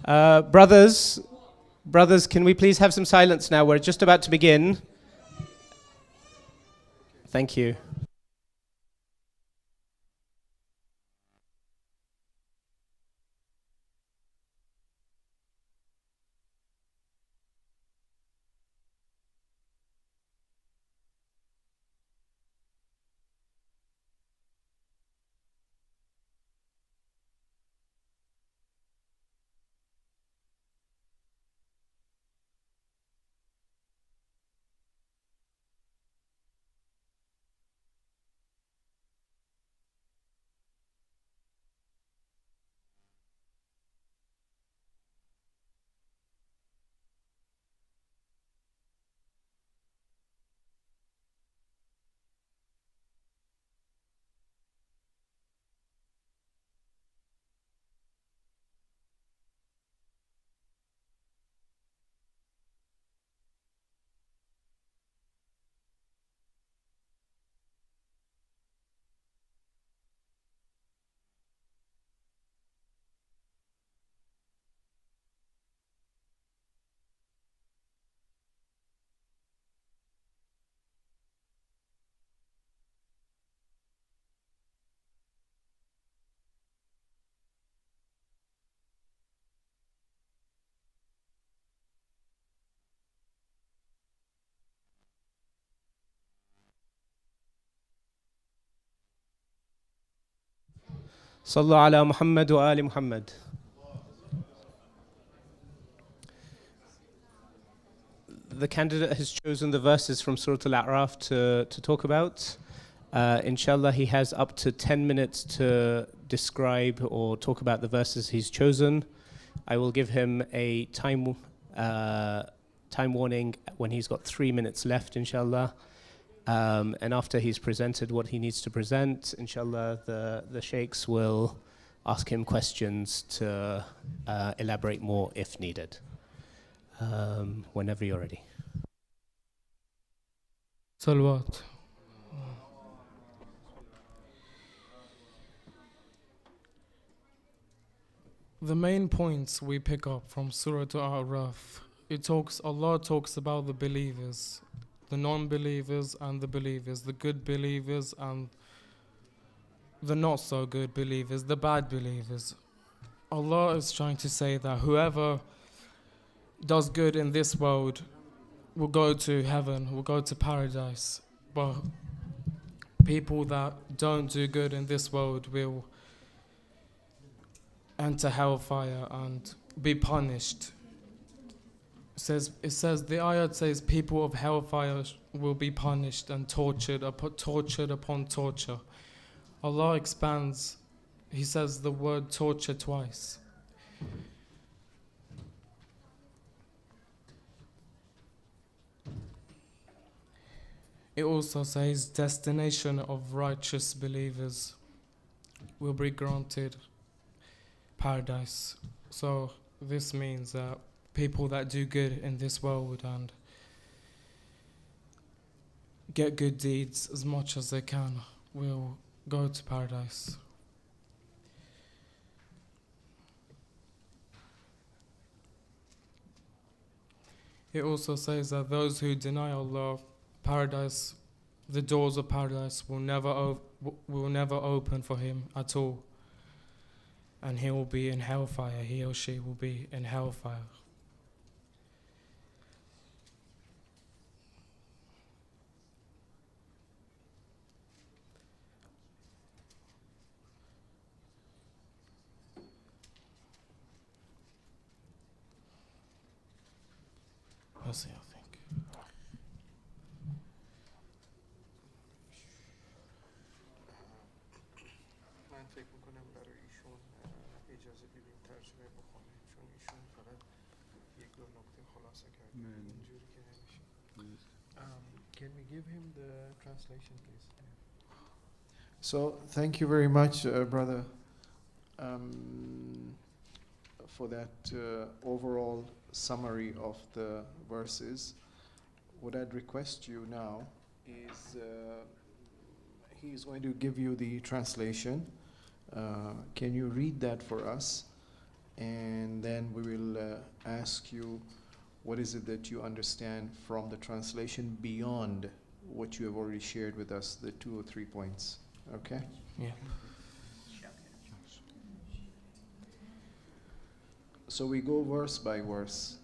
Brothers, can we please have some silence now? We're just about to begin. Thank you. Sallu ala Muhammad wa ali Muhammad. The candidate has chosen the verses from Surah Al-A'raf to talk about. Inshallah, he has up to 10 minutes to describe or talk about the verses he's chosen. I will give him a time warning when he's got 3 minutes left, inshallah. And after he's presented what he needs to present, inshallah, the sheikhs will ask him questions to elaborate more if needed. Whenever you're ready. Salawat. The main points we pick up from Surah Al-A'raf, Allah talks about the believers, the non-believers and the believers, the good believers and the not so good believers, the bad believers. Allah is trying to say that whoever does good in this world will go to heaven, will go to paradise. But people that don't do good in this world will enter hellfire and be punished. It says the ayat says people of hellfire will be punished and tortured upon torture. Allah expands, He says the word torture twice. It also says destination of righteous believers will be granted paradise. So this means that people that do good in this world and get good deeds as much as they can will go to paradise. It also says that those who deny Allah, paradise, the doors of paradise will never open for him at all, and he will be in hellfire. He or she will be in hellfire. Let's see, I think. من فکر میکنم برای ایشون اجازه بدیم ترجمه بکنه، چون ایشون فقط یک دو نکته خلاصه کرده، اینجوری که نمیشه. Can we give him the translation, please? So thank you very much, brother, for that overall summary of the verses. What I'd request you now is he's going to give you the translation. Can you read that for us? and then we will ask you what is it that you understand from the translation beyond what you have already shared with us, the 2 or 3 points. Okay? Yeah. So we go verse by verse.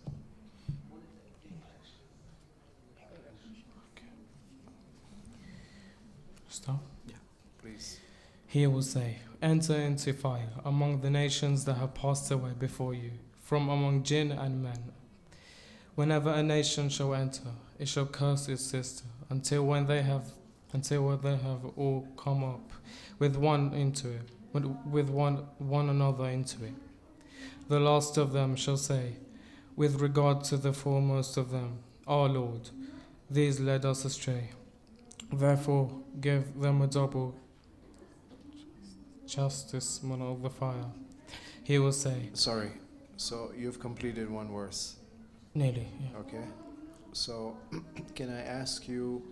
Stop. Please. He will say, enter into fire among the nations that have passed away before you, from among jinn and men. Whenever a nation shall enter, it shall curse its sister until when they have all come up with one into it, with one another into it. The last of them shall say, with regard to the foremost of them, our Lord, these led us astray. Therefore, give them a double justice, Manar of the fire. He will say, Sorry. So you've completed one verse. nearly, yeah. Okay. So can I ask you,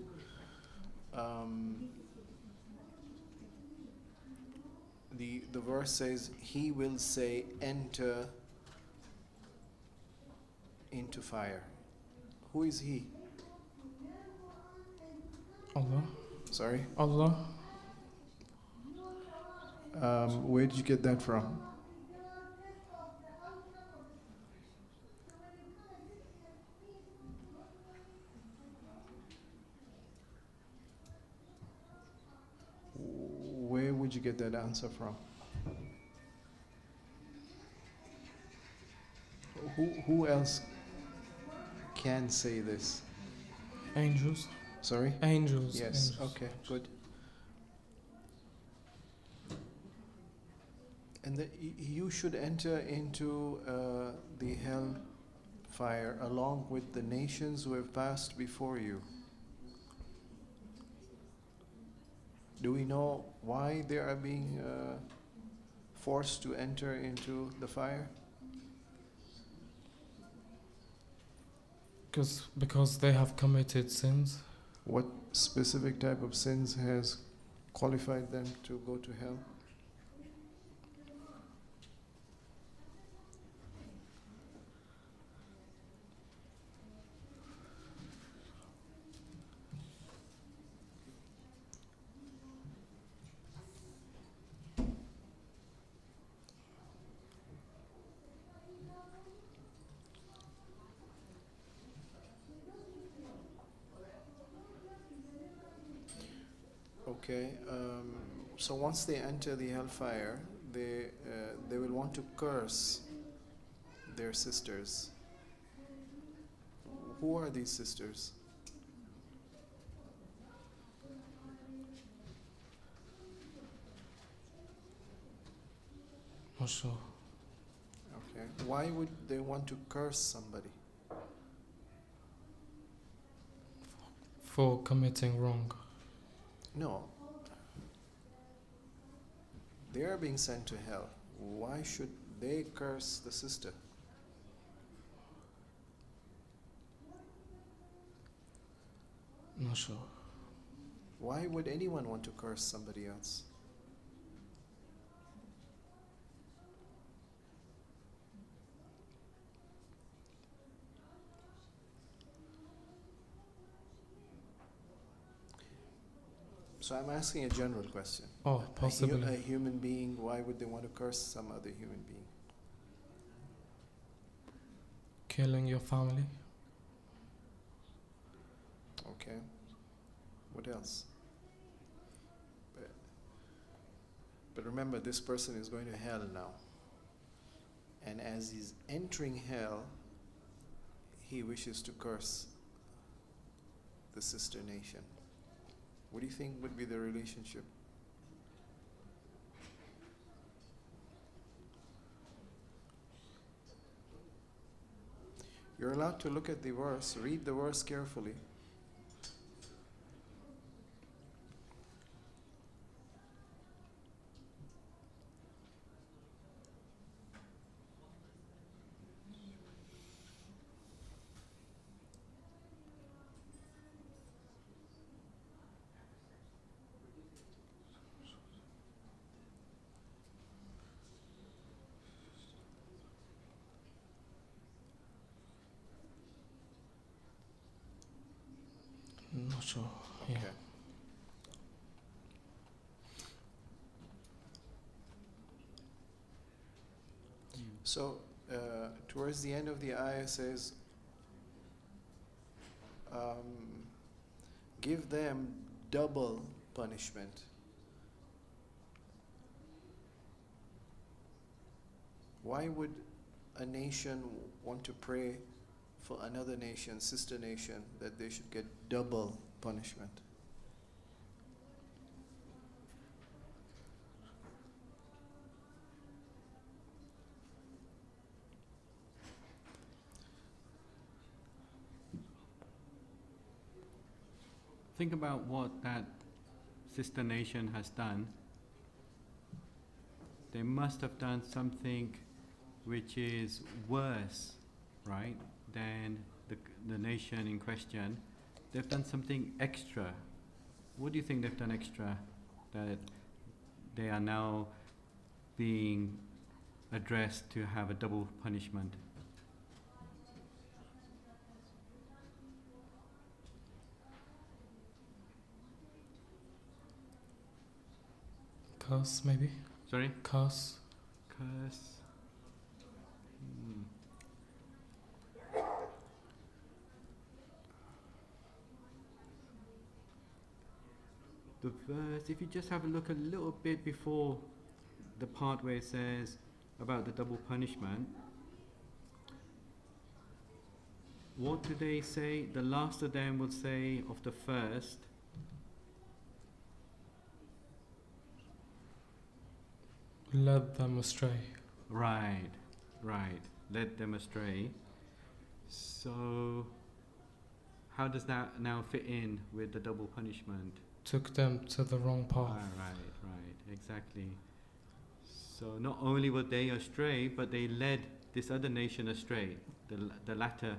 the verse says, he will say, enter into fire. Who is he? Allah, Sorry? Allah, Where did you get that from? Where would you get that answer from? Who else can say this? angels, Sorry? angels. Yes. Angels. Okay. Good. And you should enter into the hell fire along with the nations who have passed before you. Do we know why they are being forced to enter into the fire? Because they have committed sins. What specific type of sins has qualified them to go to hell? Okay, so once they enter the hellfire, they will want to curse their sisters. Who are these sisters? Not sure. Okay, why would they want to curse somebody? For committing wrong. No. They are being sent to hell. Why should they curse the sister? Not sure. Why would anyone want to curse somebody else? So I'm asking a general question. Oh, possibly. A human being, why would they want to curse some other human being? Killing your family. Okay. What else? But remember, this person is going to hell now. And as he's entering hell, he wishes to curse the sister nation. What do you think would be the relationship? You're allowed to look at the verse, read the verse carefully. sure. Okay. Yeah. So, towards the end of the ayah says, give them double punishment. Why would a nation want to pray for another nation, sister nation, that they should get double punishment? Think about what that sister nation has done. They must have done something which is worse, right, than the nation in question. They've done something extra. What do you think they've done extra that they are now being addressed to have a double punishment? Curse, maybe? Sorry? Curse. Curse. The verse, if you just have a look a little bit before the part where it says about the double punishment, what do they say? The last of them will say of the first, Led them astray. right, led them astray. So, how does that now fit in with the double punishment? Took them to the wrong path. Right, exactly. So not only were they astray, but they led this other nation astray. The latter,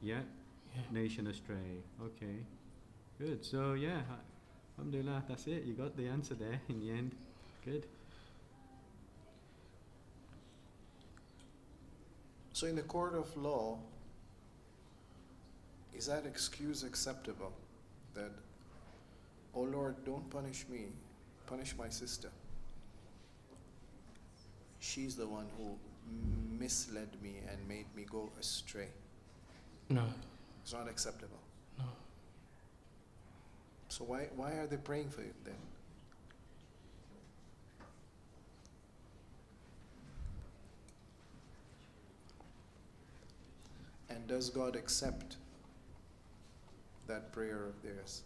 Yeah. nation astray. Okay, good. So yeah, alhamdulillah, that's it. You got the answer there in the end. Good. So in the court of law, is that excuse acceptable? That, oh Lord, don't punish me, punish my sister. She's the one who misled me and made me go astray. No. It's not acceptable. No. So why are they praying for it then? And does God accept that prayer of theirs?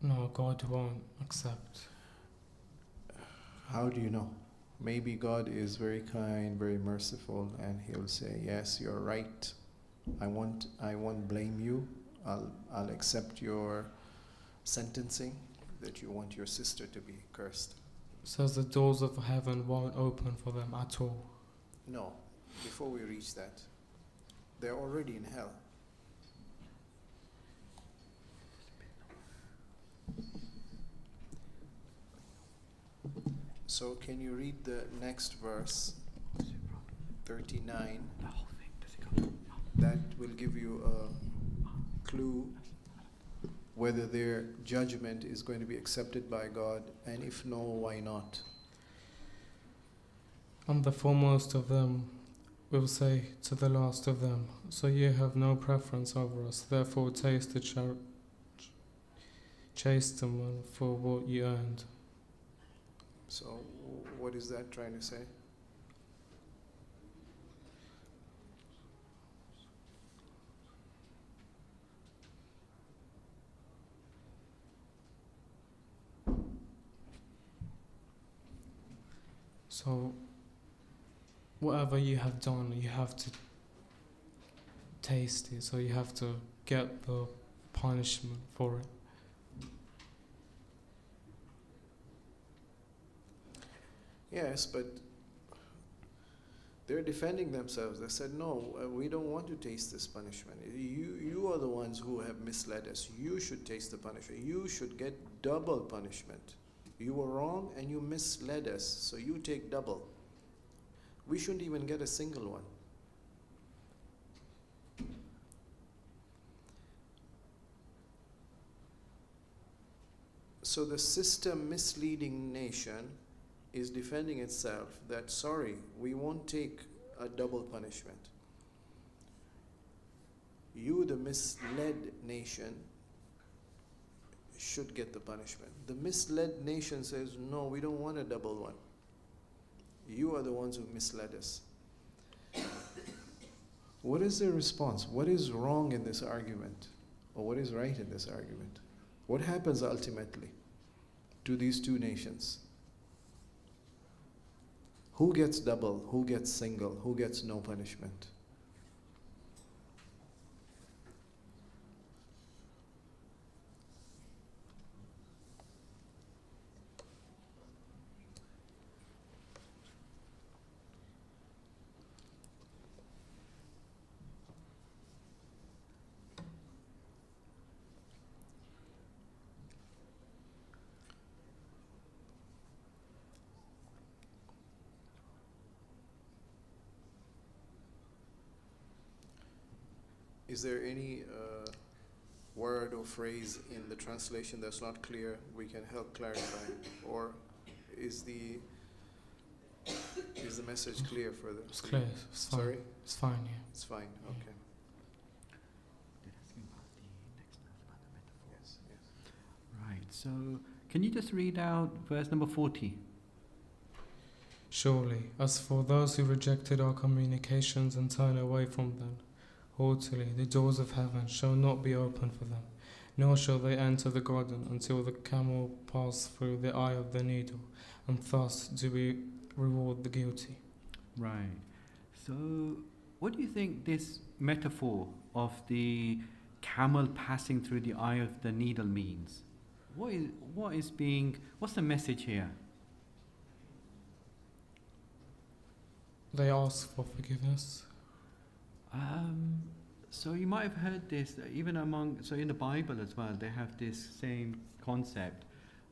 No, God won't accept. How do you know? Maybe God is very kind, very merciful, and He'll say, "Yes, you're right. I won't blame you. I'll accept your sentencing that you want your sister to be cursed." Says the doors of heaven won't open for them at all. No. Before we reach that, they're already in hell. So can you read the next verse, 39? That will give you a clue whether their judgment is going to be accepted by God, and if no, why not? And the foremost of them will say to the last of them, "So you have no preference over us, therefore taste the chastenment for what you earned." So what is that trying to say? So whatever you have done, you have to taste it, so you have to get the punishment for it. Yes, but They're defending themselves. They said, no, we don't want to taste this punishment. You are the ones who have misled us. You should taste the punishment. You should get double punishment. You were wrong and you misled us, so you take double. We shouldn't even get a single one. So the system misleading nation is defending itself that, sorry, we won't take a double punishment. You, the misled nation, should get the punishment. The misled nation says, no, we don't want a double one. You are the ones who misled us. What is their response? What is wrong in this argument? Or what is right in this argument? What happens ultimately to these two nations? Who gets double? Who gets single? Who gets no punishment? Is there any word or phrase in the translation that's not clear we can help clarify? Or is the message clear for the... It's clear, it's fine. Sorry? It's fine, yeah. It's fine, okay. Yes, yes. Right, so can you just read out verse number 40? Surely, as for those who rejected our communications and turned away from them, haughtily, the doors of heaven shall not be opened for them, nor shall they enter the garden until the camel pass through the eye of the needle, and thus do we reward the guilty. Right. So, what do you think this metaphor of the camel passing through the eye of the needle means? What's the message here? They ask for forgiveness. So you might have heard this even in the Bible as well. They have this same concept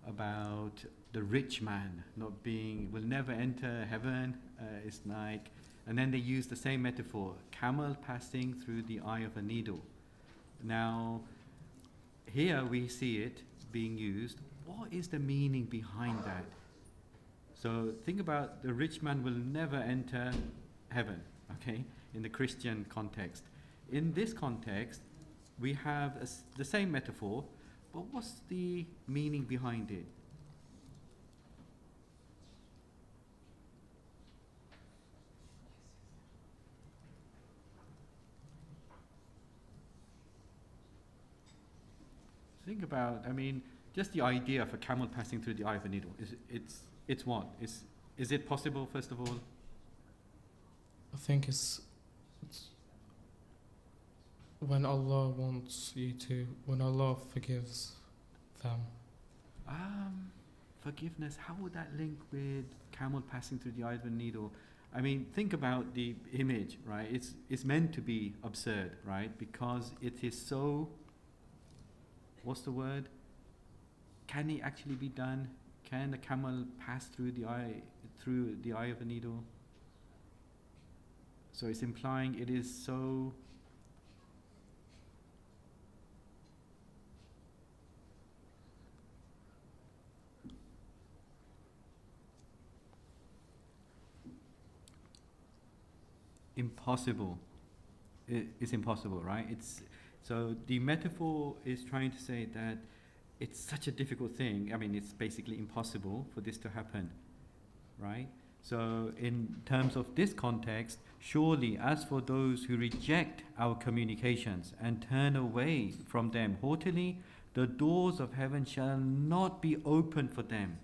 about the rich man will never enter heaven. It's like, and then they use the same metaphor, camel passing through the eye of a needle. Now, here we see it being used. What is the meaning behind that? So think about the rich man will never enter heaven, okay, in the Christian context. In this context, we have the same metaphor, but what's the meaning behind it? Think about, just the idea of a camel passing through the eye of a needle. It's what? Is it possible, first of all? I think it's when Allah wants you to, when Allah forgives them. Forgiveness, how would that link with camel passing through the eye of a needle? Think about the image, right? It's meant to be absurd, right? Because it is so, what's the word? Can it actually be done? Can a camel pass through the eye of a needle? So it's implying it is so impossible. It's impossible, right? So the metaphor is trying to say that it's such a difficult thing. It's basically impossible for this to happen, right? So in terms of this context, surely as for those who reject our communications and turn away from them haughtily, the doors of heaven shall not be opened for them,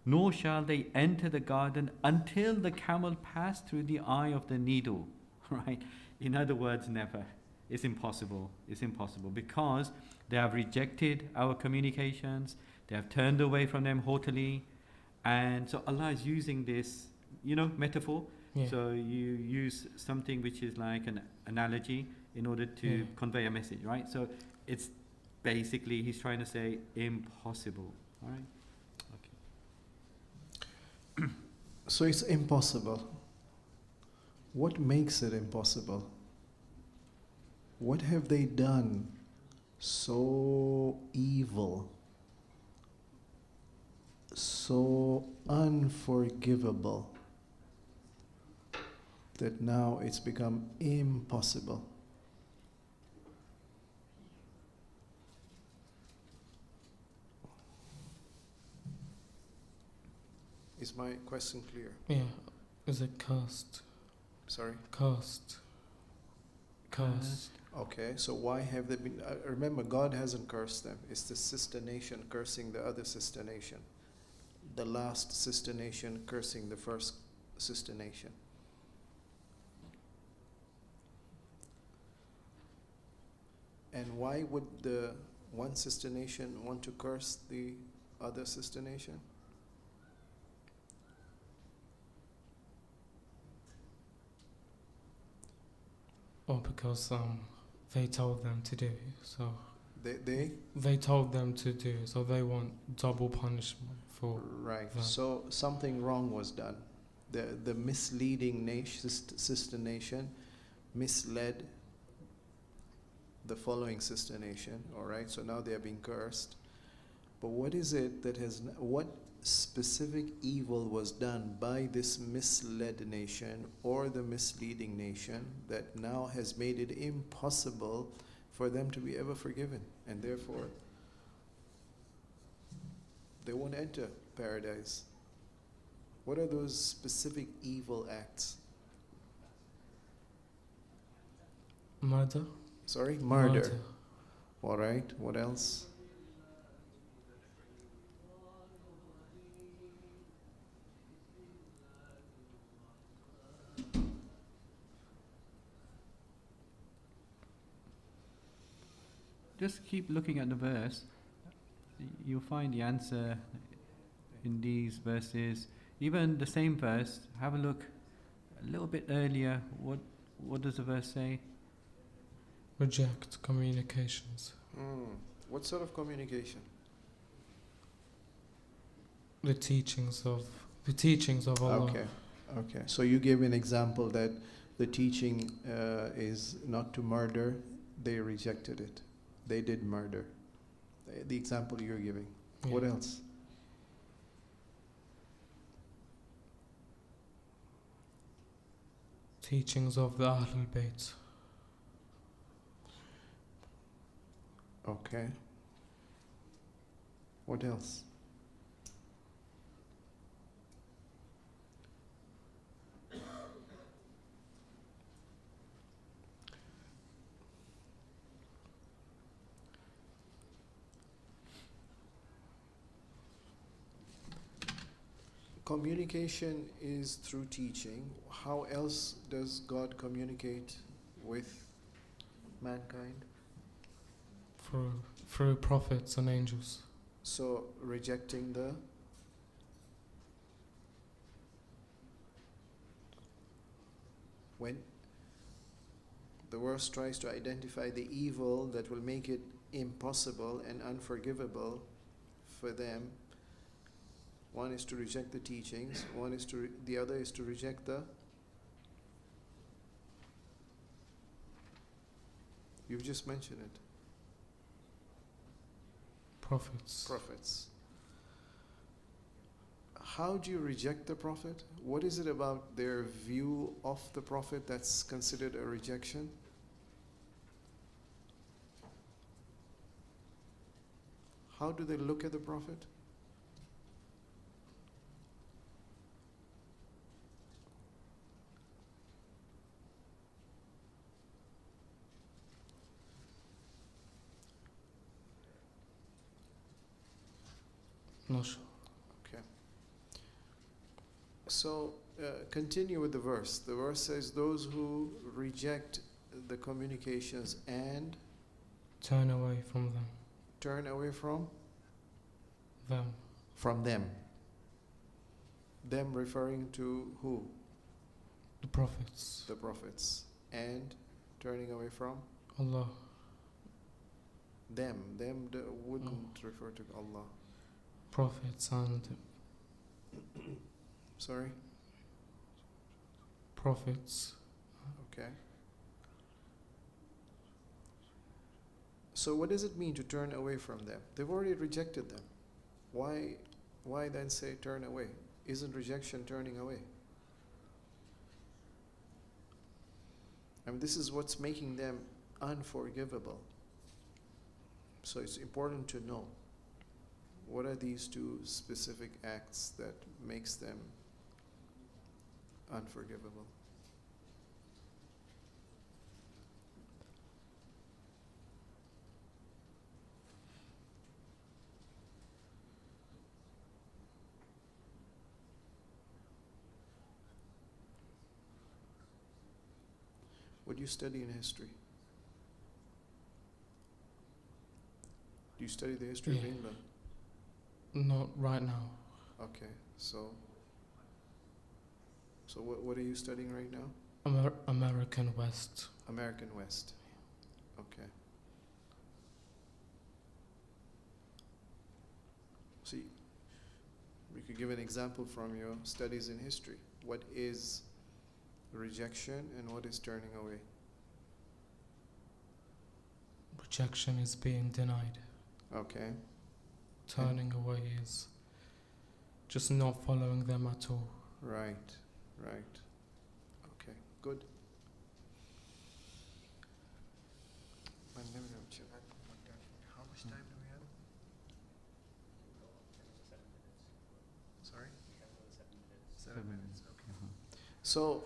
nor shall they enter the garden until the camel pass through the eye of the needle, right? In other words, never. It's impossible. It's impossible because they have rejected our communications, they have turned away from them haughtily, and so Allah is using this metaphor. Yeah. So you use something which is like an analogy in order to convey a message, right? So it's basically he's trying to say impossible, all right? Okay. So it's impossible. What makes it impossible? What have they done so evil, so unforgivable, that now it's become impossible? Is my question clear? Yeah. Is it cursed? Sorry? Cursed. Cursed. Okay, so why have they been... remember, God hasn't cursed them. It's the sister nation cursing the other sister nation. The last sister nation cursing the first sister nation. And why would the one sister nation want to curse the other sister nation? Or because they told them to do, so They told them to do, so they want double punishment for right. that. So something wrong was done. The misleading nation, sister nation, misled the following sister nation. All right. So now they are being cursed. But what is it that has? What specific evil was done by this misled nation or the misleading nation that now has made it impossible for them to be ever forgiven, and therefore they won't enter paradise? What are those specific evil acts? Murder. Sorry? Murder. All right. What else? Just keep looking at the verse. You'll find the answer in these verses. Even the same verse, have a look a little bit earlier. What does the verse say? Reject communications. What sort of communication? The teachings of Allah. Okay. So you gave an example that the teaching is not to murder. They rejected it. They did murder. The example you're giving. Yeah. What else? Teachings of the Ahlul Bayt. Okay. What else? Communication is through teaching. How else does God communicate with mankind? Through prophets and angels. So rejecting when the verse tries to identify the evil that will make it impossible and unforgivable for them, one is to reject the teachings, the other is to reject the... You've just mentioned it. Prophets. How do you reject the prophet? What is it about their view of the prophet that's considered a rejection? How do they look at the prophet? Not sure. Okay. So continue with the verse. The verse says, those who reject the communications and Turn away from them. turn away from Them. them. Them referring to who? The prophets. The prophets. And turning away from? Allah. Them wouldn't refer to Allah. Prophets and Sorry? prophets. Okay. So what does it mean to turn away from them? They've already rejected them. Why then say turn away? Isn't rejection turning away? I mean, this is what's making them unforgivable. So it's important to know what are these two specific acts that makes them unforgivable. What do you study in history? Do you study the history of Yeah. England? Not right now. Okay, so what are you studying right now? American West. American West. Okay. See, we could give an example from your studies in history. What is rejection and what is turning away? Rejection is being denied. Okay. Turning away is just not following them at all. Right. Okay, good. How much time do we have? Sorry? 7 minutes. Okay. So,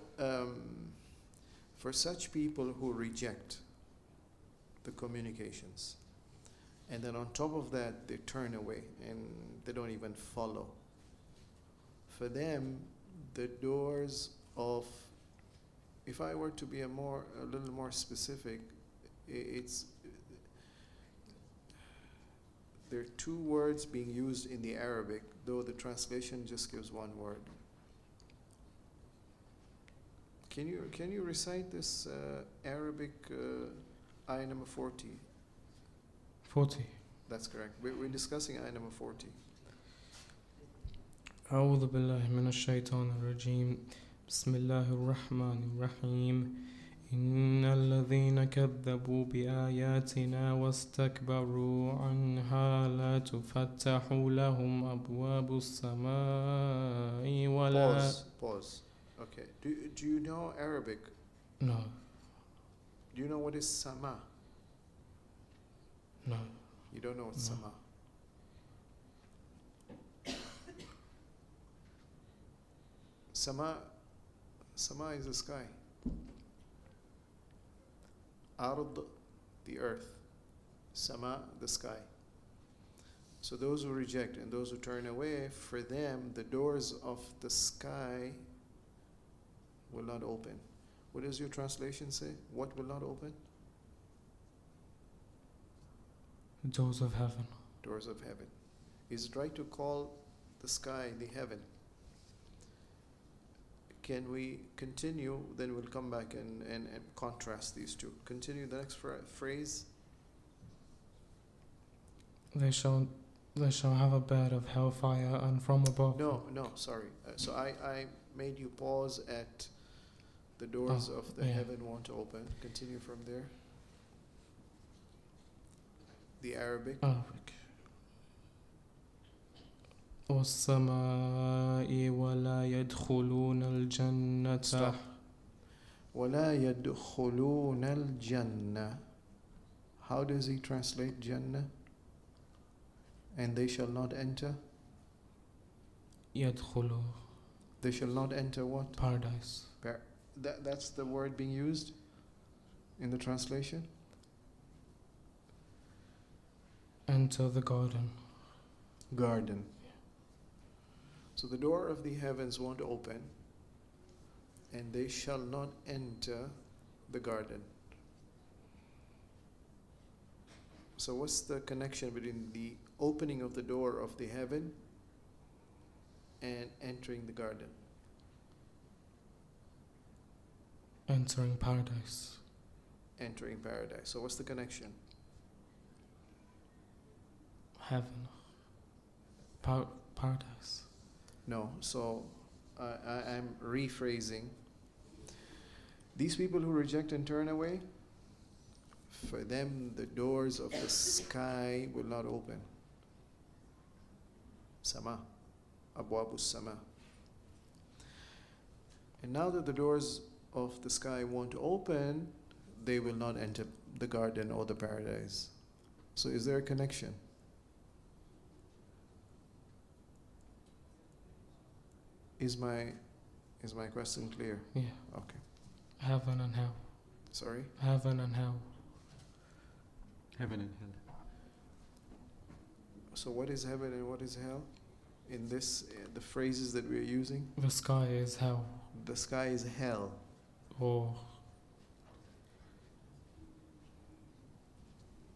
for such people who reject the communications, and then on top of that they turn away and they don't even follow, for them the doors of, if I were to be a little more specific, it's there are two words being used in the Arabic, though the translation just gives one word. Can you recite this Arabic ayah number 40? 40. That's correct. We're discussing ayah number 40. أعوذ بالله من الشيطان الرجيم بسم الله الرحمن الرحيم إن الذين كذبوا بآياتنا واستكبروا عنها لا تفتح لهم أبواب السماء ولا Pause. Okay. Do you know Arabic? No. Do you know what is sama? No. You don't know what's No. sama. Sama is the sky. Ard, the earth. Sama, the sky. So those who reject and those who turn away, for them the doors of the sky will not open. What does your translation say? What will not open? Doors of heaven. Doors of heaven. Is it right to call the sky the heaven? Can we continue? Then we'll come back and contrast these two. Continue the next phrase. They shall have a bed of hellfire, and from above. No, sorry. So I made you pause at the doors of the heaven won't open. Continue from there. The Arabic. والسماء ولا يدخلون الجنة. Stop. ولا يدخلون الجنة. How does he translate Jannah? And they shall not enter? يدخلوا. They shall not enter what? Paradise. That's the word being used in the translation? Enter the garden. Garden. So the door of the heavens won't open, and they shall not enter the garden. So what's the connection between the opening of the door of the heaven and entering the garden? Entering paradise. Entering paradise. So what's the connection? Heaven. Paradise. No, so I'm rephrasing. These people who reject and turn away, for them the doors of the sky will not open. Sama. Abwabu Sama. And now that the doors of the sky won't open, they will not enter the garden or the paradise. So is there a connection? Is my question clear? Yeah. Okay. Heaven and hell. Sorry? Heaven and hell. Heaven and hell. So what is heaven and what is hell? In this, the phrases that we are using? The sky is hell. The sky is hell. Or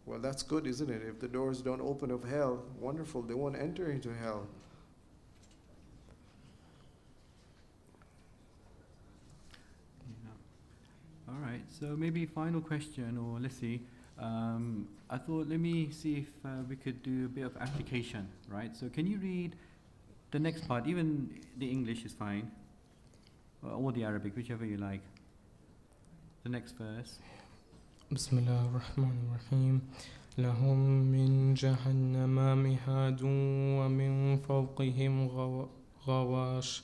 Well, that's good, isn't it? If the doors don't open of hell, wonderful, they won't enter into hell. Yeah. All right. So maybe final question, or let's see. I thought let me see if we could do a bit of application, right? So can you read the next part? Even the English is fine, or the Arabic, whichever you like. The next verse. بسم الله الرحمن الرحيم لهم من جهنم مهاد ومن فوقهم غواش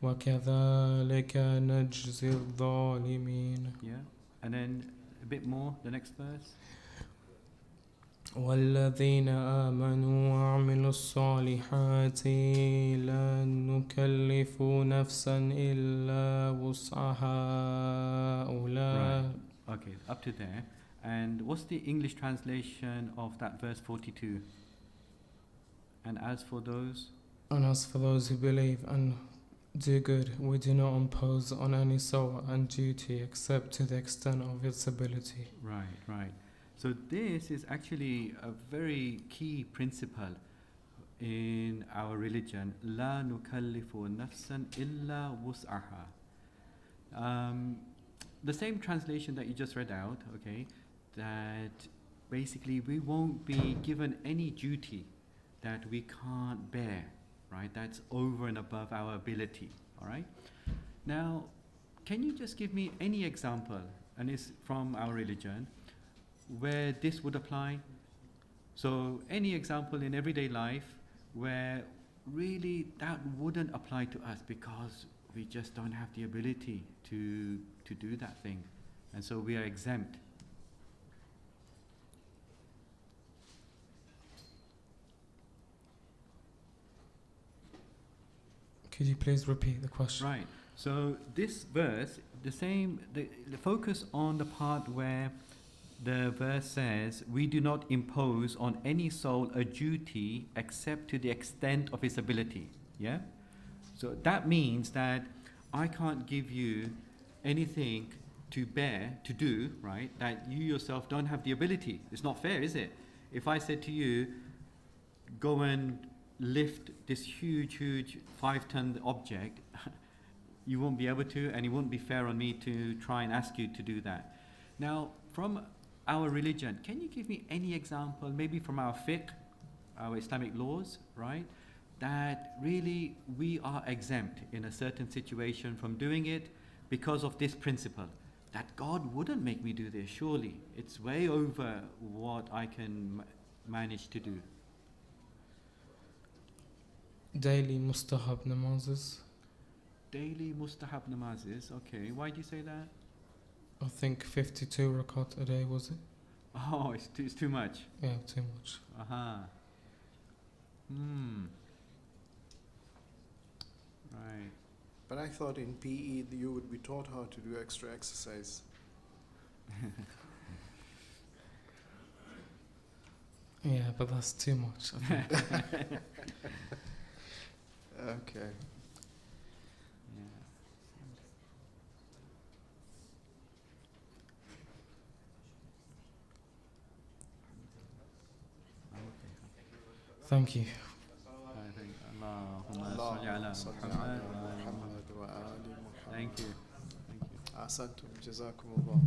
وكذلك نجزي الظالمين. Yeah. And then a bit more, the next verse. والذين آمنوا وعملوا الصالحات لا نكلف نفسا إلا وسعها أولئك. Okay, up to there. And what's the English translation of that verse 42? And as for those? And as for those who believe and do good, we do not impose on any soul and duty except to the extent of its ability. Right, right. So this is actually a very key principle in our religion. La nukallifu nafsan illa wus'aha. The same translation that you just read out, okay, that basically we won't be given any duty that we can't bear, right? That's over and above our ability, all right? Now, can you just give me any example, and it's from our religion, where this would apply? So any example in everyday life where really that wouldn't apply to us because we just don't have the ability to do that thing, and so we are exempt. Could you please repeat the question? Right. So this verse, the focus on the part where the verse says, we do not impose on any soul a duty except to the extent of his ability. Yeah? So that means that I can't give you anything to bear, to do, right, that you yourself don't have the ability. It's not fair, is it? If I said to you, go and lift this huge 5-ton object, you won't be able to, and it wouldn't be fair on me to try and ask you to do that. Now, from our religion, can you give me any example, maybe from our fiqh, our Islamic laws, right, that really we are exempt in a certain situation from doing it because of this principle, that God wouldn't make me do this, surely. It's way over what I can manage to do. Daily mustahab namazes. Daily mustahab namazes, okay. Why do you say that? I think 52 rakat a day, was it? Oh, it's too much. Yeah, too much. Aha. Right. But I thought in PE you would be taught how to do extra exercise. Yeah, but that's too much, I think. Okay. Yeah. Thank you. I think Allahumma Allah. salli على صل محمد على وآل محمد. محمد وآل محمد. Thank you. Thank you. أحسنتم جزاكم الله.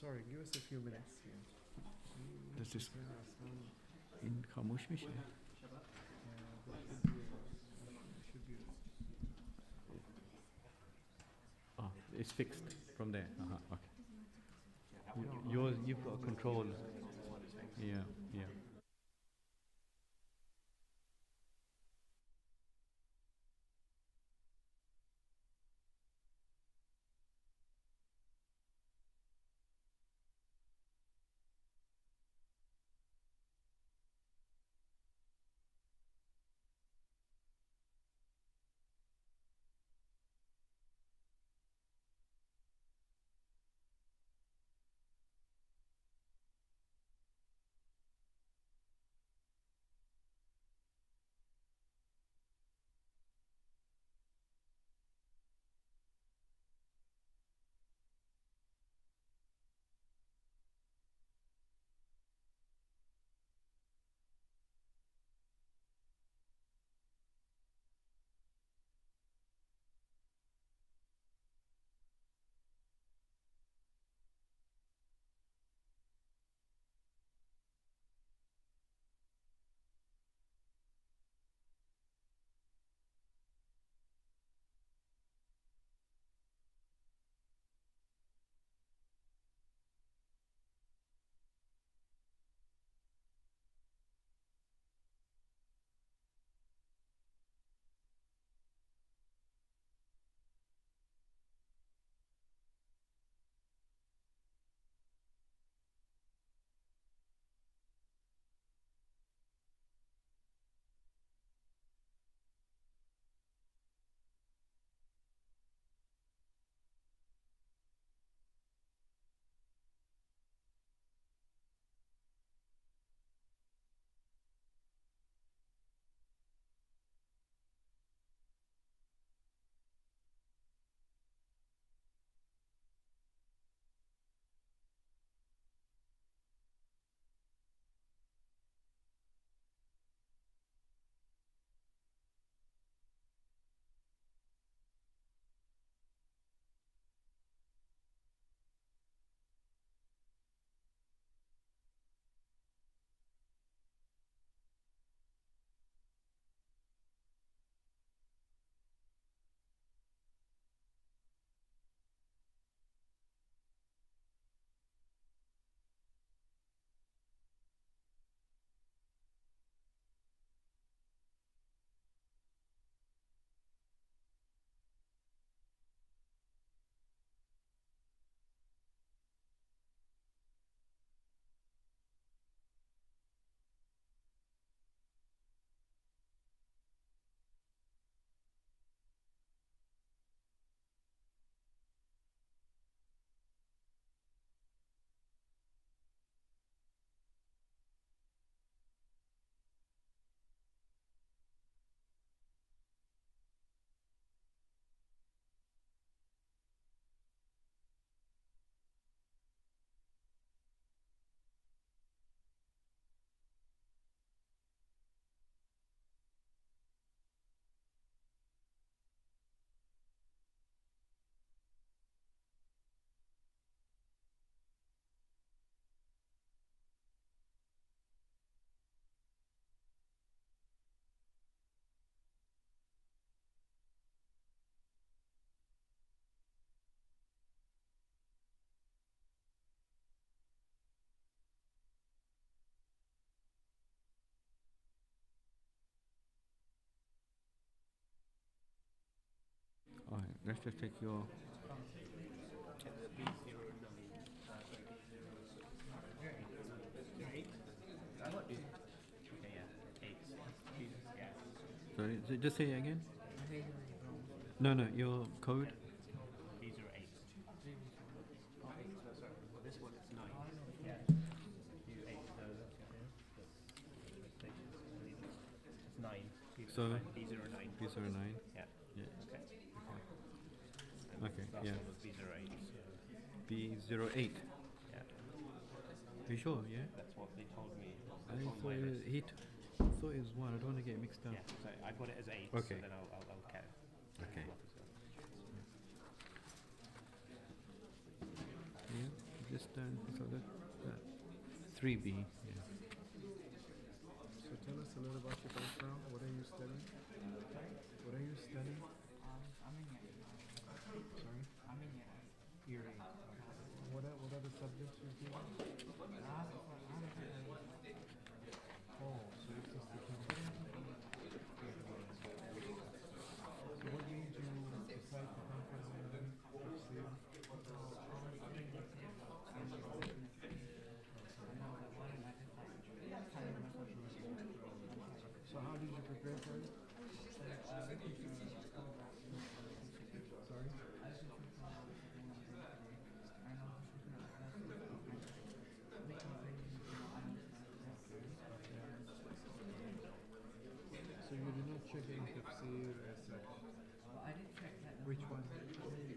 Sorry, give us a few minutes. This is in Khamush Mish. Oh, it's fixed from there. Okay. You've got control. Yeah, yeah. All right, let's just take your. Sorry, just say it again. No, no, your code. So B09. Yeah. Yeah. Okay. Yeah. B08. Are you sure? Yeah. That's what they told me. I On thought my it was, list. thought it was 1. I don't want to get mixed up. Yeah, so I've got it as 8, Okay. so then I'll count. Okay. Yeah. Just so that 3B. Yeah. So tell us a little about your background. What are you studying? What are you studying? I'm in Sorry? I'm in Year 8. What are the subjects you're doing? Oh, so it's just the So what made you decide to come from Tafseer? So how did you prepare for it? Sorry? So you did not check any Tafseer as such? I did check that. Which one? Which one did you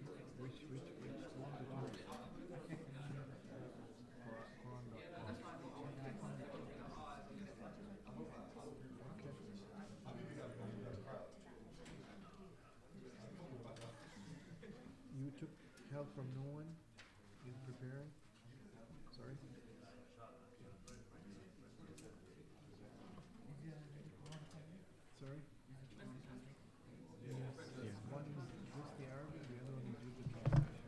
You took help from no one in preparing? Sorry? Sorry? Yes. One is just the Arabic, the other one is with the translation.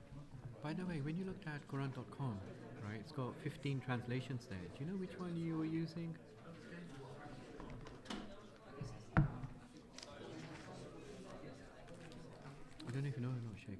By the way, when you looked at Quran.com, right, it's got 15 translations there. Do you know which one you were using? I don't know if you know or not, Sheikh.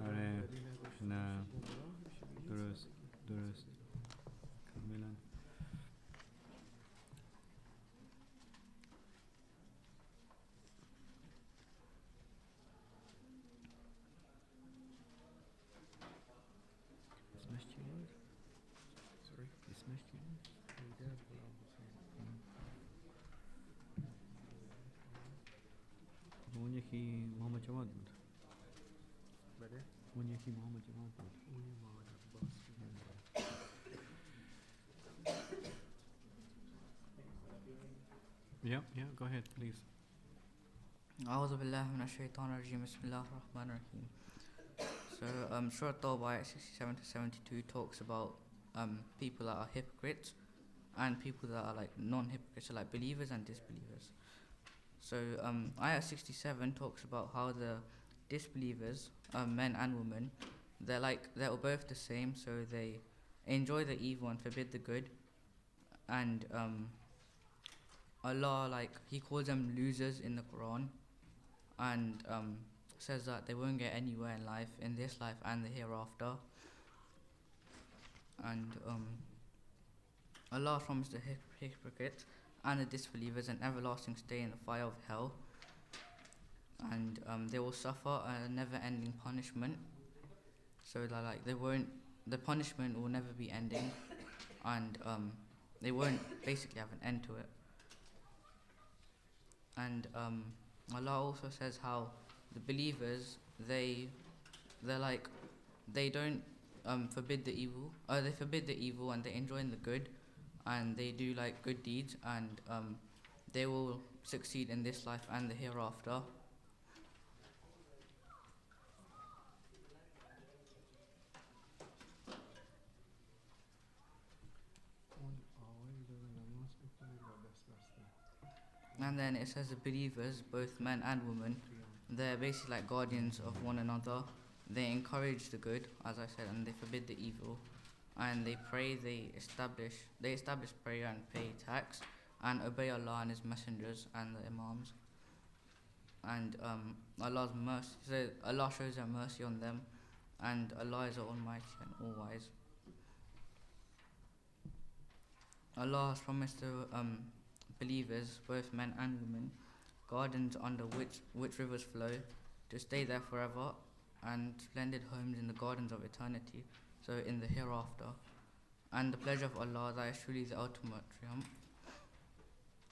آره نه درست کاملا اسمش چی بود؟ Sorry? اسمش چی بود؟ اون یکی محمد جواد بود. بله؟ اون یکی محمد جواد بود. اون محمد عباس. Yeah, go ahead, please. أعوذ بالله من الشيطان الرجيم بسم الله الرحمن الرحيم. So Surah Tawbah 67 to 72 talks about people that are hypocrites, and people that are like non-hypocrites, so like believers and disbelievers. So ayah 67 talks about how the disbelievers, men and women, they're both the same, so they enjoy the evil and forbid the good. And Allah, like, He calls them losers in the Quran, and says that they won't get anywhere in life, in this life and the hereafter. And Allah promised the hypocrites and the disbelievers an everlasting stay in the fire of hell, and they will suffer a never-ending punishment. So that like the punishment will never be ending, and they won't basically have an end to it. And Allah also says how the believers they don't forbid the evil. They forbid the evil and they enjoy the good, and they do like good deeds, and they will succeed in this life and the hereafter. And then it says the believers, both men and women, they're basically like guardians of one another. They encourage the good, as I said, and they forbid the evil. And they pray, they establish prayer and pay tax, and obey Allah and His messengers and the Imams. And Allah's mercy, so Allah shows their mercy on them, and Allah is the Almighty and All-Wise. Allah has promised the believers, both men and women, gardens under which rivers flow, to stay there forever, and splendid homes in the gardens of eternity, so in the hereafter. And the pleasure of Allah, that is truly the ultimate triumph.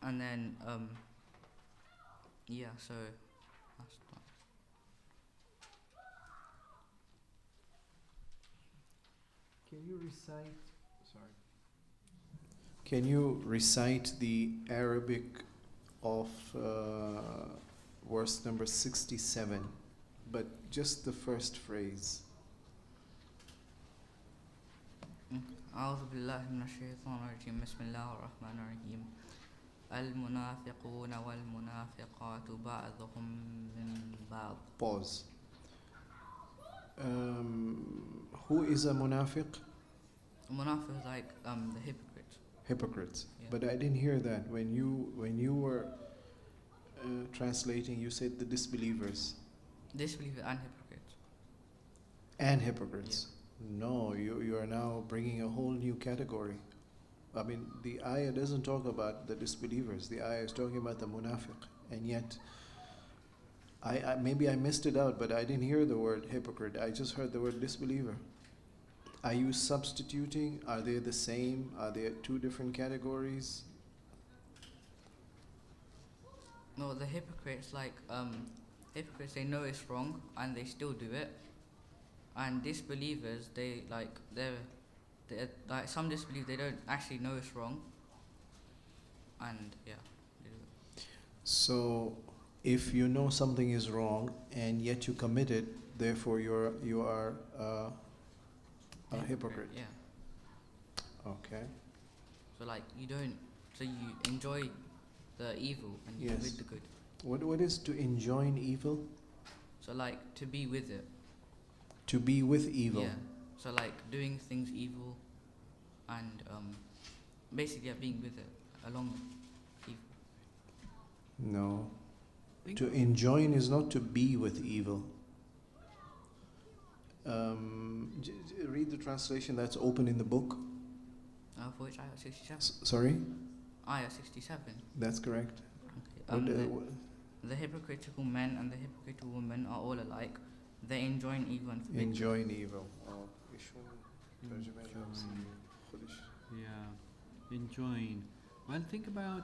And then, so that's that. Can you recite the Arabic of verse number 67, but just the first phrase? أعوذ بالله من الشيطان الرجيم بسم الله الرحمن الرحيم المنافقون والمنافقات بعضهم من بعض. Pause. Who is a munafiq? Munafiq is like the hypocrite. Hypocrites. Yeah. But I didn't hear that. When you were translating, you said the disbelievers. Disbeliever and hypocrite. And hypocrites. Yeah. No, you are now bringing a whole new category. I mean, the ayah doesn't talk about the disbelievers. The ayah is talking about the munafiq. And yet, I maybe I missed it out, but I didn't hear the word hypocrite. I just heard the word disbeliever. Are you substituting? Are they the same? Are they two different categories? No, the hypocrites, like hypocrites, they know it's wrong and they still do it. And disbelievers, they're like some disbelieve, they don't actually know it's wrong. And yeah, they do it. So, if you know something is wrong and yet you commit it, therefore you are a hypocrite. Yeah. Okay. So like you enjoy the evil and you Yes. forbid the good. What is to enjoin evil? So like to be with it. To be with evil. Yeah. So like doing things evil, and basically being with it along with evil. No. To enjoin is not to be with evil. Read the translation that's open in the book. For which ayah 67? Sorry? Ayah 67. That's correct. Okay. The hypocritical men and the hypocritical women are all alike. They enjoin evil and forbid. Enjoin evil. Yeah, enjoin. Well, think about,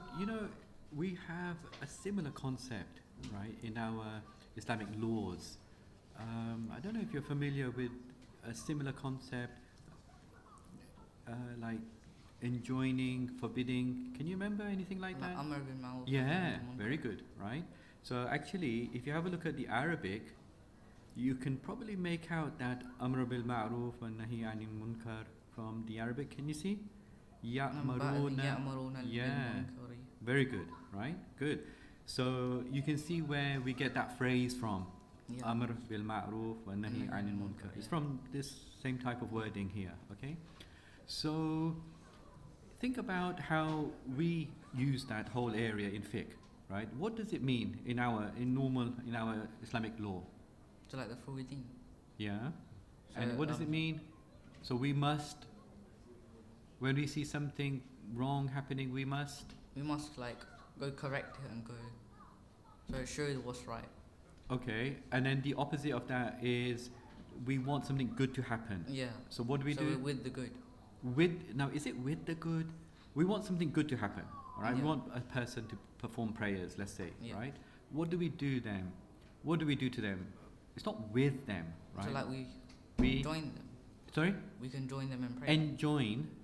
we have a similar concept, right, in our Islamic laws. I don't know if you're familiar with a similar concept, like enjoining, forbidding. Can you remember anything like that? Amr bin Ma'ruf. Yeah, very good, right? So actually, if you have a look at the Arabic, you can probably make out that Amr bil Ma'ruf and Nahi anil Munkar from the Arabic. Can you see? يأمرون. Yeah. Very good, right? Good. So you can see where we get that phrase from. Amr bil ma'ruf wa nahi anil munkar. It's from this same type of wording here, okay? So think about how we use that whole area in fiqh, right? What does it mean in our Islamic law? So like the forbidden. Yeah. So, And what does it mean? So we must, when we see something wrong happening, we must like go correct it and go. So it shows what's right. Okay, and then the opposite of that is we want something good to happen. Yeah. So what do we do? So we're with the good. Now, is it with the good? We want something good to happen, all right? Yeah. We want a person to perform prayers, let's say, Yeah. right? What do we do then? What do we do to them? It's not with them, right? So like we join them. Sorry? We can join them and pray.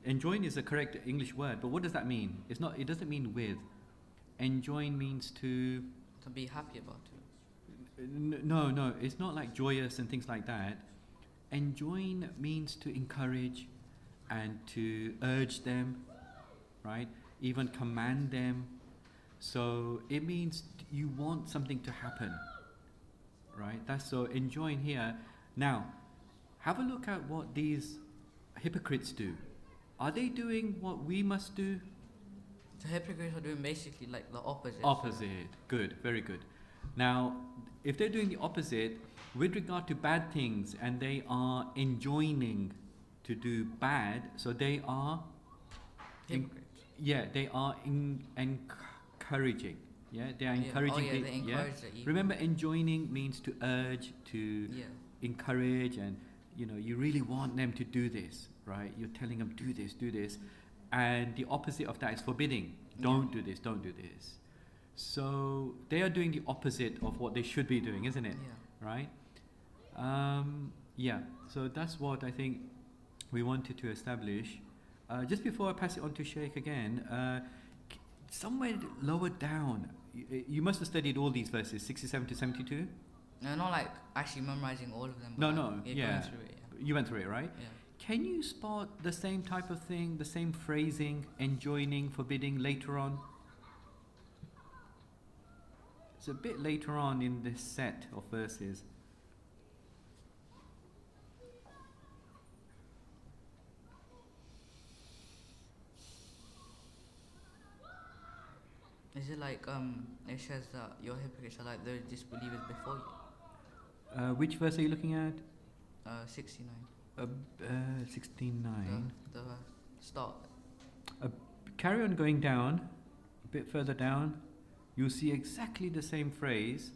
Enjoin is a correct English word, but what does that mean? It's not. It doesn't mean with. Enjoin means to be happy about it. No, it's not like joyous and things like that. Enjoin means to encourage and to urge them, right? Even command them. So it means you want something to happen, right? That's so enjoin here. Now, have a look at what these hypocrites do. Are they doing what we must do? The hypocrites are doing basically like the opposite. Opposite. Good, very good. Now, if they're doing the opposite with regard to bad things and they are enjoining to do bad, so they are hypocrites. They are encouraging. Yeah, they are encouraging. They encourage the evil. Remember, enjoining means to urge, to encourage, and you really want them to do this, right? You're telling them do this, and the opposite of that is forbidding. Don't do this. Don't do this. So they are doing the opposite of what they should be doing, isn't it? Yeah. Right? So that's what I think we wanted to establish. Just before I pass it on to Sheikh again, somewhere lower down, you must have studied all these verses, 67 to 72? No, not like actually memorizing all of them. No, going through it, You went through it, right? Yeah. Can you spot the same type of thing, the same phrasing, enjoining, forbidding later on? It's a bit later on in this set of verses. Is it like it says that your hypocrites are like those disbelievers before you? Which verse are you looking at? 69. 69. The start. Carry on going down, a bit further down. You'll see exactly the same phrase.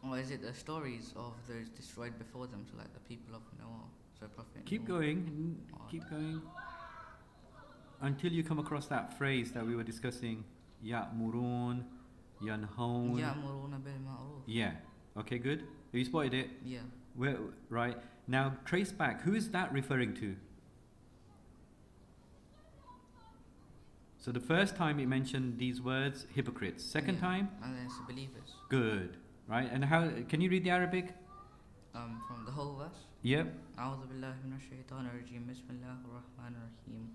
Or is it the stories of those destroyed before them, so like the people of Noah, so Prophet Keep Noah. going, keep going. Until you come across that phrase that we were discussing. Ya'murun, yanhaun. Ya'muruna bil ma'ruf. Yeah. Okay, good. Have you spotted it? Yeah. Right. Now trace back. Who is that referring to? So the first time it mentioned these words, hypocrites. Second time? And then it's the believers. Good. Right. And how can you read the Arabic? From the whole verse? Yep. أعوذ بالله من الشيطان الرجيم بسم الله الرحمن الرحيم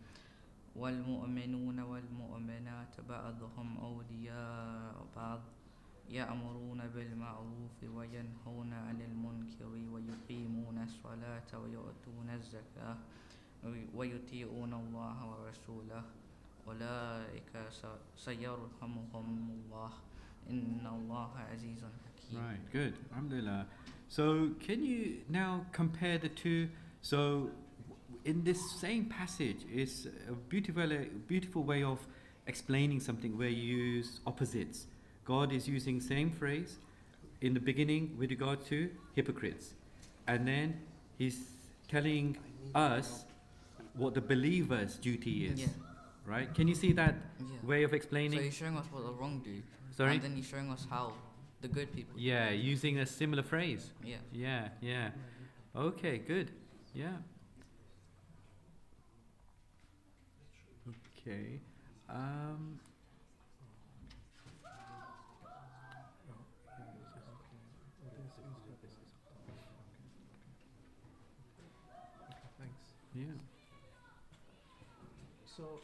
والمؤمنون والمؤمنات بعضهم أولياء بعض يأمرون بالمعروف وينهون عن المنكر ويقيمون الصلاة ويؤتون الزكاة ويطيعون الله ورسوله أولئك سيرحمهم الله إن الله عزيز حكيم. Right, good. Alhamdulillah. So can you now compare the two? So in this same passage is a beautiful way of explaining something where you use opposites. God is using same phrase in the beginning with regard to hypocrites, and then he's telling us what the believer's duty is. Right? Can you see that way of explaining? So he's showing us what the wrong do. Sorry? And then he's showing us how the good people do. Yeah, using a similar phrase. Yeah. Yeah. Okay, good. Yeah. Okay. Thanks. Yeah. So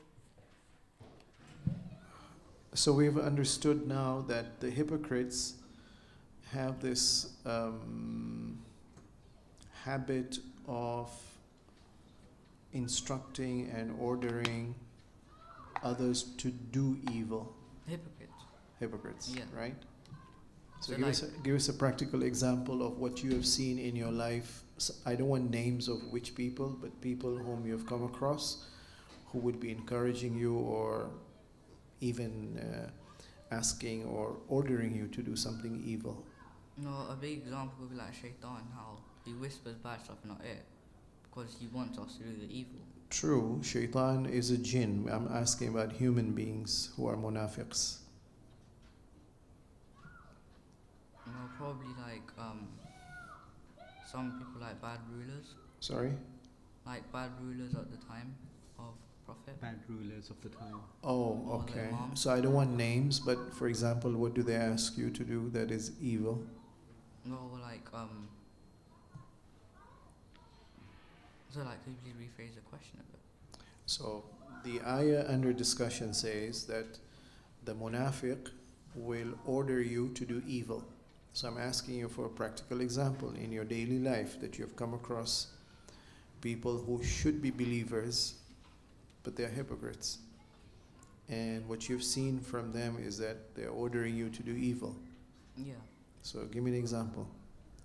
So we've understood now that the hypocrites have this habit of instructing and ordering others to do evil. Hypocrites, Yeah. right? So, So give us a practical example of what you have seen in your life. I don't want names of which people, but people whom you have come across who would be encouraging you or even asking or ordering you to do something evil. No, a big example would be like Shaitan, how he whispers bad stuff, not it, because he wants us to do the evil. True, Shaitan is a jinn. I'm asking about human beings who are munafiqs. You know, probably like some people like bad rulers, Sorry? like bad rulers at the time of Prophet. Bad rulers of the time. Oh, Or the okay. imam. So I don't want names, but for example, what do they ask you to do that is evil? No, like so like could you please rephrase the question a bit? So the ayah under discussion says that the munafiq will order you to do evil. So I'm asking you for a practical example in your daily life that you have come across people who should be believers, but they're hypocrites. And what you've seen from them is that they're ordering you to do evil. Yeah. So give me an example.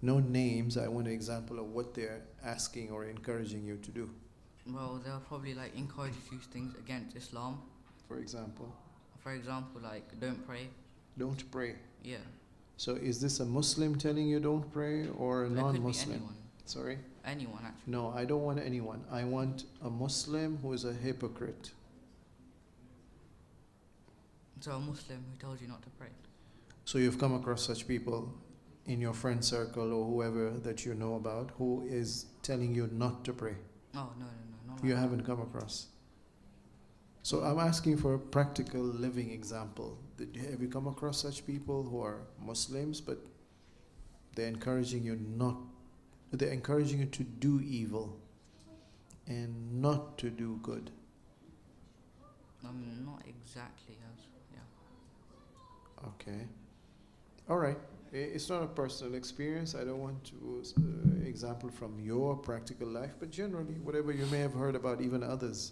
No names, I want an example of what they're asking or encouraging you to do. Well, they'll probably like encourage you to do things against Islam. For example, Like don't pray. don't pray. Yeah. So is this a Muslim telling you don't pray or a That could be non-Muslim? anyone. Sorry? Anyone actually. No, I don't want anyone. I want a Muslim who is a hypocrite. So a Muslim who tells you not to pray. So you've come across such people in your friend circle or whoever that you know about who is telling you not to pray. Oh no. Not You like haven't come across. So I'm asking for a practical living example. Have you come across such people who are Muslims but they're encouraging you to do evil and not to do good? Not exactly as yeah. Okay. All right. It's not a personal experience. I don't want to example from your practical life, but generally, whatever you may have heard about even others.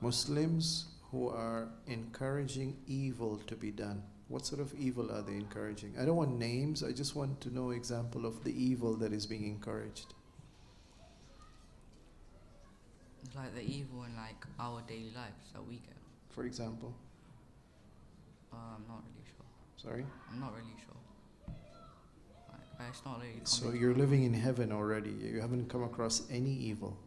Muslims who are encouraging evil to be done. What sort of evil are they encouraging? I don't want names. I just want to know example of the evil that is being encouraged. It's like the evil in like our daily lives that we get. For example, I'm not really sure. sorry? I'm not really sure. Like, it's not really. So coming to you're my living mind. in heaven already. You haven't come across any evil.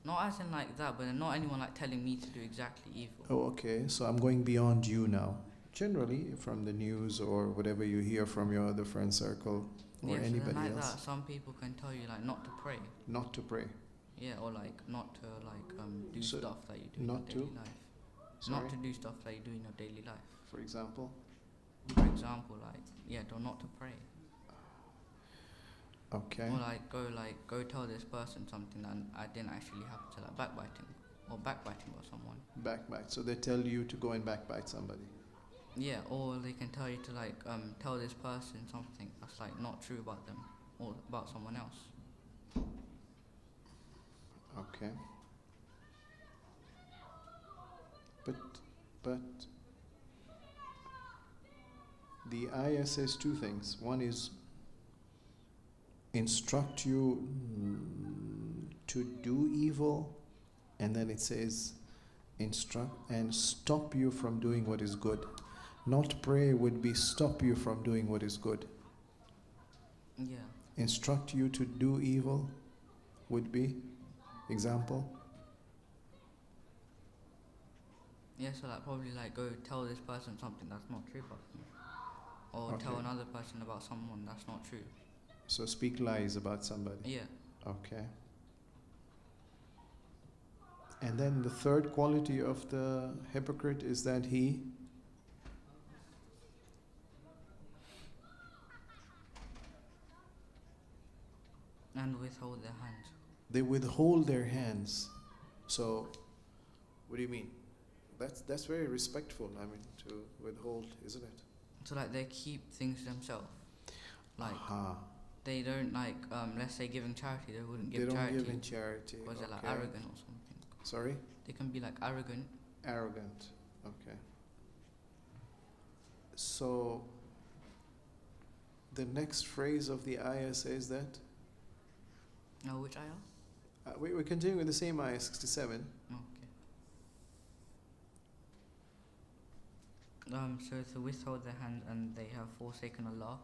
Not as in like that, but not anyone like telling me to do exactly evil. Oh, okay. So I'm going beyond you now. Generally, from the news or whatever you hear from your other friend circle or Yeah, so anybody then like else, that, some people can tell you like not to pray. not to pray. Yeah, or like not to like do So stuff that you do in your not to? daily life. Sorry? Not to do stuff that you do in your daily life. For example, For example, like not to pray. okay. Or go tell this person something that I didn't actually happen to, like backbiting about someone. Backbite. So they tell you to go and backbite somebody. Yeah, or they can tell you to like tell this person something that's like not true about them or about someone else. Okay. But the ayah says two things. One is instruct you to do evil, and then it says instruct and stop you from doing what is good. Not pray would be stop you from doing what is good. Yeah. Instruct you to do evil would be example. Yeah, so like probably like go tell this person something that's not true about them. Or Okay. tell another person about someone that's not true. So speak lies about somebody. Yeah. Okay. And then the third quality of the hypocrite is that he And withhold their hands. they withhold their hands. So what do you mean? That's very respectful. I mean, to withhold, isn't it? So like they keep things to themselves. Like Aha. they don't like let's say giving charity, they wouldn't They give don't charity give in charity. because they're like Okay. arrogant or something. Sorry? They can be like arrogant. Arrogant. Okay. So the next phrase of the ayah says that. No, which ayah? We're continuing with the same ayah 67. Okay. So to withhold their hand and they have forsaken Allah,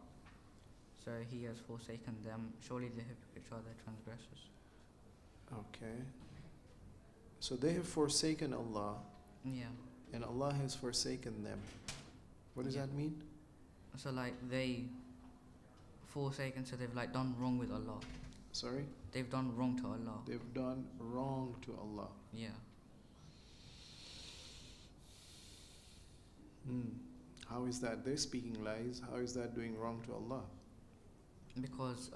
so He has forsaken them. Surely the hypocrites are the transgressors. Okay. So they have forsaken Allah, Yeah. and Allah has forsaken them. What does Yeah. that mean? So like they forsaken, so they've like done wrong with Allah. Sorry? They've done wrong to Allah. They've done wrong to Allah. Yeah. How is that? They're speaking lies. How is that doing wrong to Allah? Because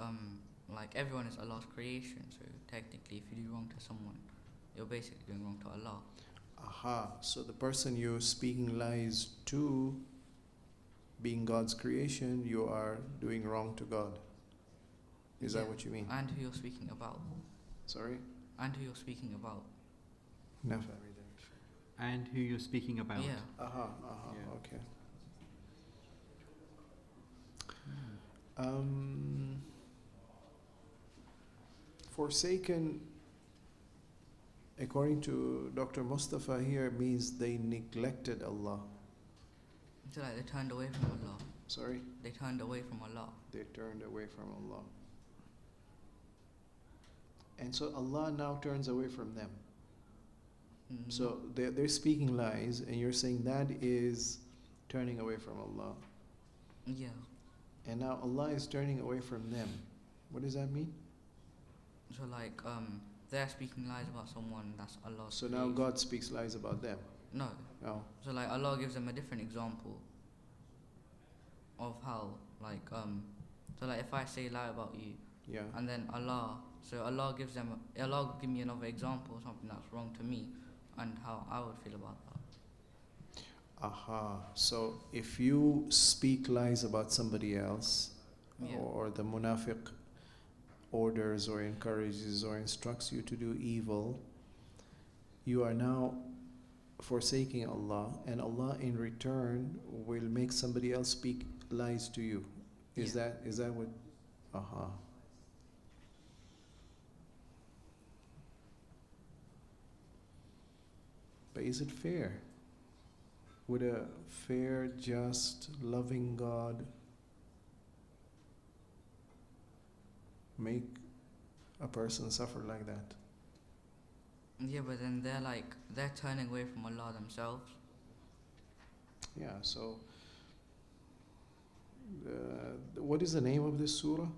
like everyone is Allah's creation, so technically if you do wrong to someone, you're basically doing wrong to Allah. Aha. So the person you're speaking lies to, being God's creation, you are doing wrong to God. Is that Yeah. what you mean? And who you're speaking about. Sorry? And who you're speaking about. No. And who you're speaking about. Yeah. Aha, Yeah. okay. Forsaken, according to Dr. Mustafa here, means they neglected Allah. So like they turned away from Allah. Sorry? They turned away from Allah. They turned away from Allah. And so Allah now turns away from them. So they're speaking lies, and you're saying that is turning away from Allah. Yeah. And now Allah is turning away from them. What does that mean? So like they're speaking lies about someone that's Allah's So now creation. God speaks lies about them. No. Oh. So like Allah gives them a different example of how like so like if I say a lie about you Yeah. and then Allah give me another example of something that's wrong to me and how I would feel about that. Aha. So if you speak lies about somebody else, Yeah. or the munafiq orders or encourages or instructs you to do evil, you are now forsaking Allah, and Allah in return will make somebody else speak lies to you. Is Yeah. that what? Aha. But is it fair? Would a fair, just, loving God make a person suffer like that? Yeah, but then they're turning away from Allah themselves. Yeah, so what is the name of this surah?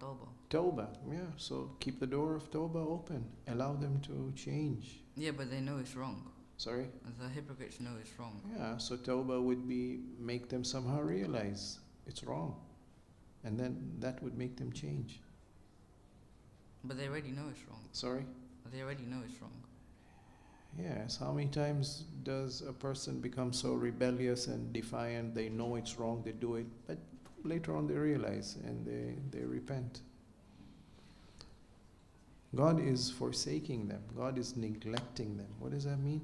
Tawbah. Tawbah. Yeah, so keep the door of Tawbah open. Allow them to change. Yeah, but they know it's wrong. Sorry? The hypocrites know it's wrong. Yeah, so Tawbah would be make them somehow realize it's wrong. And then that would make them change. But they already know it's wrong. Sorry? They already know it's wrong. Yes, how many times does a person become so rebellious and defiant, they know it's wrong, they do it, but later on they realize and they repent. God is forsaking them. God is neglecting them. What does that mean?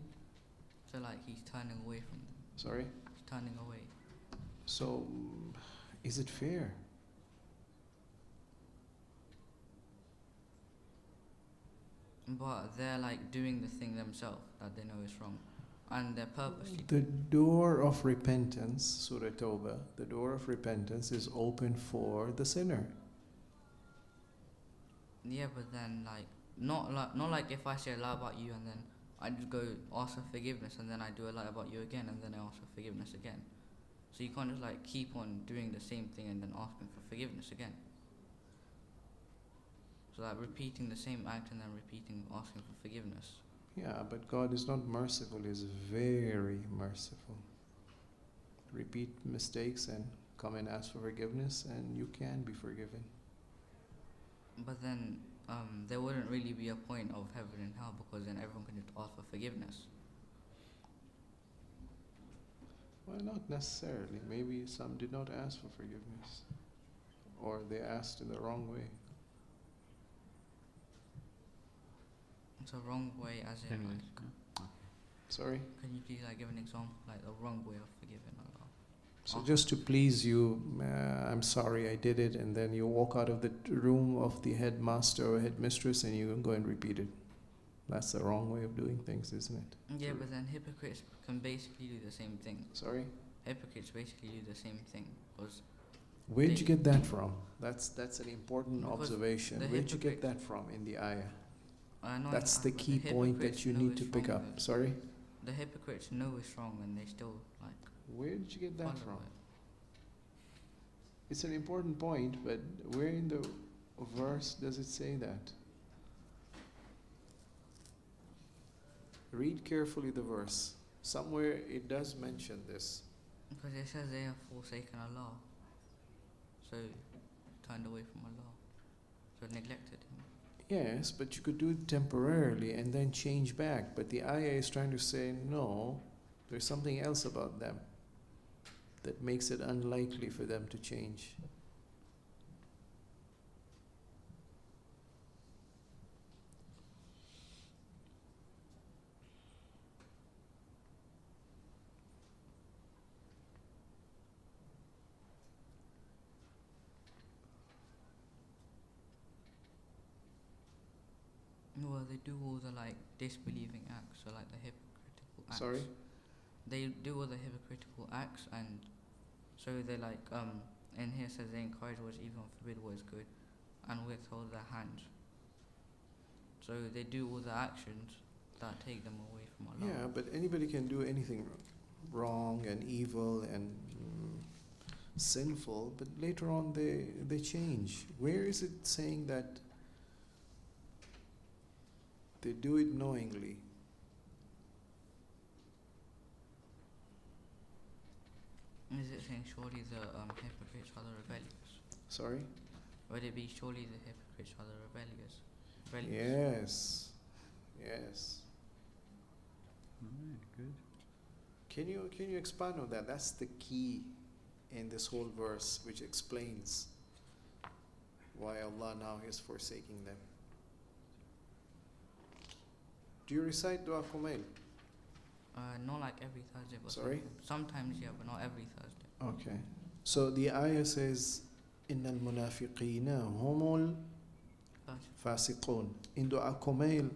So like he's turning away from them. Sorry? He's turning away. So, is it fair? But they're like doing the thing themselves that they know is wrong. And they're purposely The door of repentance, Surah Tawbah, the door of repentance is open for the sinner. Yeah, but then not like if I say a lie about you and then I just go ask for forgiveness and then I do a lie about you again and then I ask for forgiveness again. So you can't just like keep on doing the same thing and then asking for forgiveness again. So like repeating the same act and then asking for forgiveness. Yeah, but God is not merciful, He is very merciful. Repeat mistakes and come and ask for forgiveness and you can be forgiven. But then there wouldn't really be a point of heaven and hell because then everyone can just ask for forgiveness. Well, not necessarily. Maybe some did not ask for forgiveness, or they asked in the wrong way. It's a wrong way, as in, Anyways, like, Sorry? can you please like give an example, like the wrong way of forgiving Allah? So just to please you, I'm sorry I did it, and then you walk out of the room of the headmaster or headmistress and you go and repeat it. That's the wrong way of doing things, isn't it? Yeah, but then hypocrites can basically do the same thing. Sorry? Hypocrites basically do the same thing, because Where'd you get that from? That's an important Because observation. the Where'd you get hypocrite- that from in the ayah? no, That's the but key point hypocrites that you know need to it's pick wrong up. though. Sorry? The hypocrites know it's wrong and they still like Where did you get that follow from? it. It's an important point, but where in the verse does it say that? Read carefully the verse. Somewhere it does mention this. Because it says they have forsaken Allah, so turned away from Allah, so neglected Him. Yes, but you could do it temporarily and then change back. But the ayah is trying to say, no, there's something else about them that makes it unlikely for them to change. Well, they do all the like disbelieving acts, so like the hypocritical acts. Sorry? They do all the hypocritical acts, and so they like in here says they encourage what is evil and forbid what is good, and withhold their hands. So they do all the actions that take them away from Allah. Yeah, but anybody can do anything wrong and evil and sinful, but later on they change. Where is it saying that they do it knowingly? Is it saying surely the hypocrites are the rebellious? Sorry? Would it be surely the hypocrites are the rebellious? Yes. Yes. Alright, good. Can you expand on that? That's the key in this whole verse, which explains why Allah now is forsaking them. Do you recite Dua Kumail? Not like every Thursday, but Sorry? sometimes, yeah, but not every Thursday. Okay. So the ayah says, إِنَّ الْمُنَافِقِينَ هُمُ الْفَاسِقُونَ. In Dua Kumail,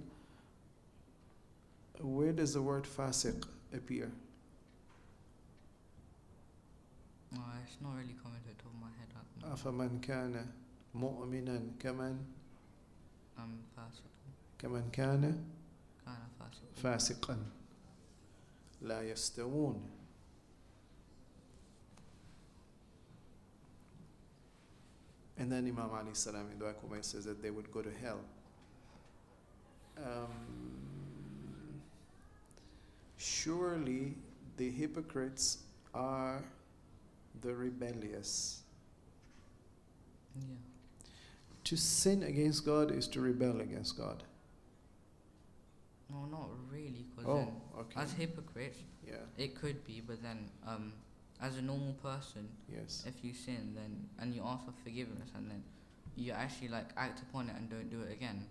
where does the word fasiq appear? It's not really coming to the top of my head at the moment. أَفَمَنْ كَانَ مُؤْمِنًا كَمَنْ كَانَ Kind of fasiq. فاسقا لا يستوون. And then Imam Ali Salam in Dua Kumail says that they would go to hell. Surely the hypocrites are the rebellious. Yeah. To sin against God is to rebel against God. No, not really, because Oh, okay. as hypocrites, Yeah, it could be, but then as a normal person, yes. if you sin then and you ask for forgiveness and then you actually like act upon it and don't do it again.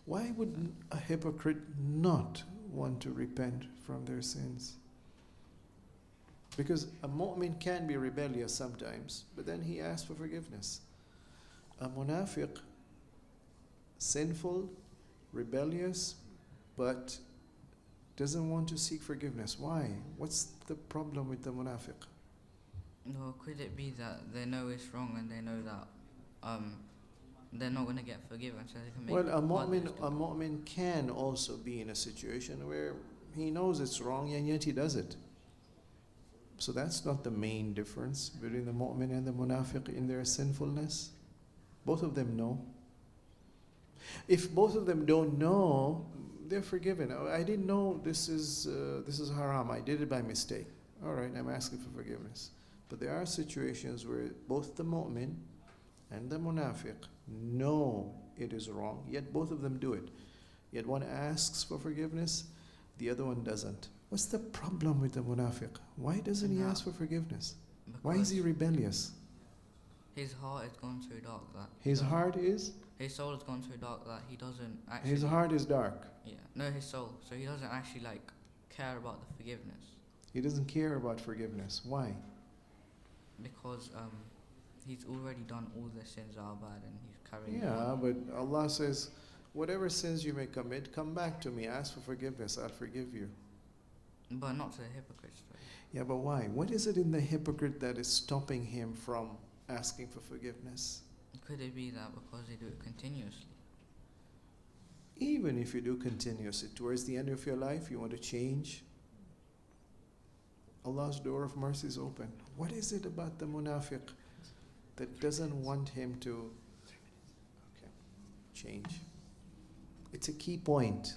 Why would a hypocrite not want to repent from their sins? Because a mu'min can be rebellious sometimes, but then he asks for forgiveness. A munafiq, sinful, rebellious, but doesn't want to seek forgiveness. Why? What's the problem with the munafiq? Or could it be that they know it's wrong and they know that they're not going to get forgiven, so they can make Well, a others do it? mu'min can also be in a situation where he knows it's wrong and yet he does it. So that's not the main difference between the mu'min and the munafiq in their sinfulness. Both of them know. If both of them don't know, they're forgiven. Oh, I didn't know this is haram. I did it by mistake. All right, I'm asking for forgiveness. But there are situations where both the mu'min and the munafiq know it is wrong, yet both of them do it. Yet one asks for forgiveness, the other one doesn't. What's the problem with the munafiq? Why doesn't he ask for forgiveness? Why is he Because rebellious? his heart has gone so dark that His heart is? his soul has gone so dark that he doesn't actually. His heart is dark. Yeah, no, his soul. So he doesn't actually like care about the forgiveness He doesn't care about forgiveness. Why? because he's already done all the sins that are bad and he's carrying. Yeah, on. but Allah says, whatever sins you may commit, come back to me, ask for forgiveness, I'll forgive you. But not to the hypocrites. Though. Yeah, but why? What is it in the hypocrite that is stopping him from asking for forgiveness? Could it be that because they do it continuously? Even if you do continuously, towards the end of your life, you want to change, Allah's door of mercy is open. What is it about the munafiq that doesn't want him to change? It's a key point.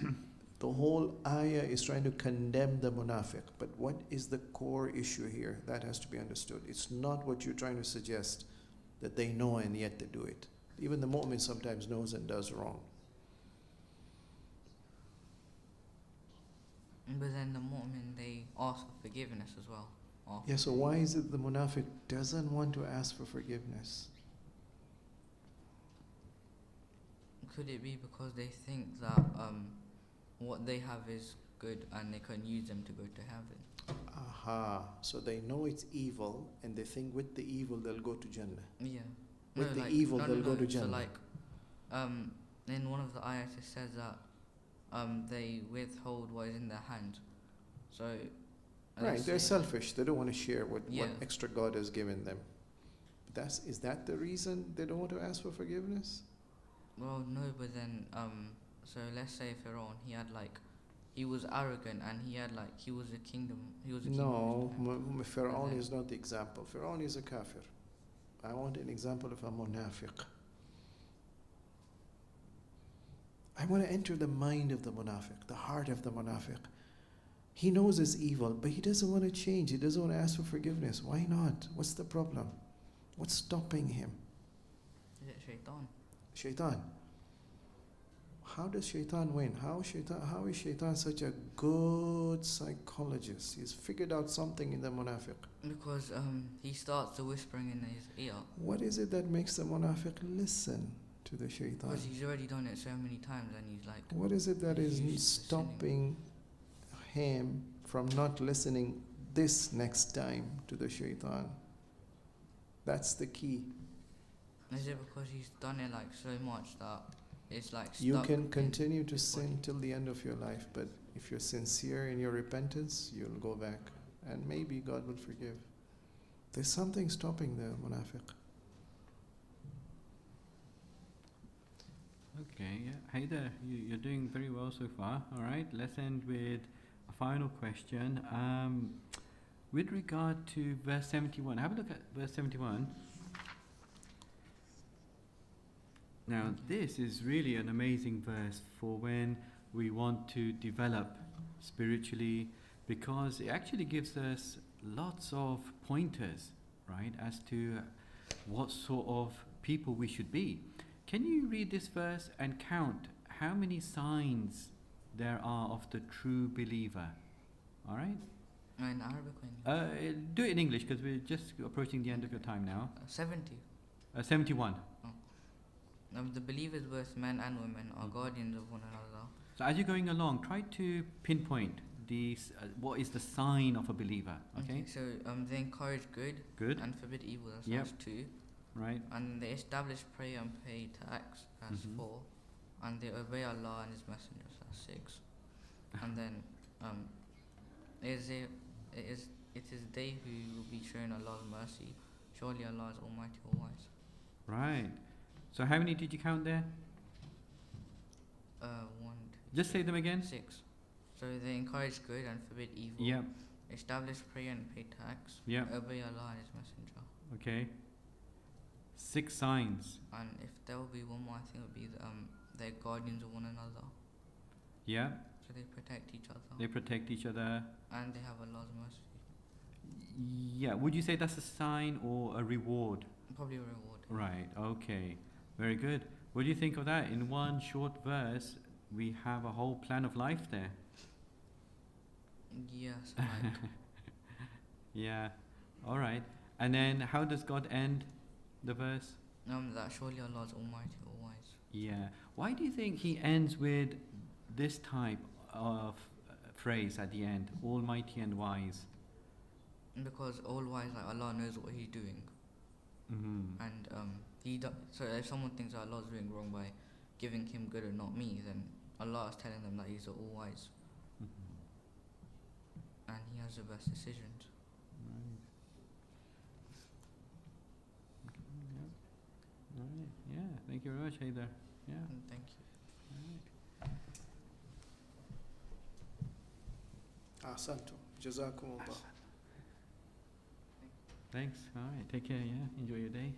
The whole ayah is trying to condemn the munafiq. But what is the core issue here? That has to be understood. It's not what you're trying to suggest, that they know and yet they do it. Even the mu'min sometimes knows and does wrong. But then the mu'min, they ask for forgiveness as well. Yeah, so why is it the munafiq doesn't want to ask for forgiveness? Could it be because they think that what they have is good and they can use them to go to heaven? Aha, so they know it's evil and they think with the evil they'll go to Jannah. Yeah. With the evil they'll go to Jannah. So like, in one of the ayats it says that they withhold what is in their hand. So. Right, they're selfish. They don't want to share what Yeah. extra God has given them. Is that the reason they don't want to ask for forgiveness? Well, no, but then so let's say Pharaoh, he was arrogant and he was a kingdom. No, Pharaoh is not the example. Pharaoh is a kafir. I want an example of a munafiq. I want to enter the mind of the munafiq, the heart of the munafiq. He knows it's evil, but he doesn't want to change. He doesn't want to ask for forgiveness. Why not? What's the problem? What's stopping him? Is it shaitan? Shaitan. How does shaitan win? How is shaitan such a good psychologist? He's figured out something in the munafiq. Because he starts the whispering in his ear. What is it that makes the munafiq listen to the shaitan? Because he's already done it so many times and he's like. What is it that is used to stopping him from not listening this next time to the shaitan? That's the key. Is it because he's done it like so much that it's like stuck? You can continue in to his sin body? till the end of your life, but if you're sincere in your repentance, you'll go back and maybe God will forgive. There's something stopping the munafiq. Okay, yeah. Hyderi, you're doing very well so far. All right, let's end with a final question. With regard to verse 71, have a look at verse 71. Now, this is really an amazing verse for when we want to develop spiritually, because it actually gives us lots of pointers, right, as to what sort of people we should be. Can you read this verse and count how many signs there are of the true believer? All right? In Arabic? Do it in English, because we're just approaching the end of your time now. 70. 71. The believers, both men and women, are guardians of one another. So as you're going along, try to pinpoint what is the sign of a believer, okay? So they encourage good and forbid evil, that's 2. Right. And they establish prayer and pay tax, that's 4. And they obey Allah and His messengers, that's 6. And then it is they who will be shown Allah's mercy. Surely Allah is Almighty, All Wise. Right. So how many did you count there? 1, 2, Just say them again. 6. So they encourage good and forbid evil. Yep. Establish prayer and pay tax. Yep. Obey Allah and His messenger. Okay. 6 signs. And if there will be one more, I think it would be they're guardians of one another. Yeah. So they protect each other. They protect each other. And they have Allah's mercy. Yeah. Would you say that's a sign or a reward? Probably a reward. Right. Okay. Very good. What do you think of that? In one short verse, we have a whole plan of life there. Yes, like Yeah. All right. And then how does God end the verse? that surely Allah is Almighty, All Wise. Yeah. Why do you think He ends with this type of phrase at the end, Almighty and Wise? Because All Wise, like Allah knows what He's doing, Mm-hmm. and so if someone thinks that Allah is doing wrong by giving him good and not me, then Allah is telling them that He's the All Wise Mm-hmm. and He has the best decisions. Right. Okay, yeah. All right. Yeah. Thank you very much, Hyderi. Yeah. And thank you. Ahsantum. Jazakumullah. Thanks. All right. Take care. Yeah. Enjoy your day.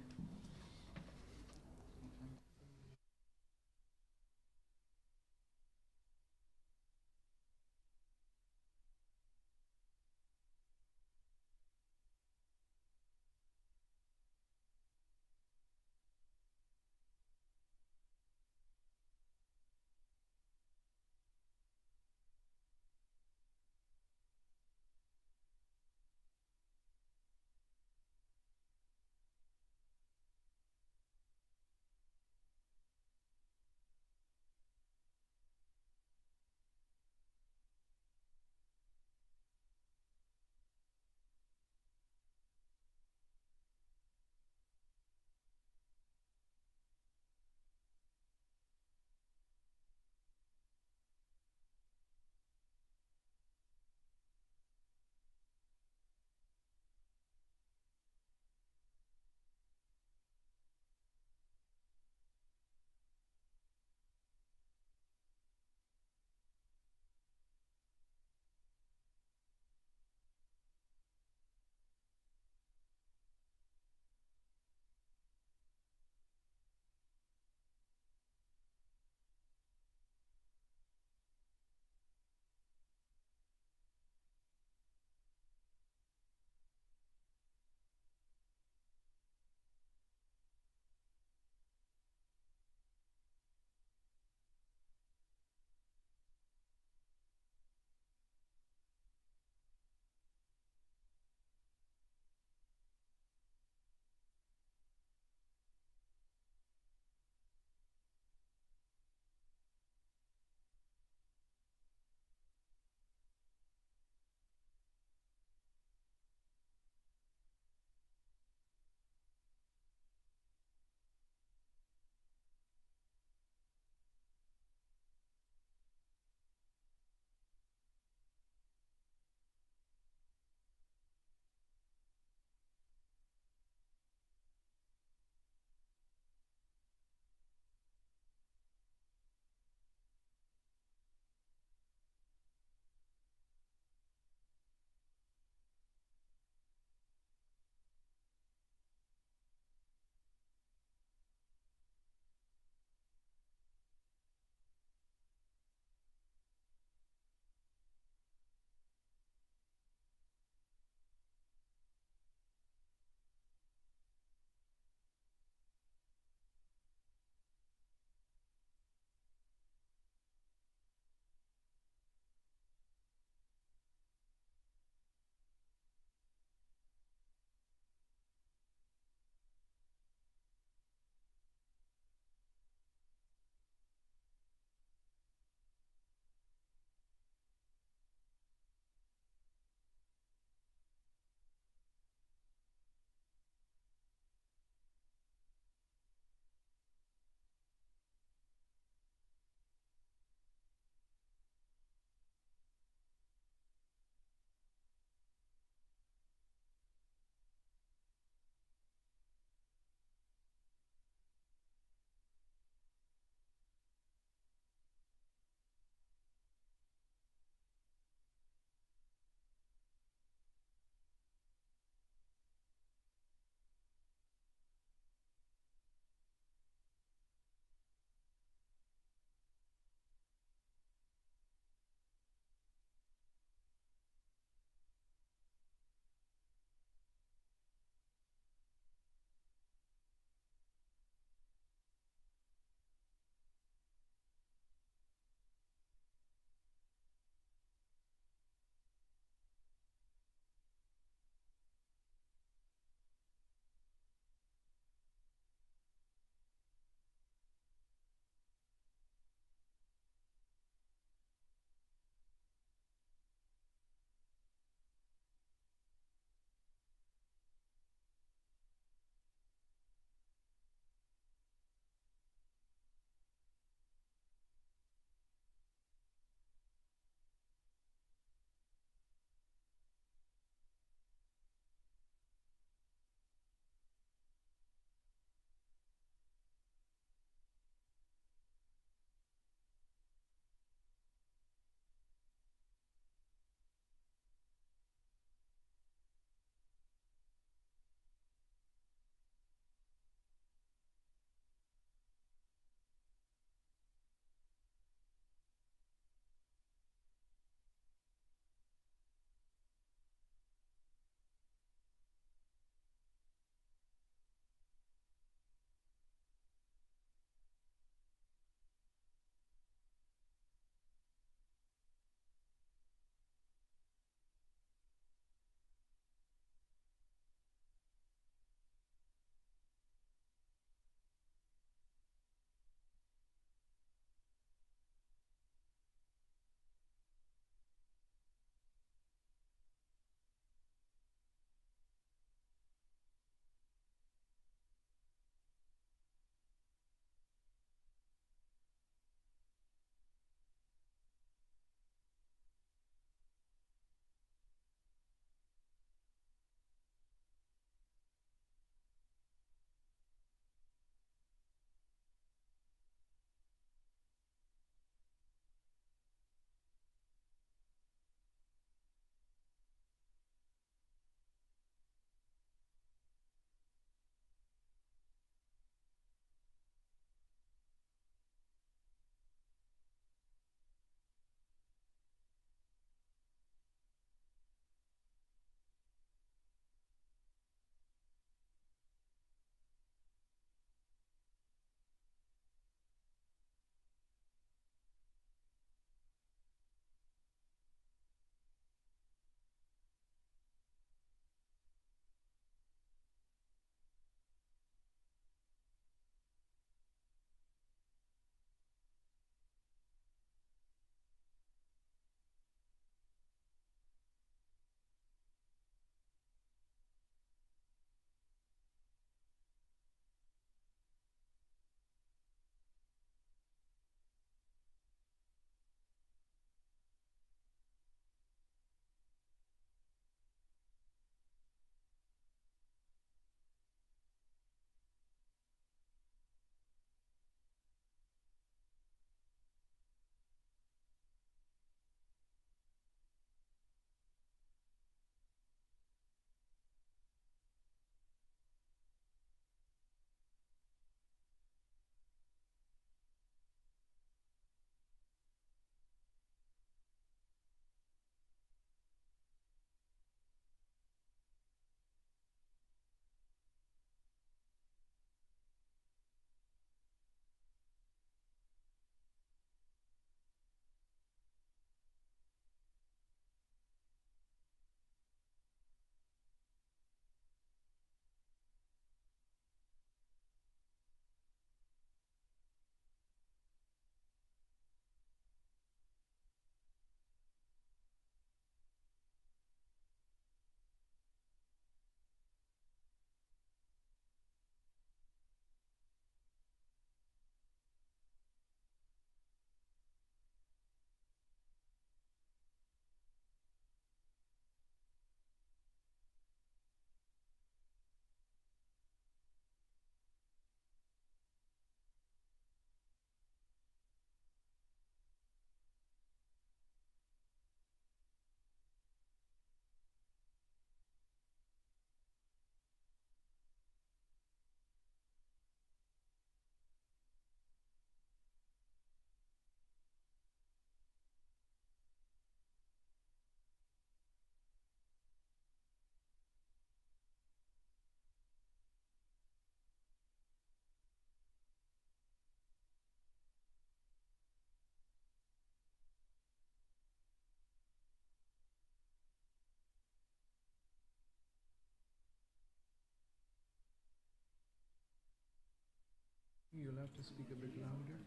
You'll have to speak a bit louder.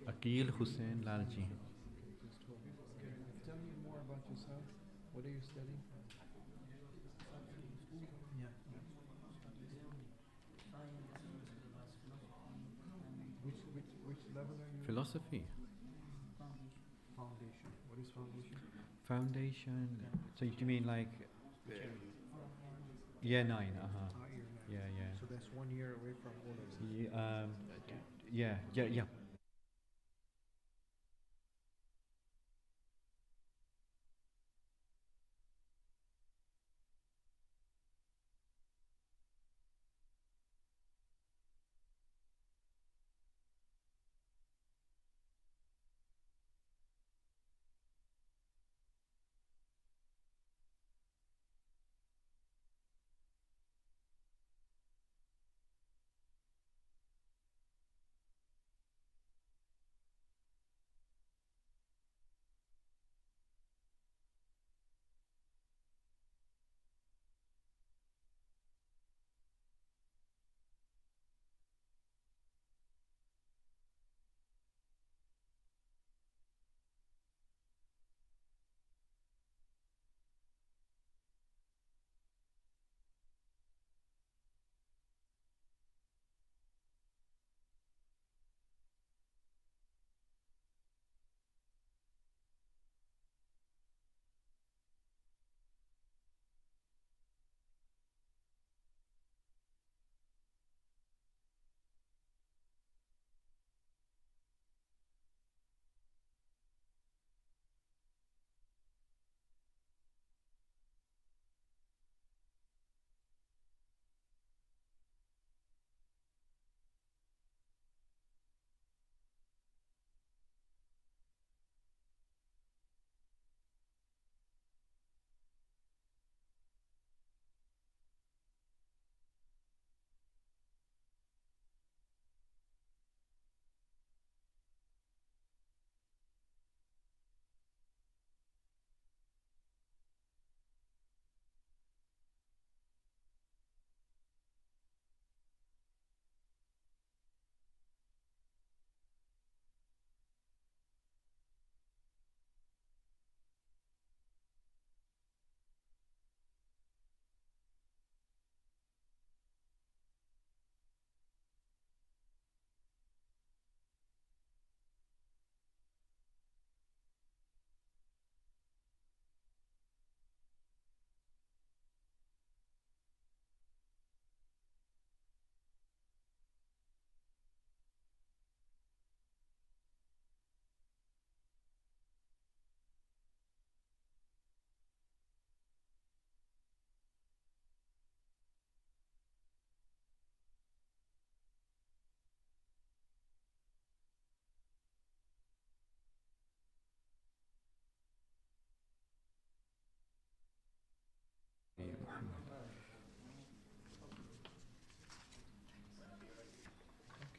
Akil Hussain Lalji. Just hold it. Okay. Tell me more about yourself. What are you studying? Yeah. Which level are you? Philosophy. Foundation. What is foundation? Foundation. So you mean like year 9? Year 9. Yeah. So that's 1 year away from O-levels. Yeah.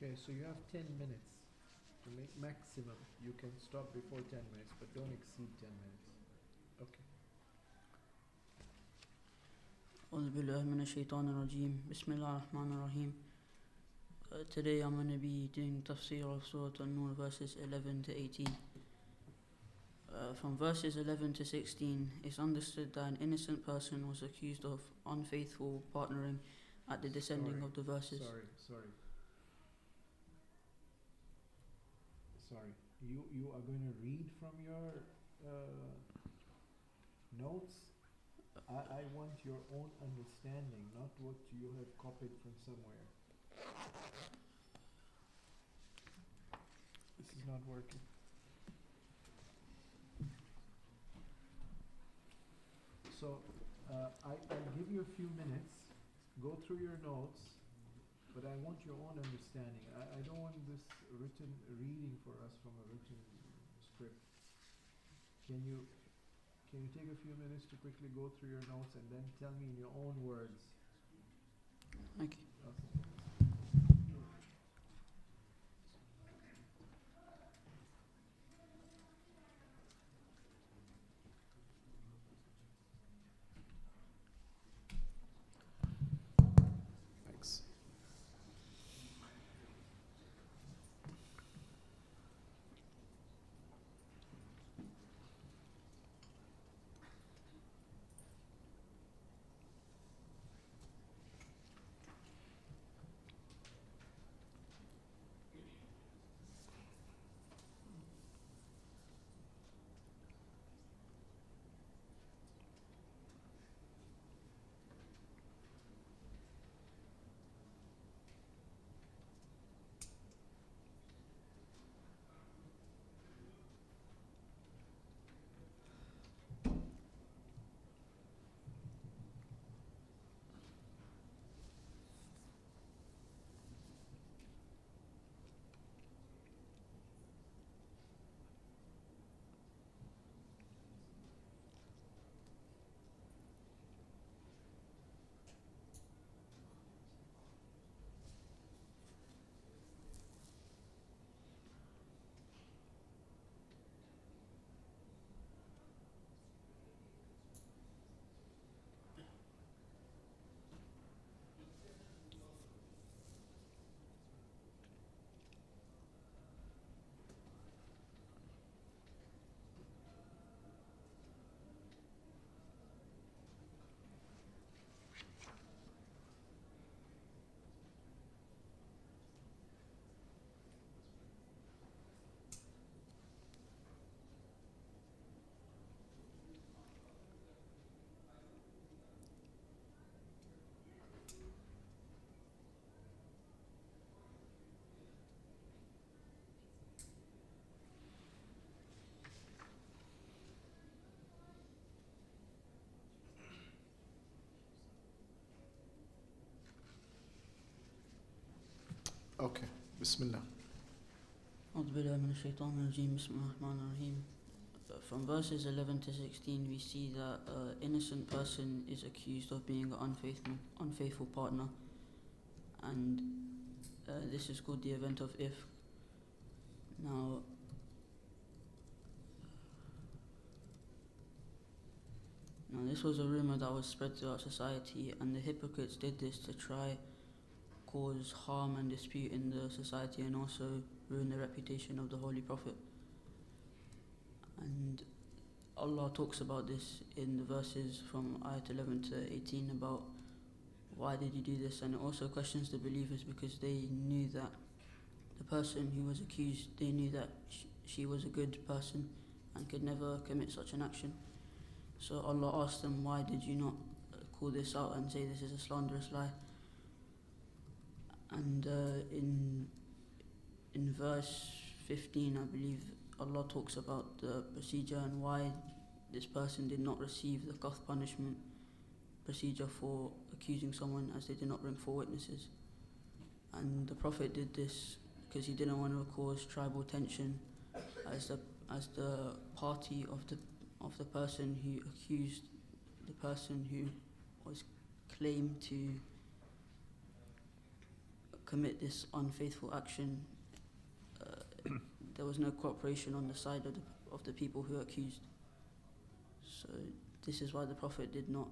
Okay, so you have 10 minutes to make maximum. You can stop before 10 minutes, but don't exceed 10 minutes. Okay. أعوذ بالله من الشيطان الرجيم بسم الله الرحمن الرحيم. Today I'm going to be doing Tafseer of Surah An-Nur verses 11 to 18. From verses 11 to 16, it's understood that an innocent person was accused of unfaithful partnering at the descending of the verses. Sorry. You are going to read from your notes. I want your own understanding, not what you have copied from somewhere. This is not working. So I'll give you a few minutes. Go through your notes, but I want your own understanding. I don't want this written reading for us from a written script. Can you take a few minutes to quickly go through your notes and then tell me in your own words? Okay. Thanks. Okay, Bismillah. أعوذ بالله من الشيطان الرجيم بسم الله الرحمن الرحيم. From verses 11 to 16 we see that an innocent person is accused of being an unfaithful partner, and this is called the event of ifk. Now this was a rumor that was spread throughout society, and the hypocrites did this to try cause harm and dispute in the society and also ruin the reputation of the Holy Prophet. And Allah talks about this in the verses from ayat 11 to 18 about why did you do this, and it also questions the believers because they knew that the person who was accused, they knew that she was a good person and could never commit such an action. So Allah asked them, why did you not call this out and say this is a slanderous lie? And in verse 15 I believe Allah talks about the procedure and why this person did not receive the qadh punishment procedure for accusing someone, as they did not bring 4 witnesses. And the Prophet did this because he didn't want to cause tribal tension as the party of the person who accused the person who was claimed to commit this unfaithful action. There was no cooperation on the side of the people who are accused. So this is why the Prophet did not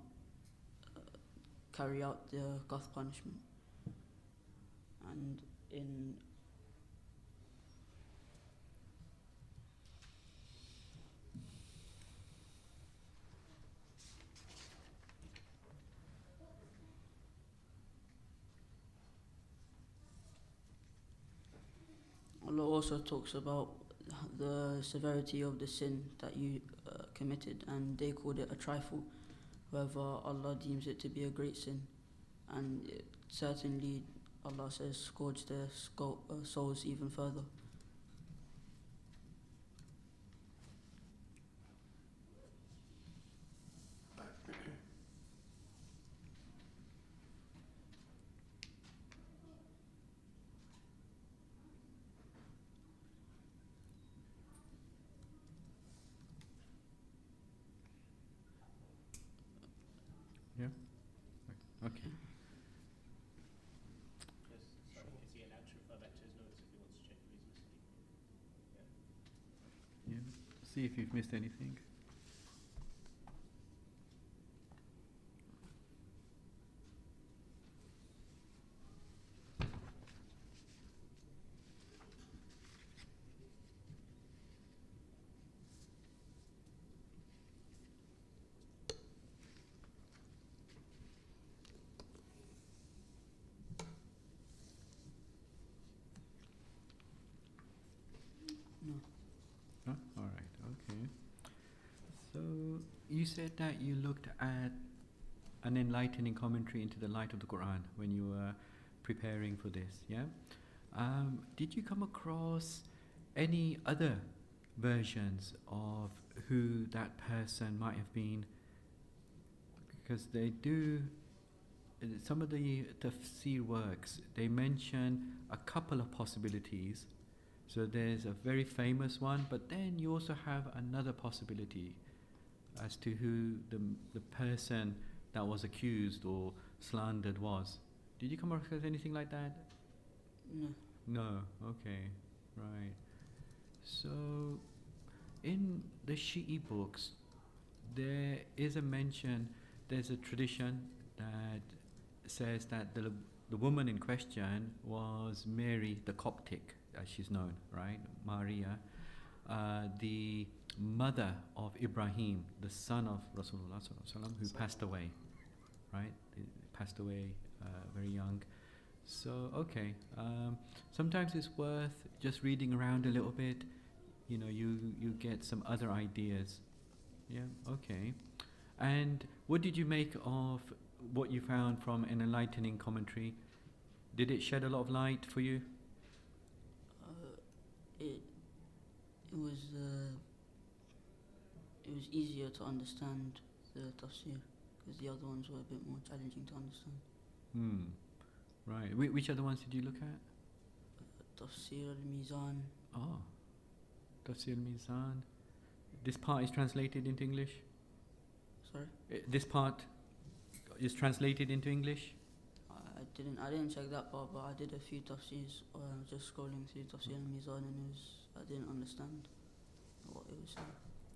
carry out the qadh punishment. And in Allah also talks about the severity of the sin that you committed, and they called it a trifle. However, Allah deems it to be a great sin, and certainly Allah says scourge their souls even further. Yeah? Okay. Is he allowed to refer back to his notes if he wants to check if he's missed anything? Yeah. See if you've missed anything. No. All right. Okay. So you said that you looked at an enlightening commentary into the light of the Quran when you were preparing for this. Yeah. Did you come across any other versions of who that person might have been? Because they do. Some of the tafseer works, they mention a couple of possibilities. So there's a very famous one, but then you also have another possibility as to who the person that was accused or slandered was. Did you come across anything like that? No. No. Okay. Right. So in the Shi'i books, there is a mention, there's a tradition that says that the woman in question was Mary the Coptic, as she's known, right? Maria, the mother of Ibrahim, the son of Rasulullah sallallahu alaihi wasallam, who passed away, right? He passed away very young. So, okay, sometimes it's worth just reading around a little bit. You know, you get some other ideas. Yeah, okay. And what did you make of what you found from an enlightening commentary? Did it shed a lot of light for you? It was easier to understand the tafsir because the other ones were a bit more challenging to understand. Right. Which other ones did you look at? Tafseer al-Mizan. Oh, Tafsir Mizan. This part is translated into English? Sorry? This part is translated into English? I didn't check that part, but I did a few tafsirs. Just scrolling through Tafseer al-Mizan, and I didn't understand what it was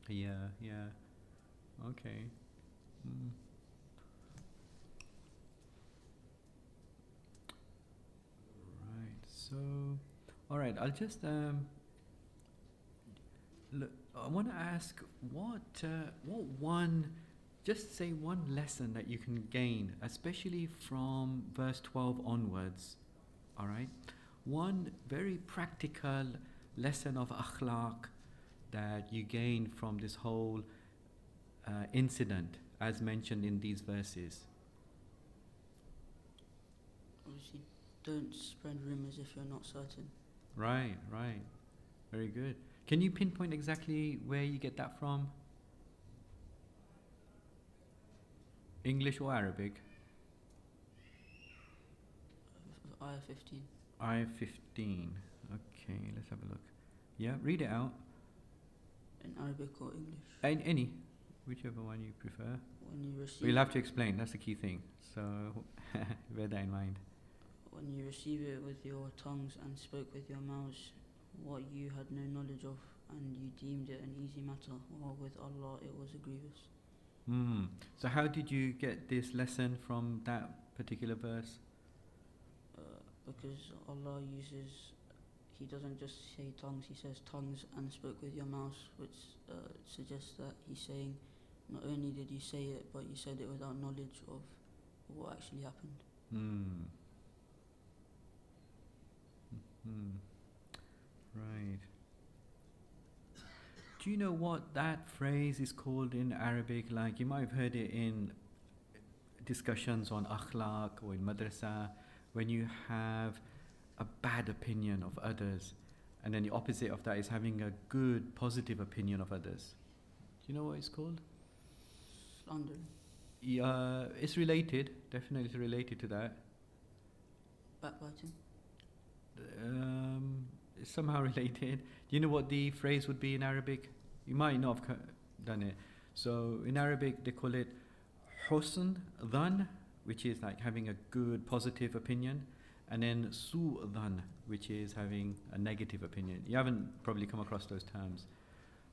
saying. Yeah. Okay. Right. So, all right. I'll just look. I want to ask what one. Just say one lesson that you can gain, especially from verse 12 onwards. All right. One very practical lesson of akhlaq that you gain from this whole incident as mentioned in these verses. Obviously, don't spread rumors if you're not certain. Right. Very good. Can you pinpoint exactly where you get that from? English or Arabic? Ayah 15. Ayah 15. Okay, let's have a look. Yeah, read it out. In Arabic or English? Any, whichever one you prefer. When you receive. We'll have to explain, that's the key thing. So, bear that in mind. When you receive it with your tongues and spoke with your mouths, what you had no knowledge of, and you deemed it an easy matter, while with Allah it was a grievous. So how did you get this lesson from that particular verse? Because Allah uses, He doesn't just say tongues, He says tongues and spoke with your mouth, which suggests that He's saying not only did you say it, but you said it without knowledge of what actually happened. Right. Do you know what that phrase is called in Arabic? Like, you might have heard it in discussions on akhlaq or in madrasa, when you have a bad opinion of others, and then the opposite of that is having a good, positive opinion of others. Do you know what it's called? Slander. It's related, definitely it's related to that. Backbiting. It's somehow related. Do you know what the phrase would be in Arabic? You might not have done it. So in Arabic they call it husn dhan, which is like having a good positive opinion, and then su dhan, which is having a negative opinion. You haven't probably come across those terms.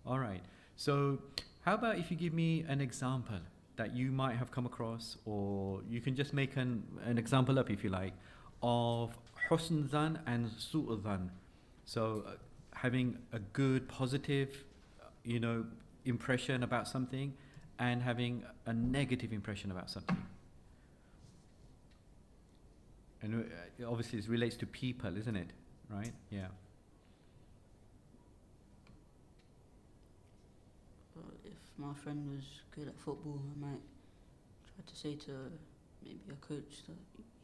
All right. So how about if you give me an example that you might have come across, or you can just make an example up if you like, of husn dhan and su dhan. So having a good, positive, impression about something, and having a negative impression about something. And obviously it relates to people, isn't it? Right? Yeah. If my friend was good at football, I might try to say to maybe a coach that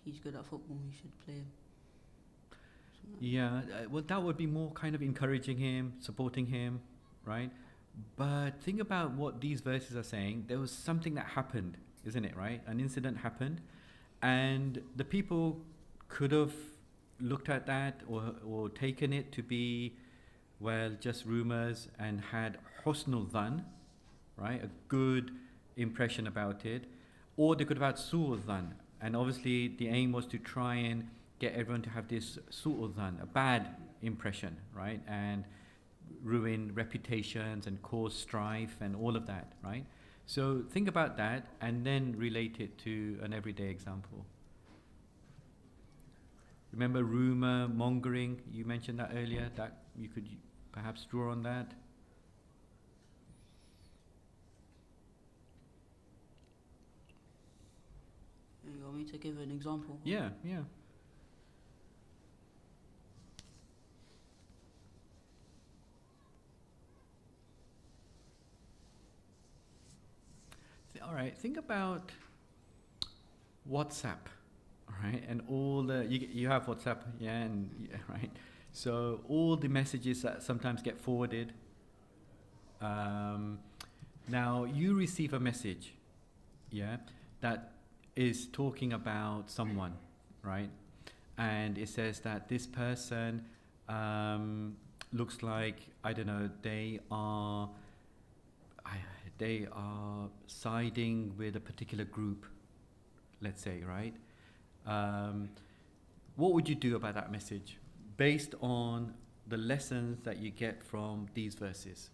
he's good at football, he should play him. Yeah, well, that would be more kind of encouraging him, supporting him, right? But think about what these verses are saying. There was something that happened, isn't it, right? An incident happened, and the people could have looked at that or taken it to be, well, just rumors, and had husnul dhan, right? A good impression about it. Or they could have had su'ul dhan, and obviously the aim was to try and get everyone to have this su'ul dhan, a bad impression, right? And ruin reputations and cause strife and all of that, right? So think about that and then relate it to an everyday example. Remember rumor mongering? You mentioned that earlier, that you could perhaps draw on that. You want me to give an example? Yeah. All right, think about WhatsApp, all right, and all the, you have WhatsApp, right? So all the messages that sometimes get forwarded. Now you receive a message, that is talking about someone, right? And it says that this person looks like, I don't know, they are siding with a particular group, let's say, right? What would you do about that message based on the lessons that you get from these verses?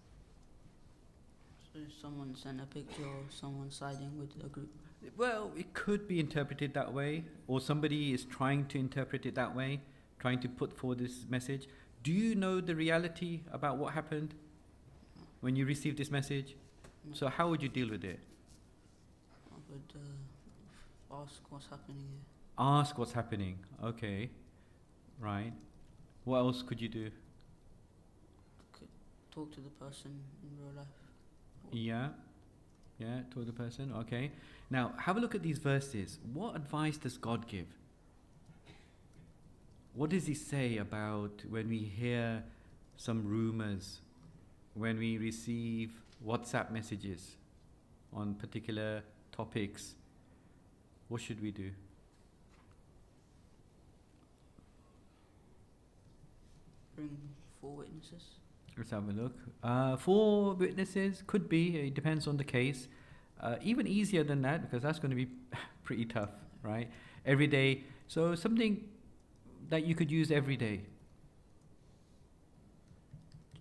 So if someone sent a picture of someone siding with a group. Well, it could be interpreted that way, or somebody is trying to interpret it that way, trying to put forward this message. Do you know the reality about what happened when you received this message? No. So how would you deal with it? I would ask what's happening here. Ask what's happening. Okay. Right. What else could you do? Talk to the person in real life. Yeah. Yeah, to the person. Okay. Now, have a look at these verses. What advice does God give? What does He say about when we hear some rumors, when we receive WhatsApp messages on particular topics? What should we do? Bring 4 witnesses. Let's have a look. 4 witnesses could be. It depends on the case. Even easier than that, because that's going to be pretty tough, right? Every day. So something that you could use every day.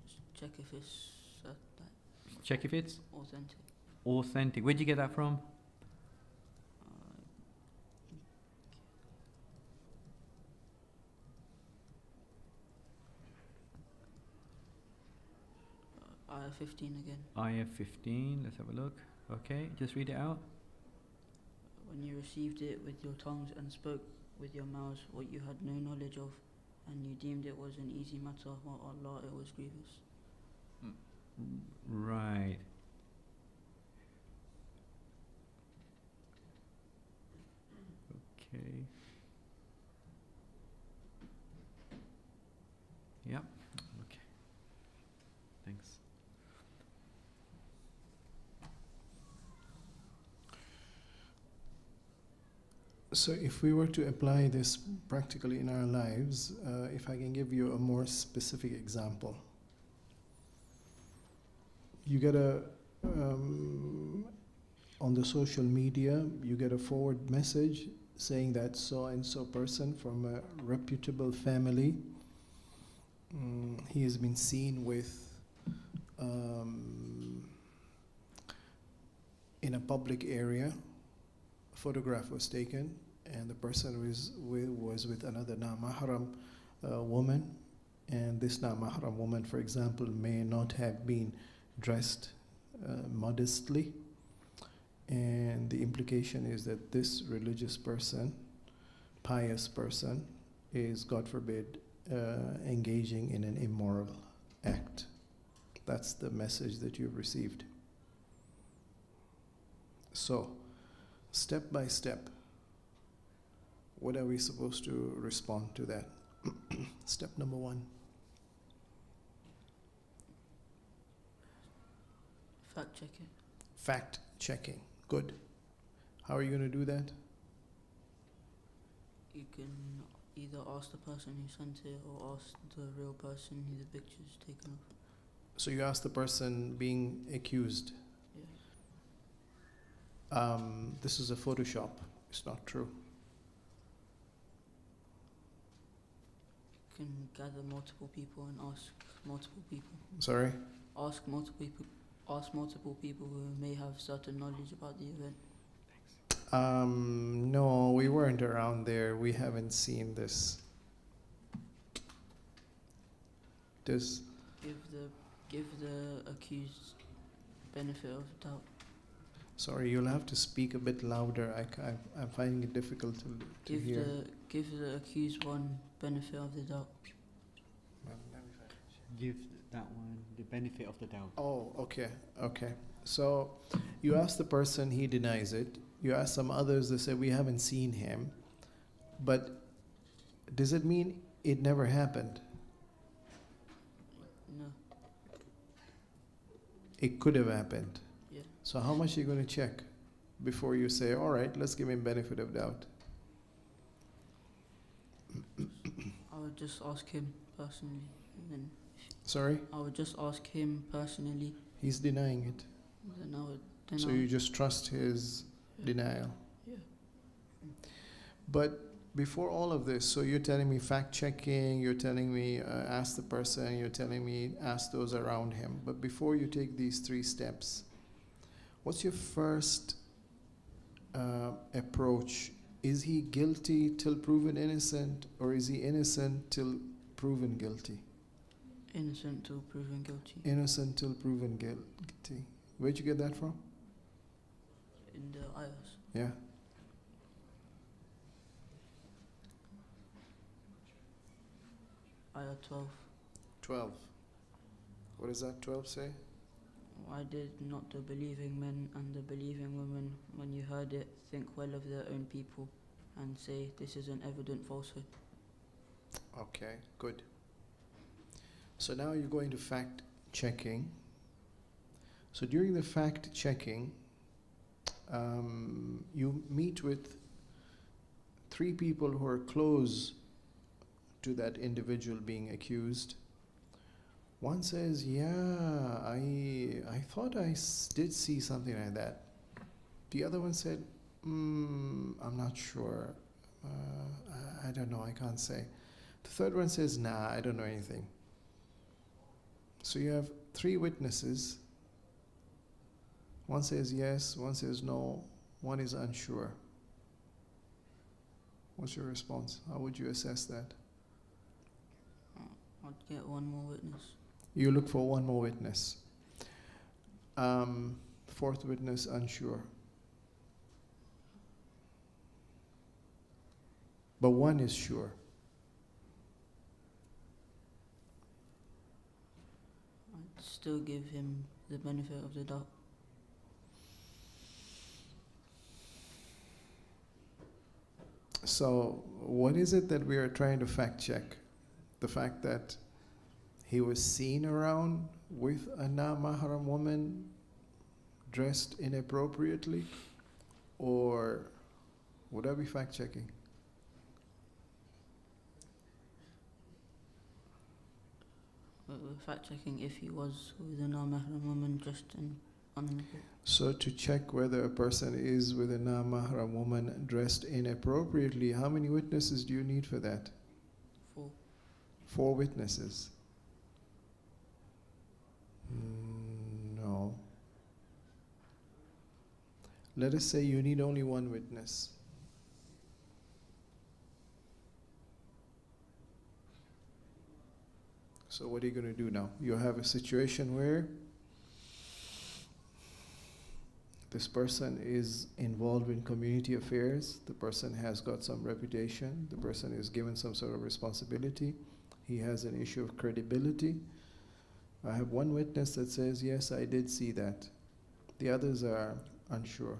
Just check if it's Check if it's authentic. authentic. Where'd you get that from? Ayah 15 again. Ayah 15. Let's have a look. Okay, just read it out. When you received it with your tongues and spoke with your mouths what you had no knowledge of, and you deemed it was an easy matter, while Allah it was grievous. Right. Okay. Yep. Okay. Thanks. So if we were to apply this practically in our lives, if I can give you a more specific example. You get on the social media, you get a forward message saying that so-and-so person from a reputable family, he has been seen with, in a public area, a photograph was taken, and the person was with another na-mahram woman, and this na-mahram woman, for example, may not have been dressed modestly, and the implication is that this religious person, pious person, is, God forbid, engaging in an immoral act. That's the message that you've received. So, step by step, what are we supposed to respond to that? Step number 1. Fact checking. Fact checking. Good. How are you going to do that? You can either ask the person who sent it or ask the real person who the picture's taken of. So you ask the person being accused. Yes. This is a Photoshop. It's not true. You can gather multiple people and ask multiple people. Sorry? Ask multiple people who may have certain knowledge about the event. No, we weren't around there. We haven't seen this. Give the accused benefit of the doubt. Sorry, you'll have to speak a bit louder. I'm finding it difficult to hear. Give the accused one benefit of the doubt. Give that one the benefit of the doubt. Oh, okay. So you ask the person, he denies it. You ask some others, they say, we haven't seen him. But does it mean it never happened? No. It could have happened. Yeah. So how much are you going to check before you say, all right, let's give him benefit of doubt? I I would just ask him personally. And then Sorry? I would just ask him personally. He's denying it. Then I would. Then So I you would, just trust his denial. yeah. But before all of this, so you're telling me fact checking, you're telling me ask the person, you're telling me ask those around him. But before you take these 3 steps, what's your first approach? Is he guilty till proven innocent, or is he innocent till proven guilty? Innocent till proven guilty. Innocent till proven guilty. Where'd you get that from? In the ayahs. Yeah. Ayah 12. 12. What does that 12 say? Why did not the believing men and the believing women, when you heard it, think well of their own people and say, this is an evident falsehood? Okay, good. So now you're going to fact checking. So during the fact checking, you meet with 3 people who are close to that individual being accused. One says, yeah, I thought I did see something like that. The other one said, I'm not sure. I don't know, I can't say. The third one says, nah, I don't know anything. So you have 3 witnesses. One says yes, one says no, one is unsure. What's your response? How would you assess that? I'd get one more witness. You look for one more witness. 4th witness, unsure. But one is sure. I'd still give him the benefit of the doubt. So what is it that we are trying to fact check? The fact that he was seen around with a non-mahram woman dressed inappropriately? Or would I be fact checking? We're fact checking if he was with a non-mahram woman dressed in inappropriate. So to check whether a person is with a non-mahram woman dressed inappropriately, how many witnesses do you need for that? 4. 4 witnesses. No. Let us say you need only 1 witness. So what are you going to do now? You have a situation where this person is involved in community affairs, the person has got some reputation, the person is given some sort of responsibility, he has an issue of credibility. I have 1 witness that says, yes, I did see that. The others are unsure.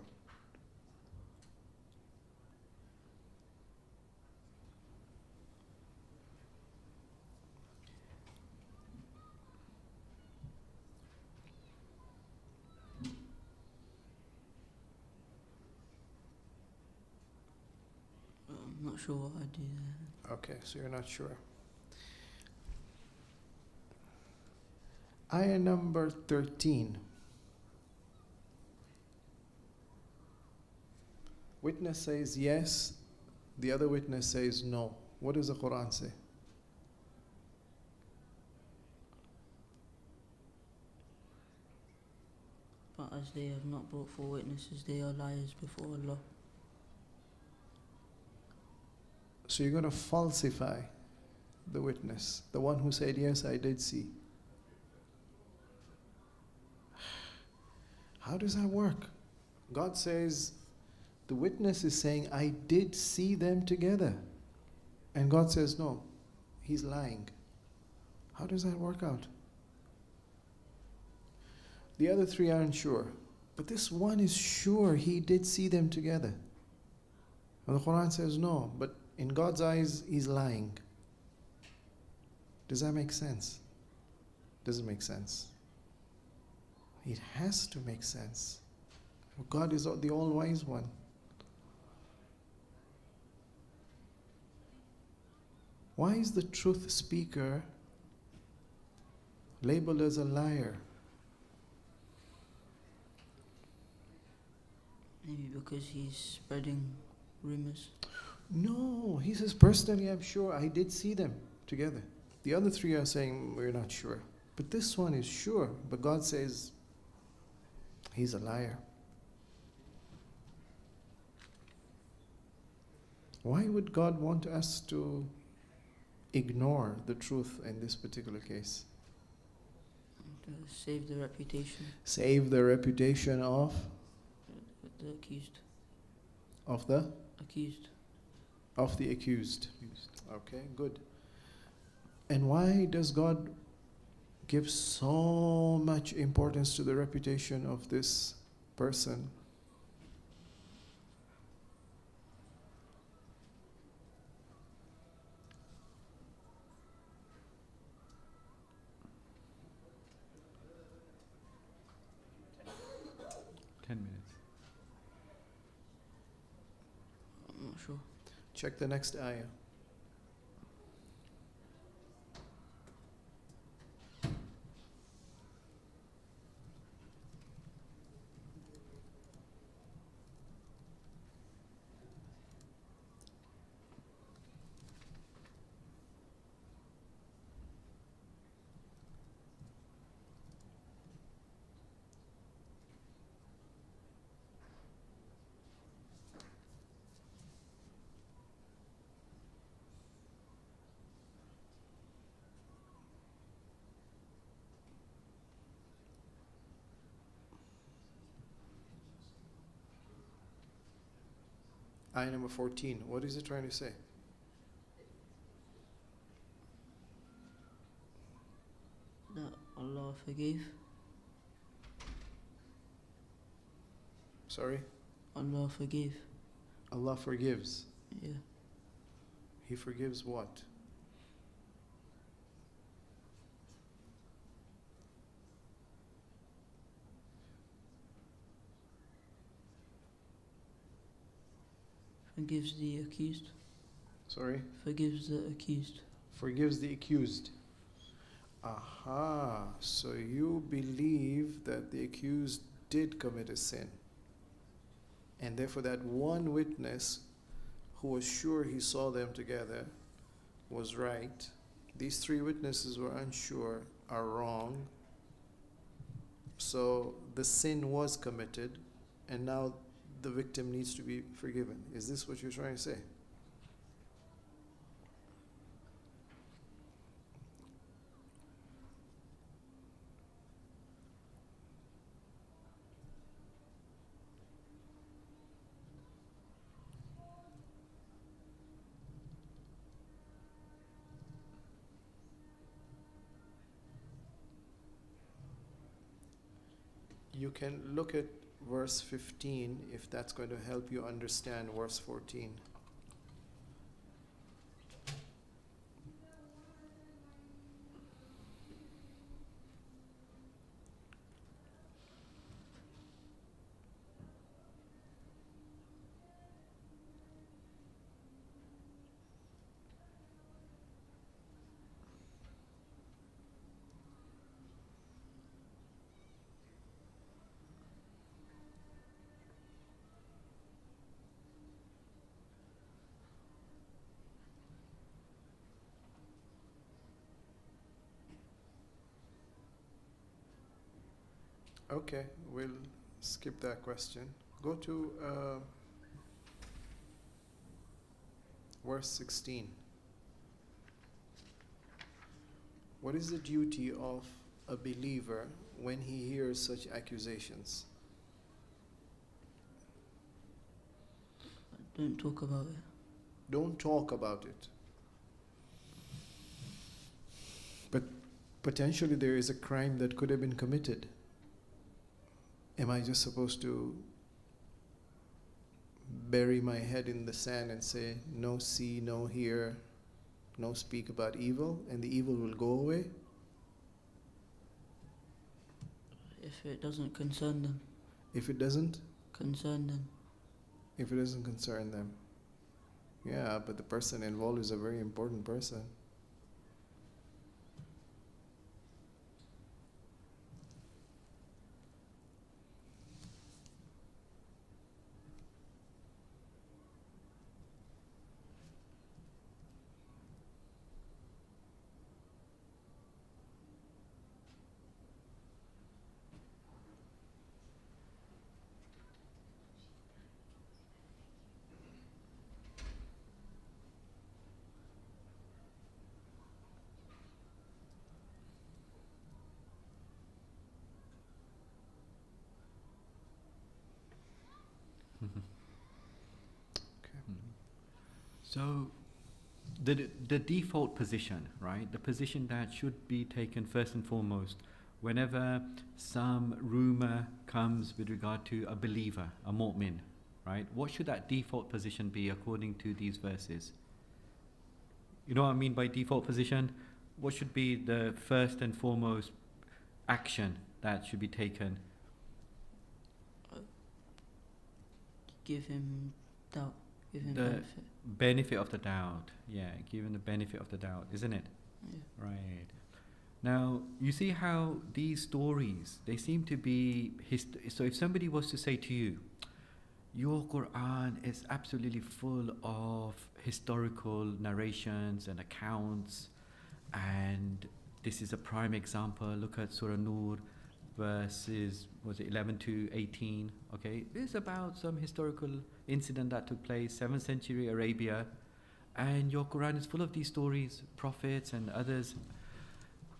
I'm not sure what I'd do there. Okay, so you're not sure. Ayah number 13. Witness says yes, the other witness says no. What does the Quran say? But as they have not brought 4 witnesses, they are liars before Allah. So you're going to falsify the witness, the one who said, yes, I did see. How does that work? God says, the witness is saying, I did see them together. And God says, no, he's lying. How does that work out? The other 3 aren't sure. But this one is sure he did see them together. And the Quran says, no, but in God's eyes, he's lying. Does that make sense? Doesn't make sense. It has to make sense. God is the all-wise one. Why is the truth speaker labeled as a liar? Maybe because he's spreading rumors. No, he says, personally, I'm sure I did see them together. The other three are saying, we're not sure. But this one is sure. But God says, he's a liar. Why would God want us to ignore the truth in this particular case? To save the reputation Save the reputation of the accused. Of the Accused. accused. Okay, good. And why does God give so much importance to the reputation of this person? I'm not sure. Check the next ayah. Ayah number 14. What is it trying to say? That Allah forgave. Sorry? Allah forgave. Allah forgives. Yeah. He forgives what? Forgives the accused. Sorry? Forgives the accused. Forgives the accused. Aha, so you believe that the accused did commit a sin. And therefore that one witness who was sure he saw them together was right. These three witnesses were unsure, are wrong. So the sin was committed, and now the victim needs to be forgiven. Is this what you're trying to say? You can look at verse 15 if that's going to help you understand verse 14. Okay, we'll skip that question. Go to verse 16. What is the duty of a believer when he hears such accusations? Don't talk about it. Don't talk about it. But potentially there is a crime that could have been committed. Am I just supposed to bury my head in the sand and say, no see, no hear, no speak about evil, and the evil will go away? If it doesn't concern them. If it doesn't? Concern them. If it doesn't concern them. Yeah, but the person involved is a very important person. So, the default position, right? The position that should be taken first and foremost whenever some rumor comes with regard to a believer, a mu'min, right? What should that default position be according to these verses? You know what I mean by default position? What should be the first and foremost action that should be taken? Give him doubt. Give him The benefit. benefit of the doubt. Yeah, given the benefit of the doubt, isn't it? Yeah. Right. Now, you see how these stories, they seem to be... so if somebody was to say to you, your Quran is absolutely full of historical narrations and accounts, and this is a prime example. Look at Surah Nur, verses, was it 11 to 18? Okay, this is about some historical incident that took place, 7th century Arabia, and your Quran is full of these stories, prophets and others.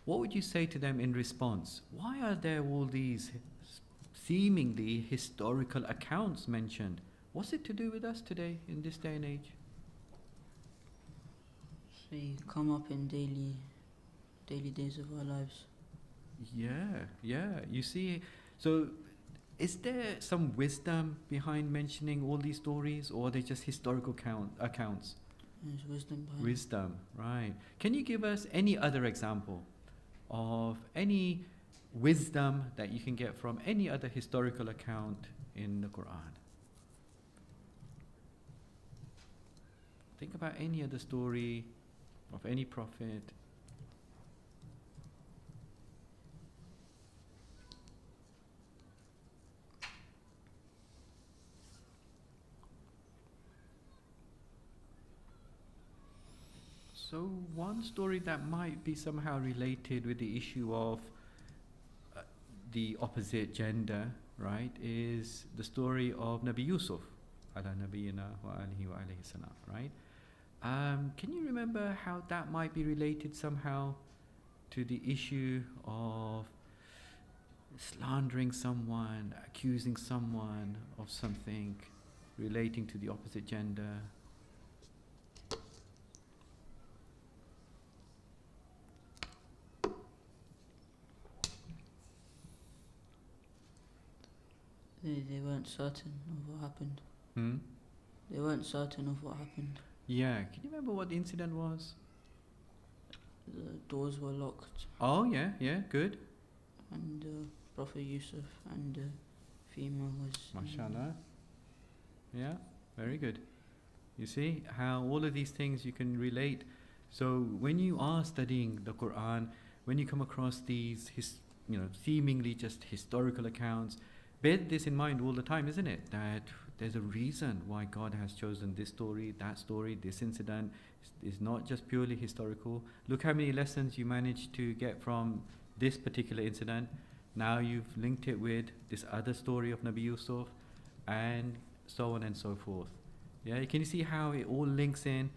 What would you say to them in response? Why are there all these seemingly historical accounts mentioned? What's it to do with us today, in this day and age? They come up in daily days of our lives. Yeah. You see, so is there some wisdom behind mentioning all these stories, or are they just historical accounts? There's wisdom behind Wisdom, right. Can you give us any other example of any wisdom that you can get from any other historical account in the Quran? Think about any other story of any prophet. So one story that might be somehow related with the issue of the opposite gender, right, is the story of Nabi Yusuf, ala nabiyina wa alihi wa alayhi salam, right? Can you remember how that might be related somehow to the issue of slandering someone, accusing someone of something relating to the opposite gender? They weren't certain of what happened. Hmm? They weren't certain of what happened. Yeah, can you remember what the incident was? The doors were locked, Oh, yeah, good. and Prophet Yusuf and the female was. MashaAllah. Yeah, very good. You see how all of these things you can relate. So when you are studying the Quran, when you come across these, seemingly just historical accounts, bear this in mind all the time, isn't it? That there's a reason why God has chosen this story, this incident. It's not just purely historical. Look how many lessons you managed to get from this particular incident. Now you've linked it with this other story of Nabi Yusuf, and so on and so forth. Yeah, can you see how it all links in?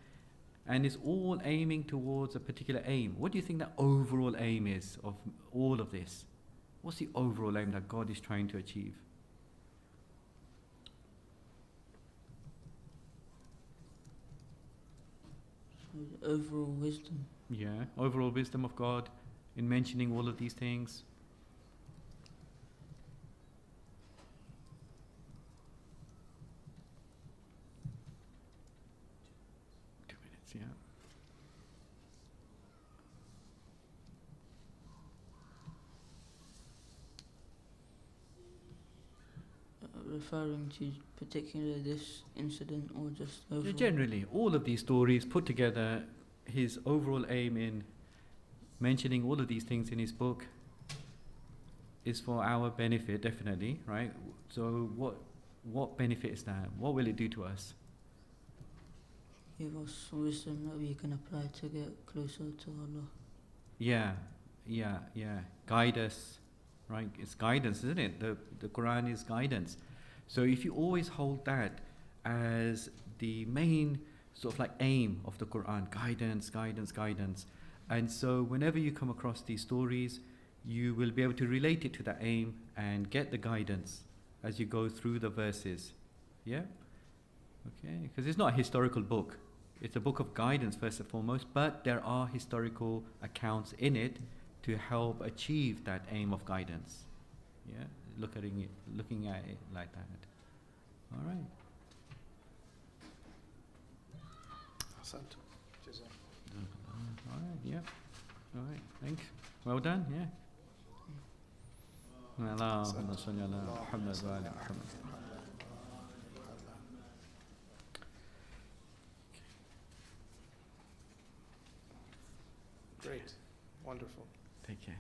And it's all aiming towards a particular aim. What do you think the overall aim is of all of this? What's the overall aim that God is trying to achieve? Overall wisdom. Yeah, overall wisdom of God in mentioning all of these things. Yeah. referring to particularly this incident or just overall? Generally, all of these stories put together, his overall aim in mentioning all of these things in his book is for our benefit, definitely, right? So what benefit is that? What will it do to us? Give us wisdom that we can apply to get closer to Allah. Yeah. Guide us, right? It's guidance, isn't it? The Quran is guidance. So if you always hold that as the main sort of like aim of the Quran, guidance. And so whenever you come across these stories, you will be able to relate it to that aim and get the guidance as you go through the verses. Yeah? Okay? Because it's not a historical book. It's a book of guidance first and foremost, but there are historical accounts in it to help achieve that aim of guidance. Yeah? Looking at it like that. All right. Ahsant. Jazak. All right, yeah. All right, thanks. Well done, yeah. Allahumma salli ala Muhammad wa ala Muhammad. Great. Wonderful. Take care.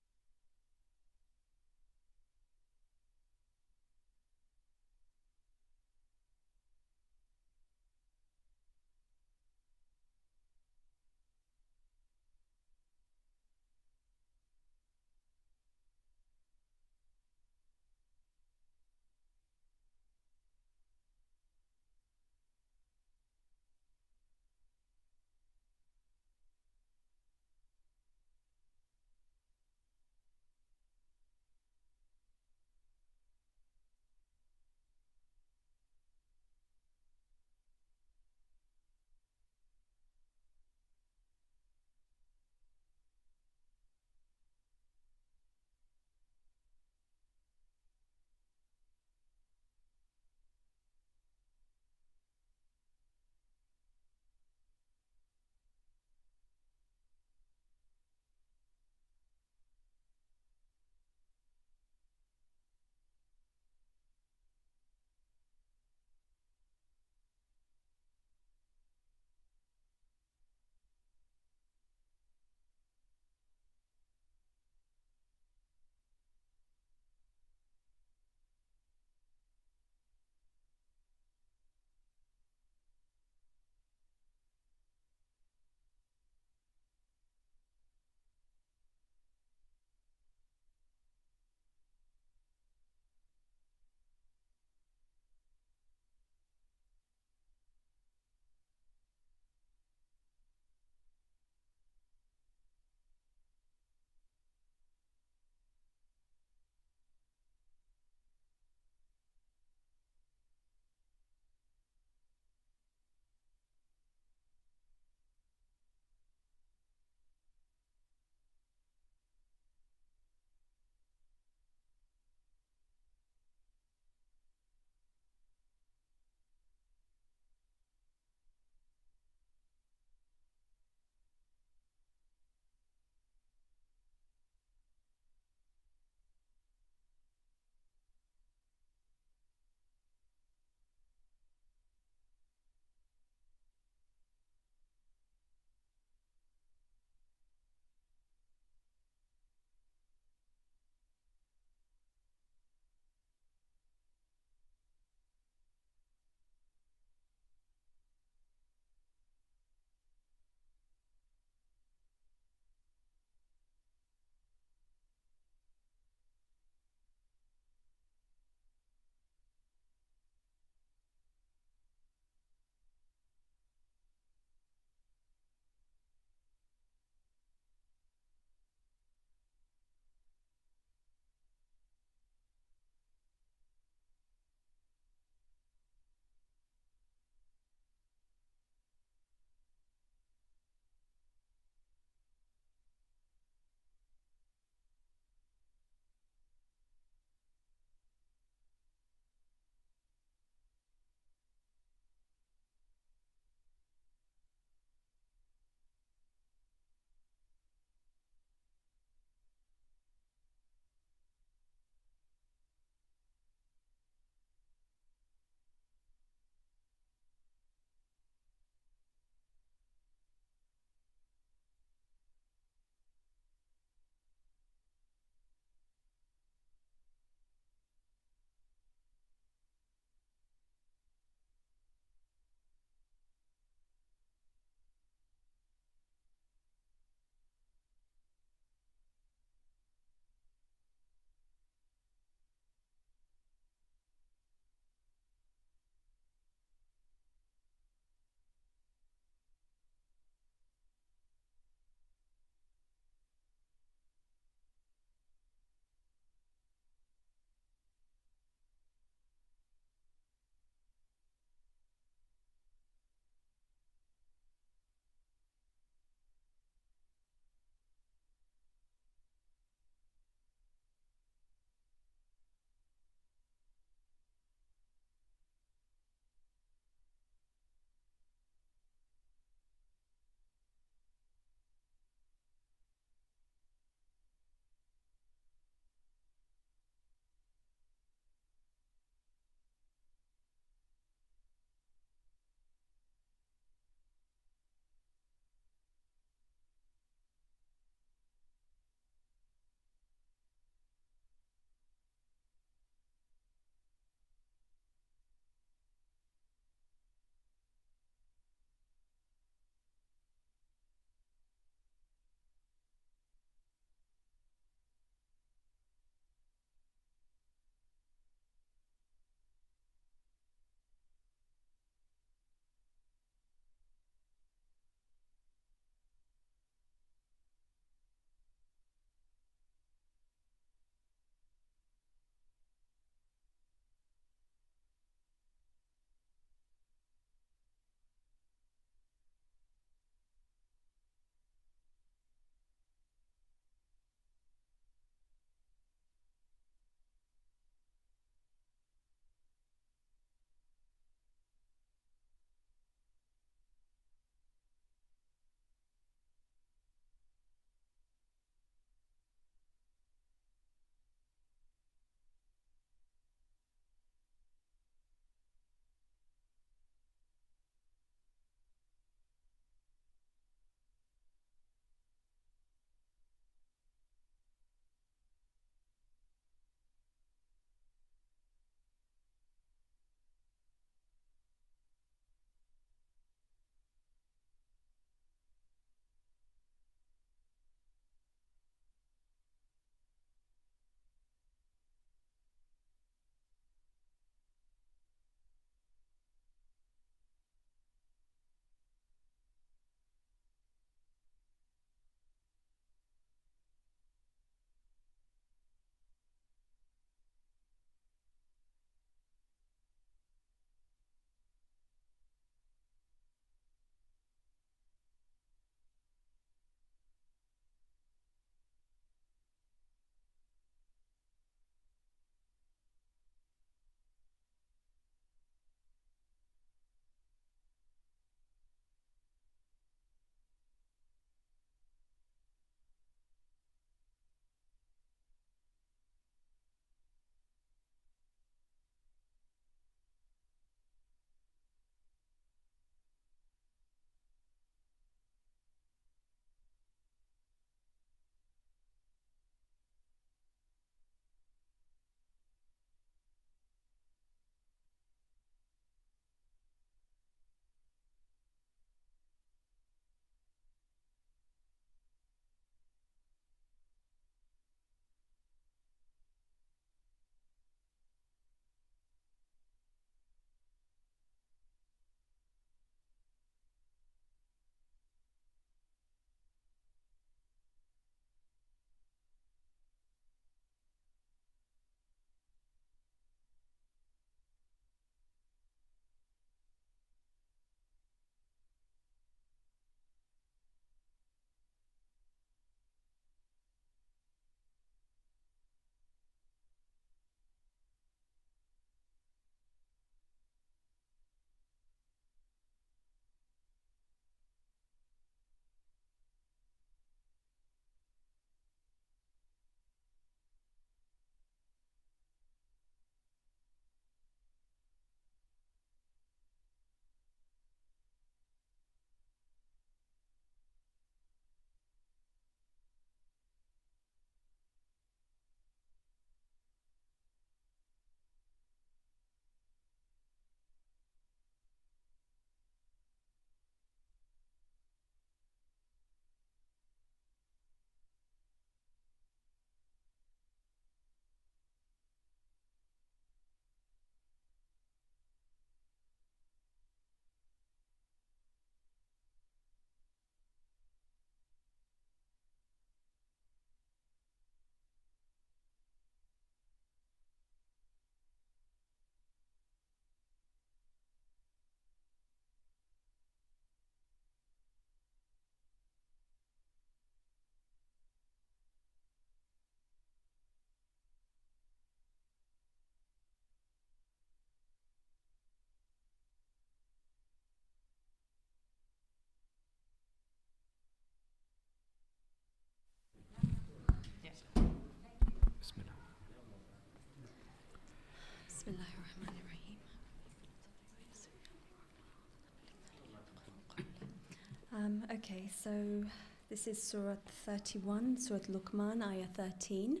Okay, so this is Surah 31, Surah Luqman, Ayah 13.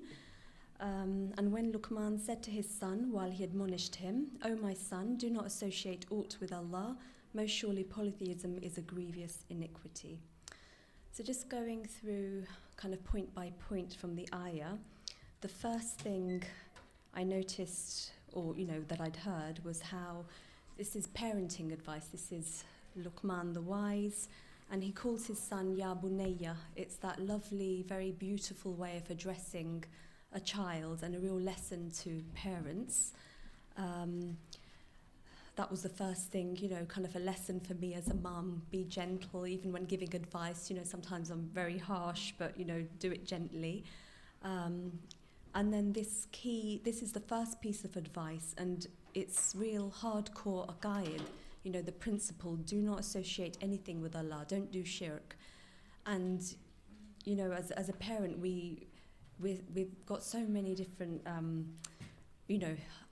And when Luqman said to his son while he admonished him, "O my son, do not associate aught with Allah. Most surely polytheism is a grievous iniquity." So just going through kind of point by point from the ayah, the first thing I noticed, or that I'd heard, was how this is parenting advice. This is Luqman the wise, and he calls his son Ya Bunayya. It's that lovely, very beautiful way of addressing a child and a real lesson to parents. That was the first thing, kind of a lesson for me as a mum. Be gentle, even when giving advice. Sometimes I'm very harsh, but, do it gently. And then this is the first piece of advice, and it's real hardcore aqaid, the principle, do not associate anything with Allah, don't do shirk. And, as a parent, we've got so many different,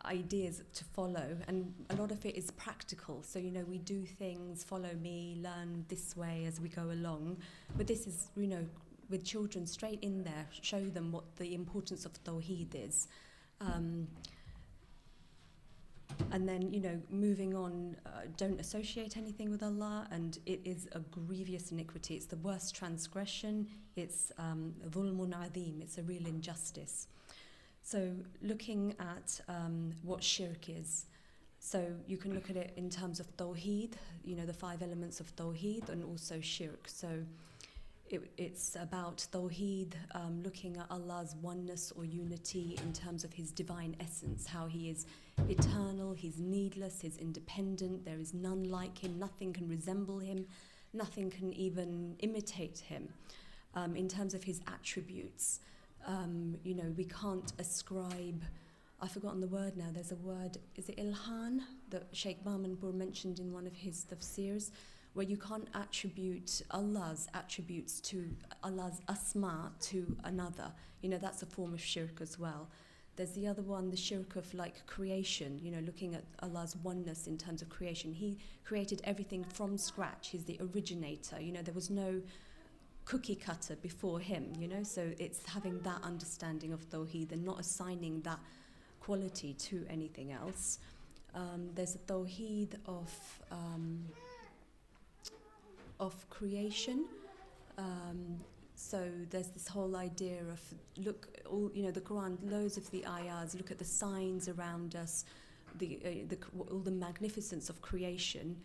ideas to follow, and a lot of it is practical. So, we do things, follow me, learn this way as we go along. But this is, with children straight in there, show them what the importance of Tawheed is. And then, moving on, don't associate anything with Allah, and it is a grievous iniquity. It's the worst transgression. It's dhulmun adhim. It's a real injustice. So looking at what shirk is, so you can look at it in terms of Tawheed, the 5 elements of Tawheed, and also shirk. So it's about Tawheed, looking at Allah's oneness or unity in terms of His divine essence, how He is eternal, He's needless, He's independent, there is none like Him, nothing can resemble Him, nothing can even imitate Him. In terms of His attributes, we can't ascribe, I've forgotten the word now, there's a word, is it ilhan, that Sheikh Bamanpur mentioned in one of his tafseers, where you can't attribute Allah's attributes to Allah's asma to another. That's a form of shirk as well. There's the other one, the shirk of creation, looking at Allah's oneness in terms of creation. He created everything from scratch. He's the originator. There was no cookie cutter before Him, so it's having that understanding of Tawheed and not assigning that quality to anything else. There's a Tawheed of creation. So there's this whole idea of the Quran, loads of the ayahs, look at the signs around us, all the magnificence of creation.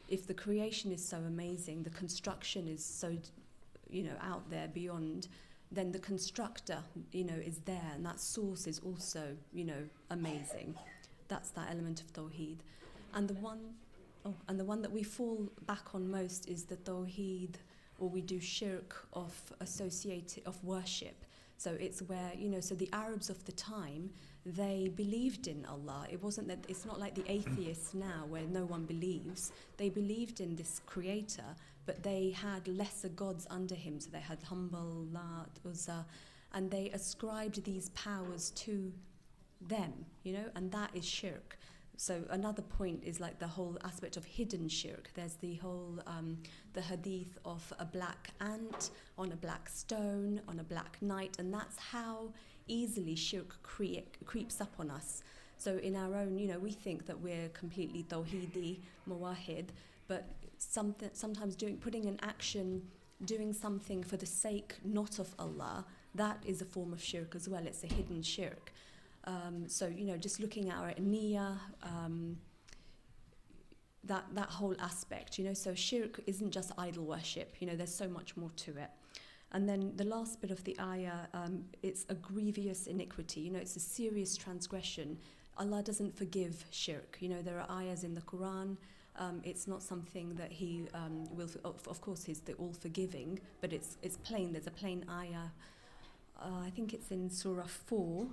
If the creation is so amazing, the construction is so, out there beyond, then the constructor, is there, and that source is also, amazing. That's that element of Tawheed. And the one that we fall back on most is the Tawheed, or we do shirk of worship. So it's where, so the Arabs of the time, they believed in Allah. It's not like the atheists now where no one believes. They believed in this creator, but they had lesser gods under him. So they had Humbal, Lat, Uzza, and they ascribed these powers to them, and that is shirk. So another point is the whole aspect of hidden shirk. There's the whole, the hadith of a black ant on a black stone on a black night, and that's how easily shirk creeps up on us. So in our own, we think that we're completely tawheedi, muwahid, but sometimes putting an action, doing something for the sake not of Allah, that is a form of shirk as well. It's a hidden shirk. So, just looking at our niyyah, that whole aspect, so shirk isn't just idol worship, there's so much more to it. And then the last bit of the ayah, it's a grievous iniquity, it's a serious transgression. Allah doesn't forgive shirk. There are ayahs in the Quran, it's not something that He will, of course He's the all-forgiving, but it's plain, there's a plain ayah, I think it's in Surah 4,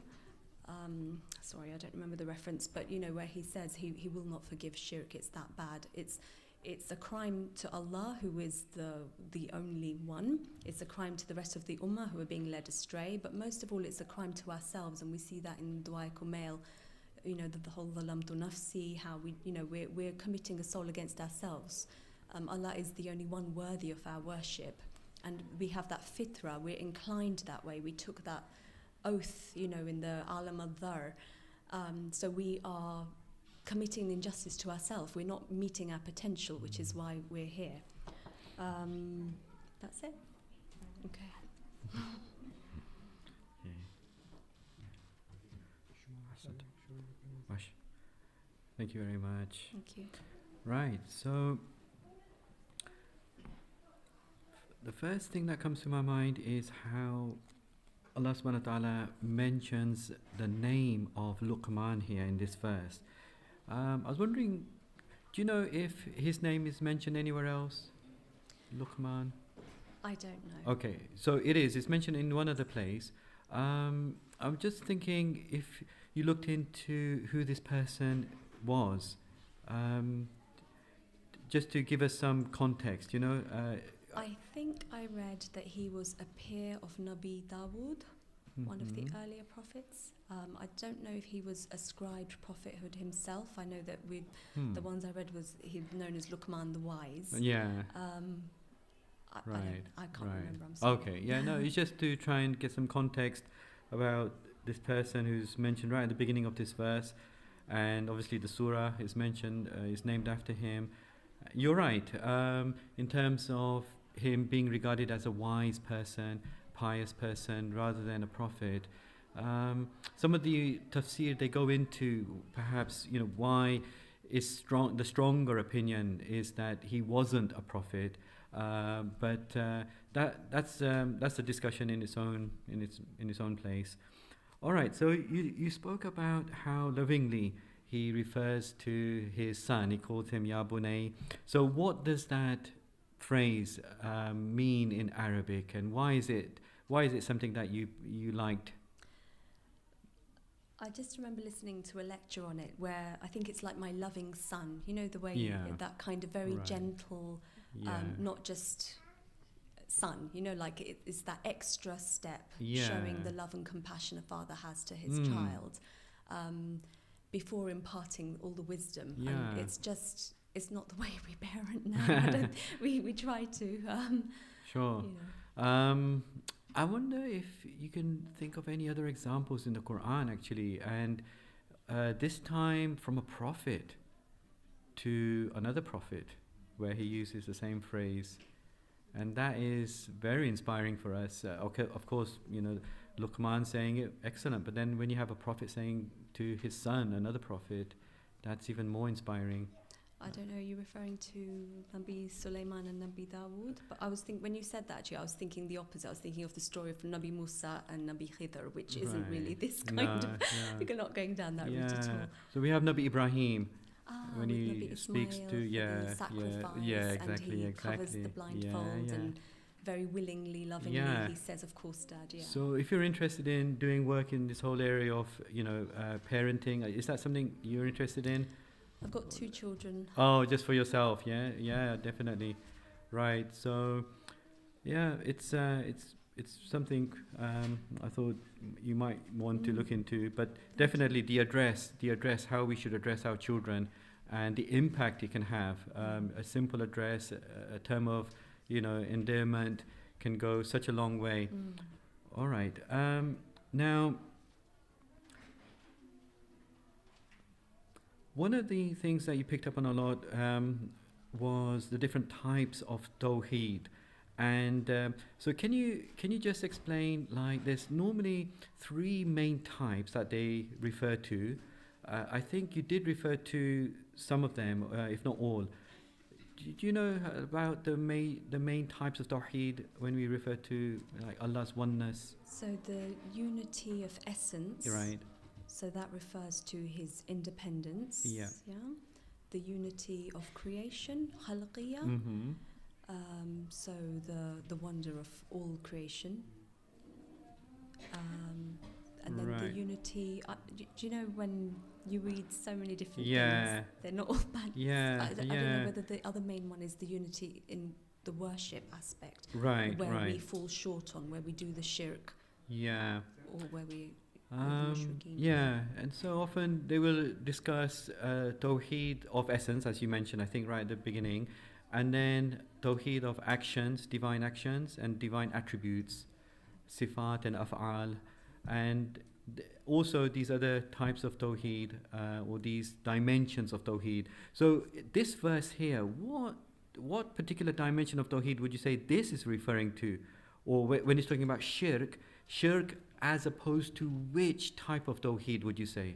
sorry, I don't remember the reference, but where He says he will not forgive shirk. It's that bad. It's a crime to Allah, who is the only one. It's a crime to the rest of the ummah who are being led astray. But most of all, it's a crime to ourselves, and we see that in Dua Kumail. The whole zalamtu nafsi, how we're committing a soul against ourselves. Allah is the only one worthy of our worship. And we have that fitra, we're inclined that way. We took that oath, you know, in the Alam al-Dhar. So we are committing injustice to ourselves. We're not meeting our potential, which is why we're here. That's it. Okay. Thank you very much. Thank you. Right, so the first thing that comes to my mind is how Allah subhanahu wa ta'ala mentions the name of Luqman here in this verse. I was wondering, do you know if his name is mentioned anywhere else? Luqman? I don't know. Okay, so it's mentioned in one other place. I'm just thinking if you looked into who this person was, just to give us some context, you know. I think I read that he was a peer of Nabi Dawood, one of the earlier prophets. I don't know if he was ascribed prophethood himself. I know that the ones I read was he known as Luqman the Wise. Yeah. I can't remember. I'm sorry. Okay. Yeah. No, it's just to try and get some context about this person who's mentioned right at the beginning of this verse, and obviously the surah is mentioned, is named after him. You're right. In terms of him being regarded as a wise person, pious person, rather than a prophet. Some of the tafsir they go into perhaps, you know, why is the stronger opinion is that he wasn't a prophet. But that's a discussion in its own place. All right. So you spoke about how lovingly he refers to his son. He calls him Ya Bunay. So what does that phrase mean in Arabic, and why is it something that you liked? I just remember listening to a lecture on it where I think it's like my loving son. You know, the way that kind of very gentle, not just son, you know, like it's that extra step showing the love and compassion a father has to his child before imparting all the wisdom. And it's not the way we parent now. we try to. Sure. You know. I wonder if you can think of any other examples in the Quran, actually, and this time from a prophet to another prophet, where he uses the same phrase, and that is very inspiring for us. Okay, of course, you know, Luqman saying it, excellent, but then when you have a prophet saying to his son, another prophet, that's even more inspiring. I don't know, are you referring to Nabi Sulaiman and Nabi Dawood? But I was when you said that, actually, I was thinking the opposite. I was thinking of the story of Nabi Musa and Nabi Khidr, which isn't really this kind of. We're not going down that route at all. So we have Nabi Ibrahim when he Nabi speaks Ismail to the sacrifice, exactly, and he covers the blindfold and very willingly, lovingly he says, "Of course, Dad." Yeah. So if you're interested in doing work in this whole area of parenting, is that something you're interested in? I've got 2 children. Oh, just for yourself, yeah, definitely, right. So, yeah, it's something I thought you might want to look into, but definitely the address, how we should address our children, and the impact it can have. A simple address, a term of endearment, can go such a long way. All right, now. One of the things that you picked up on a lot was the different types of tawheed, and so can you just explain, like, there's normally 3 main types that they refer to. I think you did refer to some of them, if not all. Do you know about the main types of tawheed when we refer to like Allah's oneness? So the unity of essence. Right. So that refers to his independence. Yeah. The unity of creation, khalqiyya. Mm-hmm. So the wonder of all creation. And then the unity. Do you know when you read so many different things, they're not all bad. I don't know whether the other main one is the unity in the worship aspect. Right. Where we fall short on, where we do the shirk. Yeah. Or where we. And so often they will discuss tawheed of essence, as you mentioned, I think right at the beginning, And then Tawheed of actions, divine actions, and divine attributes, Sifat and Af'al. And also these other types of Tawheed, or these dimensions of Tawheed. So this verse here, what particular dimension of Tawheed would you say this is referring to? Or when it's talking about shirk as opposed to which type of Tawheed would you say?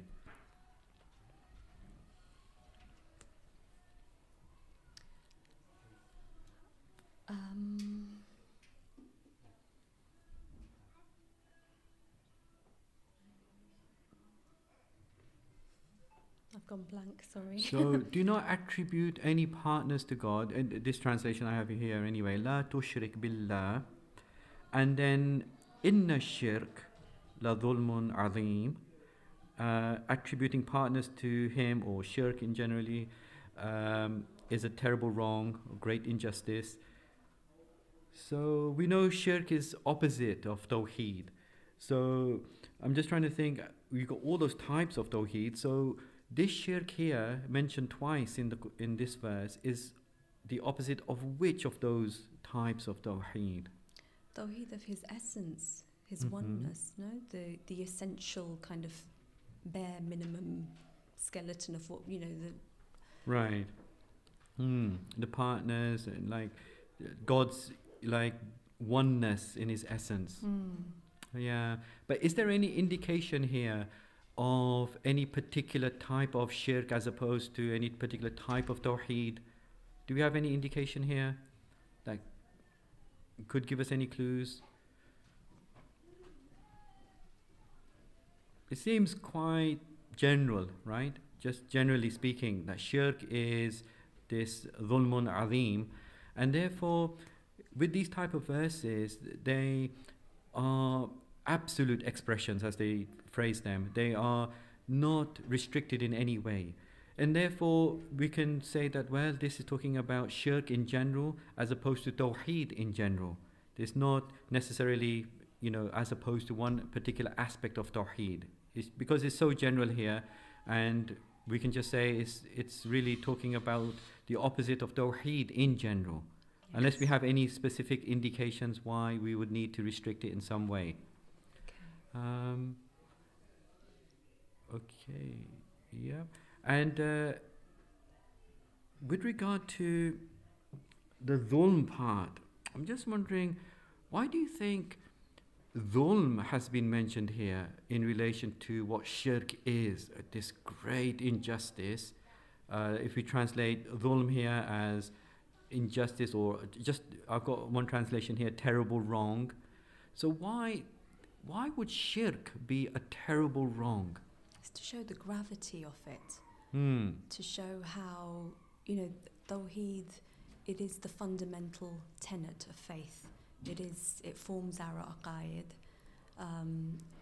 I've gone blank, sorry. So do not attribute any partners to God. And this translation I have here anyway. La tushrik billah. And then inna shirk la dhulmun azim. Attributing partners to him, or shirk in generally, is a terrible wrong, a great injustice. So we know shirk is opposite of tawheed. So I'm just trying to think, we've got all those types of tawheed. So this shirk here, mentioned twice in this verse, is the opposite of which of those types of tawheed? Tawheed of his essence, his oneness, no? The essential kind of bare minimum skeleton of what, the... Right. The partners, and like God's like oneness in his essence. Yeah. But is there any indication here of any particular type of shirk as opposed to any particular type of tawheed? Do we have any indication here that could give us any clues? It seems quite general, right? Just generally speaking, that shirk is this dhulmun azim, and therefore with these type of verses, they are absolute expressions, as they phrase them. They are not restricted in any way. And therefore, we can say that, well, this is talking about shirk in general as opposed to tawheed in general. It's not necessarily, as opposed to one particular aspect of tawheed. It's because it's so general here, and we can just say it's really talking about the opposite of tawheed in general. Yes. Unless we have any specific indications why we would need to restrict it in some way. Okay, yeah. And with regard to the dhulm part, I'm just wondering, why do you think dhulm has been mentioned here in relation to what shirk is, this great injustice? If we translate dhulm here as injustice, or just, I've got one translation here, terrible wrong. So why would shirk be a terrible wrong? It's to show the gravity of it. To show how, Tawheed, it is the fundamental tenet of faith. It forms our aqaid.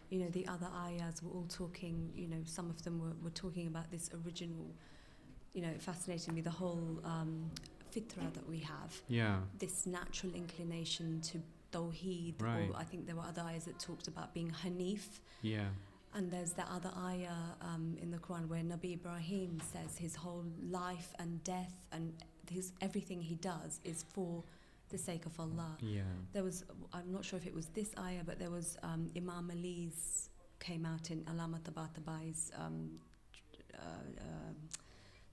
The other ayahs were all talking, some of them were talking about this original, it fascinated me, the whole fitra that we have. Yeah. This natural inclination to Tawheed. Right. Or I think there were other ayahs that talked about being Hanif. Yeah. And there's that other ayah in the Quran where Nabi Ibrahim says his whole life and death and everything he does is for the sake of Allah. Yeah. There was, I'm not sure if it was this ayah, but there was Imam Ali's came out in Alama Tabatabai's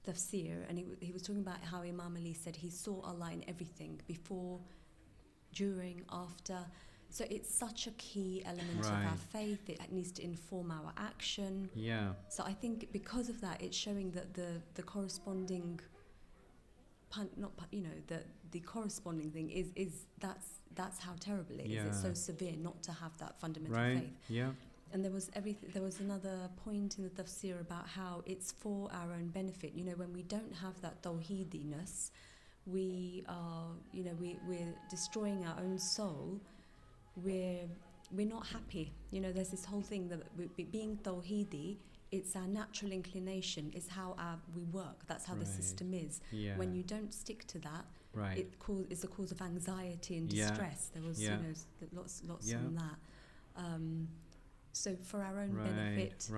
Tafseer, and he was talking about how Imam Ali said he saw Allah in everything, before, during, after. So it's such a key element of our faith. It needs to inform our action. Yeah. So I think because of that, it's showing that the corresponding, the corresponding thing is that's how terrible it is. It's so severe not to have that fundamental faith. Yeah. And there was another point in the tafsir about how it's for our own benefit. When we don't have that tawheediness, we are, we're destroying our own soul. We're not happy. There's this whole thing that being tawheedi, it's our natural inclination, it's how we work. That's how the system is. Yeah. When you don't stick to that, it's a cause of anxiety and distress. There was lots on that. So for our own benefit,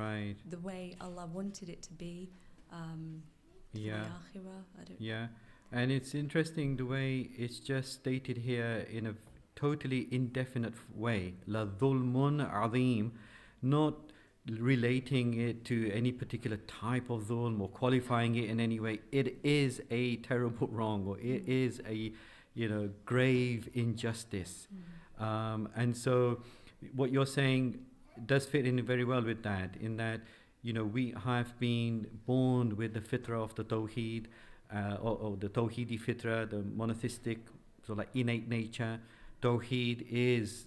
the way Allah wanted it to be, for the akhirah, And it's interesting the way it's just stated here in a totally indefinite way. La dhulmun azim, not relating it to any particular type of dhulm or qualifying it in any way. It is a terrible wrong, or it is a, grave injustice. And so what you're saying does fit in very well with that, in that, we have been born with the fitrah of the Tawheed, or the Tawheedi fitrah, the monotheistic, so like innate nature. Tawheed is,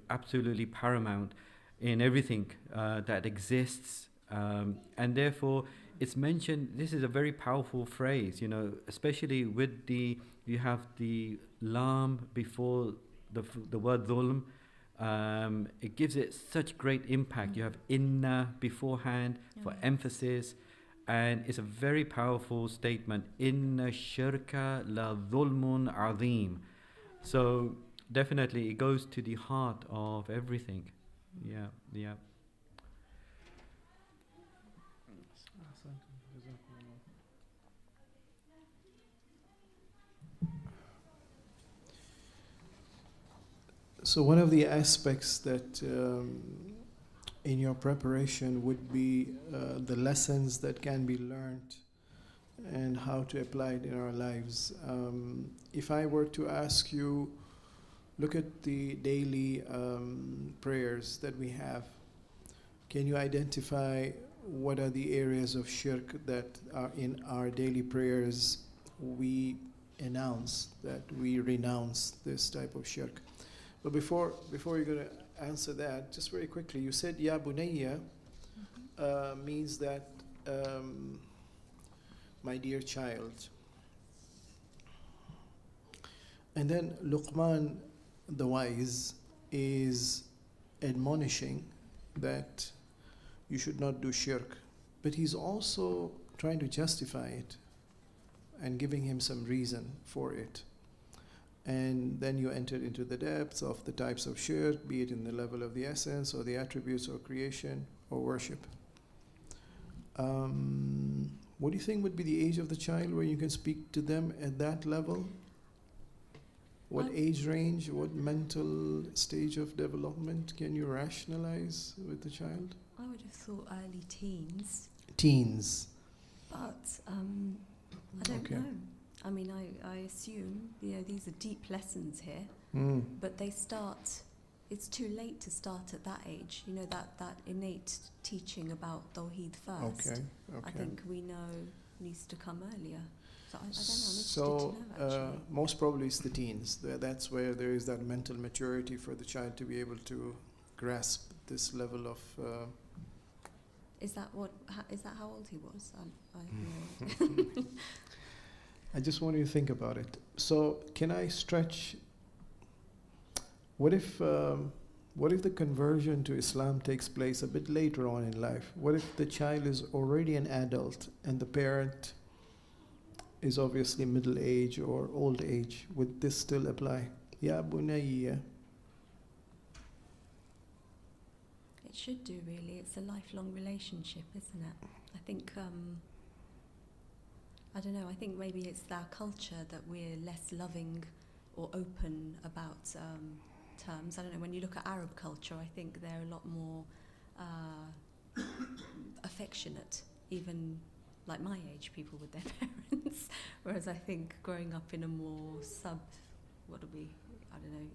absolutely paramount in everything that exists. And therefore, it's mentioned, this is a very powerful phrase, especially with you have the lam before the word dhulm. It gives it such great impact. You have inna beforehand for emphasis, and it's a very powerful statement. Inna shirka la dhulmun azim. So definitely it goes to the heart of everything. Yeah. So one of the aspects that in your preparation would be the lessons that can be learned and how to apply it in our lives. If I were to ask you, look at the daily prayers that we have. Can you identify what are the areas of shirk that are in our daily prayers? We announce that we renounce this type of shirk. But before you're going to answer that, just very quickly, you said Ya Bunayya means that my dear child. And then Luqman the wise is admonishing that you should not do shirk. But he's also trying to justify it and giving him some reason for it. And then you enter into the depths of the types of shirk, be it in the level of the essence or the attributes or creation or worship. What do you think would be the age of the child where you can speak to them at that level? What age range, what mental stage of development can you rationalize with the child? I would have thought early teens. Teens. But I don't know. I mean, I assume, these are deep lessons here, but they start, it's too late to start at that age, that innate teaching about Tawheed first. Okay. I think we know needs to come earlier. So I don't know, I'm So interested to know, actually. most probably it's the teens. That's where there is that mental maturity for the child to be able to grasp this level of... Is that how old he was? I just want you to think about it. So can I stretch... What if the conversion to Islam takes place a bit later on in life? What if the child is already an adult and the parent is obviously middle age or old age? Would this still apply? Ya bunayya. It should do, really. It's a lifelong relationship, isn't it? I think, I don't know, I think maybe it's our culture that we're less loving or open about terms. I don't know, when you look at Arab culture, I think they're a lot more affectionate, even like my age people with their parents. Whereas I think growing up in a more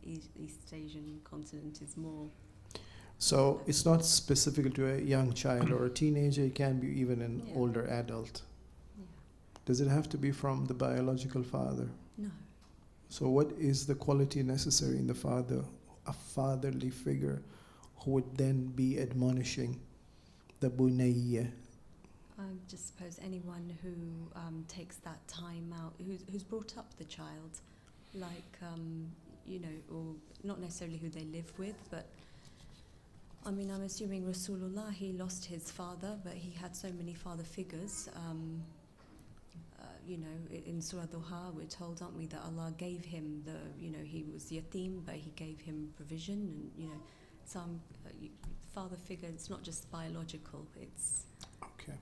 East Asian continent is more... So it's not specific to a young child or a teenager, it can be even an older adult. Yeah. Does it have to be from the biological father? No. So what is the quality necessary in the father, a fatherly figure who would then be admonishing the bunayya? I just suppose anyone who takes that time out, who's brought up the child, like, or not necessarily who they live with, but I mean, I'm assuming Rasulullah, he lost his father, but he had so many father figures. In Surah Duha, we're told, aren't we, that Allah gave him he was yatim, but he gave him provision, and, some father figure, it's not just biological, it's... Okay.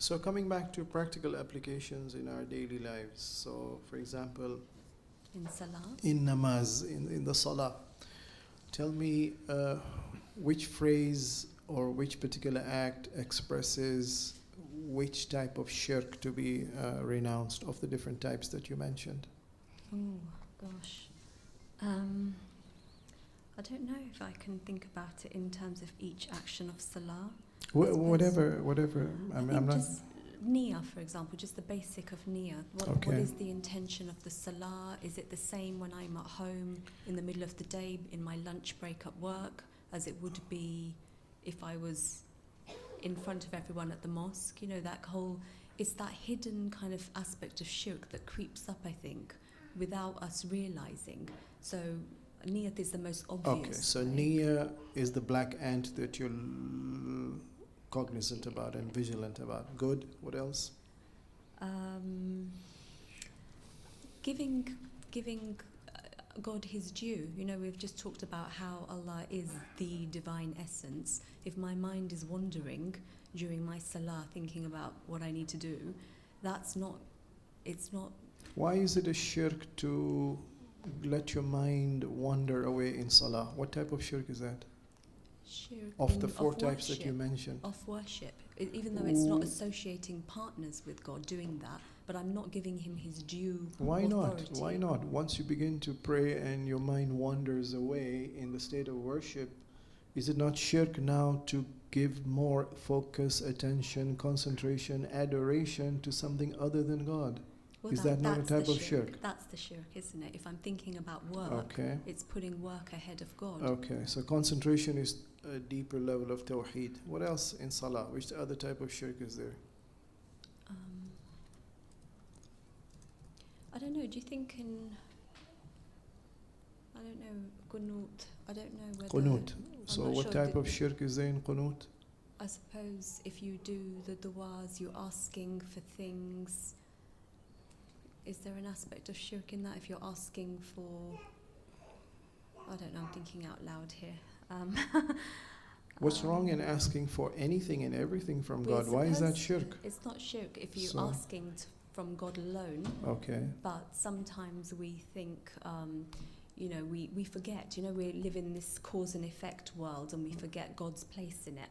So coming back to practical applications in our daily lives. So for example, In salah. in namaz, in the salah, tell me which phrase or which particular act expresses which type of shirk to be renounced of the different types that you mentioned. Oh, gosh. I don't know if I can think about it in terms of each action of salah. Whatever. I'm think not. just niyyah, for example, just the basic of niyyah. What Okay. is the intention of the salah? Is it the same when I'm at home in the middle of the day in my lunch break at work as it would be if I was in front of everyone at the mosque? You know, that whole, it's that hidden kind of aspect of shirk that creeps up, I think, without us realizing. So niyyah is the most obvious. Okay, so right? niyyah is the black ant that you're cognizant about and vigilant about. Good. What else? Giving God his due. You know, we've just talked about how Allah is the divine essence. If my mind is wandering during my salah, thinking about what I need to do, it's not. Why is it a shirk to let your mind wander away in salah? What type of shirk is that? Shirk Of the four types that you worship, mentioned. of worship, even though it's not associating partners with God doing that, but I'm not giving him his due Why not? authority. Why not? Once you begin to pray and your mind wanders away in the state of worship, is it not shirk now to give more focus, attention, concentration, adoration to something other than God? Well, Is that not a that's the type of shirk? That's the shirk, isn't it? If I'm thinking about work, Okay. it's putting work ahead of God. Okay, so concentration is a deeper level of tawheed. What else in salah? Which other type of shirk is there? I don't know. Do you think I don't know, qunut? I don't know whether. Qunut. I'm So not what sure. type of shirk is there in qunut? I suppose if you do the du'as, you're asking for things. Is there an aspect of shirk in that? If you're asking for, I don't know. I'm thinking out loud here. What's wrong in asking for anything and everything from Well, God? Why is that suppose shirk? It's not shirk if you're So- asking from God alone. Okay. But sometimes we think, you know, we forget. You know, we live in this cause and effect world, and we forget God's place in it.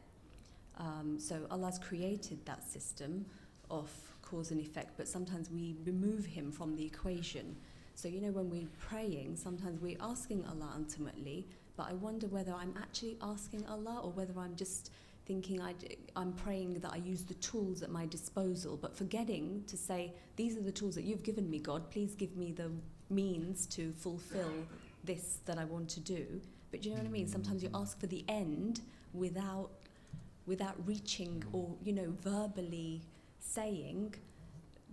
So Allah's created that system of cause and effect, but sometimes we remove him from the equation. So, you know, when we're praying, sometimes we're asking Allah ultimately, but I wonder whether I'm actually asking Allah or whether I'm just thinking I'm praying that I use the tools at my disposal, but forgetting to say, these are the tools that you've given me, God. Please give me the means to fulfill this that I want to do. But do you know what I mean? Sometimes you ask for the end without reaching or, you know, verbally saying,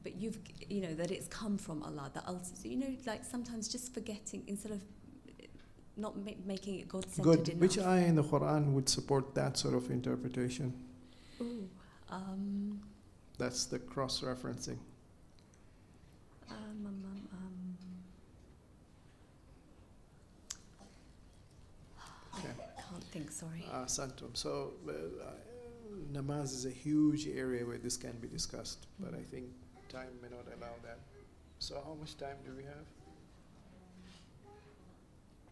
but you know, that it's come from Allah. That so, you know, like sometimes just forgetting instead of not making it God-centered Good. enough. Which ayah in the Quran would support that sort of interpretation? Ooh, That's the cross-referencing. Okay. Can't think. Sorry. Santum. So namaz is a huge area where this can be discussed, but I think time may not allow that. So how much time do we have?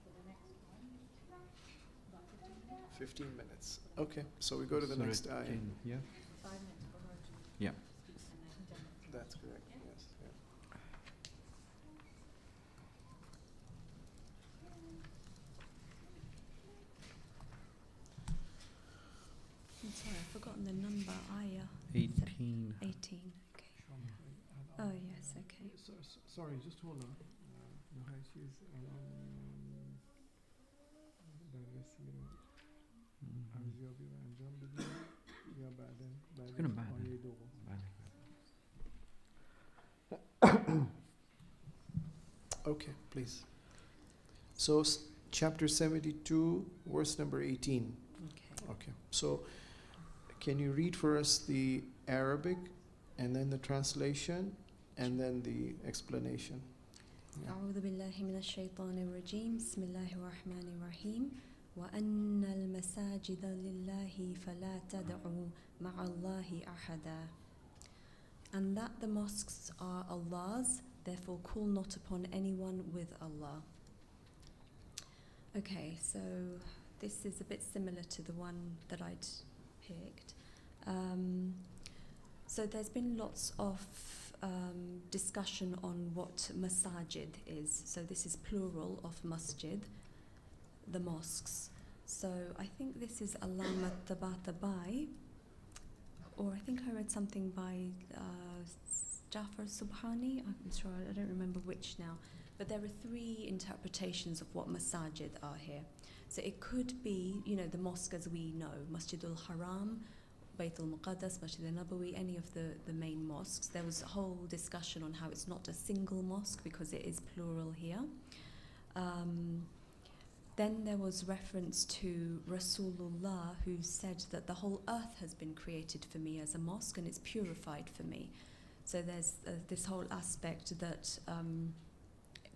For the next one, about 15 minutes. 15 minutes. Okay, so we go to the Surah next ayah. 10, yeah. 5 minutes for her to Yeah. speak, and then 10 minutes. That's correct, yes. Yeah. I'm sorry, I've forgotten the number. Ayah 18. 18. Okay. Oh yes. Okay. Sorry, just hold on. She's كنا بعد. Okay, please. So chapter 72, verse number 18. Okay. Okay, so can you read for us the Arabic and then the translation and then the explanation? Yeah. أعوذ بالله من الشيطان الرجيم بسم الله الرحمن الرحيم وأن المساجد لله فلا تدعوا مع الله أحدا. and that the mosques are Allah's, therefore call not upon anyone with Allah. Okay, so this is a bit similar to the one that I'd picked. So there's been lots of discussion on what masajid is. So this is plural of masjid, the mosques. So I think this is Allama Tabatabai, or I think I read something by Jafar Subhani. I'm sure, I don't remember which now. But there are three interpretations of what masajid are here. So it could be, you know, the mosque as we know, Masjid al-Haram, Bayt al-Muqaddas, Masjid al-Nabawi, any of the main mosques. There was a whole discussion on how it's not a single mosque because it is plural here. Then there was reference to Rasulullah, who said that the whole earth has been created for me as a mosque and it's purified for me. So there's this whole aspect that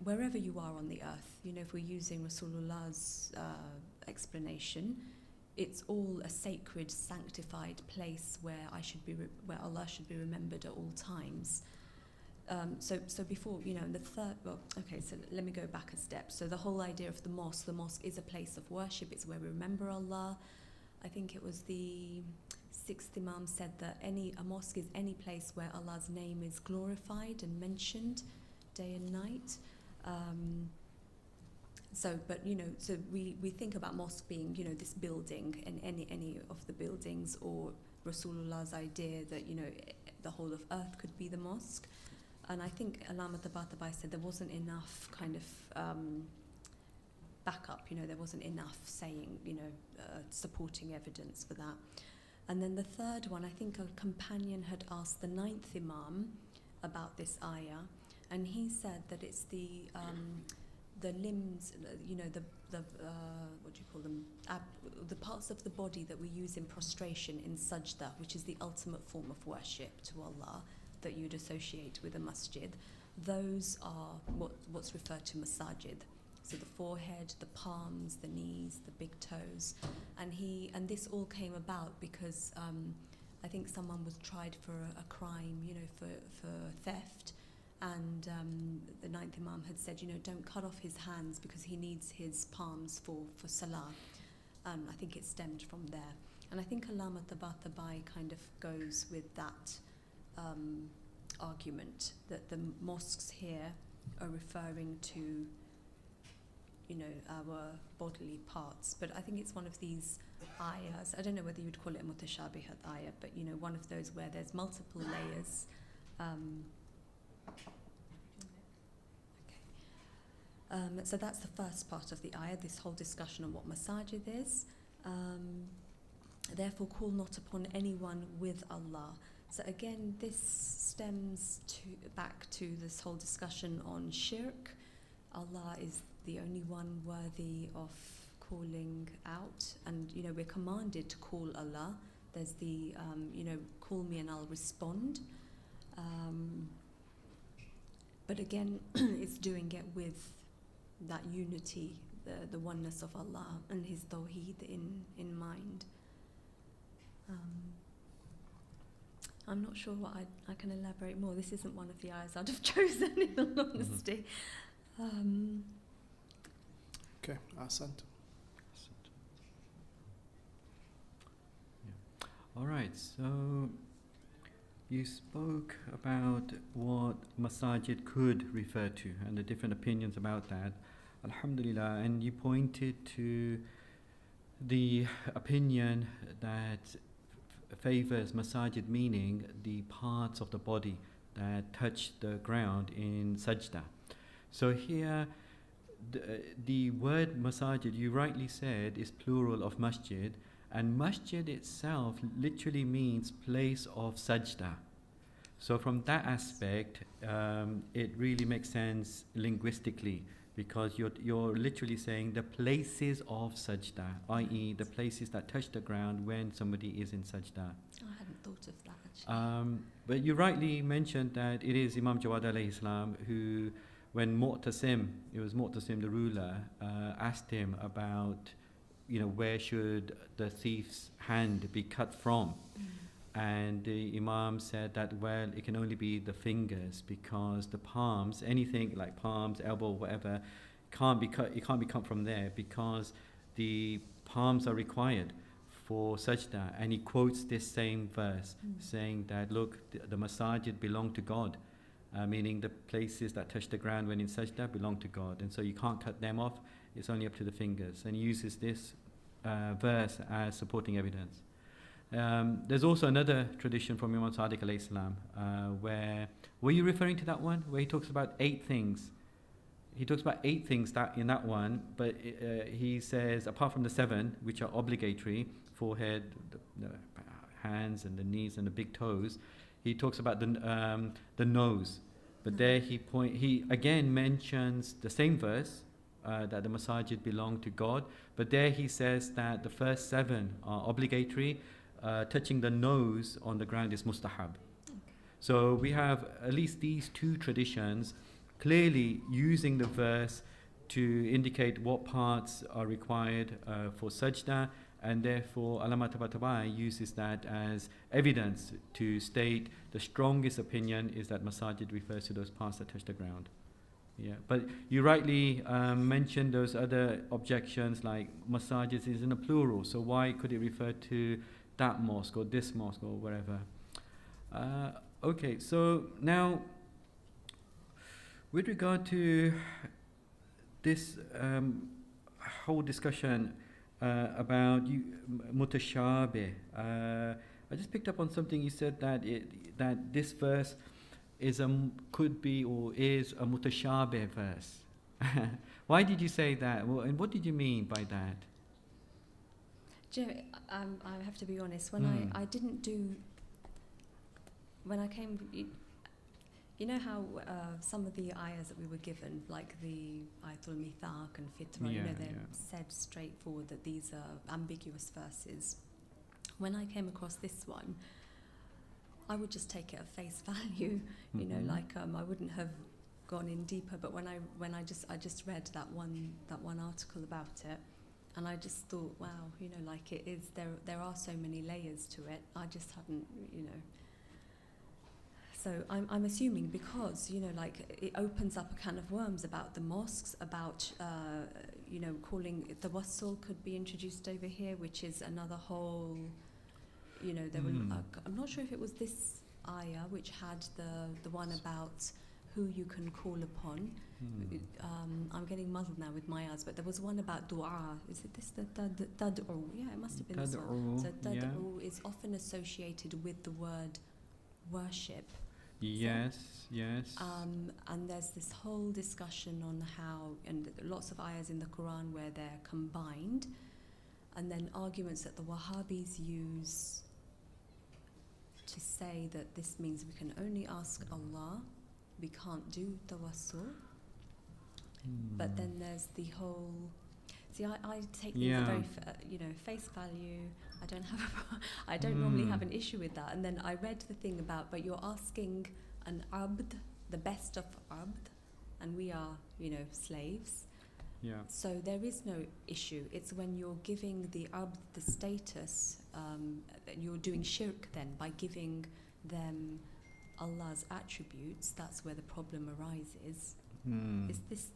wherever you are on the earth, you know, if we're using Rasulullah's explanation, it's all a sacred, sanctified place where where Allah should be remembered at all times. So before, you know, the third, well, okay, so let me go back a step. So the whole idea of the mosque is a place of worship. It's where we remember Allah. I think it was the sixth Imam said that a mosque is any place where Allah's name is glorified and mentioned day and night. But you know, so we think about mosque being, you know, this building and any of the buildings, or Rasulullah's idea that, you know, the whole of earth could be the mosque. And I think Allama Tabatabai said there wasn't enough kind of backup, you know, there wasn't enough saying, you know, supporting evidence for that. And then the third one, I think a companion had asked the ninth Imam about this ayah, and he said that it's the limbs, you know, what do you call them? The parts of the body that we use in prostration, in sajda, which is the ultimate form of worship to Allah that you'd associate with a masjid. Those are what's referred to masajid. So the forehead, the palms, the knees, the big toes, and this all came about because I think someone was tried for a crime, you know, for theft. And the ninth Imam had said, you know, don't cut off his hands because he needs his palms for salah. I think it stemmed from there. And I think Allama Tabatabai kind of goes with that argument that the mosques here are referring to, you know, our bodily parts. But I think it's one of these ayahs. I don't know whether you'd call it a mutashabihat ayah, but, you know, one of those where there's multiple layers. So that's the first part of the ayah, this whole discussion on what masajid is. Therefore call not upon anyone with Allah. So again, this stems back to this whole discussion on shirk. Allah is the only one worthy of calling out, and, you know, we're commanded to call Allah. There's the, you know, call me and I'll respond. But again, it's doing it with that unity, the oneness of Allah and His Tawheed in mind. I'm not sure what I can elaborate more. This isn't one of the ayahs I'd have chosen, in all honesty. Okay, Ahsant. Yeah. All right, so you spoke about what masajid could refer to and the different opinions about that. Alhamdulillah, and you pointed to the opinion that favors masajid, meaning the parts of the body that touch the ground in sajda. So here, the word masajid, you rightly said, is plural of masjid, and masjid itself literally means place of sajda. So from that aspect, it really makes sense linguistically, because you're literally saying the places of sajda, i.e. the places that touch the ground when somebody is in sajda. I hadn't thought of that, actually. But you rightly mentioned that it is Imam Jawad alayhi salam who, when Mu'tasim, it was Mu'tasim the ruler, asked him about, you know, where should the thief's hand be cut from. And the Imam said that, well, it can only be the fingers, because the palms, anything like palms, elbow, whatever, can't be cut. It can't be cut from there, because the palms are required for sajda. And he quotes this same verse, saying that, look, the masajid belong to God, meaning the places that touch the ground when in sajda belong to God, and so you can't cut them off. It's only up to the fingers. And he uses this verse as supporting evidence. There's also another tradition from Imam Sadiq alayhi salam, where, were you referring to that one where he talks about 8 things? He talks about 8 things that in that one, but he says, apart from the 7 which are obligatory, forehead, the hands and the knees and the big toes, he talks about the nose. But there he again mentions the same verse, that the masajid belong to God, but there he says that the first 7 are obligatory. Touching the nose on the ground is mustahab. So we have at least these 2 traditions clearly using the verse to indicate what parts are required for sajda, and therefore Allama Tabatabai uses that as evidence to state the strongest opinion is that masajid refers to those parts that touch the ground. Yeah, but you rightly mentioned those other objections, like masajids is in a plural, so why could it refer to that mosque or this mosque or whatever? Okay, so now with regard to this whole discussion about mutashabih, I just picked up on something you said, that that this verse is could be or is a mutashabih verse. Why did you say that? Well, and what did you mean by that? I have to be honest, when I didn't do, when I came, you know how some of the ayahs that we were given, like the Ayatul Mithaq and Fitra, you know, they're said straightforward that these are ambiguous verses. When I came across this one, I would just take it at face value, you know, like I wouldn't have gone in deeper. But when I just read that one article about it, and I just thought, wow, you know, like it is, there are so many layers to it. I just hadn't, you know. So I'm assuming, because, you know, like it opens up a can of worms about the mosques, about, you know, calling the wassul could be introduced over here, which is another whole, you know, there were, I'm not sure if it was this ayah which had the one about who you can call upon. I'm getting muddled now with my eyes, but there was one about dua. Is it this, the tad'u? Yeah, it must have been this one. So tad'u is often associated with the word worship. Yes, yes. And there's this whole discussion on how, and lots of ayahs in the Quran where they're combined, and then arguments that the Wahhabis use to say that this means we can only ask Allah, we can't do tawassul. But then there's the whole, see, I take things at very, you know, face value. I don't normally have an issue with that. And then I read the thing about, but you're asking an abd, the best of abd, and we are, you know, slaves. Yeah. So there is no issue. It's when you're giving the abd the status, you're doing shirk then by giving them Allah's attributes. That's where the problem arises.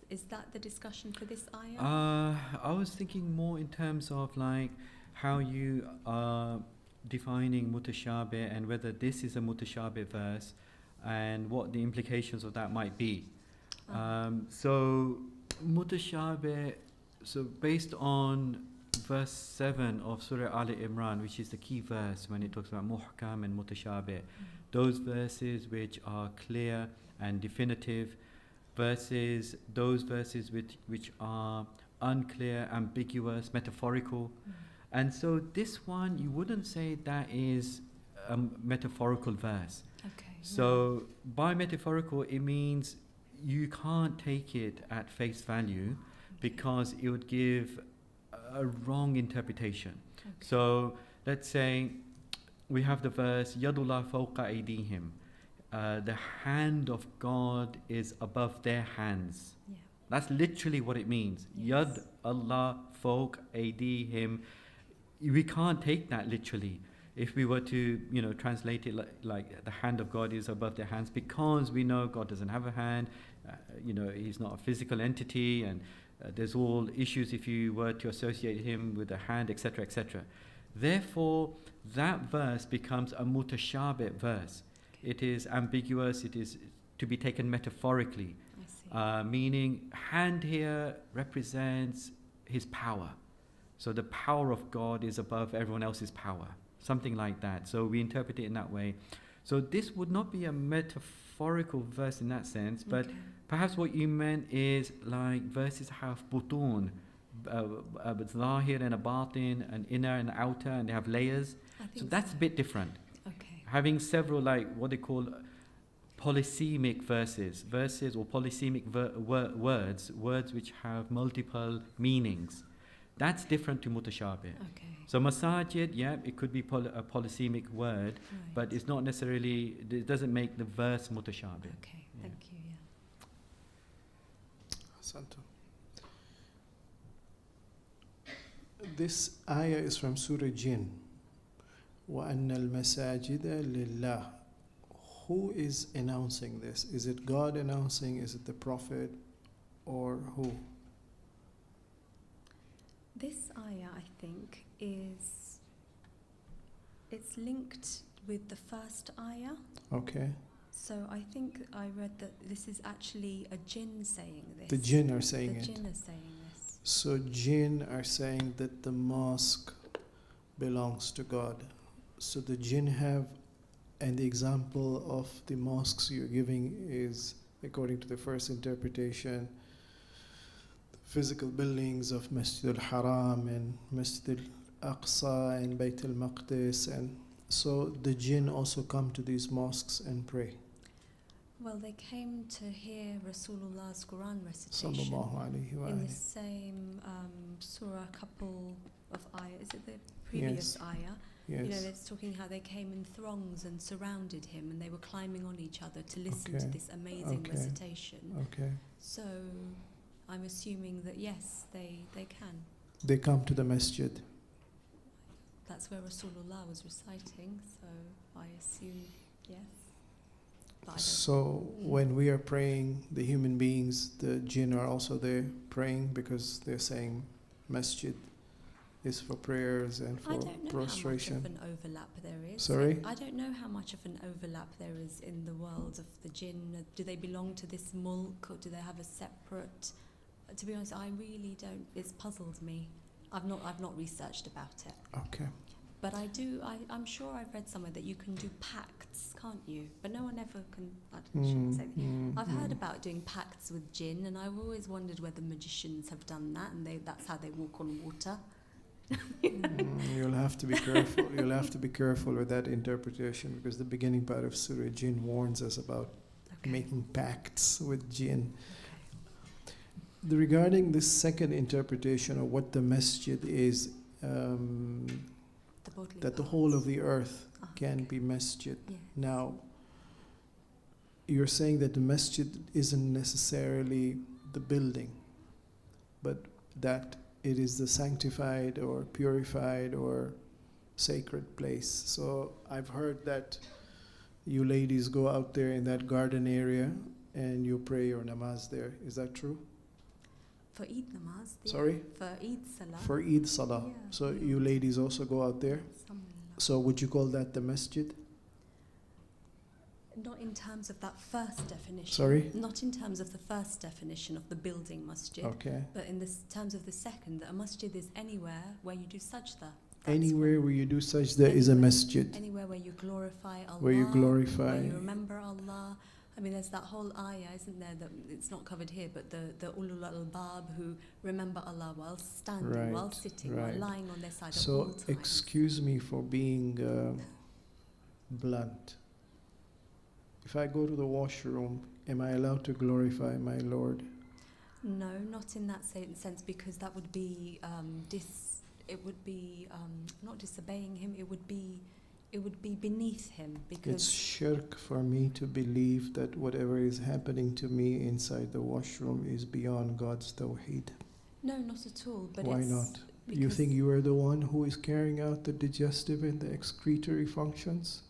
Is that the discussion for this ayah? I was thinking more in terms of like how you are defining mutashabih and whether this is a mutashabih verse and what the implications of that might be. So mutashabih, so based on verse 7 of Surah Ali Imran, which is the key verse when it talks about muhkam and mutashabih, those verses which are clear and definitive versus those verses which are unclear, ambiguous, metaphorical. And so this one, you wouldn't say that is a metaphorical verse. Okay. So by metaphorical, it means you can't take it at face value because it would give a wrong interpretation. Okay. So let's say we have the verse Yadullah fawqa aydihim. The hand of God is above their hands. Yeah. That's literally what it means. Yes. Yad Allah fawq aydihim. We can't take that literally. If we were to, translate it like the hand of God is above their hands, because we know God doesn't have a hand, He's not a physical entity, and there's all issues if you were to associate Him with a hand, etc., etc. Therefore, that verse becomes a mutashabih verse. It is ambiguous, it is to be taken metaphorically, meaning hand here represents His power. So the power of God is above everyone else's power, something like that. So we interpret it in that way. So this would not be a metaphorical verse in that sense, but perhaps what you meant is like verses have butun, zahir and a batin, an inner and outer, and they have layers. So that's a bit different. Okay. Having several, like what they call polysemic verses or polysemic words which have multiple meanings. That's different to mutashabih. Okay. So masajid, it could be a polysemic word, but it's not necessarily, it doesn't make the verse mutashabih. Okay, thank you, Santo. This ayah is from Surah Jinn. وَأَنَّ الْمَسَاجِدَ لِلَّهِ. Who is announcing this? Is it God announcing? Is it the Prophet? Or who? This ayah, I think, it's linked with the first ayah. Okay. So I think I read that this is actually a jinn saying this. The jinn are saying it. The jinn are saying this. So jinn are saying that the mosque belongs to God. So the jinn have, and the example of the mosques you're giving is, according to the first interpretation, physical buildings of Masjid al-Haram and Masjid al-Aqsa and Bayt al-Maqdis, and so the jinn also come to these mosques and pray. Well, they came to hear Rasulullah's Quran recitation Sallallahu alayhi wa in the alayhi. same surah, couple of ayah. Is it the previous ayah? Yes. It's talking how they came in throngs and surrounded him, and they were climbing on each other to listen to this amazing recitation. Okay. So I'm assuming that yes, they can. They come to the masjid. That's where Rasulullah was reciting, so I assume yes. But I don't So when we are praying, the human beings, the jinn are also there praying, because they're saying masjid is for prayers and for I don't know prostration. how much of an overlap there is. Sorry? I don't know how much of an overlap there is in the world of the jinn. Do they belong to this mulk, or do they have a separate? To be honest, I really don't. It's puzzled me. I've not researched about it. Okay. But I'm sure I've read somewhere that you can do pacts, can't you? But no one ever can. I shouldn't say that. I've heard about doing pacts with jinn, and I've always wondered whether magicians have done that, and that's how they walk on water. You'll have to be careful. You'll have to be careful with that interpretation, because the beginning part of Surah Jinn warns us about making pacts with jinn. Regarding the second interpretation of what the masjid is, that the whole of the earth can be masjid. Yeah. Now, you're saying that the masjid isn't necessarily the building, but that it is the sanctified or purified or sacred place. So I've heard that you ladies go out there in that garden area and you pray your namaz there. Is that true? For Eid namaz. Sorry? For Eid salah. For Eid salah. Yeah, So yeah. you ladies also go out there? So would you call that the masjid? Not in terms of that first definition. Sorry? Not in terms of the first definition of the building masjid. Okay. But in terms of the second, that a masjid is anywhere where you do sajda. Anywhere where you do sajda is a masjid. Anywhere where you glorify Allah. Where you glorify. Where you remember Allah. I mean, there's that whole ayah, isn't there, that it's not covered here, but the ulul albab who remember Allah while standing, while sitting, while lying on their side at all times. So, excuse me for being blunt. If I go to the washroom, am I allowed to glorify my Lord? No, not in that sense, because that would be not disobeying Him. It would be beneath Him, because It's shirk for me to believe that whatever is happening to me inside the washroom is beyond God's tawheed. No, not at all. But Why not? You think you are the one who is carrying out the digestive and the excretory functions?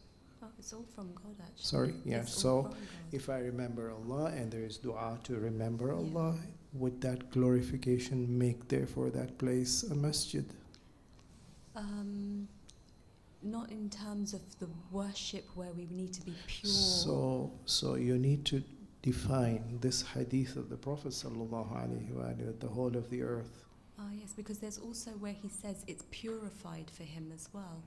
Oh, it's all from God, actually. Sorry, yeah. It's all So, from God. if I remember Allah and there is dua to remember Yeah. Allah, would that glorification make therefore that place a masjid? Not in terms of the worship where we need to be pure. So you need to define this hadith of the Prophet sallallahu alaihi wasallam, the whole of the earth. Ah, yes, because there's also where he says it's purified for him as well.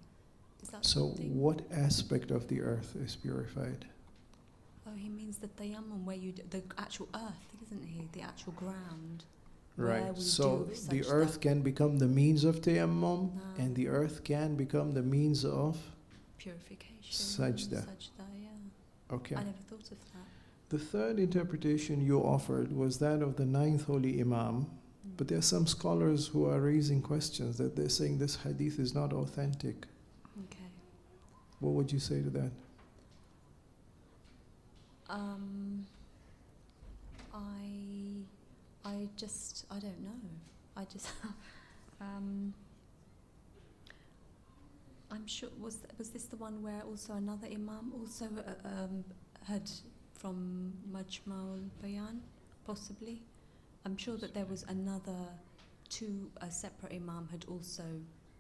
Is that So something? what aspect of the earth is purified? Oh, he means the tayammum, where you the actual earth, isn't he? The actual ground. Where Right. we So do the sajda. earth can become the means of tayammum, No. and the earth can become the means of Purification. Sajda. Sajda, yeah. okay. I never thought of that. The third interpretation you offered was that of the ninth holy Imam, but there are some scholars who are raising questions that they're saying this hadith is not authentic. Okay. What would you say to that? I don't know. I'm sure, was this the one where also another Imam also had from Majma'ul Bayan, possibly? I'm sure that there was a separate Imam had also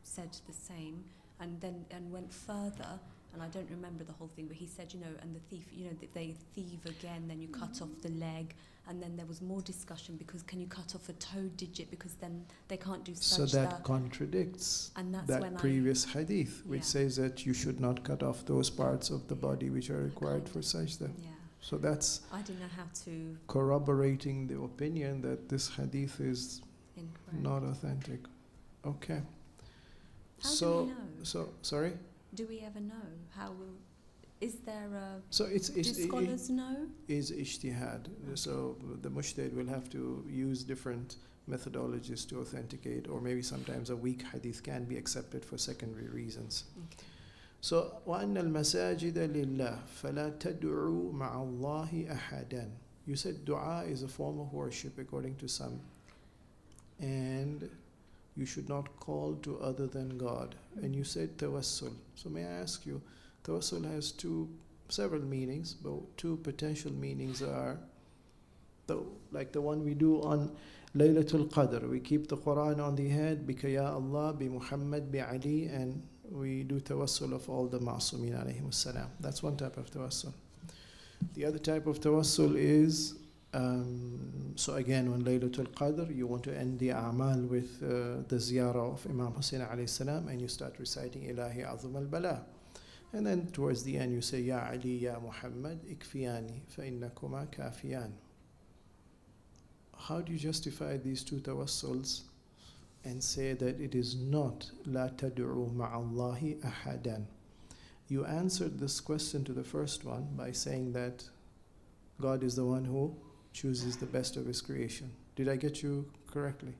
said the same, and went further, and I don't remember the whole thing, but he said, and the thief, if they thieve again, then you cut off the leg, and then there was more discussion because can you cut off a toe digit, because then they can't do So sajda. that contradicts And that's that when previous hadith, which Yeah. says that you should not cut off those parts of the body which are required for sajda. Yeah, So that's I didn't know how to corroborating the opinion that this hadith is incorrect. not authentic. Okay. How so, do we know? So, sorry? Do we ever know? Is there a... So Do scholars know? is ijtihad. So the mujtahid will have to use different methodologies to authenticate, or maybe sometimes a weak hadith can be accepted for secondary reasons. Okay. So وَأَنَّ الْمَسَاجِدَ لِلَّهِ فَلَا تَدْعُوا مَعَ اللَّهِ أَحَدًا. You said dua is a form of worship according to some, and you should not call to other than God. And you said tawassul. So may I ask you, tawassul has several meanings, but two potential meanings are like the one we do on Laylatul Qadr. We keep the Quran on the head, Bika Ya Allah, Bi Muhammad, Bi Ali, and we do tawassul of all the Ma'sumin alayhimus salam. That's one type of tawassul. The other type of tawassul is, so again, on Laylatul Qadr, you want to end the a'mal with the ziyarah of Imam Hussein alayhi salam, and you start reciting Ilahi Azam al-Bala. And then towards the end you say, Ya Ali, Ya Muhammad, ikfiyani, fa innakuma kafiyan. How do you justify these two tawassuls and say that it is not La tad'u ma'allahi ahadan? You answered this question to the first one by saying that God is the one who chooses the best of His creation. Did I get you correctly?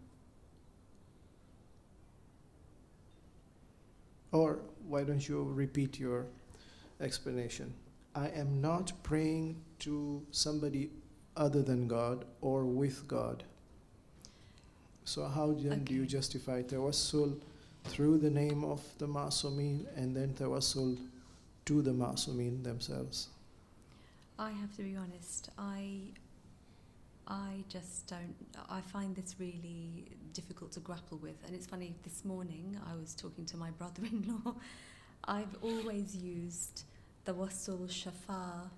Or why don't you repeat your explanation? I am not praying to somebody other than God or with God. So how then do you justify tawassul through the name of the Ma'sumin and then tawassul to the Ma'sumin themselves? I have to be honest, I just don't, I find this really difficult to grapple with. And it's funny, this morning I was talking to my brother-in-law. I've always used the wassul shafa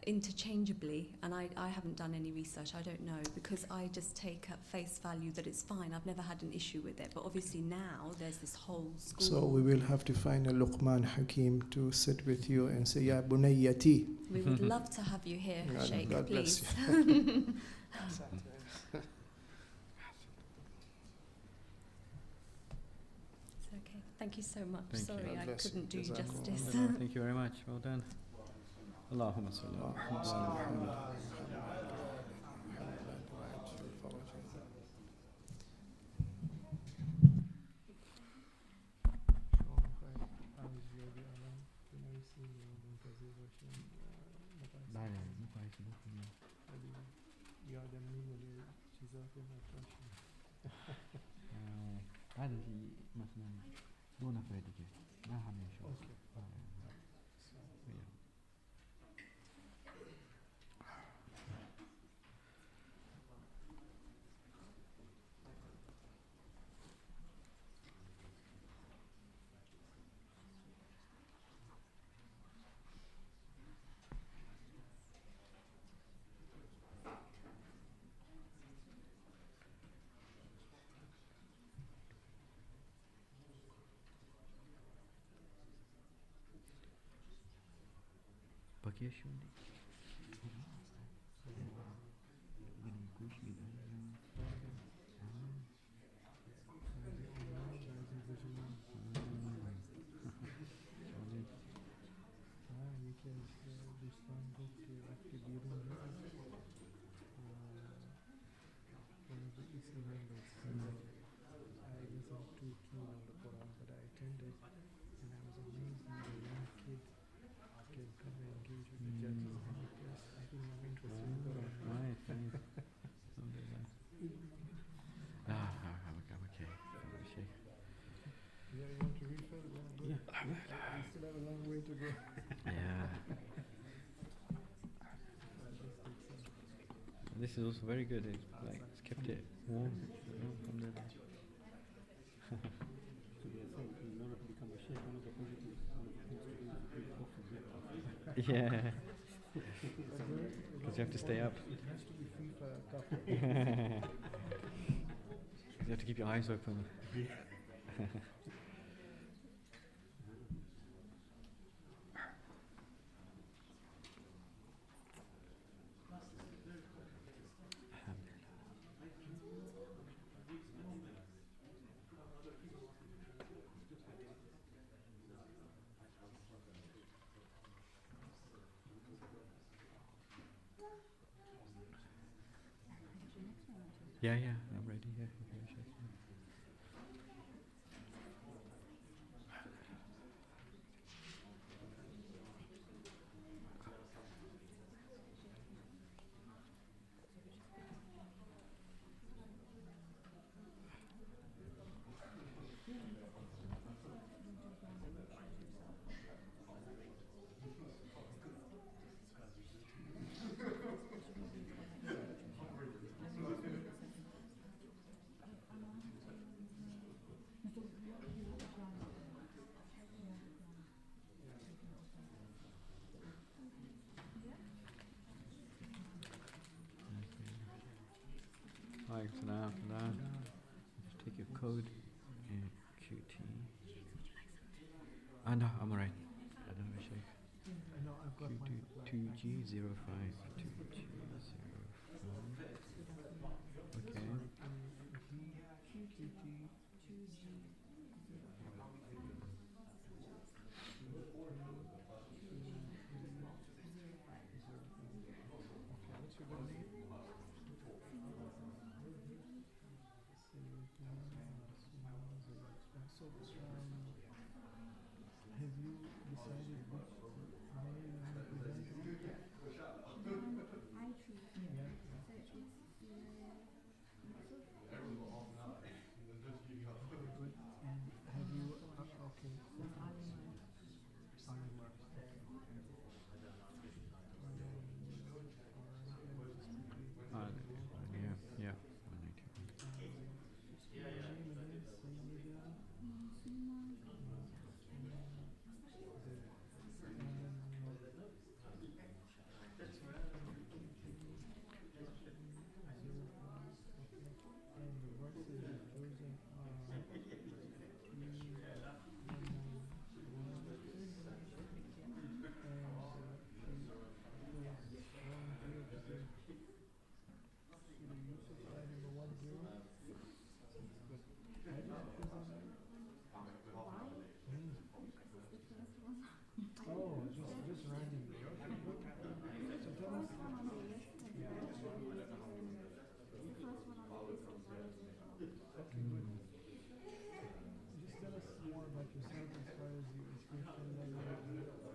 interchangeably, and I haven't done any research, I don't know, because I just take at face value that it's fine. I've never had an issue with it, but obviously now there's this whole school. So we will have to find a Luqman Hakim to sit with you and say, Ya Bunayyati. We would love to have you here, God, Sheikh, God bless please. It's okay. Thank you so much. Thank you. Sorry, God I bless you. couldn't do Jazakumullah. justice. Thank you very much. Well done. Allahumma salli ala Muhammad. بله مقایسه بکنیم. یادم میمونه چیزا که مطرح شد. هذا مثلا دو نفر دیگه نه همه شما. اوکی. بقیهشون گوش میدن یکی از دوستان گفت که وقتی بیرون رفت one of the Eastern members said that I wasn't too keen on the Quran, but I attended and I was amazed that a young kid can come and engage with the judges. Yes, I think I'm interested in Quran. Nice. Okay. Yeah, you want to refill? Yeah. We still have a long way to go. Yeah. This is also very good. It's kept it warm from the. Yeah. Because you have to stay up. It has to be free for coffee. You have to keep your eyes open. Yeah, I'm ready. Yeah, Salam. Just take your code. QT. No, I'm alright. I don't know, Sheikh. No, I've got QT 2G05. 2G05. Okay. What's your good name? So, have you decided which name you want to present? I choose. Yeah. So it's Okay, good. And have you, okay. Yeah. Oh, just randomly. Okay, good. So tell us. Okay, good. Just tell us more about yourself as far as your education level.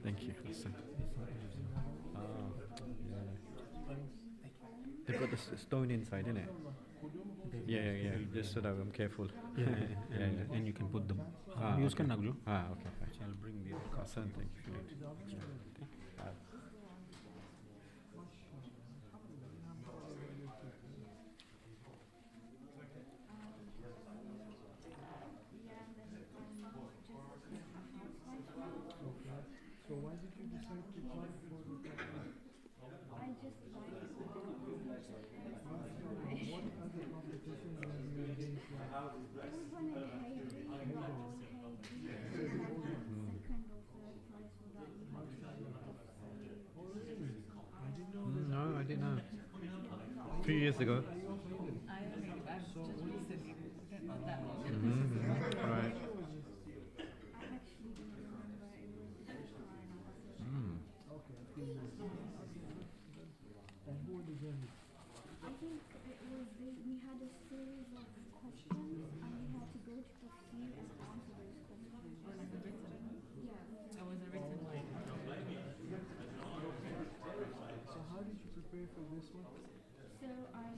Thank you. Yeah. They've got the stone inside, innit? Yeah. Just so that I'm careful. And you can put the Ah, use okay. can naglu. Okay. So I'll bring the Something if you need. So why did you decide to apply for the competition? I just like What other competitions have you engaged in? It was one in Hyderi, but all Hyderi, second or third prize for that. You had to do Tafseer. Oh really? I didn't know that. No, I didn't know. 3 years ago. I've just recently, not that long. Right. I actually don't remember. It was just fine. Okay, a few years ago. And who were the judges? I think it was we had a series of questions and we had to go to Tafseer and answer those questions. Or like a written. Yeah. It was a written one. So how did you prepare for this one? So I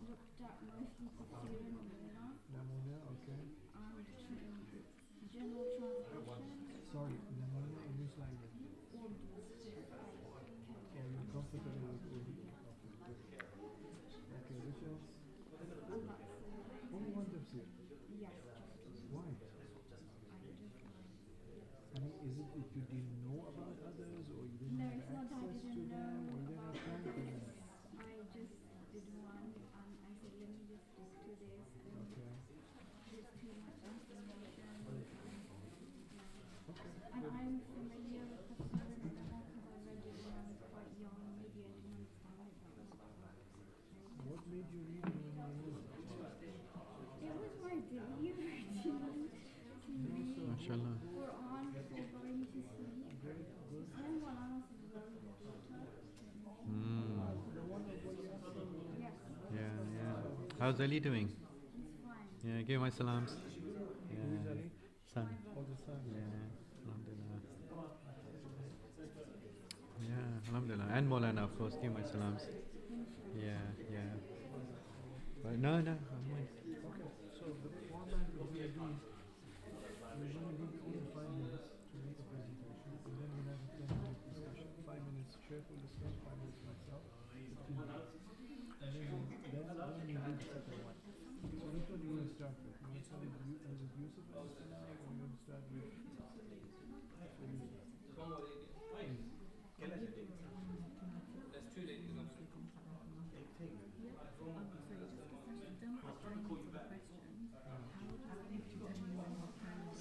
looked at mostly Tafseer and Manar Namuna, okay. and general translation. Sorry, Namuna in which language? Urdu. Oh, you're comfortable with Urdu. Okay, good. Okay, which else? And that's it. Only one tafsir. Yes, just Why? I just I mean, is it that you didn't know about others, or you didn't No, have it's not that I access to didn't them, know. or you didn't have time for them? I just did one and I said, let me just stick to this. And Okay. there's too much information. Okay. And I'm familiar with Tafseer and Manar because I read it when I was quite young. Maybe I didn't understand it that well. What made you read it when you were young? It was my daily routine to read MashaAllah. Quran before going to sleep. Good, good. And one else as well, the daughter. The one of what you have seen. Yes, Yeah. How's Ali doing? it's fine. Yeah, give my salams. Who is Ali? Son. Oh, the son. Yeah, alhamdulillah. Yeah, alhamdulillah. And Maulana, of course, give my salams. Yeah. But no, I'm fine. Okay, so the format is going to be, we're going to give you only 5 minutes to make a presentation, and then we'll have a 10-minute discussion. 5 minutes Sheikh will discuss, 5 minutes myself, 15 minutes. And then we do the second one. So which one do you want to start with? You want to start with Yusuf al-Salam, or you want to start with Yusuf? Please.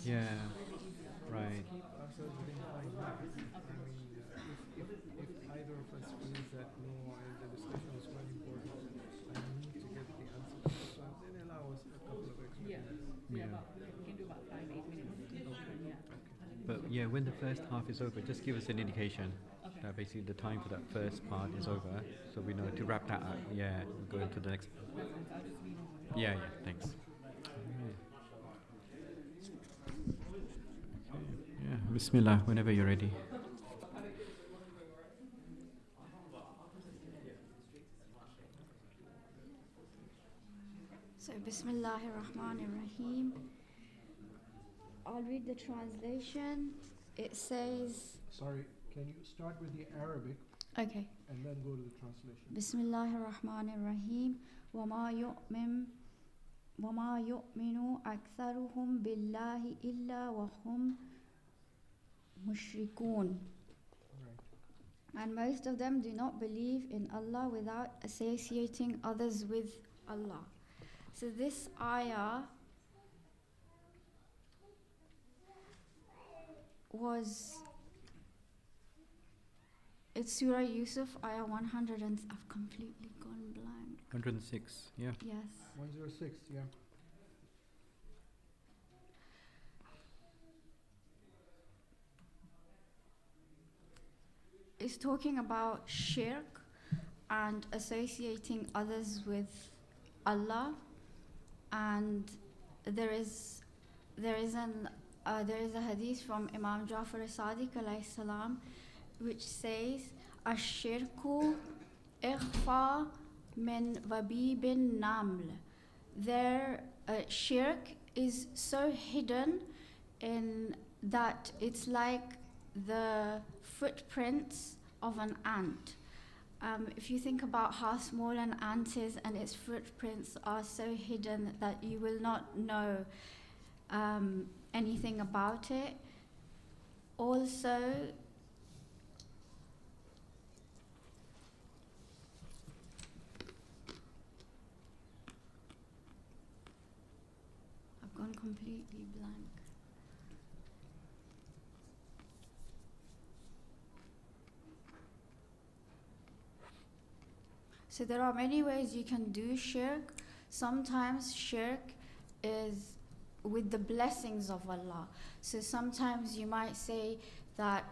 Yeah, right. Keep ourselves within 5 minutes. I mean, if either of us feels that no, the discussion is quite important, I need to get the answer to this one, then allow us a couple of extra minutes. Yeah. We can do about 5-8 minutes. Yeah. But yeah, when the first half is over, just give us an indication Okay. that basically the time for that first part is over, so we know to wrap that up. Yeah, and go into the next. I'll just read over. Yeah, thanks. Yeah, Bismillah, whenever you're ready. So, Bismillahir Rahmanir Rahim. I'll read the translation. It says, Sorry, can you start with the Arabic okay. and then go to the translation? Bismillahir Rahmanir Rahim. وما يؤمن أكثرهم بالله إلا وهم مشركون. Right. And most of them do not believe in Allah without associating others with Allah. So this ayah it's Surah Yusuf, ayah 100 and I've completely gone blank. 106, yeah. Yes. 106, yeah. It's talking about shirk and associating others with Allah, and there is a hadith from Imam Jafar as-Sadiq alayhi salam which says ash-shirku ikhfa min wabibin naml, their shirk is so hidden in that it's like the footprints of an ant. If you think about how small an ant is and its footprints are so hidden that you will not know anything about it. Also, I've gone completely blank. So there are many ways you can do shirk. Sometimes shirk is with the blessings of Allah. So sometimes you might say that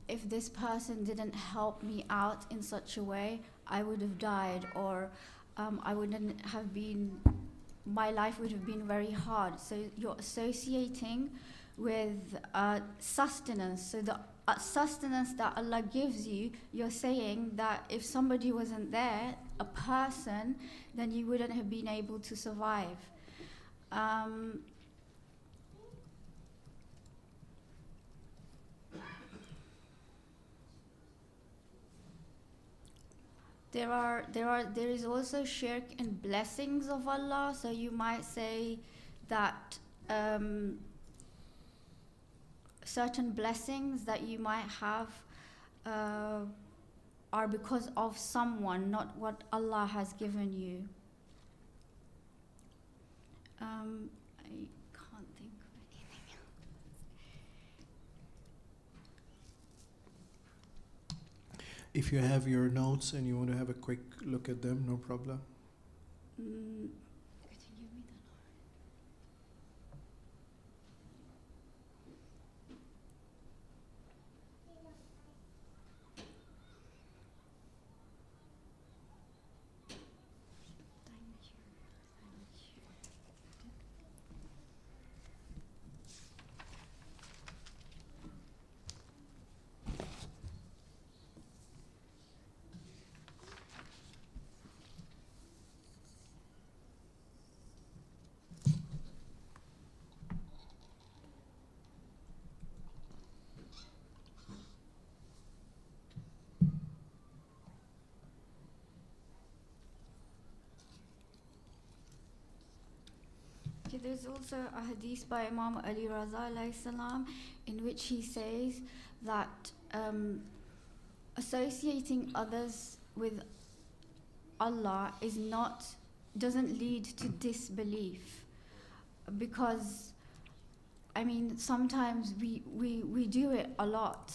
if this person didn't help me out in such a way, I would have died, or I wouldn't have been, my life would have been very hard. So you're associating with sustenance. So the sustenance that Allah gives you, you're saying that if somebody wasn't there, a person, then you wouldn't have been able to survive. There is also shirk in blessings of Allah. So you might say that certain blessings that you might have are because of someone, not what Allah has given you. I can't think of anything else. If you have your notes and you want to have a quick look at them, no problem. Could you give me the There's also a hadith by Imam Ali Raza alayhi salam in which he says that associating others with Allah doesn't lead to disbelief, because I mean sometimes we do it a lot.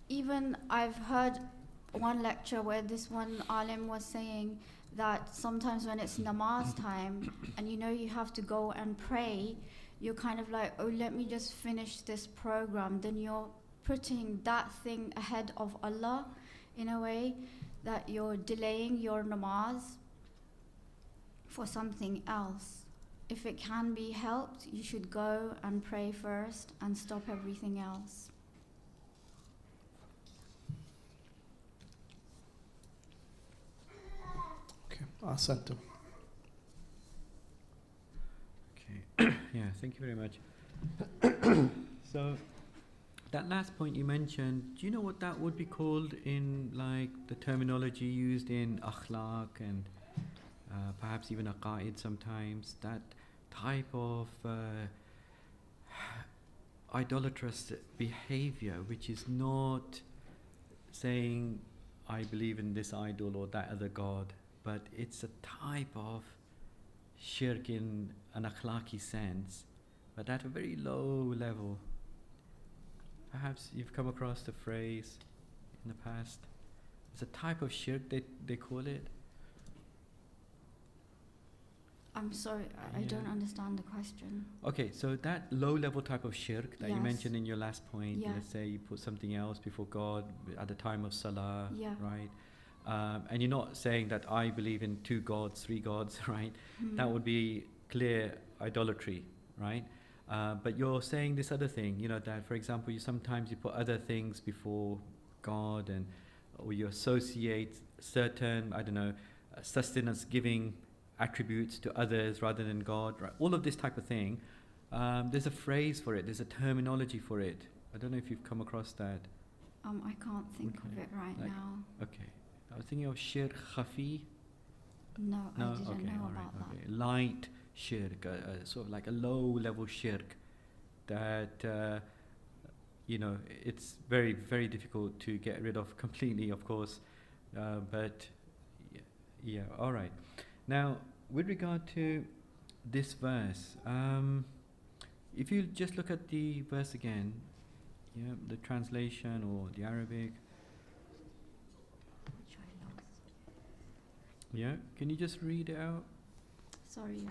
Even I've heard one lecture where this one alim was saying that sometimes when it's namaz time and you know you have to go and pray, you're kind of like, oh, let me just finish this program. Then you're putting that thing ahead of Allah in a way that you're delaying your namaz for something else. If it can be helped, you should go and pray first and stop everything else. Asanto. Okay. Yeah, thank you very much. So, that last point you mentioned, do you know what that would be called in like the terminology used in akhlaq and perhaps even aqaid sometimes? That type of idolatrous behavior, which is not saying, I believe in this idol or that other god, but it's a type of shirk in an akhlaqi sense, but at a very low level. Perhaps you've come across the phrase in the past. It's a type of shirk, they call it. I'm sorry, I don't understand the question. Okay, so that low level type of shirk that you Yes. mentioned in your last point, Yeah. let's say you put something else before God at the time of Salah, Yeah. right? And you're not saying that I believe in 2 gods, 3 gods, right? That would be clear idolatry, right? But you're saying this other thing, you know, that for example, sometimes you put other things before God, or you associate certain, I don't know, sustenance giving attributes to others rather than God, right? All of this type of thing. There's a phrase for it, there's a terminology for it. I don't know if you've come across that. I can't think of it right Like- now. Okay. I was thinking of shirk khafi. No, I didn't okay, know all right, about that. okay. Light shirk, sort of like a low level shirk that, it's very, very difficult to get rid of completely, of course. But yeah, all right. Now, with regard to this verse, if you just look at the verse again, yeah, the translation or the Arabic, Which I lost. yeah, can you just read it out? Sorry.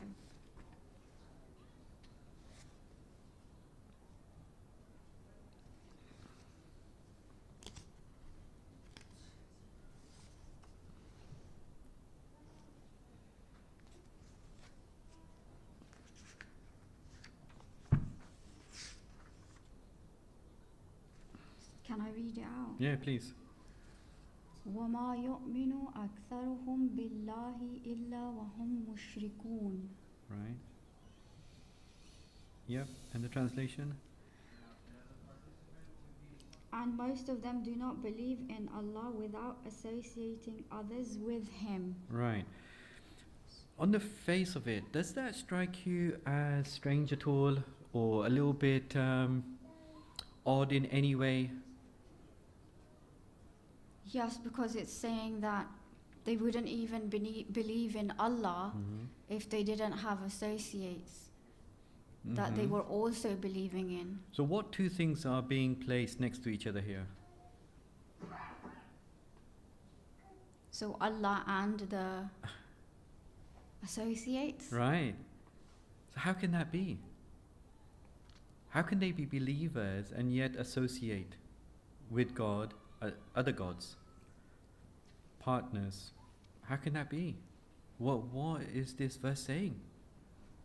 Can I read it out? Yeah, please. وما يؤمن أكثرهم بالله إلا وهم مشركون. Right. Yep, and the translation? And most of them do not believe in Allah without associating others with Him. Right. On the face of it, does that strike you as strange at all, or a little bit odd in any way? Yes, because it's saying that they wouldn't even believe in Allah if they didn't have associates that they Mhm. were also believing in. So what two things are being placed next to each other here? So Allah and the associates. Right. So how can that be? How can they be believers and yet associate with God, other gods, partners? How can that be? What is this verse saying?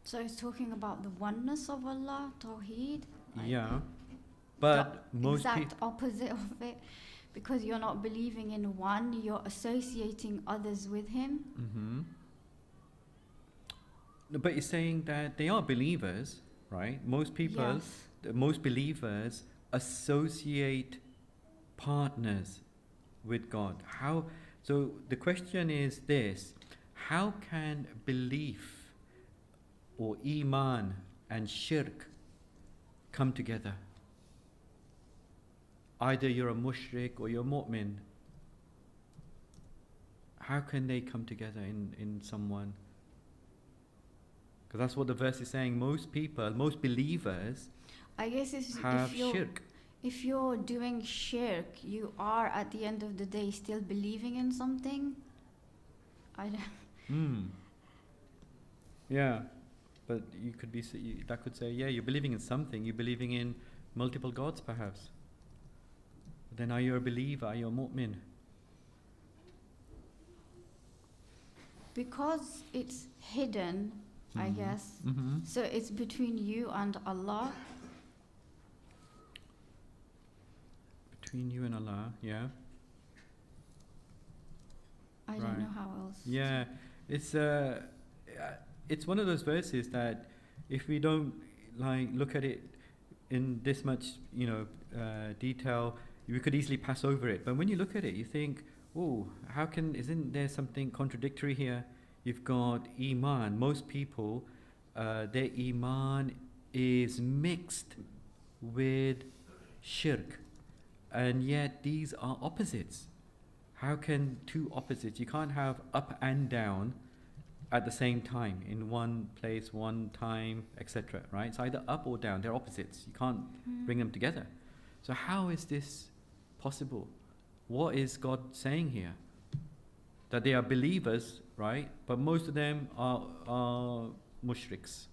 So it's talking about the oneness of Allah, Tawheed. Yeah, but the most exact people. opposite of it, because you're not believing in one, you're associating others with Him. Mm-hmm. No, but it's saying that they are believers, right? Most people, Yes. most believers associate partners with God. How? So the question is this: how can belief or iman and shirk come together? Either you're a mushrik or you're a mu'min. How can they come together in someone? Because that's what the verse is saying. Most people, most believers I guess have shirk. if you're doing shirk, you are at the end of the day still believing in something. I don't. Yeah, but you could be that could say, yeah, you're believing in something. You're believing in multiple gods, perhaps. But then, are you a believer? Are you a mu'min? Because it's hidden, I guess. Mm-hmm. So it's between you and Allah. Between you and Allah, yeah. I don't Right. know how else. Yeah, it's one of those verses that if we don't look at it in this much detail, we could easily pass over it. But when you look at it, you think, oh, isn't there something contradictory here? You've got iman. Most people, their iman is mixed with shirk, and yet these are opposites. How can two opposites? You can't have up and down at the same time in one place, one time, etc. Right? It's either up or down. They're opposites. You can't bring them together. So how is this possible? What is God saying here? That they are believers, right? But most of them are mushriks.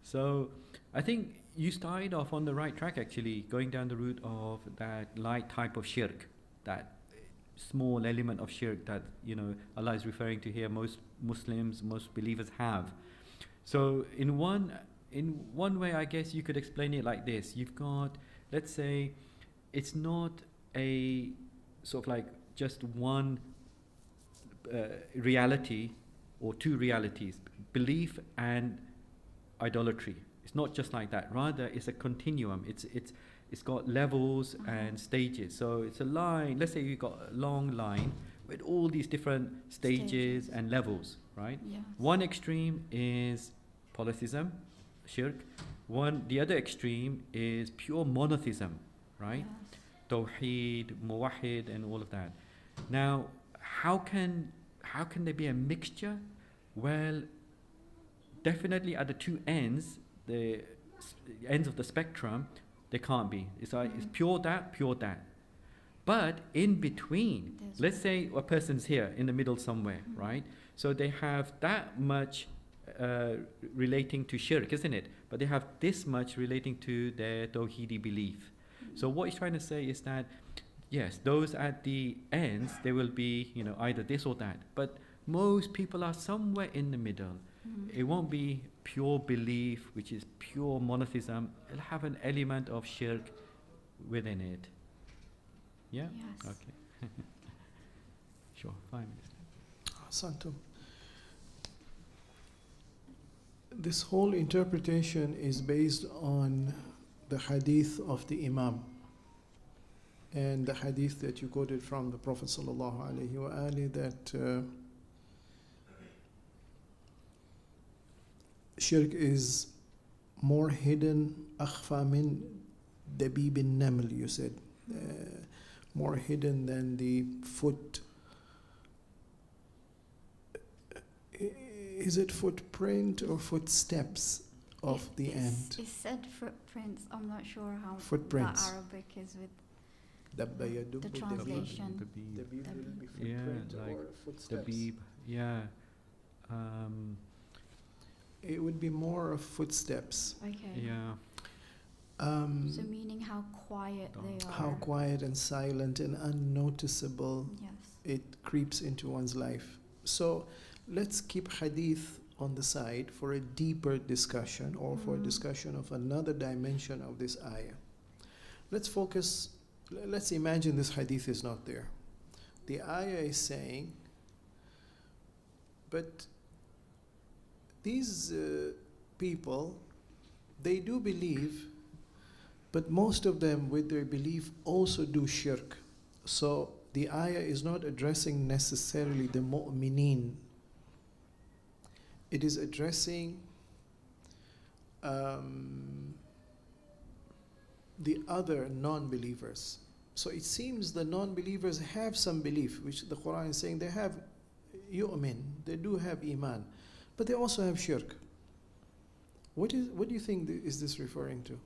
So I think you started off on the right track, actually, going down the route of that light type of shirk, that small element of shirk that Allah is referring to here. Most Muslims, most believers have. So in one way, I guess you could explain it like this: you've got, let's say, it's not a sort of like just one reality or two realities, belief and idolatry. It's not just like that. Rather, it's a continuum. It's got levels and stages. So it's a line. Let's say you've got a long line with all these different stages and levels, right? Yes. One extreme is polytheism, shirk. The other extreme is pure monotheism, right? Yes. Tawheed, muwahid, and all of that. Now, how can there be a mixture? Well, definitely at the two ends, the ends of the spectrum, they can't be. It's like it's pure that, pure that. But in between, let's say a person's here in the middle somewhere, right? So they have that much relating to shirk, isn't it? But they have this much relating to their tawheedi belief. So what he's trying to say is that, yes, those at the ends, they will be, either this or that. But most people are somewhere in the middle. It won't be pure belief, which is pure monotheism. It'll have an element of shirk within it. Yeah? Yes. Okay. Sure, 5 minutes. Santum. This whole interpretation is based on the hadith of the Imam and the hadith that you quoted from the Prophet sallallahu alaihi wasallam that shirk is more hidden, akhfa min dabib al-naml, you said, more hidden than the foot. Is it footprint or footsteps of the ant? It said footprints. I'm not sure how Footprints. that Arabic is with The the translation. Dabib will be Yeah, footprint like or footsteps. Dabib, yeah. It would be more of footsteps. Okay. Yeah. So meaning how quiet they are. How quiet and silent and unnoticeable Yes. it creeps into one's life. So let's keep hadith on the side for a deeper discussion or for a discussion of another dimension of this ayah. Let's focus, let's imagine this hadith is not there. The ayah is saying, but these people, they do believe, but most of them with their belief also do shirk. So the ayah is not addressing necessarily the mu'mineen. It is addressing the other non-believers. So it seems the non-believers have some belief, which the Quran is saying they have yu'min, they do have iman, but they also have shirk. What do you think is this referring to?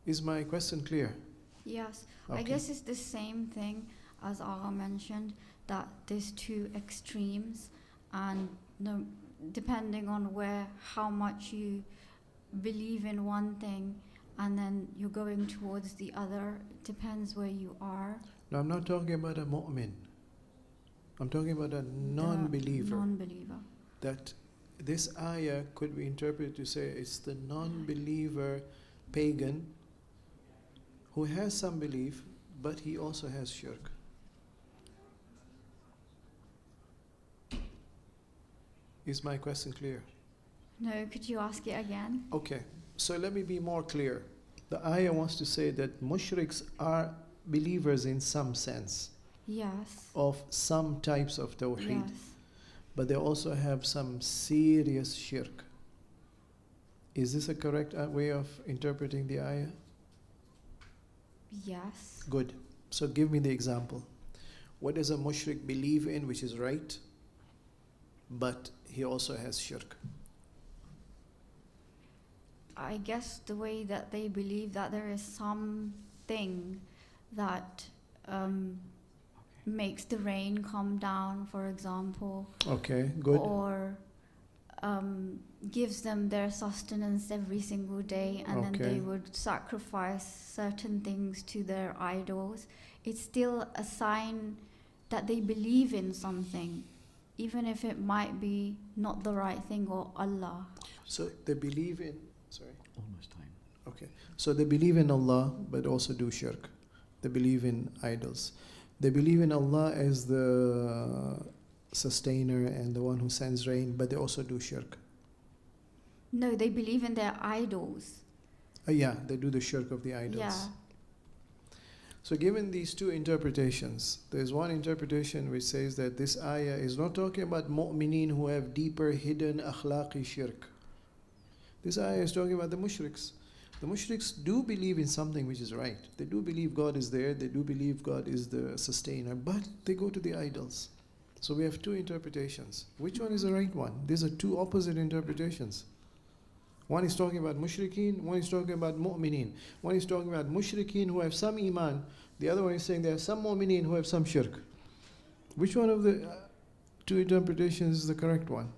Is my question clear? Yes. Okay. I guess it's the same thing as Agha mentioned, that there's two extremes, and depending on how much you believe in one thing and then you're going towards the other, it depends where you are. No, I'm not talking about a mu'min. I'm talking about a non-believer. Non-believer. That this ayah could be interpreted to say it's the non-believer pagan who has some belief, but he also has shirk. Is my question clear? No, could you ask it again? Okay, so let me be more clear. The ayah wants to say that mushriks are believers in some sense. Yes. Of some types of tawheed. Yes. But they also have some serious shirk. Is this a correct way of interpreting the ayah? Yes. Good. So give me the example. What does a mushrik believe in which is right, but he also has shirk? I guess the way that they believe that there is something that makes the rain come down, for example. Okay, good. Or gives them their sustenance every single day, and then they would sacrifice certain things to their idols. It's still a sign that they believe in something, even if it might be not the right thing or Allah. So they believe in, sorry? Almost time. Okay. So they believe in Allah, but also do shirk. They believe in idols. They believe in Allah as the sustainer and the one who sends rain, but they also do shirk. No, they believe in their idols. Yeah, they do the shirk of the idols. Yeah. So given these two interpretations, there's one interpretation which says that this ayah is not talking about mu'mineen who have deeper hidden akhlaqi shirk. This ayah is talking about the mushriks. The mushriks do believe in something which is right. They do believe God is there, they do believe God is the sustainer, but they go to the idols. So we have two interpretations. Which one is the right one? These are two opposite interpretations. One is talking about mushrikeen, one is talking about mu'mineen. One is talking about mushrikeen who have some iman, the other one is saying there are some mu'mineen who have some shirk. Which one of the two interpretations is the correct one?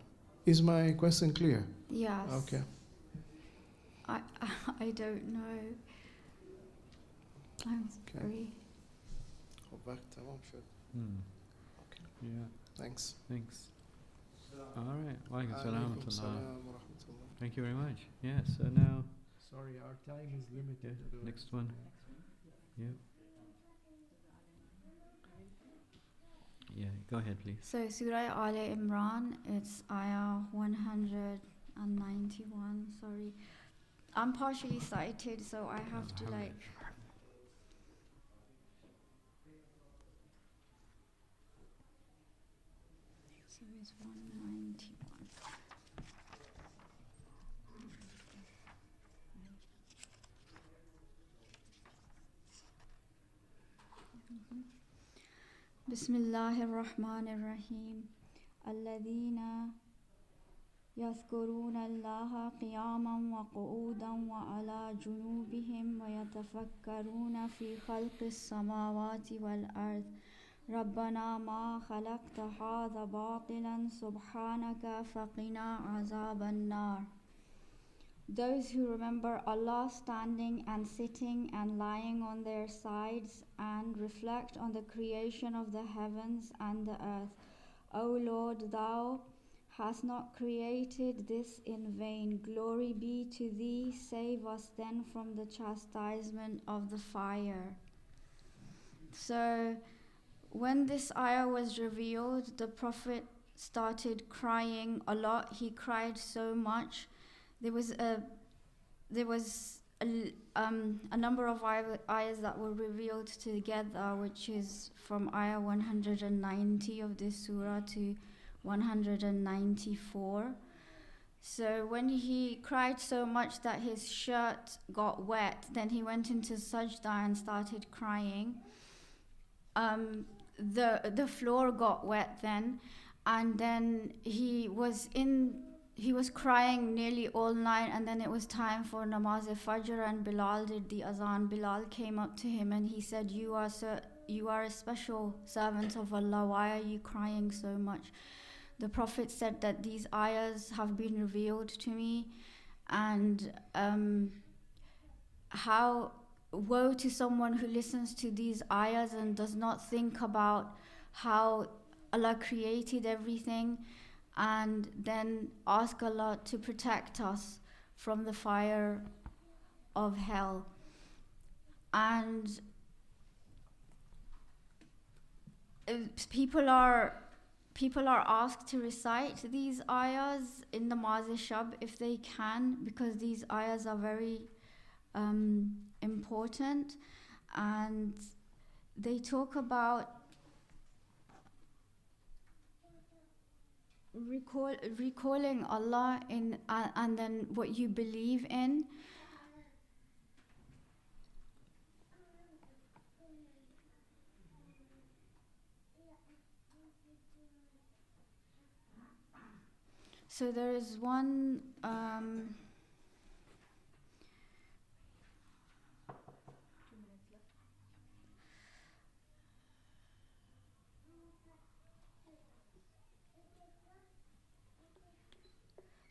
Is my question clear? Yes. Okay. I don't know. I'm sorry. Okay. Yeah. Thanks. Thanks. All right. Walaikum salam wa rahmatullah. Thank you very much. Yeah, so now... Sorry, our time is limited. Yeah, next one. Yeah. Yeah, go ahead, please. So Surah Al Imran, it's ayah 191, sorry. I'm partially sighted, so I have to like... So it's 191. Bismillahirrahmanirrahim. Alladhina yadhkuruna Allaha qiyaman wa qu'udan wa ala junubihim wa yatafakkaruna fi khalqis samawati wal ard. Rabbana ma khalaqta hadha batilan subhanaka faqina azaban nar. Those who remember Allah standing and sitting and lying on their sides and reflect on the creation of the heavens and the earth. O Lord, Thou hast not created this in vain. Glory be to Thee. Save us then from the chastisement of the fire. So, when this ayah was revealed, the Prophet started crying a lot. He cried so much. There was a number of ayahs that were revealed together, which is from ayah 190 of this surah to 194. So when he cried so much that his shirt got wet, then he went into sajda and started crying. The floor got wet then, and then he was crying nearly all night, and then it was time for namaz-e-fajr, and Bilal did the azan. Bilal came up to him and he said, you are a special servant of Allah, why are you crying so much? The Prophet said that these ayahs have been revealed to me, and how woe to someone who listens to these ayahs and does not think about how Allah created everything, and then ask Allah to protect us from the fire of hell. And people are asked to recite these ayahs in the namaz-e-shab if they can, because these ayahs are very important, and they talk about recalling Allah in and then what you believe in. So there is one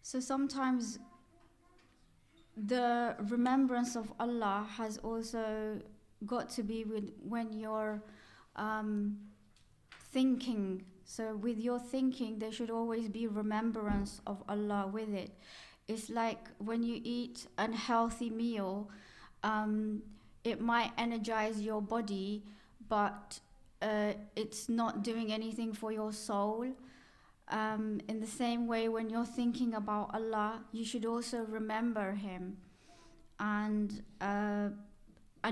so sometimes the remembrance of Allah has also got to be with when you're thinking. So with your thinking, there should always be remembrance of Allah with it. It's like when you eat an healthy meal, it might energize your body, but it's not doing anything for your soul. In the same way, when you're thinking about Allah, you should also remember Him, and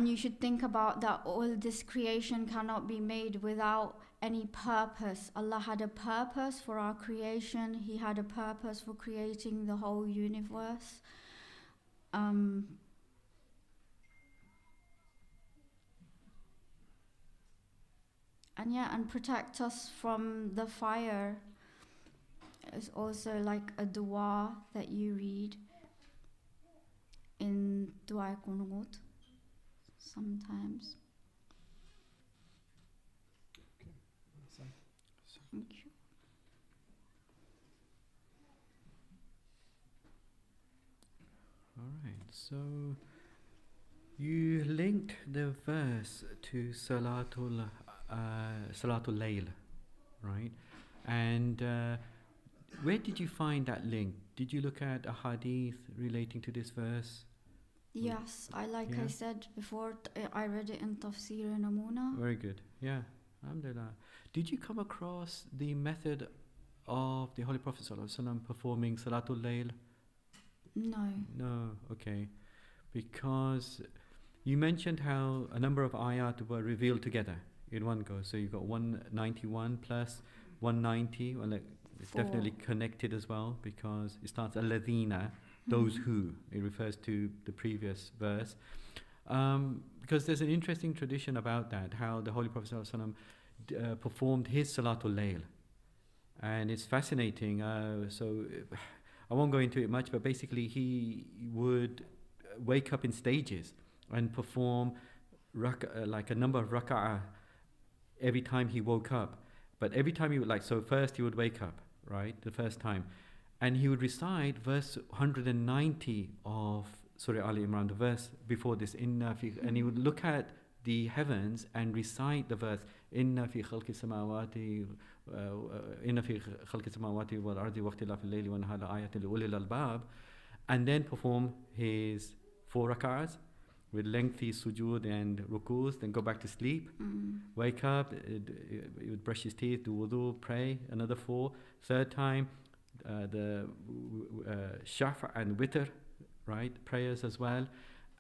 you should think about that all this creation cannot be made without any purpose. Allah had a purpose for our creation. He had a purpose for creating the whole universe. And protect us from the fire. It's also like a dua that you read in Dua Qunut sometimes. Thank you. All right, so you linked the verse to Salatul Layl, right? And where did you find that link? Did you look at a hadith relating to this verse? Yes, I said before, I read it in Tafseer and Amuna. Very good. Yeah, alhamdulillah. Did you come across the method of the Holy Prophet ﷺ performing Salatul Layl? No. No, okay. Because you mentioned how a number of ayat were revealed together in one go. So you've got 191 plus 190. Well, it's definitely connected as well, because it starts al-ladhina, those who. It refers to the previous verse. Because there's an interesting tradition about that, how the Holy Prophet ﷺ performed his Salatul Layl. And it's fascinating. So I won't go into it much, but basically he would wake up in stages and perform like a number of raka'ah every time he woke up. But every time he would, so first he would wake up, right, the first time, and he would recite verse 190 of Surah Al Imran, the verse before this, and he would look at the heavens and recite the verse, Inna fi khalqi samawati wal ardi wa ikhtilafi al-layli wan nahari ayatin li ulil albab, and then perform his 4 rak'ahs with lengthy sujood and rukus, then go back to sleep, wake up, he would brush his teeth, do wudu, pray, another 4, third time, the shafa and witr, right, prayers as well,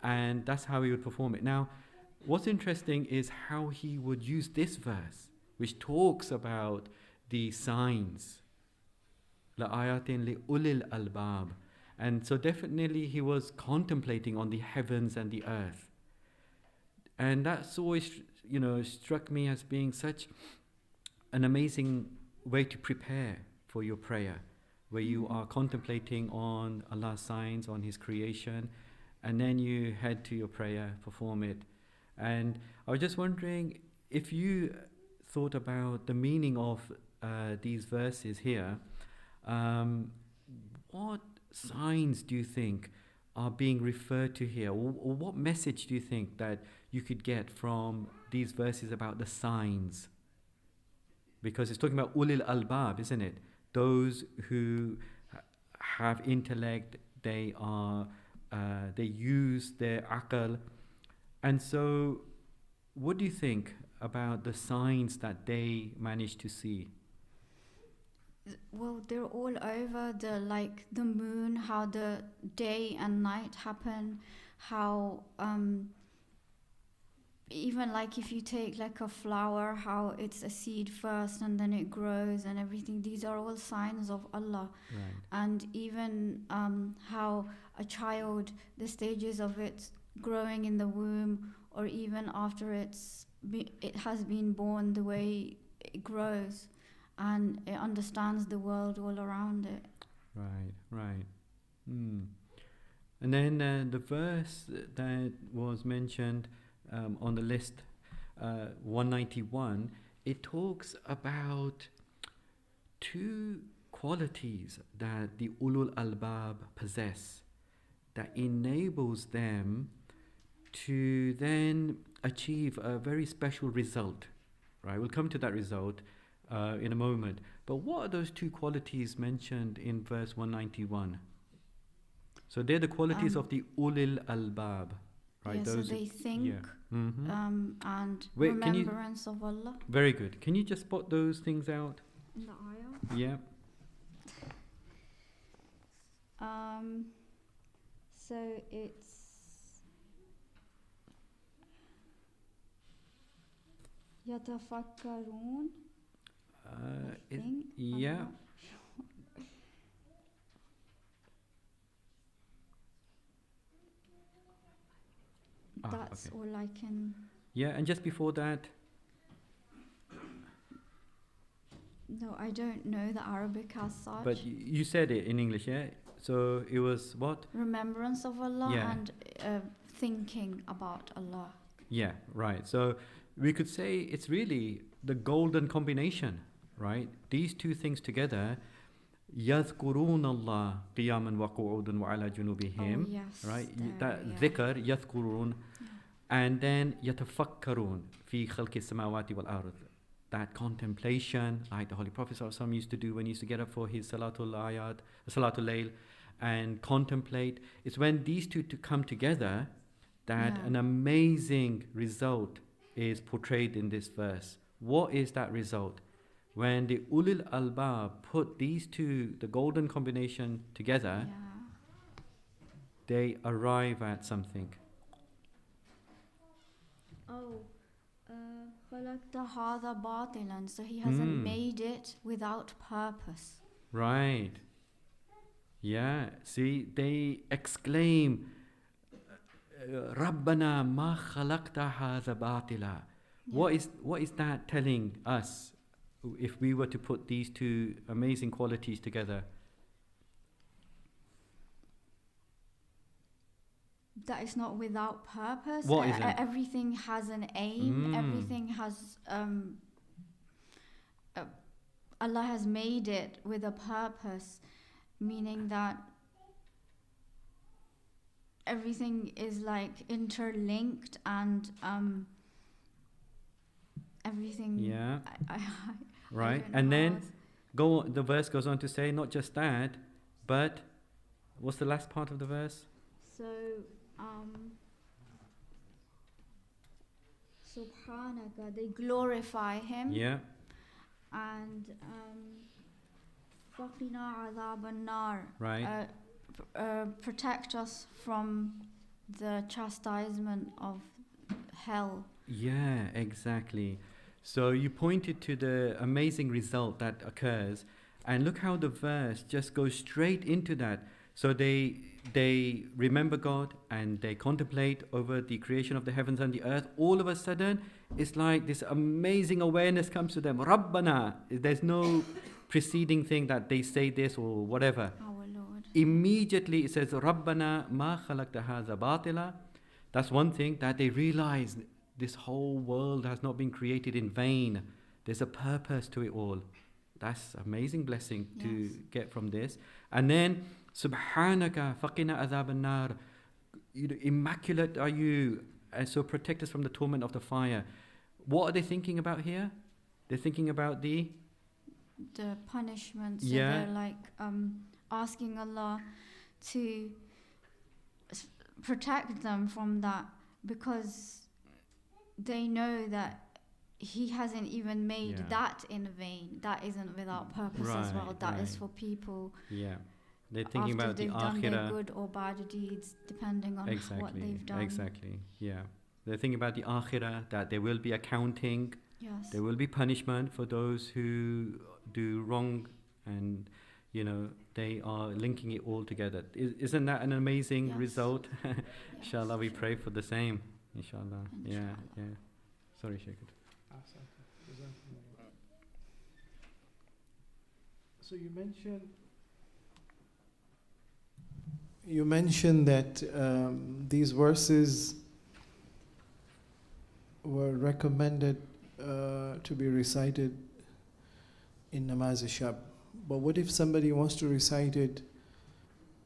and that's how he would perform it. Now, what's interesting is how he would use this verse, which talks about the signs, la ayatin li ulil albab. And so definitely he was contemplating on the heavens and the earth. And that's always, struck me as being such an amazing way to prepare for your prayer, where you are contemplating on Allah's signs, on His creation, and then you head to your prayer, perform it. And I was just wondering if you thought about the meaning of these verses here. What signs do you think are being referred to here, or what message do you think that you could get from these verses about the signs? Because it's talking about ulil albab, isn't it? Those who have intellect, they use their aql. And so what do you think about the signs that they managed to see? Well, they're all over, the moon, how the day and night happen, how even if you take a flower, how it's a seed first and then it grows and everything. These are all signs of Allah. Right. And even how a child, the stages of it growing in the womb, or even after it has been born, the way it grows and it understands the world all around it. Right. And then the verse that was mentioned on the list, 191, it talks about 2 qualities that the ulul albab possess that enables them to then achieve a very special result. Right, we'll come to that result in a moment. But what are those 2 qualities mentioned in verse 191? So they're the qualities of the ulil albab, right? Yeah, so Those. they think Yeah. and Wait, can you- remembrance of Allah. Very good. Can you just spot those things out? In the ayah. Yeah. So it's يتفكرون. It, think, yeah. That's okay. all I can. Yeah, and just before that, No, I don't know the Arabic as such. but you said it in English, yeah? So it was what? Remembrance of Allah Yeah. and thinking about Allah. Yeah, right. So we could say it's really the golden combination, right? These two things together, يذكرون الله قياما وقعودا وعلى جنوبهم, Oh, yes, right? there, That yeah. ذكر يذكرون, and then يتفكرون في خلق السماوات والأرض. That contemplation, like the Holy Prophet ﷺ used to do when he used to get up for his Salatul Layl and contemplate. It's when these two to come together that Yeah. an amazing result is portrayed in this verse. What is that result? When the Ulil Albab put these two, the golden combination together, they arrive at something. Oh, خلقت هذا باطلا. So he hasn't made it without purpose. Right. Yeah. See, they exclaim, Rabbana ma khalaqta hadha batila. What is that telling us if we were to put these two amazing qualities together? That is not without purpose. What is it? Everything has an aim. Everything has Allah has made it with a purpose, meaning that everything is like interlinked and everything. Yeah. Right. And then the verse goes on to say not just that, but what's the last part of the verse? So, Subhanaka, they glorify Him. Yeah. And Faqina Adhab an-Nar. Right. Protect us from the chastisement of hell. Yeah, exactly. So you pointed to the amazing result that occurs, and look how the verse just goes straight into that. So they remember God and they contemplate over the creation of the heavens and the earth. All of a sudden, it's like this amazing awareness comes to them. Rabbana. There's no preceding thing that they say this or whatever. Our Lord. Immediately it says, Rabbana ma khalaqta hadha batila. That's one thing that they realize. This whole world has not been created in vain. There's a purpose to it all. That's amazing blessing to get from this. And then, Subhanaka faqina adhab an-nar. Immaculate are you, and so protect us from the torment of the fire. What are they thinking about here? They're thinking about the punishment. So they're like asking Allah to protect them from that, because they know that He hasn't even made that in vain. That isn't without purpose as well. That is for people. Yeah. They're thinking after about the they've done their akhirah. good or bad deeds, depending on what they've done. Exactly. Yeah. They're thinking about the akhirah, that there will be accounting. Yes. There will be punishment for those who do wrong, and they are linking it all together. Isn't that an amazing result? Inshallah, we pray for the same. Inshallah. Yeah. Sorry, Sheikh. So you mentioned that these verses were recommended to be recited in namaz shab. But what if somebody wants to recite it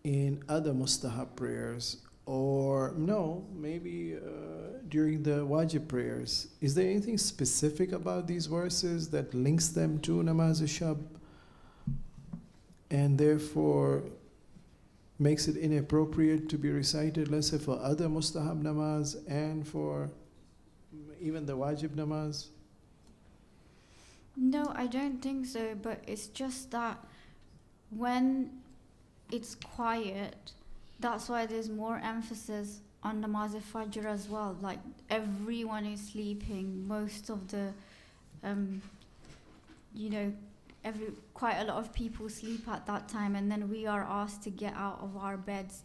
in other mustahab prayers, or maybe during the wajib prayers? Is there anything specific about these verses that links them to namaz shab, and therefore makes it inappropriate to be recited, let's say for other mustahab namaz and for even the wajib namaz? No, I don't think so, but it's just that when it's quiet, that's why there's more emphasis on namaz al-fajr as well. Like everyone is sleeping, most of the, quite a lot of people sleep at that time, and then we are asked to get out of our beds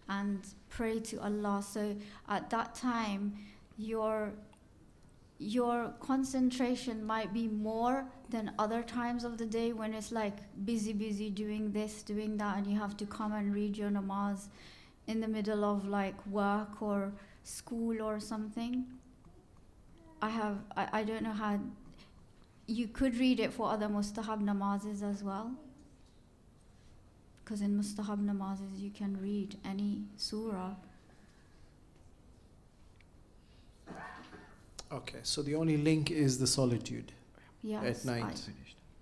and pray to Allah. So at that time, your concentration might be more than other times of the day when it's like busy doing this, doing that, and you have to come and read your namaz in the middle of like work or school or something. I don't know how. You could read it for other mustahab namazes as well, because in mustahab namazes you can read any surah. Okay, so the only link is the solitude Yes, at night.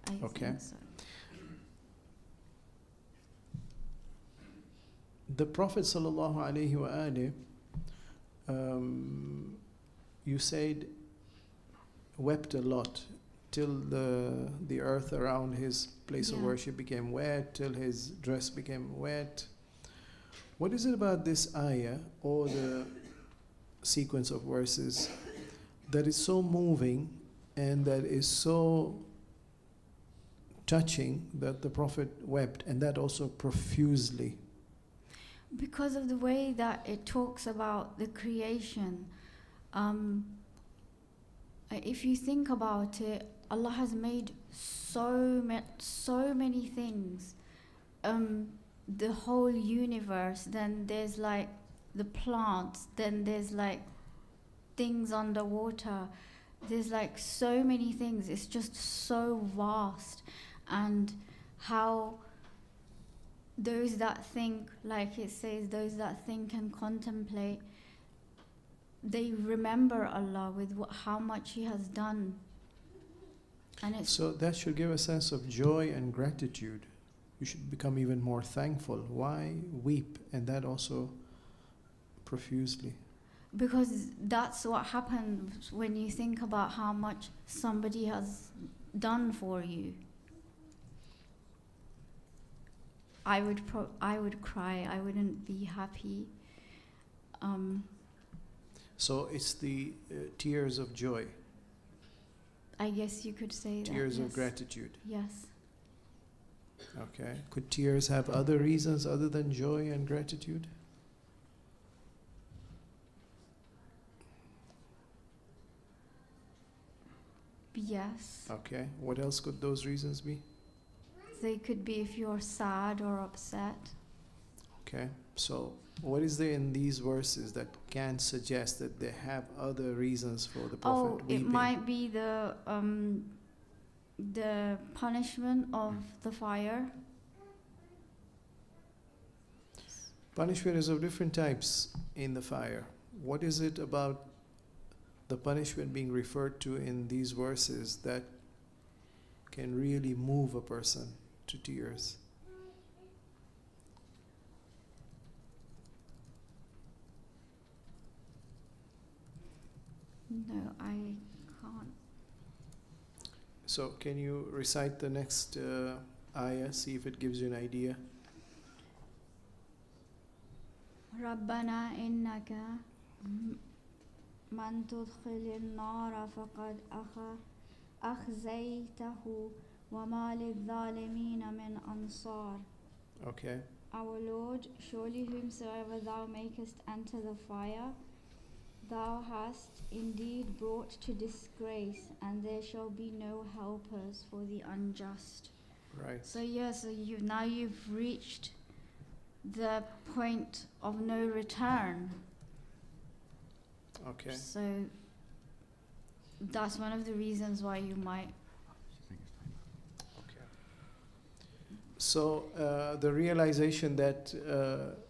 I Okay. think so. The Prophet sallallahu alaihi wasallam, you said, wept a lot till the earth around his place of Yeah. worship became wet, till his dress became wet. What is it about this ayah or the sequence of verses that is so moving and that is so touching that the Prophet wept, and that also profusely? Because of the way that it talks about the creation. If you think about it, Allah has made so many things. The whole universe, then there's like the plants, then there's like things underwater. There's like so many things. It's just so vast. And how those that think, like it says, those that think and contemplate, they remember Allah with how much He has done. And it's So that should give a sense of joy and gratitude. You should become even more thankful. Why weep? And that also profusely. because that's what happens when you think about how much somebody has done for you. I would cry. I wouldn't be happy. So it's the tears of joy, I guess you could say that. tears of yes. gratitude. Yes. Okay. Could tears have other reasons other than joy and gratitude? Yes. Okay. What else could those reasons be? They could be if you're sad or upset. Okay. So what is there in these verses that can suggest that they have other reasons for the Prophet Oh, weeping? it might be the punishment of the fire. Punishment is of different types in the fire. What is it about the punishment being referred to in these verses that can really move a person to tears? No, I can't. So can you recite the next ayah, see if it gives you an idea? ربنا إنك من تدخل النار فقد أخزيته وما للظالمين من أنصار. Okay. Our Lord, surely whomsoever thou makest enter the fire, thou hast indeed brought to disgrace, and there shall be no helpers for the unjust. Right. So you've reached the point of no return. Okay. So that's one of the reasons why you might. Okay. So the realization that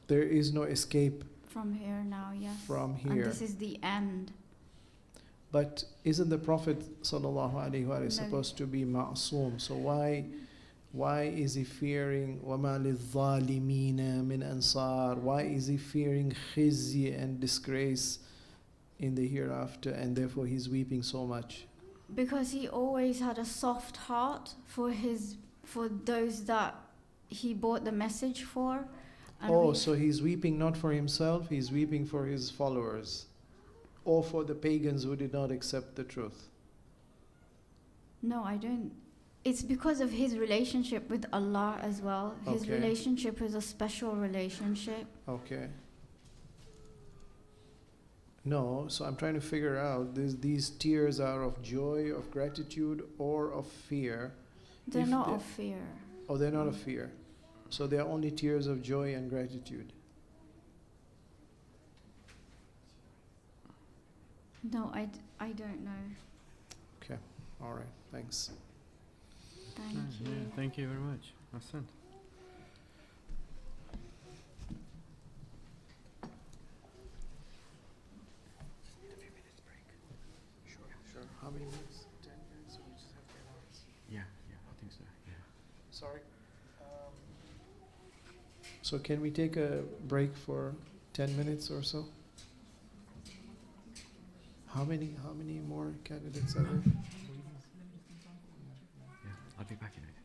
there is no escape From here now, yes. from And here. this is the end. But isn't the Prophet sallallahu alaihi wasallam No. supposed to be ma'soom? So Why is he fearing وَمَا لِلظَّالِمِينَ مِنْ أَنصَارٍ? Why is he fearing khizyi and disgrace in the hereafter, and therefore he's weeping so much? Because he always had a soft heart for those that he brought the message for. And So he's weeping not for himself, he's weeping for his followers, or for the pagans who did not accept the truth. No, I don't. It's because of his relationship with Allah as well. His Okay. relationship is a special relationship. Okay. No, so I'm trying to figure out, these tears are of joy, of gratitude, or of fear. They're If not they- of fear. Oh, they're not of fear. So they're only tears of joy and gratitude. No, I don't know. Okay, all right, thanks. Thank you. Yeah, thank you very much. Ahsan. Sure. How many minutes? 10 minutes, or we just have 10 hours? Yeah, I think so. Yeah. Sorry. So can we take a break for 10 minutes or so? How many more candidates are there? Yeah, I'll be back in a minute.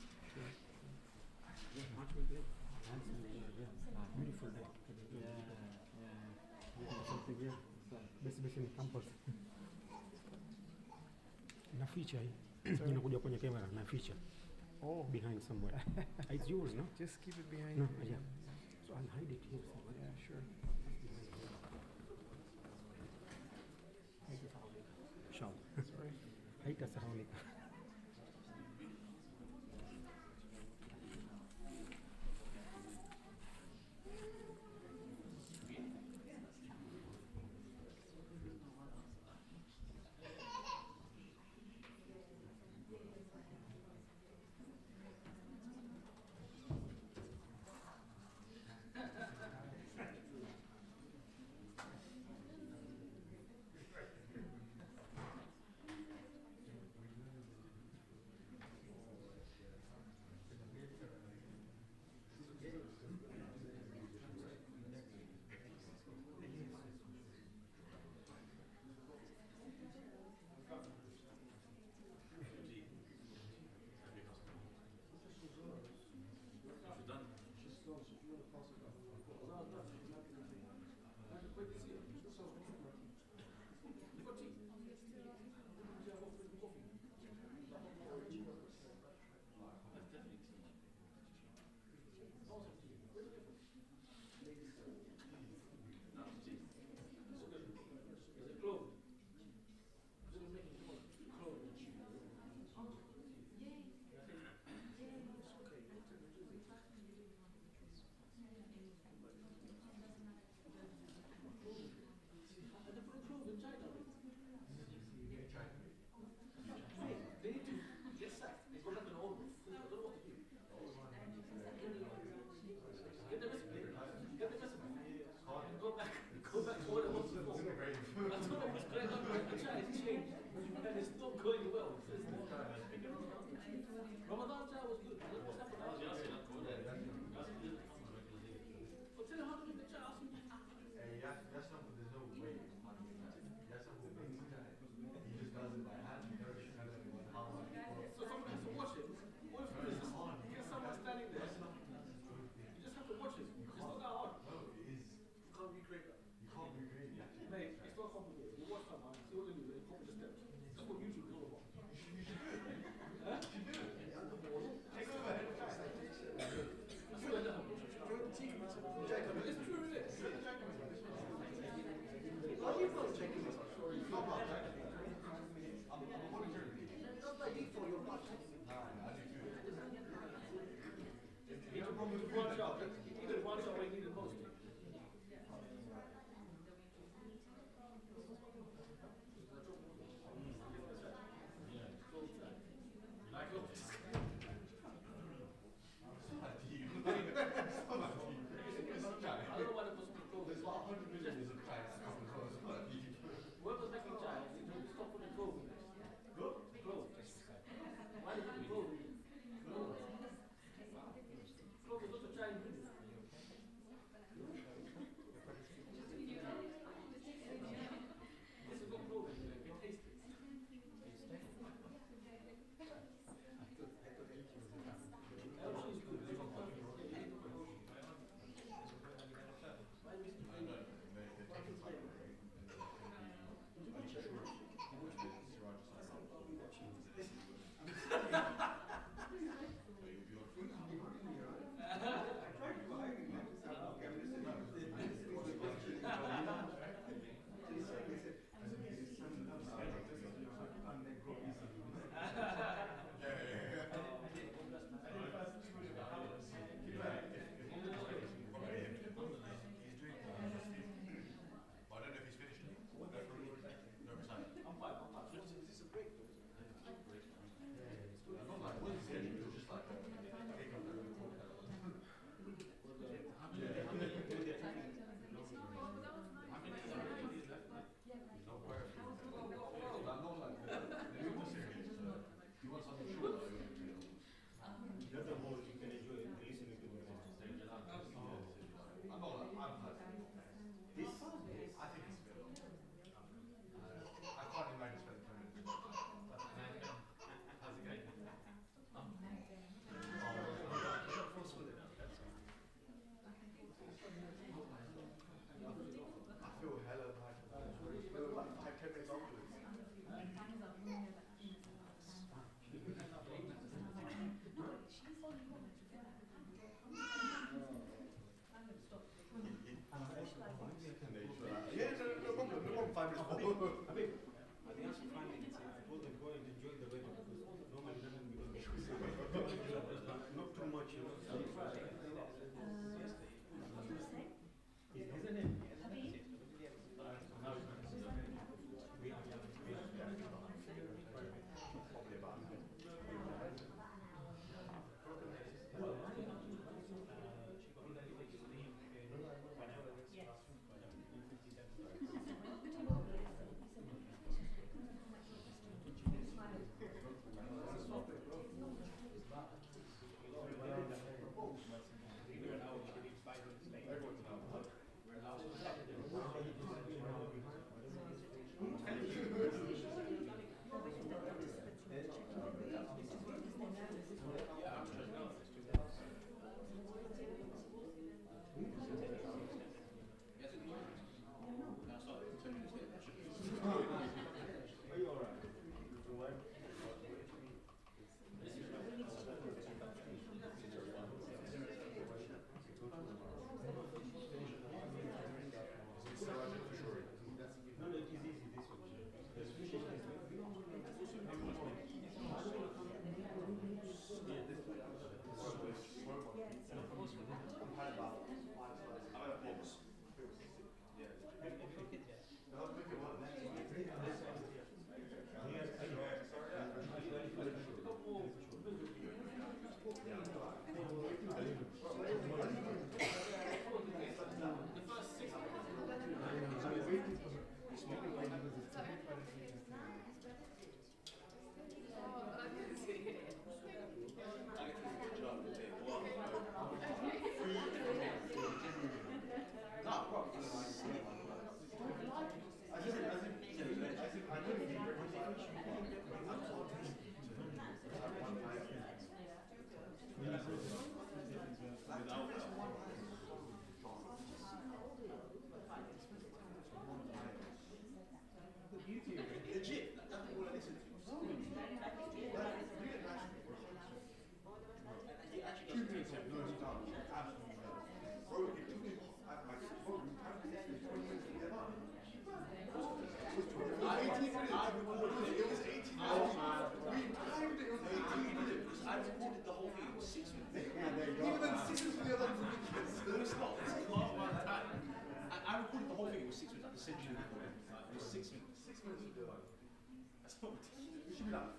Beautiful day. Something here. Best in campus. Na feature hii. Inakuja kwenye camera na feature. Oh, Behind somewhere. It's yours, no? just keep it behind No, you. yeah. So I'll hide it here somewhere. Yeah, sure. Inshallah. Sorry. Haitasahau.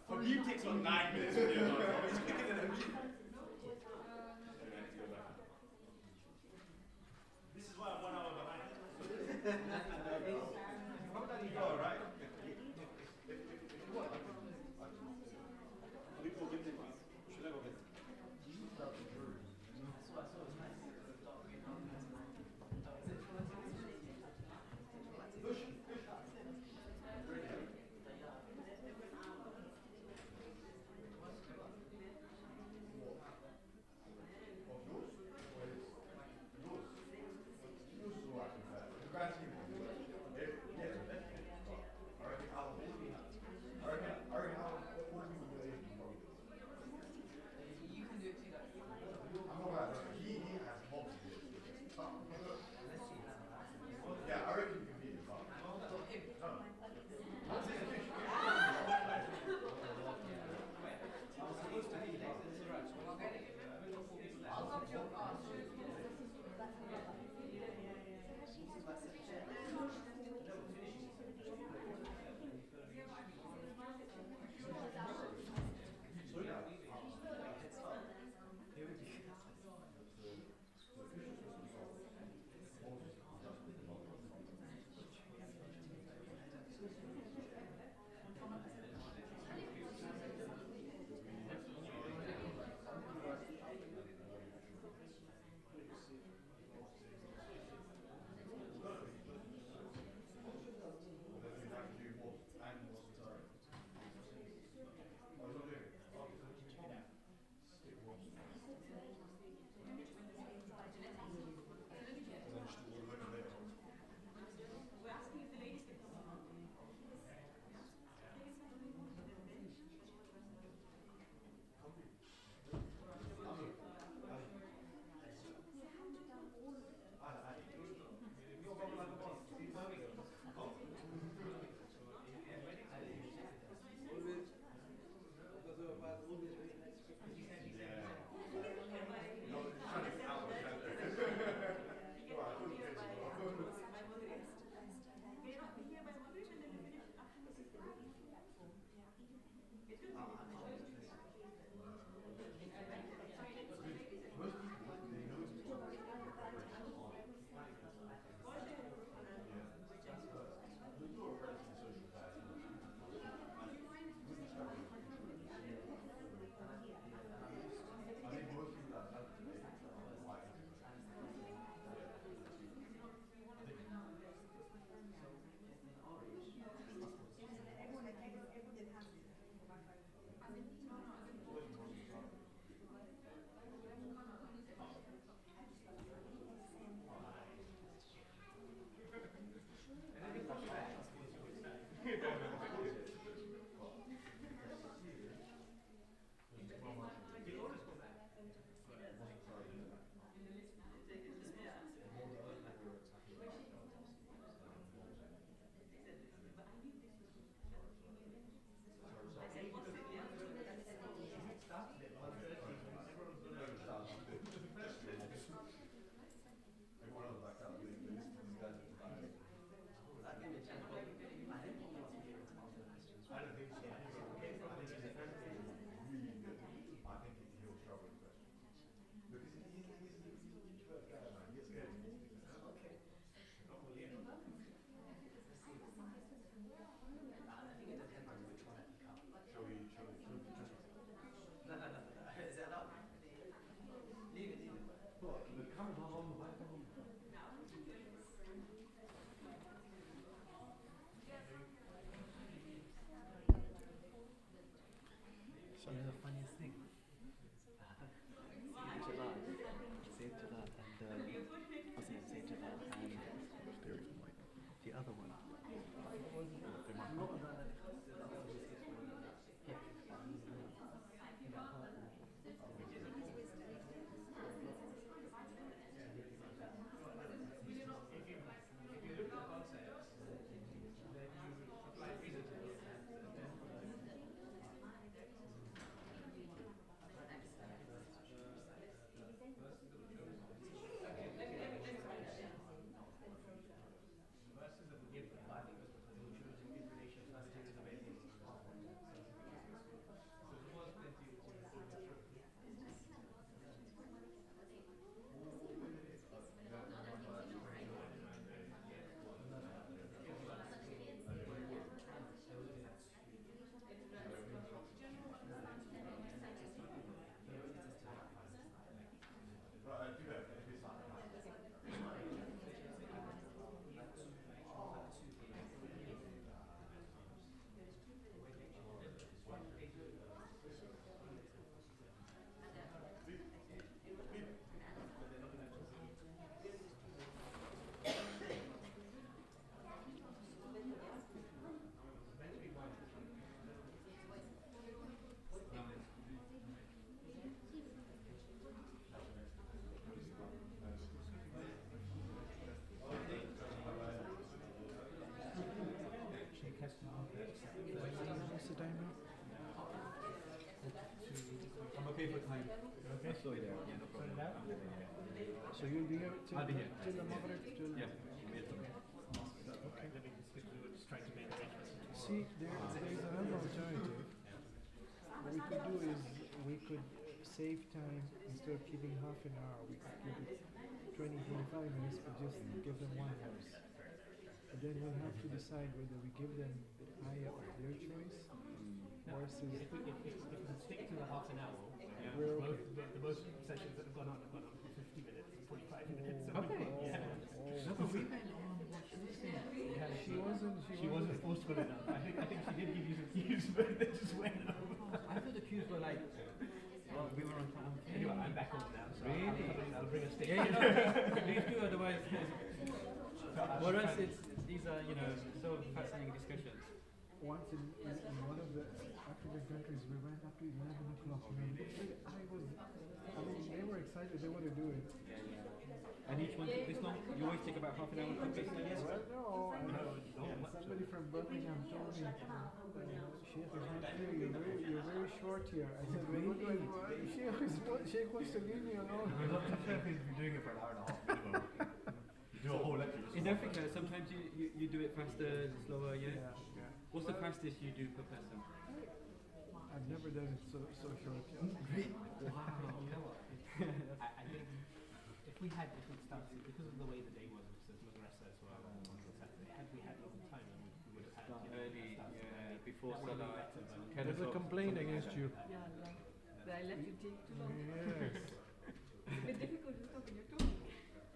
For you, it takes about 9 minutes. It's quicker than a meeting. This is why I'm 1 hour behind. How did you go, right? So you'll be here till, I'll be here. till the Maghrib? Till Yeah. Okay. Let me just try to make arrangements. See, there's another alternative. What we could do is we could save time instead of keeping half an hour. We could keep it 20, 25 minutes, but just give them one verse. But then we'll have to decide whether we give them ayah of their choice versus. If we stick to the half an hour, We're both, okay. the most sessions that have gone on for 50 minutes, 45 minutes. So Okay. yeah. No, but we went on, watch this thing. Yeah, She she wasn't forceful enough. I think she did give you some cues, but they just went over. I thought the cues were like, well, we were on time. Anyway, I'm back home now, so Really? I'll bring a stick. Yeah, you know, please do, otherwise. For us, it's these are, you know, so fascinating discussions. Once in one of the African countries, we went up to 11 o'clock. Man. I mean, they were excited. They want to do it. And each one took this long? You always take about half an hour to complete it? Well, no. Somebody from Birmingham told me, Sheikh is not here. You're very short here. I said, really? Sheikh wants to leave me alone. I'm not too sure if he's been doing it for an hour and a half minimum. You do a whole lecture. In Africa, sometimes you do it faster, slower, yeah? Yeah. What's the fastest you do per person? I've never done it so short. Wow. You know what? I think if we'd started, because of the way the day was, so madrasa as well on Saturday, had we had more time, we would have had Start early, yeah, before That would be Salah. better, but- 10 There's a o'clock, complaint something against like you. Yeah, like that I let you take too long. Yes. It's bit difficult to stop when you're talking.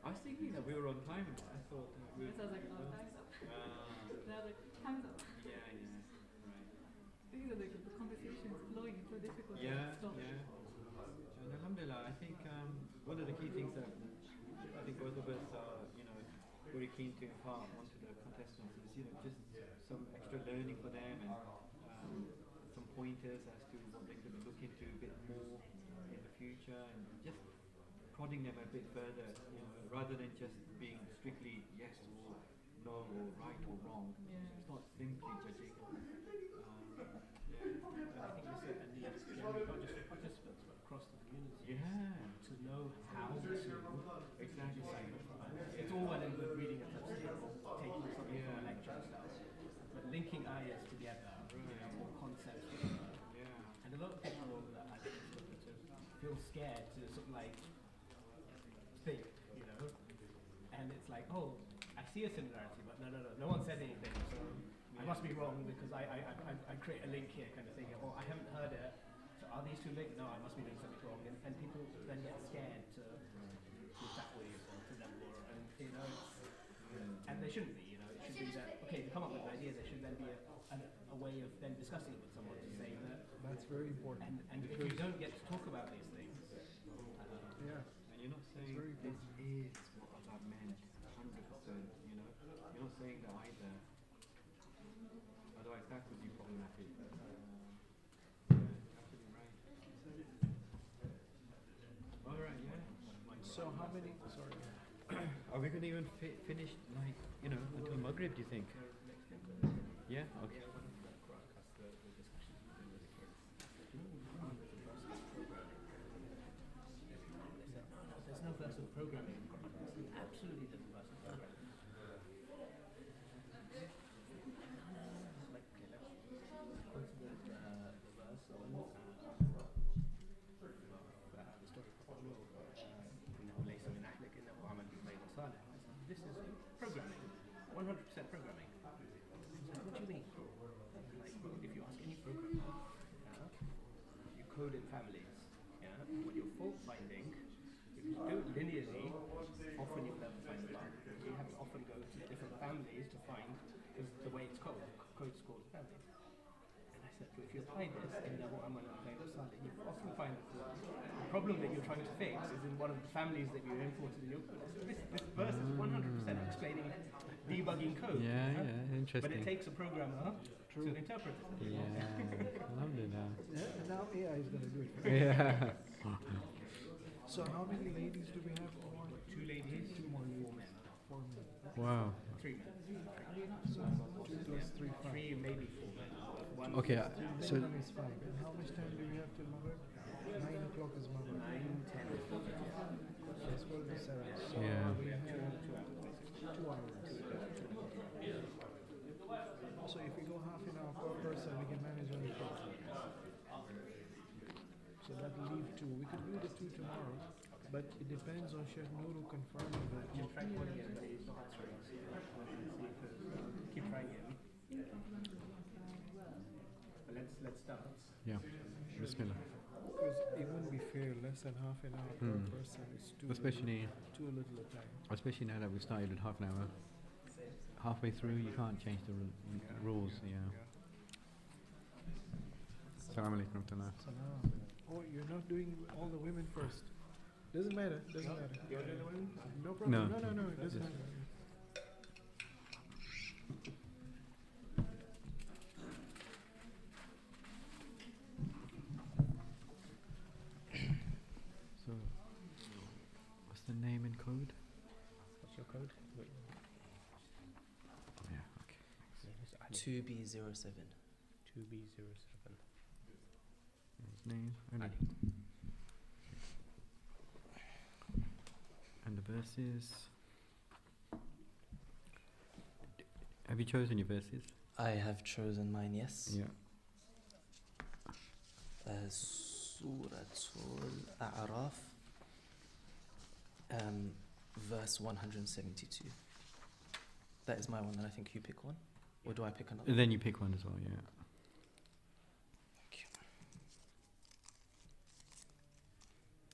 I was thinking that we were on time. I thought we It were. sounds like, oh, time's up. Ah, And I was like, time's up. yeah, right. Things are like the conversation is flowing, it's so difficult to Yeah, stop. yeah. And alhamdulillah, I think one of the key things that I think both of us are, you know, very keen to impart onto the contestants is, you know, just some extra learning for them and some pointers as to what they could look into a bit more in the future and just prodding them a bit further, you know, rather than just being strictly yes or no or right or wrong. Yeah. It's not simply judging. I think this is a need, not just for participants, but across the community. Yeah. To know how to Exactly. decipher Quran. It's all well and good reading a tafsir or taking something from a lecture and stuff, but linking ayahs together, you know, or concepts together. Yeah. And a lot of people that I think feel scared to sort of like think, you know, and it's like, oh, I see a similarity, but no one said anything, so I must be wrong because I create a link here kind of thing, or I haven't heard it, so are these two linked? No, I must be doing something wrong, and people then get scared to that way or to them, and you know, and they shouldn't be, you know, it should be that, okay, they come up with an idea, there should then be a way of then discussing it with someone to say that. That's very important. And if you don't get to talk about these things, Yeah. And you're not saying very this is what Allah meant, 100%, you know? You're not saying that either. Otherwise that could be problematic. Absolutely right. Alright, yeah. So how many? Sorry. Are we going to even finish, like, you know, until Maghrib, do you think? Yeah? Okay. there's no verse of programming in Quran. There's absolutely no verse of programming. Like, okay, let's consider the verse on the story of Qur'an. إنه ليس من أهلك إنه عمل غير صالح. This is programming, 100% programming. So what do you mean? Like, if you ask any programmer, you code in families, when you're fault finding, if you do it linearly, often you'll never find the bug. You have to often go to different families to find, because the way it's code's called families. And I said, if you apply this in the you often find that the problem that you're trying to fix is in one of the families that you imported in your code. So this verse is 100% explaining debugging code. Interesting. But it takes a programmer to interpret it. Yeah, alhamdulillah. And now AI is going to do it. Yeah. So how many ladies do we have? 2 ladies, 2 more, 4 men. 4 men. Wow. 3 men. So 2 plus 3, 5. 3, maybe 4 men. One Okay, so Then is 5. And how much time do we have till Maghrib? 9 o'clock is Maghrib. 9, 10. But it depends on Sheikh Nuru confirming that. Keep trying calling him, but he's not answering. So keep trying him. But let's start. Yeah. Bismillah. Because it wouldn't be fair, less than half an hour per person is Especially too little a time. Especially now that we started with half an hour. Halfway through, you can't change the rules. Yeah. Assalamu alaikum warahmatullah. Oh, you're not doing all the women first. Doesn't matter. Doesn't matter. You want to do the women? No problem. No. No. It doesn't matter. So, what's the name and code? What's your code? Wait. Yeah. Okay. 2B07. 2B07. His name and the verses. Have you chosen your verses? I have chosen mine, yes. Yeah. Suratul A'raf, verse 172. That is my one, and I think you pick one. Or do I pick another? Then you pick one as well, yeah. Thank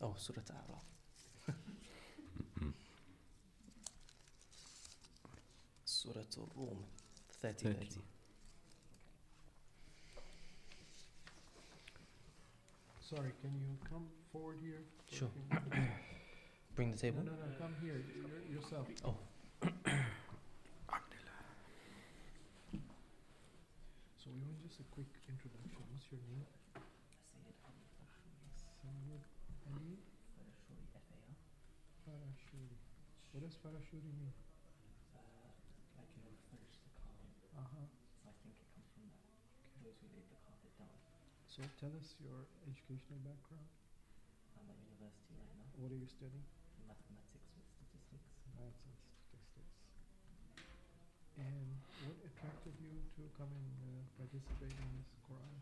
you. Oh, Surat A'raf. Suratul Rum, 30. Sorry, can you come forward here? Sure. Bring the table? No, come here, yourself. Oh. So we want just a quick introduction. What's your name? Sayyid Ali? Farashuri. What does Farashuri mean? Like you know, finish the carpet. Uh-huh. So I think it comes from that. Those who laid the carpet down. So tell us your educational background. I'm at university right now. What are you studying? Mathematics with statistics. Maths and statistics. And what attracted you to come and participate in this Quran?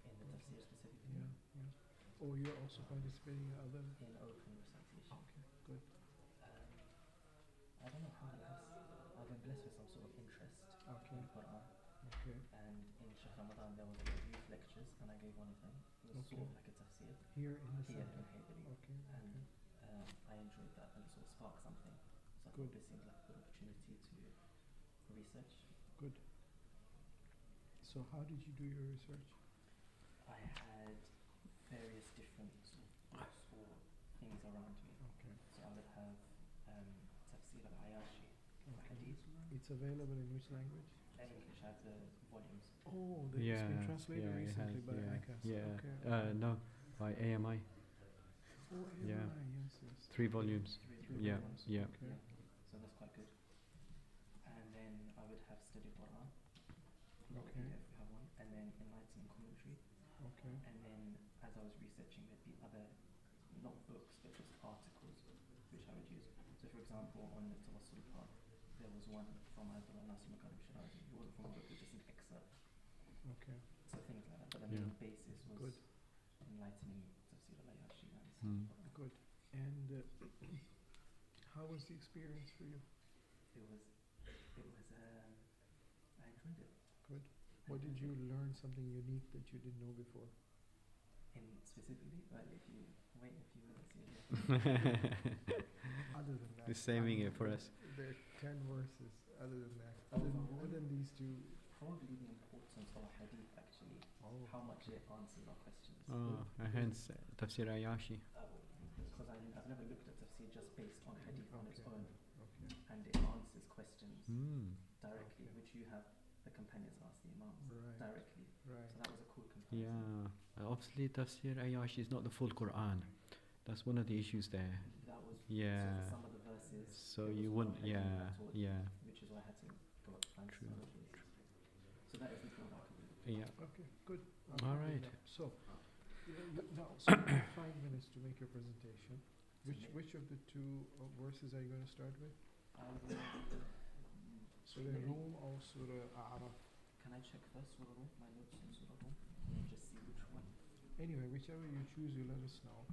In the Tafseer specifically? Yeah. Oh, you're also participating in other? In open recitation. Okay, good. I don't know how I've been blessed with some sort of interest in Quran. Okay. And in Shaykh Ramadan there was youth lectures, and I gave one of them. It was sort of like a tafsir. Here in the Here center. in Hyderi. Okay. And I enjoyed that, and it sort of sparked something. So I thought this seemed like a good opportunity to research. Good. So how did you do your research? I had various different books or things around me. Okay. So I would have Tafseer al-Ayashi, Hadith. It's available in which language? English, I have the volumes. Oh, it's been translated recently by ICAS. Yeah. Okay. No, by AMI. Oh, Yeah. yes. 3 volumes. Three Yeah, volumes. yeah. Okay. So that's quite good. And then I would have Study Quran. Okay. If we have one. And then Enlightenment Commentary. Okay. And then as I was researching, there'd be other, not books, but just articles which I would use. So for example, on the Tawassul part, there was one from Ayatollah Nasir Makarim Shirazi. It wasn't from a book, it was just an excerpt. Okay. So things like that. But the main basis was enlightening Tafsir al-Ayashi and Study Quran. Good. And how was the experience for you? It was I enjoyed it. Good. What did you learn something unique that you didn't know before? In specifically, well, if you wait a few minutes, Other than that. He's saving it for us. There are 10 verses. Other than that. Other than these two. Probably the importance of a hadith actually. How much it answers our questions. Oh, hence Tafsir Ayashi. Because I've never looked at tafsir just based on hadith on its own. Okay. And it answers questions directly, which you have the companions ask the imams directly. Right. So that was a cool comparison. Yeah, obviously Tafsir Ayashi is not the full Quran. That's one of the issues there. That was Yeah. some of the verses. So you wouldn't, yeah. Which is why I had to go up and find some other places. So that is the drawback of it. Yeah. Okay, good. All right. So, now, so you have 5 minutes to make your presentation. Which of the two verses are you going to start with? Surah Rum or Surah A'raf? Can I check first Surah Rum, my notes on Surah Rum, and then just see which one? Anyway, whichever you choose, you let us know.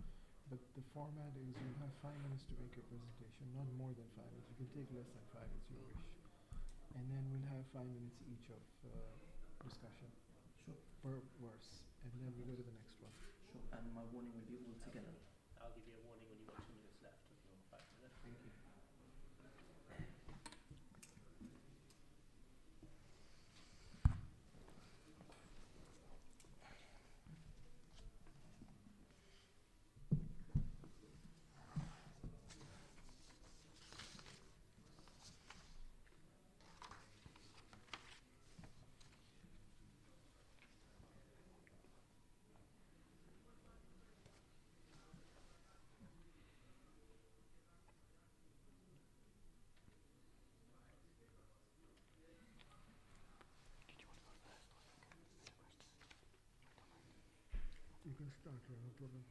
But the format is you have 5 minutes to make your presentation, not more than 5 minutes. You can take less than 5 as you wish. And then we'll have 5 minutes each of discussion per verse. And then we go to the next one. Sure. And my warning will be all together. I'll give you a warning when you've got 2 minutes left of your 5 minutes. Thank you. You can start, no problem.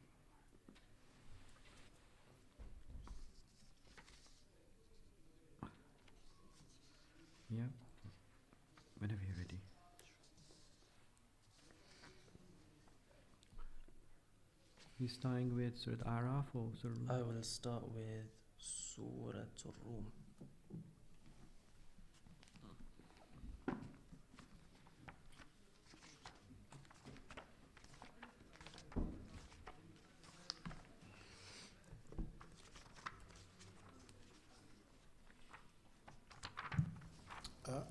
Yeah. Whenever you're ready. You starting with Surah Al-Araf or Surah I will start with Surah Al-Rum.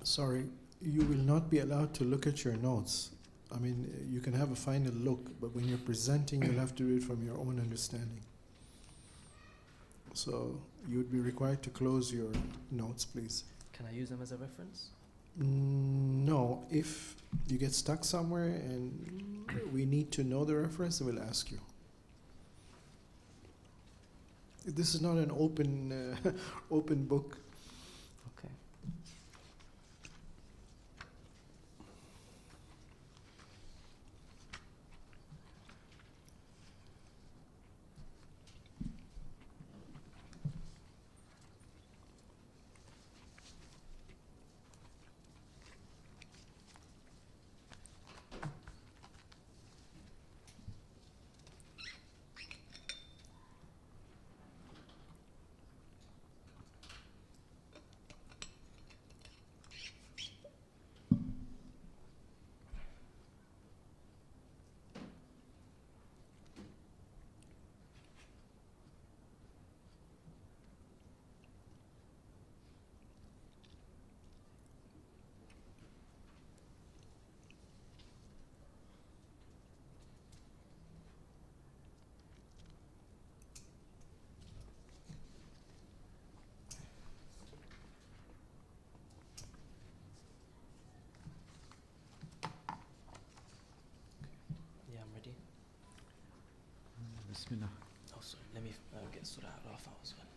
Sorry, you will not be allowed to look at your notes. I mean, you can have a final look, but when you're presenting, you'll have to do it from your own understanding. So you would be required to close your notes, please. Can I use them as a reference? No, if you get stuck somewhere and we need to know the reference, we'll ask you. This is not an open open book. Okay. Yeah, I'm ready. Bismillah. Oh, sorry. Let me get Surah Al-Araf out as well.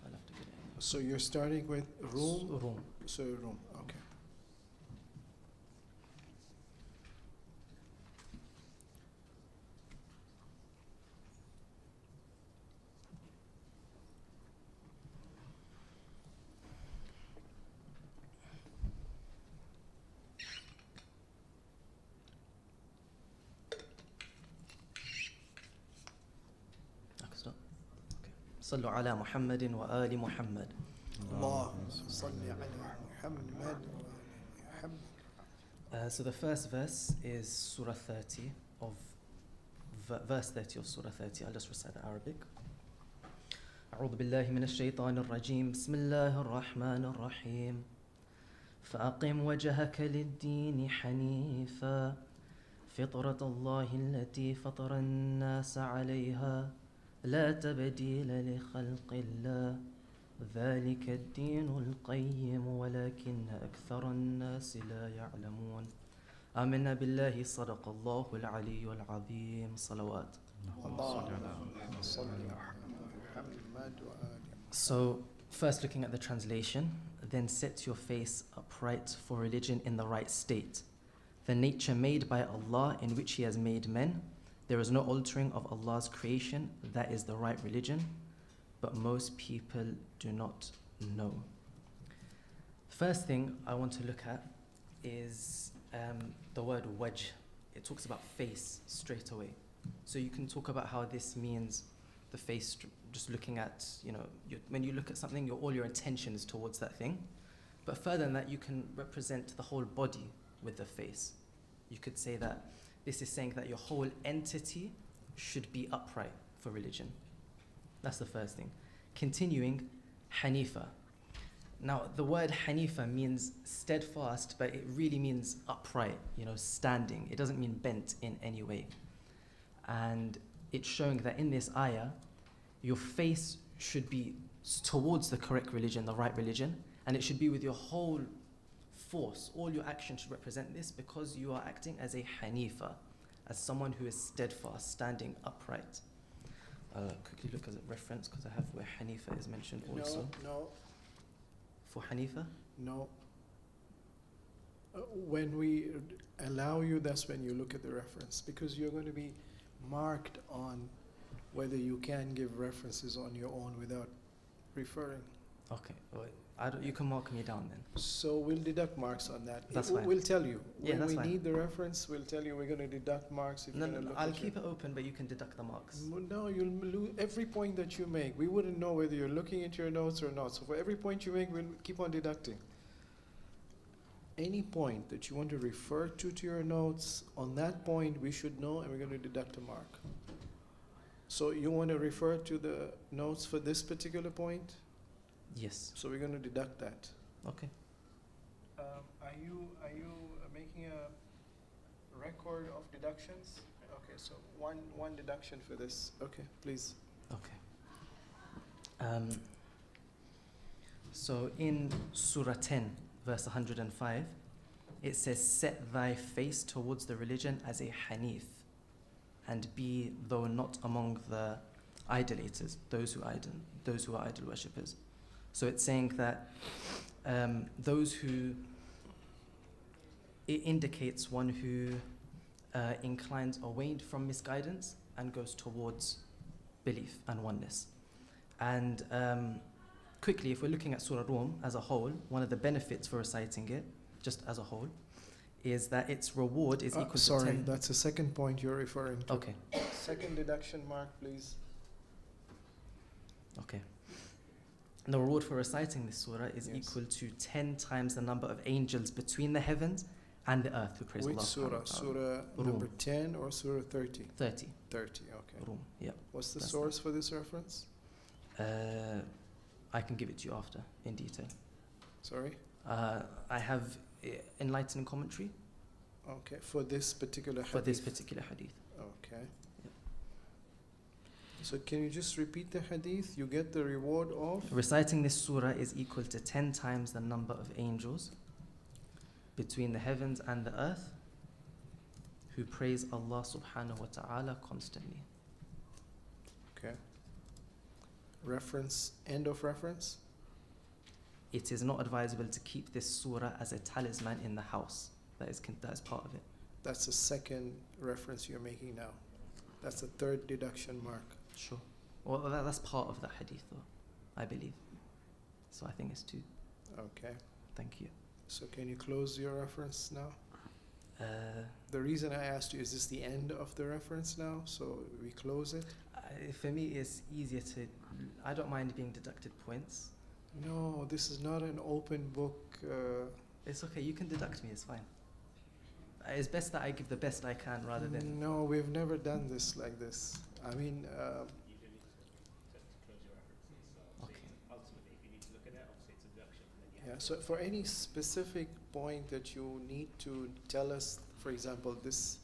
I'll have to get it. So you're starting with Rum? Rum. So Rum, okay. I can start. Okay. صلوا على محمد وآل محمد. اللهم صل على محمد محمد. So the first verse is Surah 30 of verse 30 of Surah 30. I'll just recite the Arabic. أعوذ بالله من الشيطان الرجيم. بسم الله الرحمن الرحيم. فأقم وجهك للدين حنيفا فطرة الله التي فطر الناس عليها لا تبديل لخلق الله ذلك الدين القيم ولكن أكثر الناس لا يعلمون آمنا بالله صدق الله العلي العظيم صلوات. So first looking at the translation, then set your face upright for religion in the right state. The nature made by Allah in which He has made men, there is no altering of Allah's creation, that is the right religion, but most people do not know. First thing I want to look at is the word wajh. it talks about face straight away. So you can talk about how this means the face, just looking at, when you look at something, all your attention is towards that thing. But further than that, you can represent the whole body with the face. You could say that this is saying that your whole entity should be upright for religion. That's the first thing. Continuing, Hanifa. Now, the word Hanifa means steadfast, but it really means upright, standing. It doesn't mean bent in any way. And it's showing that in this ayah, your face should be towards the correct religion, the right religion, and it should be with your whole force. All your actions should represent this because you are acting as a Hanifa, as someone who is steadfast, standing upright. Quickly look at the reference because I have where Hanifa is mentioned also. No. For Hanifa? No. When we allow you, that's when you look at the reference, because you're going to be marked on whether you can give references on your own without referring. Okay, well, you can mark me down then. So we'll deduct marks on that. That's fine. We'll tell you. Yeah, when we fine. need the reference, we'll tell you we're going to deduct marks. If No, you're going to look I'll at keep it open, but you can deduct the marks. No, you'll lose every point that you make. We wouldn't know whether you're looking at your notes or not. So for every point you make, we'll keep on deducting. Any point that you want to refer to your notes, on that point we should know, and we're going to deduct a mark. So you want to refer to the notes for this particular point? Yes. So we're going to deduct that. Okay. Are you making a record of deductions? Okay, so one deduction for this. Okay, please. Okay. So in Surah 10, verse 105, it says, "Set thy face towards the religion as a Hanif, and be though not among the idolaters, those who are idol worshippers." So it's saying that those who, it indicates one who inclines away from misguidance and goes towards belief and oneness. And quickly, if we're looking at Surah Rum as a whole, one of the benefits for reciting it, just as a whole, is that its reward is equal to 10. That's the second point you're referring to. Okay. Second deduction mark, please. Okay. The reward for reciting this surah is Yes. equal to 10 times the number of angels between the heavens and the earth who praise Which Allah. surah? Surah number 10 or surah 30? 30. 30, okay. Rum, yeah. What's the That's source for this reference? I can give it to you after, in detail. Sorry? I have enlightening commentary. Okay, for this particular hadith? For this particular hadith. Okay. So can you just repeat the hadith? You get the reward of? Reciting this surah is equal to 10 times the number of angels between the heavens and the earth who praise Allah subhanahu wa ta'ala constantly. Okay. Reference, end of reference? It is not advisable to keep this surah as a talisman in the house. That is part of it. That's the second reference you're making now. That's the third deduction mark. Sure. Well, that's part of the hadith, though, I believe. So I think it's 2. Okay. Thank you. So can you close your reference now? The reason I asked you, is this the end of the reference now? So we close it? For me, it's easier to... I don't mind being deducted points. No, this is not an open book. It's okay, you can deduct me, it's fine. It's best that I give the best I can rather than... No, we've never done this like this. I mean... You do need to close your references. So ultimately, if you need to look at it, obviously it's a deduction. And then you have so for any specific point that you need to tell us, for example, this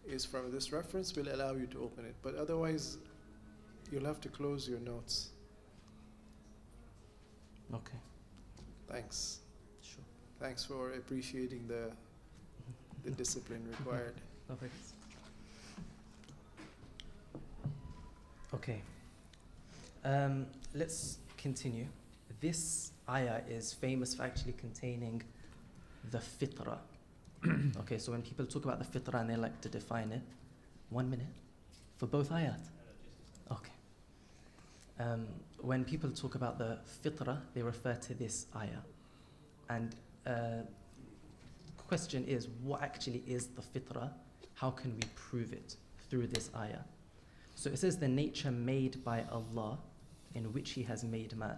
is from this reference, we'll allow you to open it. But otherwise, you'll have to close your notes. Okay. Thanks. Sure. Thanks for appreciating the discipline required. No thanks. Okay. Let's continue. This ayah is famous for actually containing the fitrah. Okay, so when people talk about the fitrah and they like to define it, 1 minute for both ayat. Okay. When people talk about the fitrah, they refer to this ayah. And question is, what actually is the fitrah? How can we prove it? Through this ayah. So it says the nature made by Allah in which He has made man.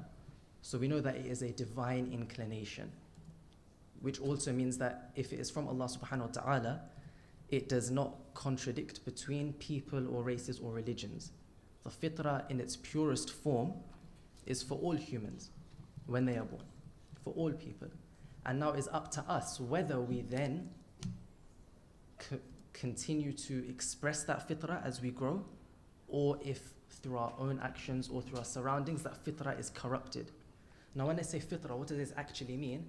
So we know that it is a divine inclination, which also means that if it is from Allah subhanahu wa ta'ala, it does not contradict between people or races or religions. The fitrah in its purest form is for all humans when they are born, for all people. And now it's up to us whether we then continue to express that fitrah as we grow, or if through our own actions or through our surroundings that fitrah is corrupted. Now when I say fitrah, what does this actually mean?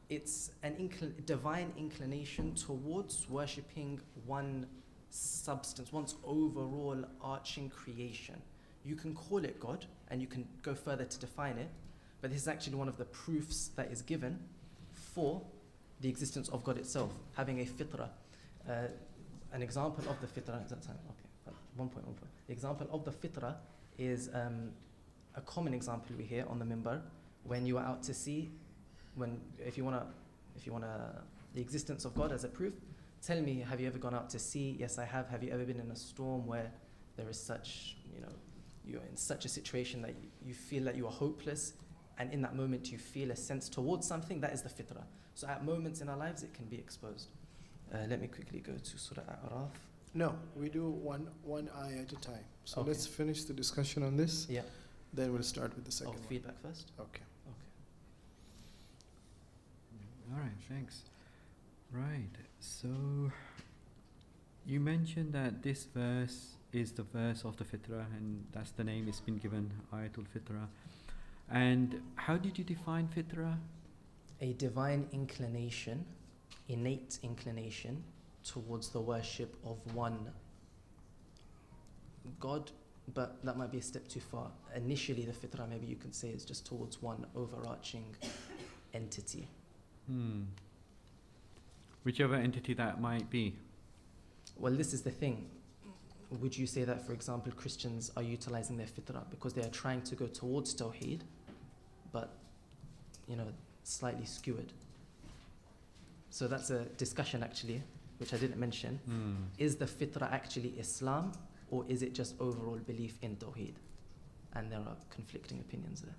It's an divine inclination towards worshipping one substance, one's overall arching creation. You can call it God, and you can go further to define it, but this is actually one of the proofs that is given for the existence of God itself, having a fitrah. An example of the fitrah, is that time? Okay, one point. The example of the fitrah is a common example we hear on the minbar when you are out to sea. If you wanna, the existence of God as a proof, tell me, have you ever gone out to sea? Yes, I have. Have you ever been in a storm where there is such, you're in such a situation that you feel that you are hopeless, and in that moment you feel a sense towards something? That is the fitrah. So at moments in our lives it can be exposed. Let me quickly go to Surah Al-A'raf. No, we do one ayah at a time. So Okay. let's finish the discussion on this. Yeah. Then we'll start with the second one. Feedback first? Okay. All right, thanks. Right, so you mentioned that this verse is the verse of the fitrah, and that's the name it's been given, Ayatul Fitrah. And how did you define fitrah? A divine inclination, innate inclination towards the worship of one God, but that might be a step too far. Initially, the fitrah, maybe you can say, is just towards one overarching entity. Whichever entity that might be. Well, this is the thing. Would you say that, for example, Christians are utilizing their fitrah because they are trying to go towards Tawheed, but, slightly skewered? So that's a discussion, actually, which I didn't mention. Is the fitrah actually Islam, or is it just overall belief in Tawheed? And there are conflicting opinions there.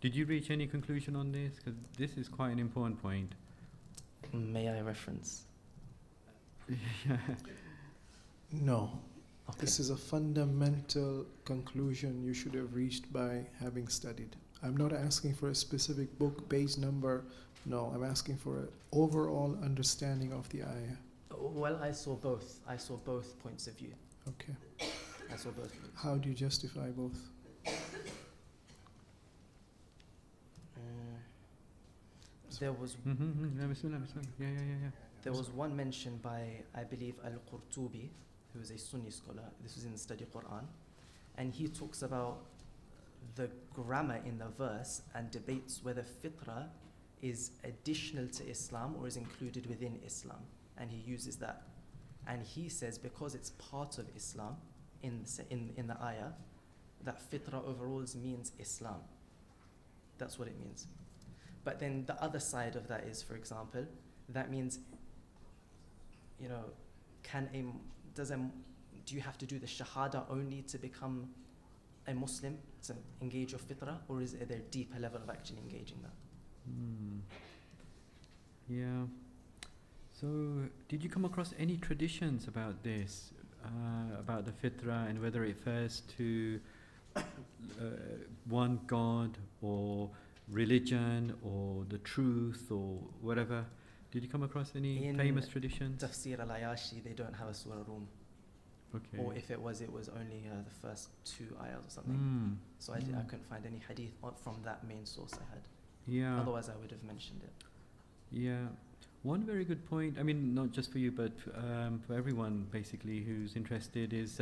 Did you reach any conclusion on this? Because this is quite an important point. May I reference? No. Okay. This is a fundamental conclusion you should have reached by having studied. I'm not asking for a specific book, page number. No, I'm asking for an overall understanding of the ayah. Well, I saw both. I saw both points of view. Okay. I saw both. How do you justify both? There was Yeah. There was one mention by, I believe, Al-Qurtubi, who is a Sunni scholar. This was in the study Quran, and he talks about the grammar in the verse and debates whether fitrah is additional to Islam or is included within Islam, and he uses that. And he says because it's part of Islam in the ayah, that fitrah overall means Islam. That's what it means. But then the other side of that is, for example, that means, do you have to do the shahada only to become a Muslim, to engage your fitrah, or is there a deeper level of actually engaging that? Yeah. So, did you come across any traditions about this, about the fitrah, and whether it refers to one God or religion or the truth or whatever? Did you come across any famous traditions? Tafseer al-Ayashi, they don't have a surah room. Okay. Or if it was only the first 2 ayahs or something. So I couldn't find any hadith from that main source I had. Yeah. Otherwise I would have mentioned it. Yeah. One very good point, I mean, not just for you, but for everyone basically who's interested, is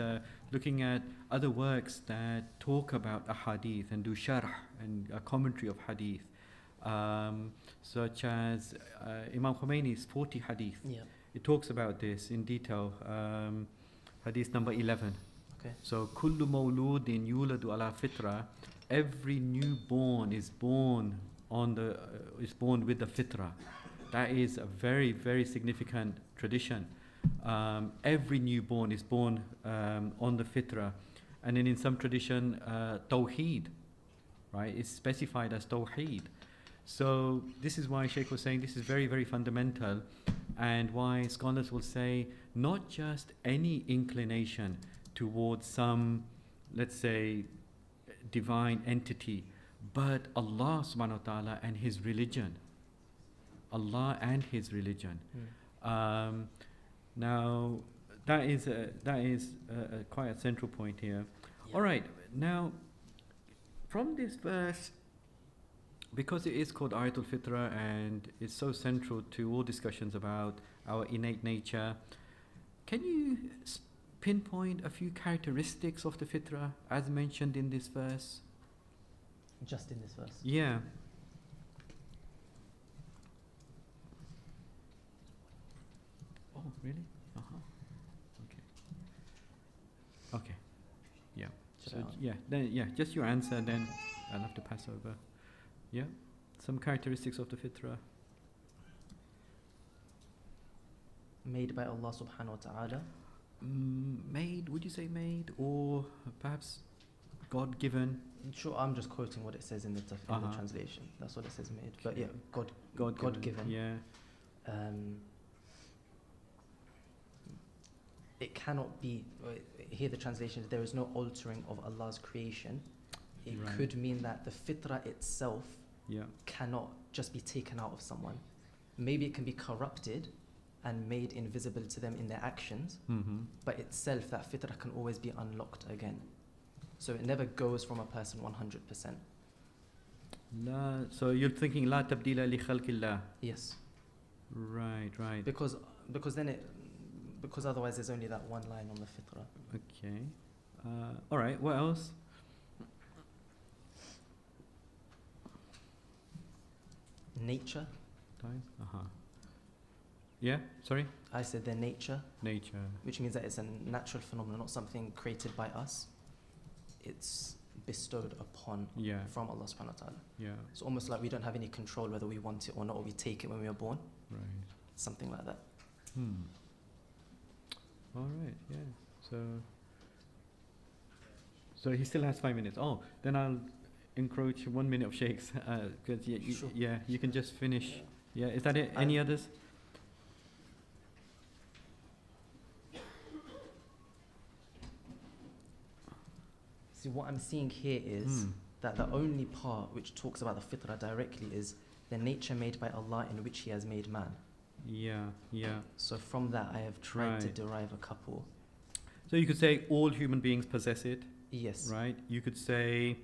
looking at other works that talk about a hadith and do sharh and a commentary of hadith, such as Imam Khomeini's 40 hadith. Yeah. It talks about this in detail. Hadith number 11. Okay. So, kullu mawludin yuladu ala fitra, every newborn is born with the fitrah. That is a very, very significant tradition. every newborn is born on the fitrah. And then in some tradition, tawheed, right? It's specified as tawheed. So this is why Sheikh was saying this is very, very fundamental, and why scholars will say not just any inclination towards some, let's say, divine entity, but Allah subhanahu wa ta'ala and His religion. Allah and His religion. Now, that is quite a central point here. Yeah. All right, now, from this verse, because it is called Ayatul Fitra and it's so central to all discussions about our innate nature, can you pinpoint a few characteristics of the Fitra as mentioned in this verse? Just in this verse? Yeah. Oh, really? Okay. Yeah. So just your answer, then I'll have to pass over. Yeah. Some characteristics of the Fitra. Made by Allah subhanahu wa ta'ala. Made, would you say made, or perhaps God-given? Sure, I'm just quoting what it says in the translation. That's what it says, made. But yeah, God-given. Yeah. It cannot be, here the translation is, there is no altering of Allah's creation. It could mean that the fitrah itself cannot just be taken out of someone. Maybe it can be corrupted and made invisible to them in their actions, but itself, that fitrah can always be unlocked again. So it never goes from a person 100%. So you're thinking la tabdila li khalqillah. Yes. Right. Because otherwise there's only that one line on the fitrah. Okay. All right. What else? Nature. Time. Yeah. Sorry. I said their nature. Nature. Which means that it's a natural phenomenon, not something created by us. It's bestowed upon from Allah subhanahu wa ta'ala. Yeah. It's almost like we don't have any control whether we want it or not, or we take it when we are born. Right. Something like that. All right. Yeah. So he still has 5 minutes. Oh, then I'll encroach 1 minute of Sheikh's because you can just finish. Yeah. Is that it? Any others? See, what I'm seeing here is that the only part which talks about the fitrah directly is the nature made by Allah in which He has made man. Yeah. So from that I have tried to derive a couple. So you could say all human beings possess it. Yes. Right? You could say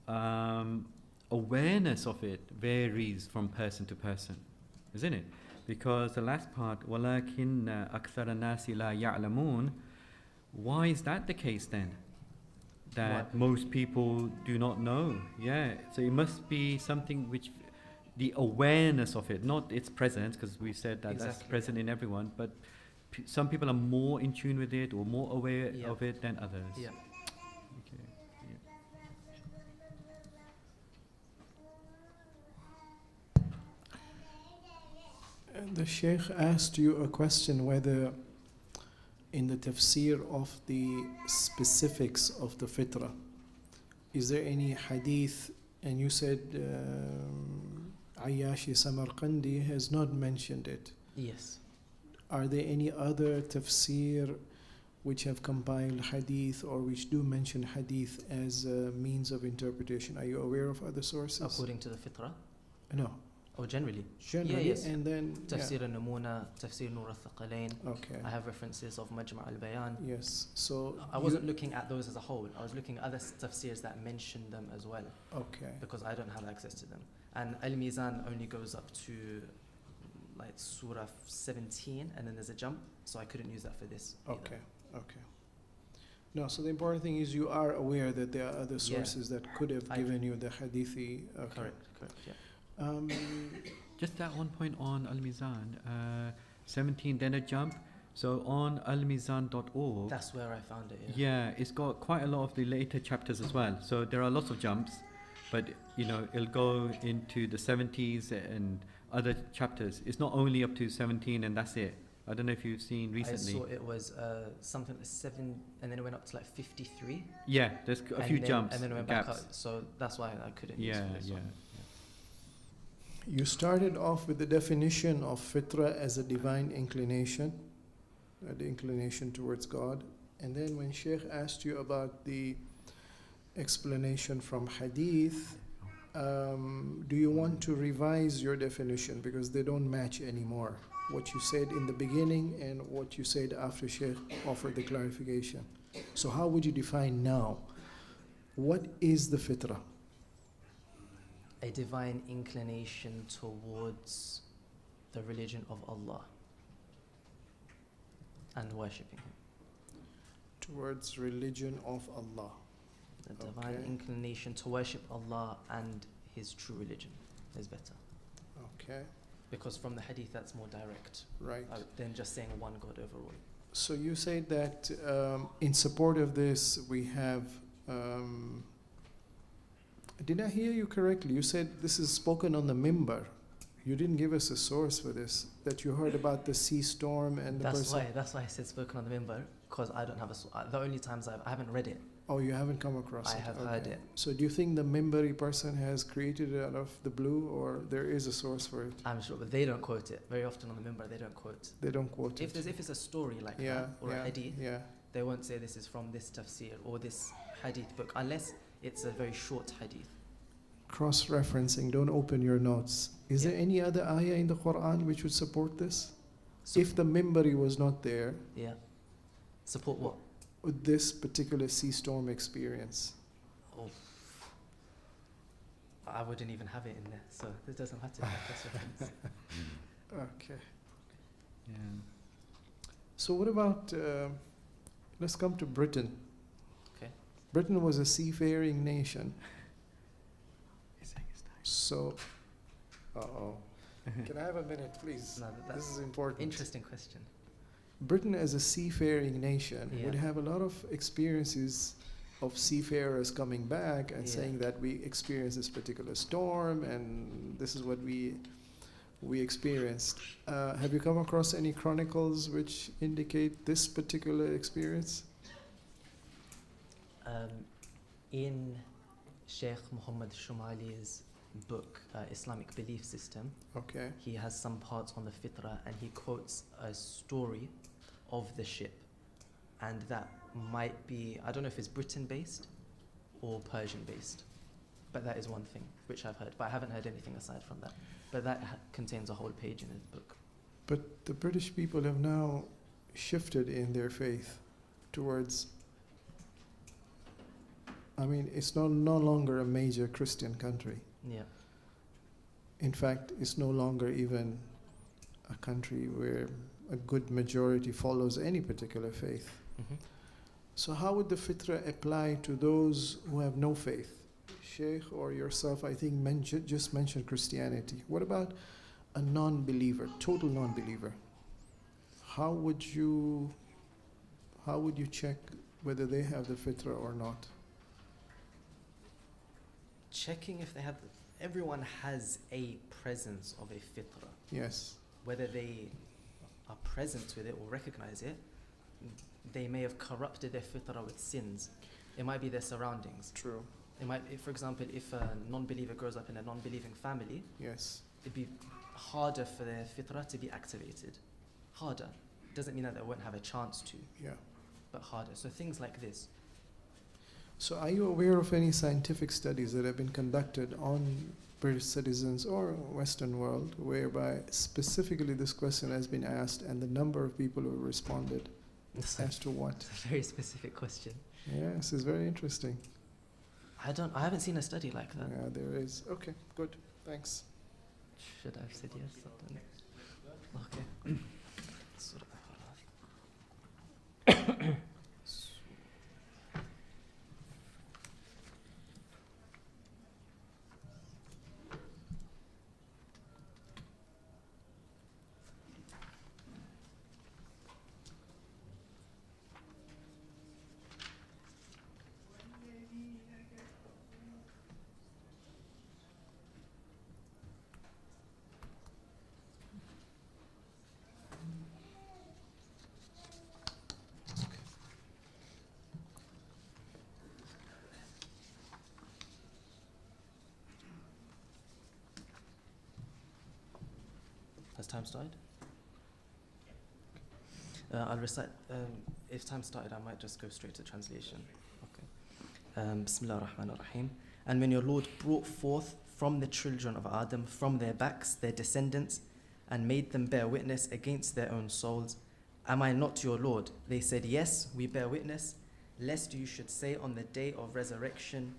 awareness of it varies from person to person, isn't it? Because the last part, وَلَكِنَّ أَكْثَرَ النَّاسِ لَا يَعْلَمُونَ, why is that the case then? That most people do not know. Yeah. So it must be something which, the awareness of it, not its presence, because we said that that's present in everyone, but some people are more in tune with it or more aware of it than others. Yeah. Okay. Yeah. The Sheikh asked you a question whether in the tafsir of the specifics of the fitrah, is there any hadith, and you said Ayyashi Samarqandi has not mentioned it. Yes. Are there any other tafsir which have compiled hadith or which do mention hadith as a means of interpretation? Are you aware of other sources? According to the fitrah? No. Oh, generally? Generally, yes. And then Tafsir al-Namuna, Tafsir Nur al-Thaqalain. Okay. I have references of Majma' al-Bayan. Yes. So I wasn't looking at those as a whole. I was looking at other tafsirs that mention them as well. Okay. Because I don't have access to them. And Al-Mizan only goes up to like Surah 17, and then there's a jump, so I couldn't use that for this. Okay. No, so the important thing is you are aware that there are other sources that could have given you the hadithi. Okay. Correct, yeah. Just that one point on Al-Mizan, 17, then a jump. So on almizan.org. That's where I found it. Yeah, it's got quite a lot of the later chapters as well. So there are lots of jumps, but it'll go into the 70s and other chapters. It's not only up to 17 and that's it. I don't know if you've seen recently. I saw it was something like 7, and then it went up to like 53. Yeah, there's a few jumps, and then it went back gaps. up. So that's why I couldn't use Yeah, for this yeah. one. You started off with the definition of fitra as a divine inclination, the inclination towards God. And then when Sheikh asked you about the explanation from hadith, do you want to revise your definition? Because they don't match anymore. What you said in the beginning and what you said after Sheikh offered the clarification. So how would you define now? What is the fitrah? A divine inclination towards the religion of Allah and worshipping Him. Towards religion of Allah. A divine inclination to worship Allah and His true religion is better. Okay. Because from the hadith that's more direct. Right. Than just saying one God overall. So you say that in support of this we have, did I hear you correctly? You said this is spoken on the mimbar. You didn't give us a source for this, that you heard about the sea storm and the person. That's why I said spoken on the mimbar, because I don't have the only times I haven't read it. Oh, you haven't come across it? I have heard it. So do you think the mimbari person has created it out of the blue, or there is a source for it? I'm sure, but they don't quote it. Very often on the mimbar they don't quote. They don't quote it. If it's a story like that, or a hadith, they won't say this is from this tafseer or this hadith book, unless it's a very short hadith. Cross-referencing, don't open your notes. Is there any other ayah in the Quran which would support this? If the mimbari was not there, support what? With this particular sea storm experience. Oh, I wouldn't even have it in there, so this doesn't matter. Cross-reference. Okay. Yeah. So what about, let's come to Britain. Okay. Britain was a seafaring nation. So, can I have a minute, please? No, this is important. Interesting question. Britain as a seafaring nation would have a lot of experiences of seafarers coming back and saying that we experienced this particular storm and this is what we experienced. Have you come across any chronicles which indicate this particular experience? In Sheikh Muhammad Shumali's book, Islamic Belief System, he has some parts on the fitrah and he quotes a story of the ship, and that might be, I don't know if it's Britain based or Persian based, but that is one thing which I've heard, but I haven't heard anything aside from that, but that contains a whole page in his book. But the British people have now shifted in their faith towards, I mean, it's no longer a major Christian country. Yeah. In fact, it's no longer even a country where a good majority follows any particular faith. Mm-hmm. So how would the fitrah apply to those who have no faith? Sheikh or yourself, I think, just mentioned Christianity. What about a non-believer, total non-believer? How would you check whether they have the fitrah or not? Checking if they have, everyone has a presence of a fitrah. Yes. Whether they are present with it or recognize it, they may have corrupted their fitrah with sins. It might be their surroundings. True. It might, for example, if a non-believer grows up in a non-believing family, it'd be harder for their fitrah to be activated. Harder. Doesn't mean that they won't have a chance to. Yeah. But harder. So things like this. So are you aware of any scientific studies that have been conducted on British citizens or Western world whereby specifically this question has been asked and the number of people who responded as to what? It's a very specific question. Yes, it's very interesting. I haven't seen a study like that. Yeah, there is. Okay, good. Thanks. Should I have said yes? Okay. time started? I'll recite. If time started, I might just go straight to translation. Okay. Bismillah ar-Rahman ar-Rahim. And when your Lord brought forth from the children of Adam, from their backs, their descendants, and made them bear witness against their own souls, am I not your Lord? They said, yes, we bear witness, lest you should say on the day of resurrection,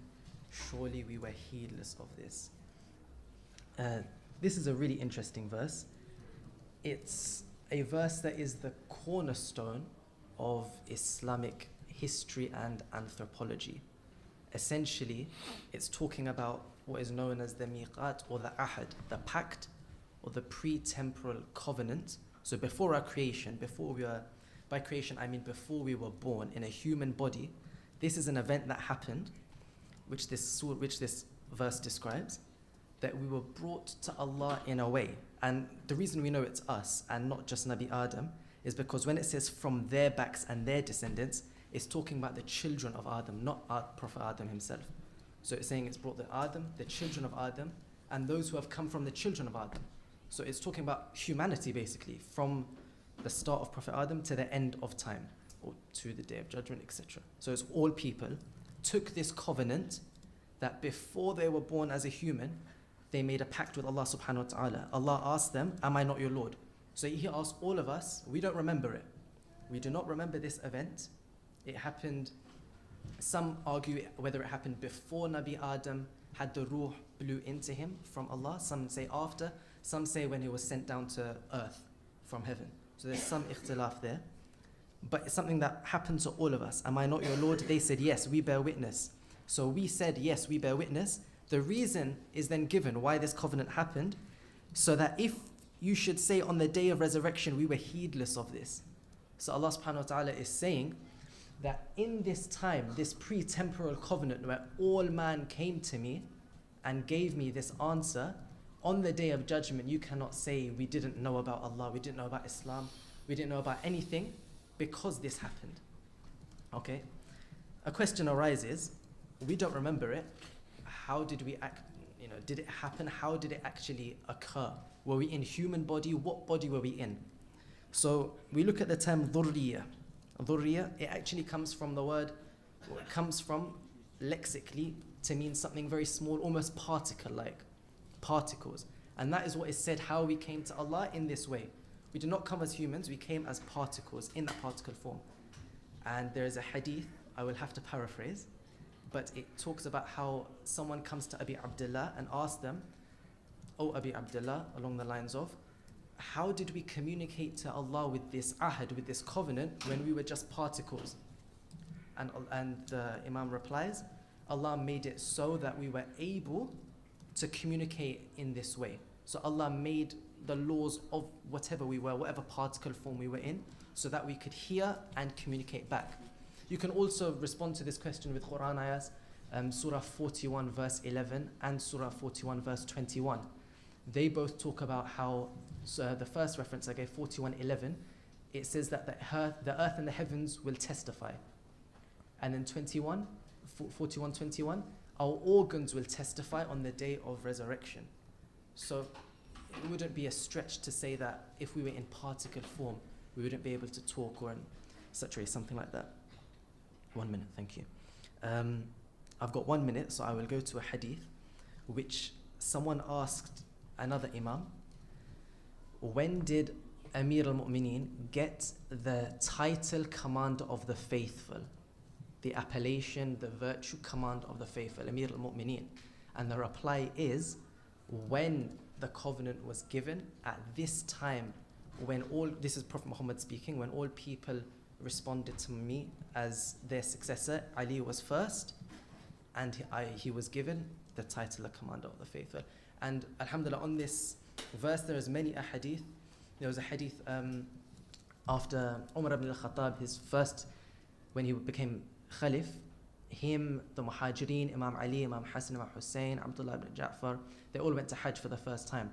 surely we were heedless of this. This is a really interesting verse. It's a verse that is the cornerstone of Islamic history and anthropology. Essentially, it's talking about what is known as the miqat or the ahad, the pact or the pre-temporal covenant. So before our creation, by creation I mean before we were born in a human body, this is an event that happened, which this verse describes, that we were brought to Allah in a way. And the reason we know it's us and not just Nabi Adam is because when it says from their backs and their descendants, it's talking about the children of Adam, not Prophet Adam himself. So it's saying it's brought the children of Adam, and those who have come from the children of Adam. So it's talking about humanity basically, from the start of Prophet Adam to the end of time, or to the Day of Judgment, etc. So it's all people took this covenant that before they were born as a human, they made a pact with Allah subhanahu wa ta'ala. Allah asked them, am I not your Lord? So He asked all of us, we don't remember it. We do not remember this event. It happened, some argue whether it happened before Nabi Adam had the ruh blew into him from Allah. Some say after. Some say when he was sent down to earth from heaven. So there's some ikhtilaf there. But it's something that happened to all of us. Am I not your Lord? They said, yes, we bear witness. So we said, yes, we bear witness. The reason is then given why this covenant happened, so that if you should say on the day of resurrection, we were heedless of this. So Allah subhanahu wa ta'ala is saying that in this time, this pre-temporal covenant where all man came to me and gave me this answer, on the day of judgment, you cannot say we didn't know about Allah, we didn't know about Islam, we didn't know about anything because this happened. Okay? A question arises, we don't remember it. How did we act? Did it happen? How did it actually occur? Were we in human body? What body were we in? So we look at the term dhurriya. Dhurriya, it actually comes from the word, it comes from lexically to mean something very small, almost particle-like, particles. And that is what is said how we came to Allah in this way. We did not come as humans, we came as particles, in that particle form. And there is a hadith, I will have to paraphrase, but it talks about how someone comes to Abi Abdullah and asks them, "Oh Abi Abdullah," along the lines of, how did we communicate to Allah with this ahad, with this covenant, when we were just particles? And the Imam replies, Allah made it so that we were able to communicate in this way. So Allah made the laws of whatever we were, whatever particle form we were in, so that we could hear and communicate back. You can also respond to this question with Quran ayahs, Surah 41 verse 11 and Surah 41 verse 21. They both talk about how, the first reference I gave, 41:11, it says that the earth and the heavens will testify. And then 41:21, our organs will testify on the day of resurrection. So it wouldn't be a stretch to say that if we were in particle form, we wouldn't be able to talk or in such a way, something like that. 1 minute, thank you. I've got 1 minute, so I will go to a hadith which someone asked another Imam, when did Amir al-Mu'mineen get the title Commander of the Faithful? The appellation, the virtue Commander of the Faithful, Amir al-Mu'mineen. And the reply is, when the covenant was given, at this time, when this is Prophet Muhammad speaking, when all people responded to me as their successor, Ali was first, and he was given the title of Commander of the Faithful. And alhamdulillah, on this verse there is many ahadith. There was a hadith after Umar ibn al-Khattab, his first, when he became Khalif, him, the Muhajirin, Imam Ali, Imam Hassan, Imam Hussein, Abdullah ibn Ja'far, they all went to Hajj for the first time.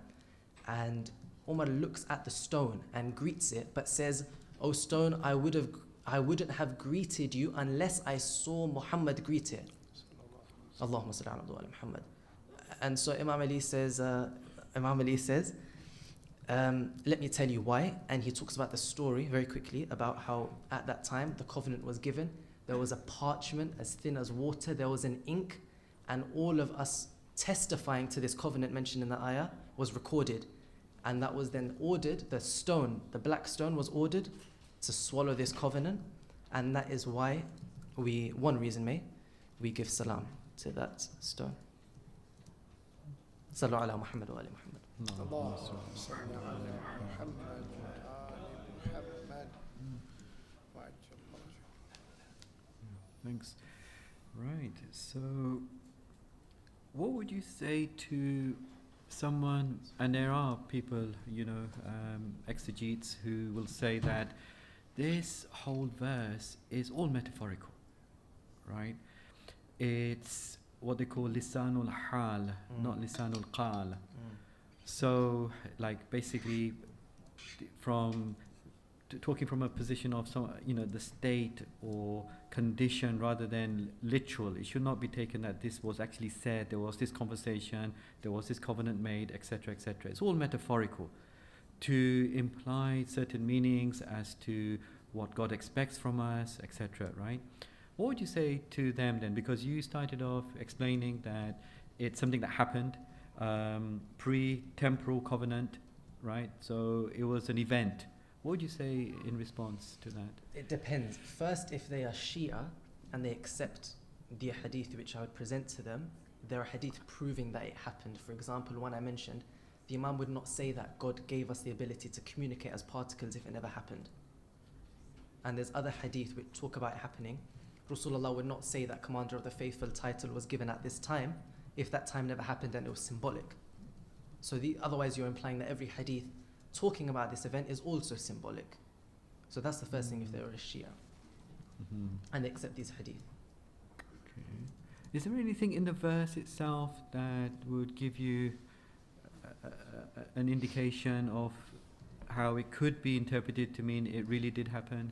And Umar looks at the stone and greets it, but says, "O stone, I wouldn't have greeted you unless I saw Muhammad greet it." Allahumma salli ala Muhammad. And so Imam Ali says, Let me tell you why. And he talks about the story very quickly about how at that time the covenant was given. There was a parchment as thin as water. There was an ink. And all of us testifying to this covenant mentioned in the ayah was recorded. And that was then ordered, the stone, the black stone was ordered to swallow this covenant. And that is why one reason we give salam to that stone. Sallu ala Muhammad wa ali Muhammad. Allahumma salli ala Muhammad wa ali Muhammad. Thanks. Right. So, what would you say to someone, and there are people, exegetes who will say that this whole verse is all metaphorical, right? It's what they call lisanul hal, not lisanul qal. So, like basically, talking from a position of the state or condition rather than literal. It should not be taken that this was actually said, there was this conversation, there was this covenant made, etc., etc. It's all metaphorical to imply certain meanings as to what God expects from us, etc., right? What would you say to them then? Because you started off explaining that it's something that happened, pre-temporal covenant, right? So it was an event. What would you say in response to that? It depends. First, if they are Shia and they accept the hadith which I would present to them, there are hadith proving that it happened. For example, one I mentioned, the Imam would not say that God gave us the ability to communicate as particles if it never happened. And there's other hadith which talk about it happening. Rasulullah would not say that Commander of the Faithful title was given at this time if that time never happened and it was symbolic. So otherwise you're implying that every hadith talking about this event is also symbolic. So that's the first thing if they were a Shia. And they accept these hadith. Okay. Is there anything in the verse itself that would give you an indication of how it could be interpreted to mean it really did happen?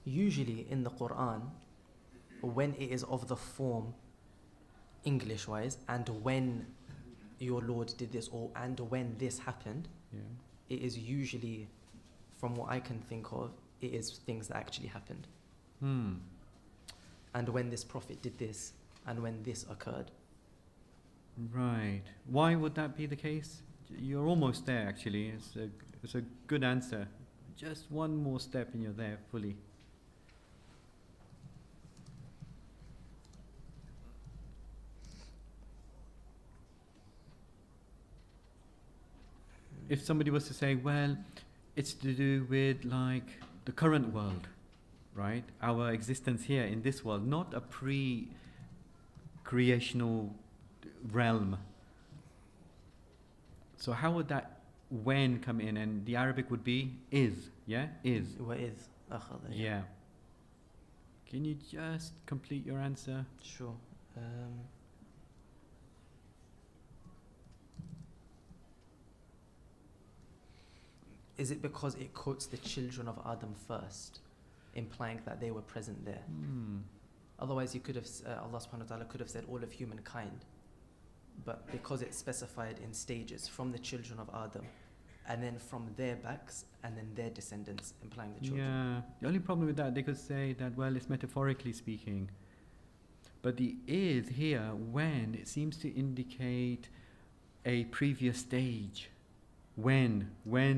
Usually in the Quran, when it is of the form English-wise, and when your Lord did this, and when this happened, it is usually, from what I can think of, it is things that actually happened. And when this Prophet did this, and when this occurred. Right. Why would that be the case? You're almost there, actually. It's a good answer. Just one more step and you're there fully. If somebody was to say, well, it's to do with like the current world, right? Our existence here in this world, not a pre-creational realm. So how would that when come in? And the Arabic would be is, yeah? Is. وَإِذْ أَخَذَ. Yeah. Can you just complete your answer? Sure. Is it because it quotes the children of Adam first, implying that they were present there? Otherwise, you could have Allah subhanahu wa ta'ala could have said all of humankind, but because it's specified in stages from the children of Adam, and then from their backs, and then their descendants, implying the children. Yeah. The only problem with that, they could say that, well, it's metaphorically speaking. But the is here, when, it seems to indicate a previous stage. When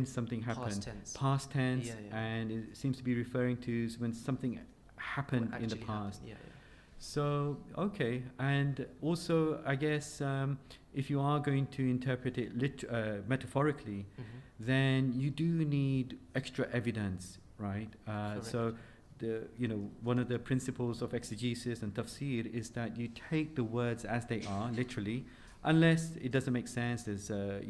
something happened. Past tense. Yeah. And it seems to be referring to when something happened in the past. Yeah. So, okay. And also, I guess, if you are going to interpret it metaphorically, then you do need extra evidence, right? So, one of the principles of exegesis and tafseer is that you take the words as they are, literally, unless it doesn't make sense. There's a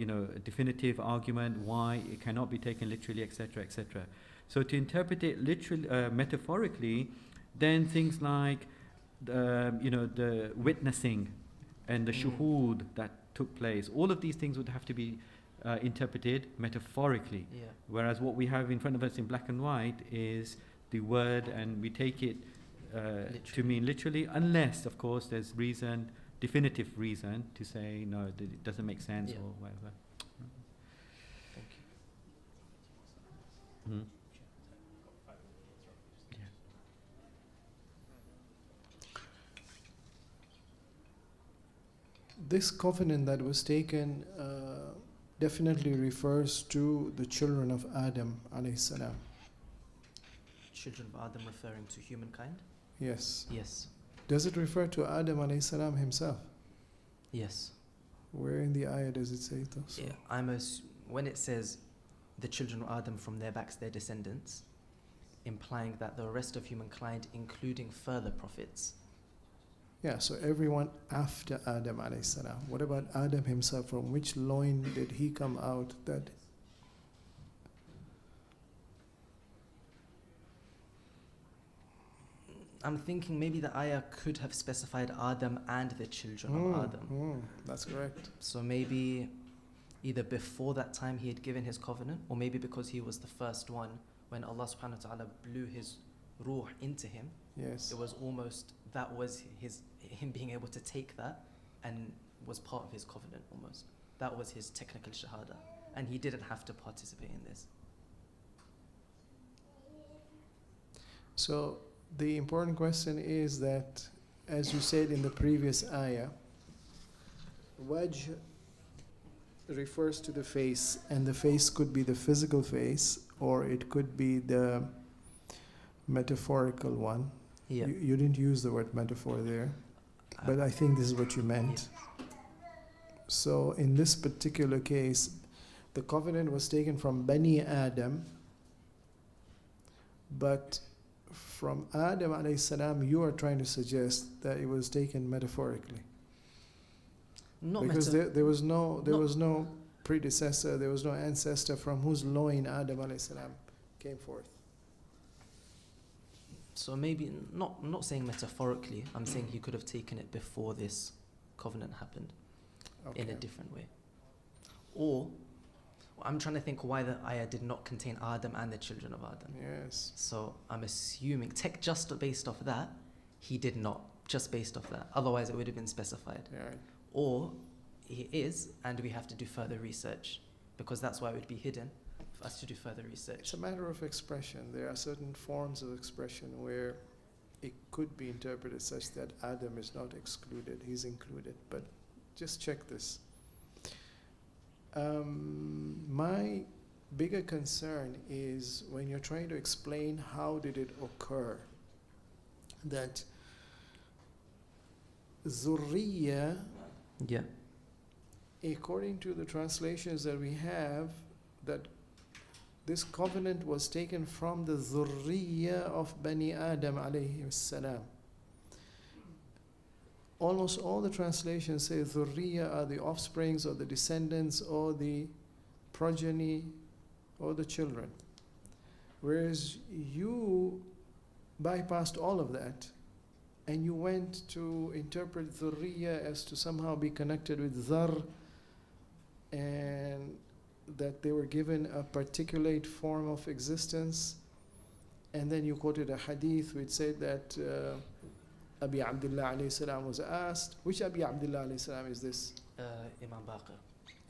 definitive argument why it cannot be taken literally, etc., etc. So to interpret it literally, metaphorically, then things like the witnessing and the shuhud that took place, all of these things would have to be interpreted metaphorically. Yeah. Whereas what we have in front of us in black and white is the word, and we take it to mean literally, unless, of course, there's reason, definitive reason to say no, that it doesn't make sense or whatever. Thank you. Hmm. This covenant that was taken definitely refers to the children of Adam alayhi salam. Children of Adam referring to humankind? Yes. Yes. Does it refer to Adam alayhi salam himself? Yes. Where in the ayah does it say so? Yeah, when it says the children of Adam from their backs, their descendants, implying that the rest of humankind, including further prophets. Yeah, so everyone after Adam alayhi salam. What about Adam himself? From which loin did he come out? That I'm thinking maybe the ayah could have specified Adam and the children of Adam. That's correct. So maybe either before that time he had given his covenant, or maybe because he was the first one when Allah subhanahu wa ta'ala blew his ruh into him. Yes. It was almost, that was him being able to take that and was part of his covenant almost. That was his technical shahada. And he didn't have to participate in this. So the important question is that, as you said in the previous ayah, wajh refers to the face, and the face could be the physical face, or it could be the metaphorical one. Yeah. You didn't use the word metaphor there, but I think this is what you meant. So in this particular case, the covenant was taken from Bani Adam, but from Adam alayhi salam, you are trying to suggest that it was taken metaphorically. Because there was no predecessor, there was no ancestor from whose loin Adam alayhi salam came forth. So maybe, I'm not saying metaphorically, I'm saying he could have taken it before this covenant happened in a different way. Or, I'm trying to think why the ayah did not contain Adam and the children of Adam. Yes. So I'm assuming, just based off that, he did not, just based off that. Otherwise it would have been specified. Yeah. Or he is, and we have to do further research, because that's why it would be hidden, for us to do further research. It's a matter of expression. There are certain forms of expression where it could be interpreted such that Adam is not excluded, he's included. But just check this. My bigger concern is when you're trying to explain how did it occur, that Zurriya, according to the translations that we have, that this covenant was taken from the Zurriya of Bani Adam alayhi salam. Almost all the translations say Zurriya are the offsprings or the descendants or the progeny or the children. Whereas you bypassed all of that and you went to interpret Zurriya as to somehow be connected with Zar, and that they were given a particulate form of existence. And then you quoted a hadith which said that Abi Abdullah alayhi salam was asked. Which Abi Abdullah alayhi salam is this? Imam Baqir.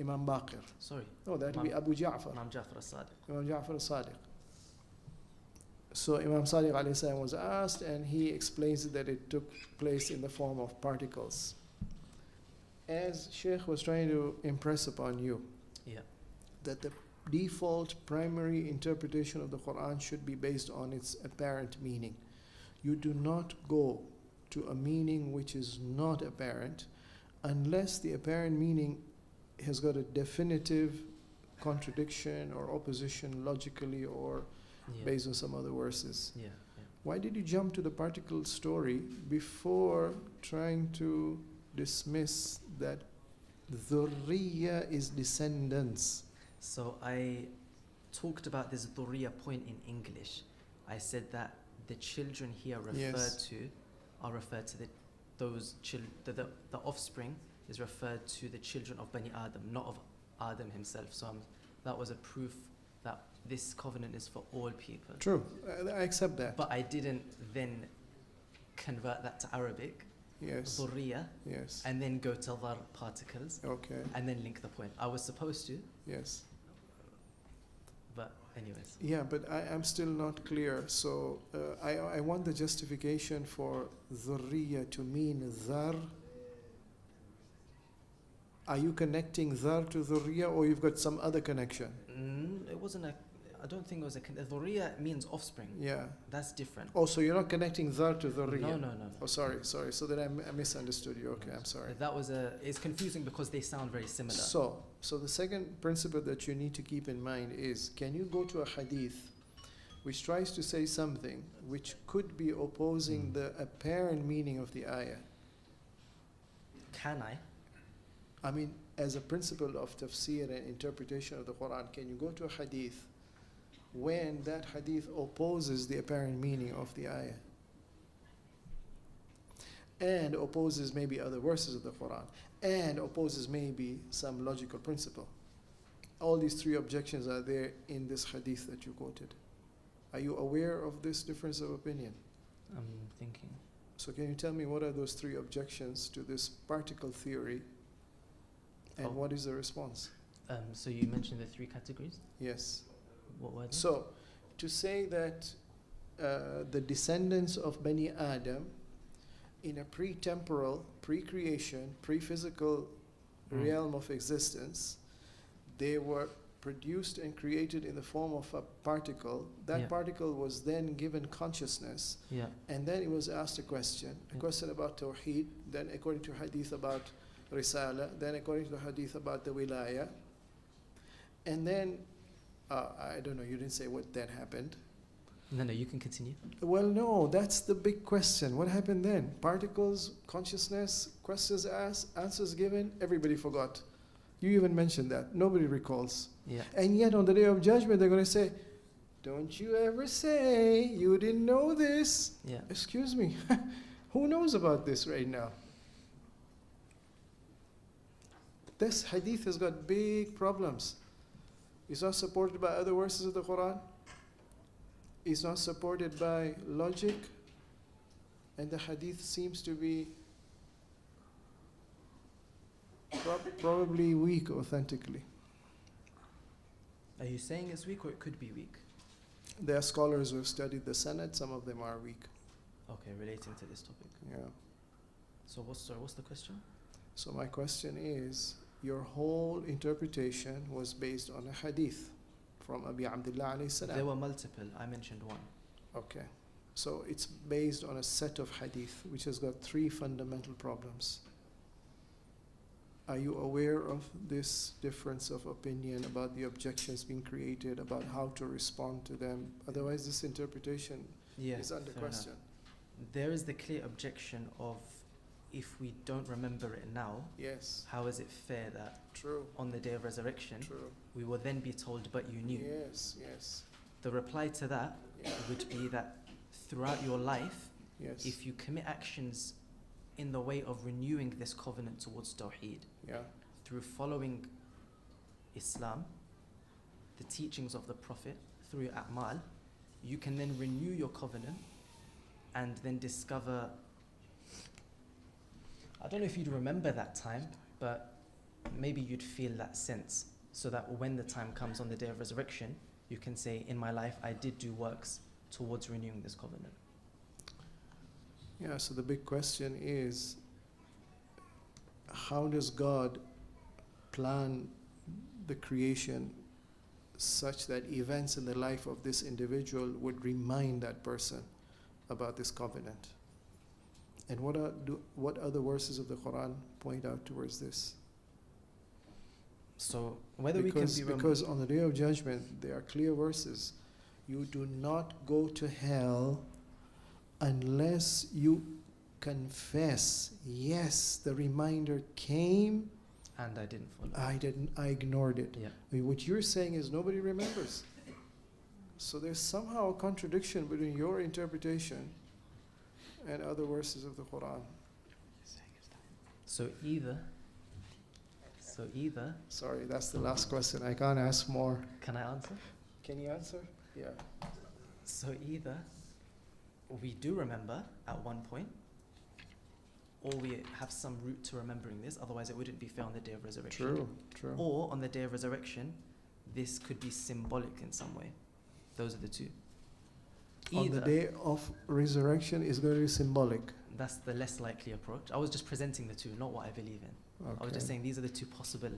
Imam Baqir. Sorry. No, that would be Abu Ja'far. Imam Ja'far as-Sadiq. Imam Ja'far as-Sadiq. So Imam Sadiq alayhi salam was asked, and he explains that it took place in the form of particles. As Sheikh was trying to impress upon you, that the default primary interpretation of the Quran should be based on its apparent meaning. You do not go to a meaning which is not apparent unless the apparent meaning has got a definitive contradiction or opposition logically or based on some other verses. Why did you jump to the particle story before trying to dismiss that Dhurriya is descendants? So I talked about this Dhurriya point in English. I said that the children here are referred to the offspring is referred to the children of Bani Adam, not of Adam himself. So that was a proof that this covenant is for all people. True, I accept that. But I didn't then convert that to Arabic, Yes. dhurriya, Yes. and then go to dhar particles, Okay. and then link the point. I was supposed to, Yes. but anyways. Yeah, but I'm still not clear. So I want the justification for dhurriya to mean dhar. Are you connecting dhar to dhurriya, or you've got some other connection? It wasn't I don't think it was dhurriya means offspring. Yeah. That's different. Oh, so you're not connecting dhar to dhurriya? No. Oh, sorry. So then I misunderstood you. Okay, I'm sorry. It's confusing because they sound very similar. So the second principle that you need to keep in mind is, can you go to a hadith which tries to say something which could be opposing the apparent meaning of the ayah? Can I? I mean, as a principle of tafseer and interpretation of the Quran, can you go to a hadith when that hadith opposes the apparent meaning of the ayah and opposes maybe other verses of the Quran and opposes maybe some logical principle? All these three objections are there in this hadith that you quoted. Are you aware of this difference of opinion? I'm thinking. So can you tell me what are those three objections to this particle theory, and what is the response? So you mentioned the three categories? Yes. What were they? So, to say that the descendants of Bani Adam in a pre-temporal, pre-creation, pre-physical realm of existence, they were produced and created in the form of a particle. That particle was then given consciousness, and then it was asked a question about Tawheed, then according to Hadith about Risala, then according to the Hadith about the Wilaya, and then I don't know, you didn't say what then happened. No, you can continue. Well, no, that's the big question. What happened then? Particles, consciousness, questions asked, answers given, everybody forgot. You even mentioned that. Nobody recalls. Yeah. And yet on the Day of Judgment, they're going to say, don't you ever say you didn't know this. Yeah. Excuse me. Who knows about this right now? This hadith has got big problems. It's not supported by other verses of the Quran. It's not supported by logic. And the hadith seems to be probably weak authentically. Are you saying it's weak, or it could be weak? There are scholars who have studied the Sanad. Some of them are weak. Okay, relating to this topic. Yeah. So what's the question? So my question is, your whole interpretation was based on a hadith from Abi Abdullah alayhi salam. There were multiple. I mentioned one. Okay. So it's based on a set of hadith which has got three fundamental problems. Are you aware of this difference of opinion about the objections being created, about how to respond to them? Otherwise, this interpretation is under question. There is the clear objection of, if we don't remember it now, how is it fair that on the Day of Resurrection we will then be told, but you knew? Yes. The reply to that would be that throughout your life, if you commit actions in the way of renewing this covenant towards Tawheed, through following Islam, the teachings of the Prophet, through your a'mal, you can then renew your covenant and then discover, I don't know if you'd remember that time, but maybe you'd feel that sense, so that when the time comes on the Day of Resurrection, you can say, in my life I did do works towards renewing this covenant. Yeah, so the big question is, how does God plan the creation such that events in the life of this individual would remind that person about this covenant? And what other verses of the Quran point out towards this? So whether because on the Day of Judgment there are clear verses. You do not go to hell unless you confess, yes, the reminder came and I didn't follow. I ignored it. Yeah. I mean, what you're saying is nobody remembers. So there's somehow a contradiction between your interpretation and other verses of the Quran. So either So either... Sorry, that's the last question. I can't ask more. Can I answer? Can you answer? Yeah. So either we do remember at one point, or we have some route to remembering this, otherwise it wouldn't be fair on the day of resurrection. True, true. Or on the day of resurrection, this could be symbolic in some way. Those are the two. On the day of resurrection is going to be symbolic. That's the less likely approach. I was just presenting the two, not what I believe in. I was just saying these are the two possible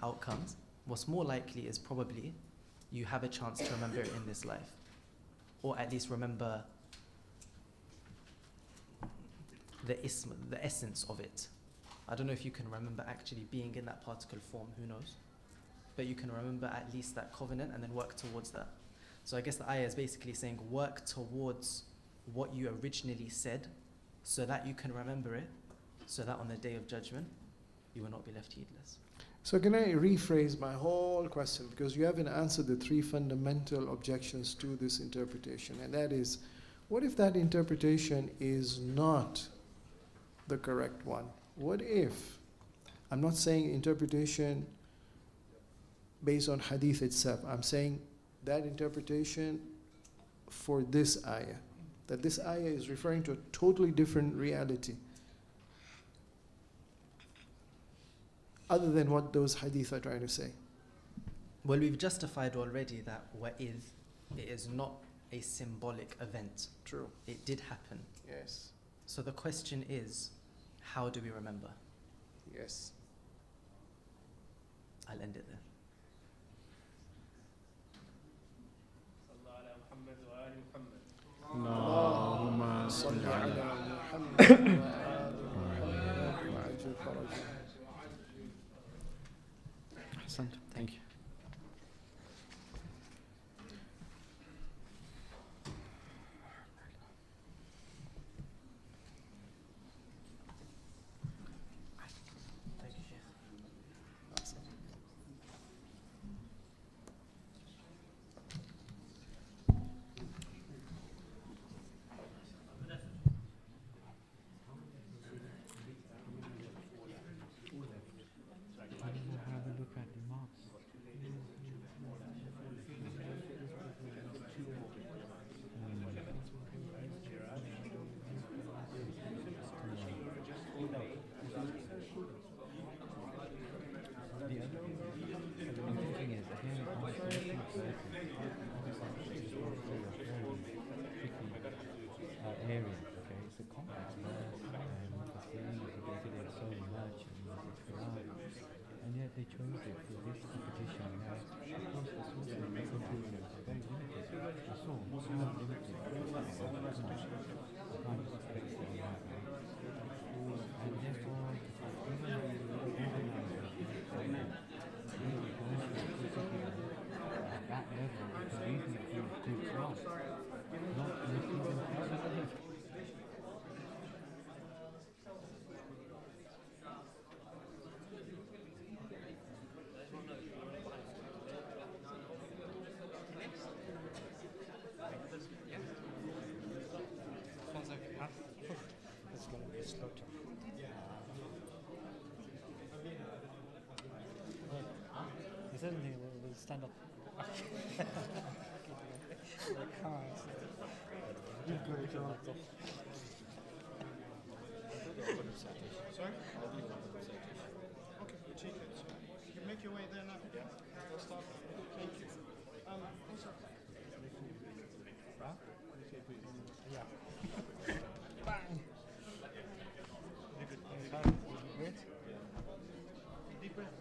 outcomes. What's more likely is probably you have a chance to remember it in this life, or at least remember the essence of it. I don't know if you can remember actually being in that particle form, who knows? But you can remember at least that covenant and then work towards that. So I guess the ayah is basically saying work towards what you originally said so that you can remember it, so that on the day of judgment you will not be left heedless. So can I rephrase my whole question, because you haven't answered the three fundamental objections to this interpretation, and that is, what if that interpretation is not the correct one? What if, I'm not saying interpretation based on hadith itself, I'm saying that interpretation for this ayah, that this ayah is referring to a totally different reality other than what those hadith are trying to say. Well, we've justified already that it is not a symbolic event. True. It did happen. Yes. So the question is, how do we remember? Yes. I'll end it there. اللهم صل على محمد وعجل فرجه. Ahsant. Thank you. We'll stand up. Sorry? Okay, you take it. So you can make your way there now. Yeah. We'll start. Thank you. Also. Yeah. Bang. Wait. Deep breath.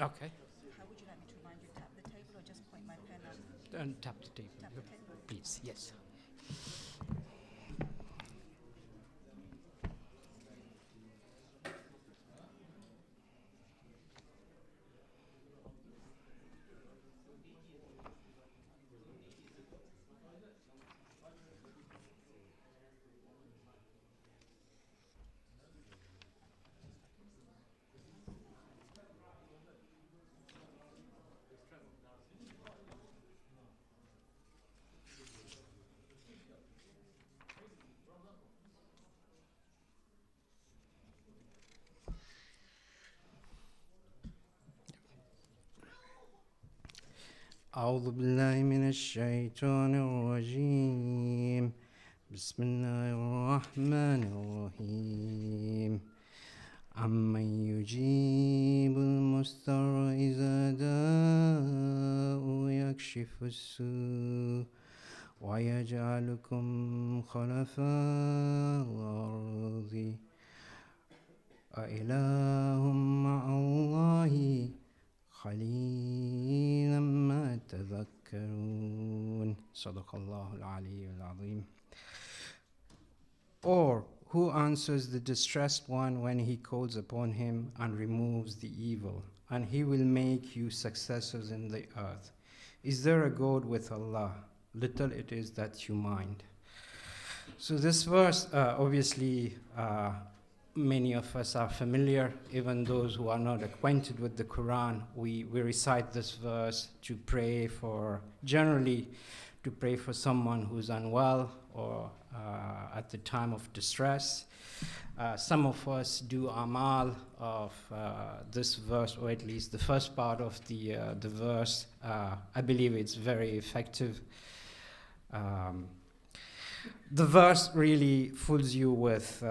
Okay. How would you like me to remind you? Tap the table or just point my pen up? And tap the table. Tap the table. Please, yes. أعوذ بالله من الشيطان الرجيم بسم الله الرحمن الرحيم أمن يجيب المضطر إذا دعاه ويكشف السوء ويجعلكم خلفاء الأرض أإله مع الله قليلا ما تذكرون صدق الله العلي العظيم. Or who answers the distressed one when he calls upon him and removes the evil, and he will make you successors in the earth. Is there a God with Allah? Little it is that you mind. So this verse, obviously, many of us are familiar, even those who are not acquainted with the Quran. We recite this verse to pray for, generally, to pray for someone who's unwell or at the time of distress. Some of us do amal of this verse, or at least the first part of the verse. I believe it's very effective. The verse really fills you with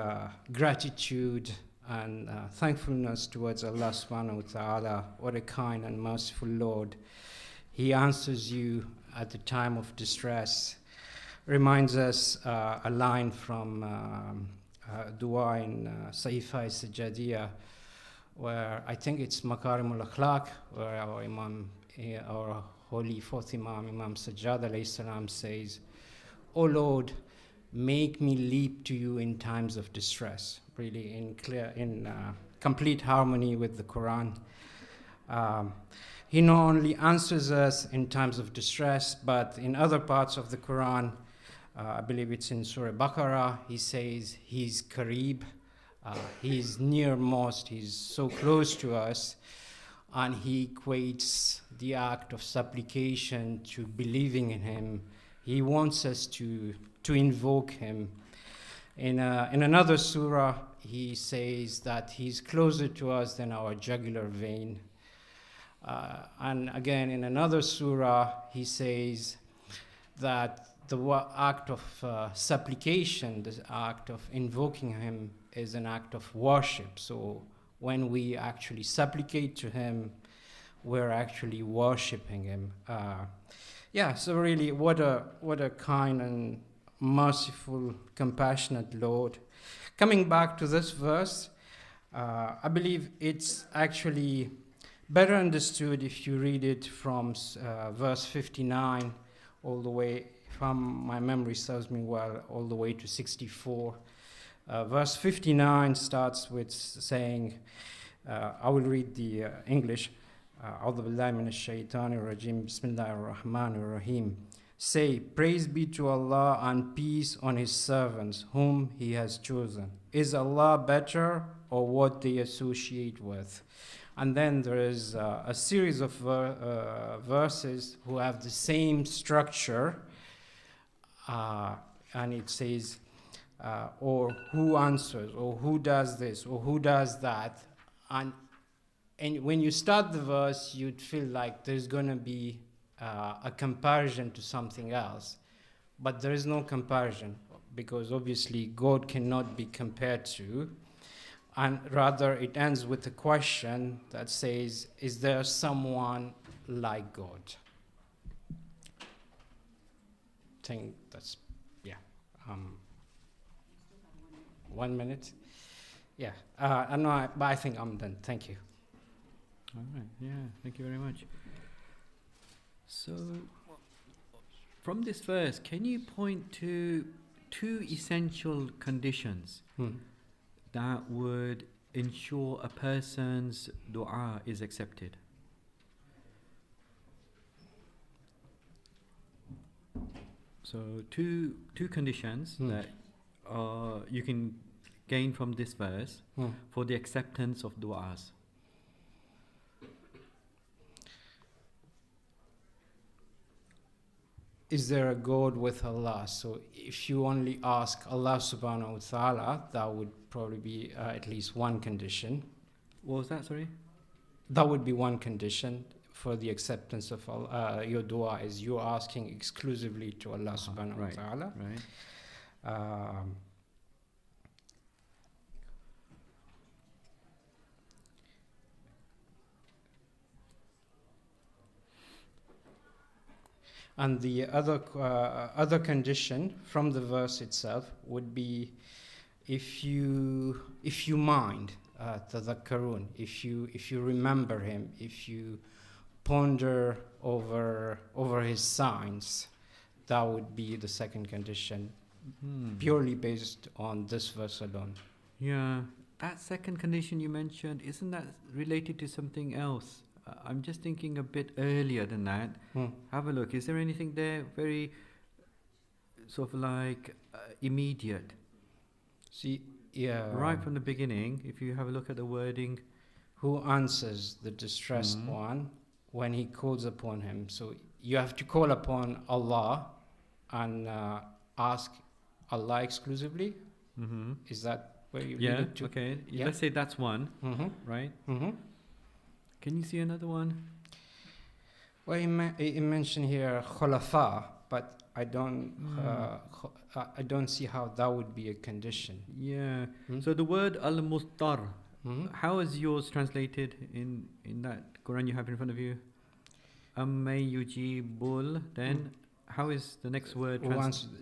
gratitude and thankfulness towards Allah subhanahu wa ta'ala. What a kind and merciful Lord. He answers you at the time of distress. Reminds us a line from dua in Saifa Sajjadiyah, where I think it's Makarim al-Akhlaq, where our Imam, our holy fourth Imam, Imam Sajjad alayhi salam says, "O Lord, make me leap to you in times of distress." Really in complete harmony with the Quran. He not only answers us in times of distress, but in other parts of the Quran, I believe it's in Surah Baqarah, he says he's Kareeb, he's nearmost, he's so close to us, and he equates the act of supplication to believing in him. He wants us to invoke him. In another surah, he says that he's closer to us than our jugular vein. And again, in another surah, he says that the act of supplication, the act of invoking him, is an act of worship. So when we actually supplicate to him, we're actually worshiping him. So really, what a kind and merciful, compassionate Lord. Coming back to this verse, I believe it's actually better understood if you read it from verse 59 all the way, if my memory serves me well, all the way to 64. Verse 59 starts with saying, I will read the English. أعوذ بالله من الشيطان الرجيم بسم الله الرحمن الرحيم. Say, praise be to Allah and peace on his servants whom he has chosen. Is Allah better or what they associate with? And then there is a series of verses who have the same structure, and it says, or who answers, or who does this, or who does that. And when you start the verse, you'd feel like there's going to be a comparison to something else. But there is no comparison, because obviously God cannot be compared to. And rather, it ends with a question that says, is there someone like God? I think that's, 1 minute? Yeah, but I think I'm done. Thank you. All right, yeah, thank you very much. So, from this verse, can you point to 2 essential conditions that would ensure a person's dua is accepted? So, two conditions that you can gain from this verse for the acceptance of du'as. Is there a God with Allah? So if you only ask Allah subhanahu wa ta'ala, that would probably be at least one condition. What was that, sorry? That would be one condition for the acceptance of your dua, is you asking exclusively to Allah subhanahu wa ta'ala. Right. And the other condition from the verse itself would be if you mind tadhakkarun, if you remember him, if you ponder over his signs, that would be the second condition, purely based on this verse alone. Yeah, that second condition you mentioned, isn't that related to something else? I'm just thinking a bit earlier than that. Have a look. Is there anything there very sort of like immediate? See, yeah. Right from the beginning, if you have a look at the wording. Who answers the distressed one when he calls upon him? So you have to call upon Allah and ask Allah exclusively? Is that where you lead it to? Okay. Yeah? Let's say that's one, right? Can you see another one? Well, he mentioned here khulafa, but I don't see how that would be a condition. Yeah. So the word al-mustar, how is yours translated in that Quran you have in front of you? Ammay yujibul. Then how is the next word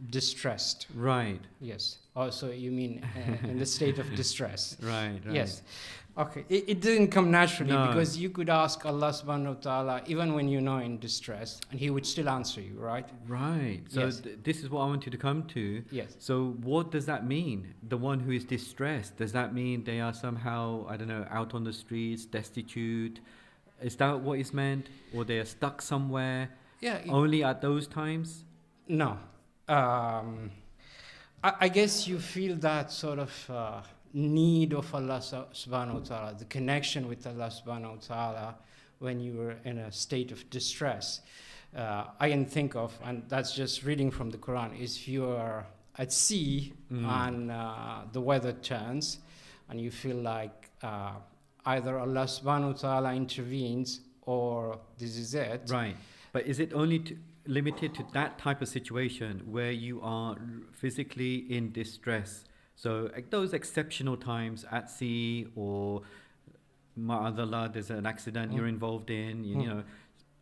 distressed. Right. Yes. Oh, so you mean in the state of distress. Right. Yes. Okay. It didn't come naturally because you could ask Allah subhanahu wa ta'ala even when you're not in distress and he would still answer you, right? Right. So this is what I want you to come to. Yes. So what does that mean? The one who is distressed, does that mean they are somehow, I don't know, out on the streets, destitute? Is that what is meant? Or they are stuck somewhere? Yeah. Only at those times? No. I guess you feel that sort of need of Allah subhanahu wa ta'ala, the connection with Allah subhanahu wa ta'ala when you were in a state of distress. I can think of, and that's just reading from the Quran, is if you are at sea and the weather turns and you feel like either Allah subhanahu wa ta'ala intervenes or this is it. Right. But is it only limited to that type of situation where you are physically in distress? So those exceptional times at sea or ma'adallah, there's an accident you're involved in, you know,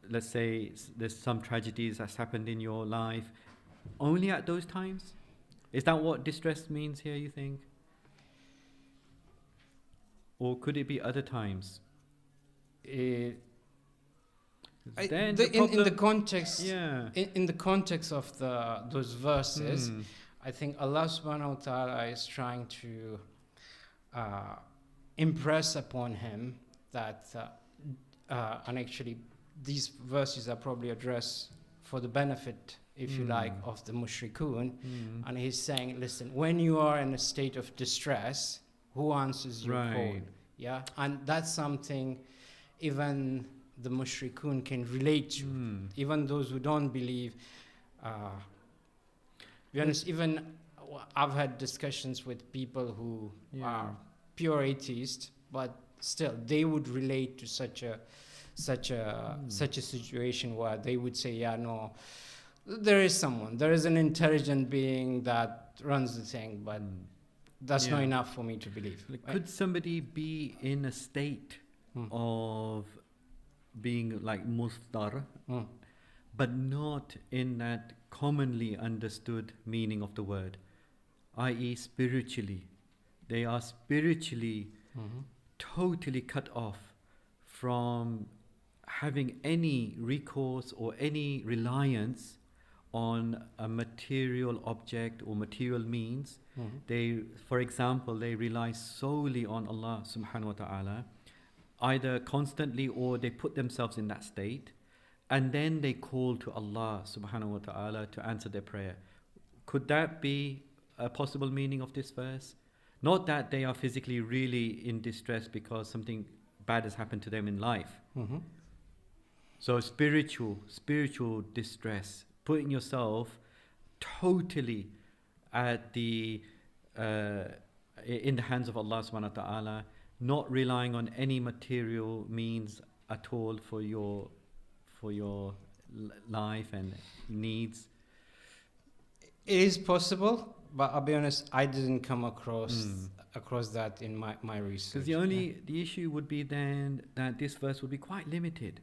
let's say there's some tragedies that's happened in your life. Only at those times? Is that what distress means here, you think? Or could it be other times? In the context of those verses, I think Allah subhanahu wa ta'ala is trying to impress upon him that, and actually these verses are probably addressed for the benefit, if you like, of the mushrikun. And he's saying, listen, when you are in a state of distress, who answers your call? Yeah, and that's something even the mushrikun can relate to, even those who don't believe. To be honest, even I've had discussions with people who are pure atheists, but still they would relate to such a situation where they would say, yeah, no, there is an intelligent being that runs the thing, but that's not enough for me to believe. Could somebody be in a state of being like mustar, but not in that commonly understood meaning of the word, i.e. spiritually? They are spiritually totally cut off from having any recourse or any reliance on a material object or material means. They, for example, they rely solely on Allah subhanahu wa ta'ala, either constantly or they put themselves in that state, and then they call to Allah subhanahu wa ta'ala to answer their prayer. Could that be a possible meaning of this verse? Not that they are physically really in distress because something bad has happened to them in life. So spiritual distress, putting yourself totally at the in the hands of Allah subhanahu wa ta'ala, not relying on any material means at all for your life and needs. It is possible, but I'll be honest, I didn't come across that in my research. Because the issue would be then that this verse would be quite limited,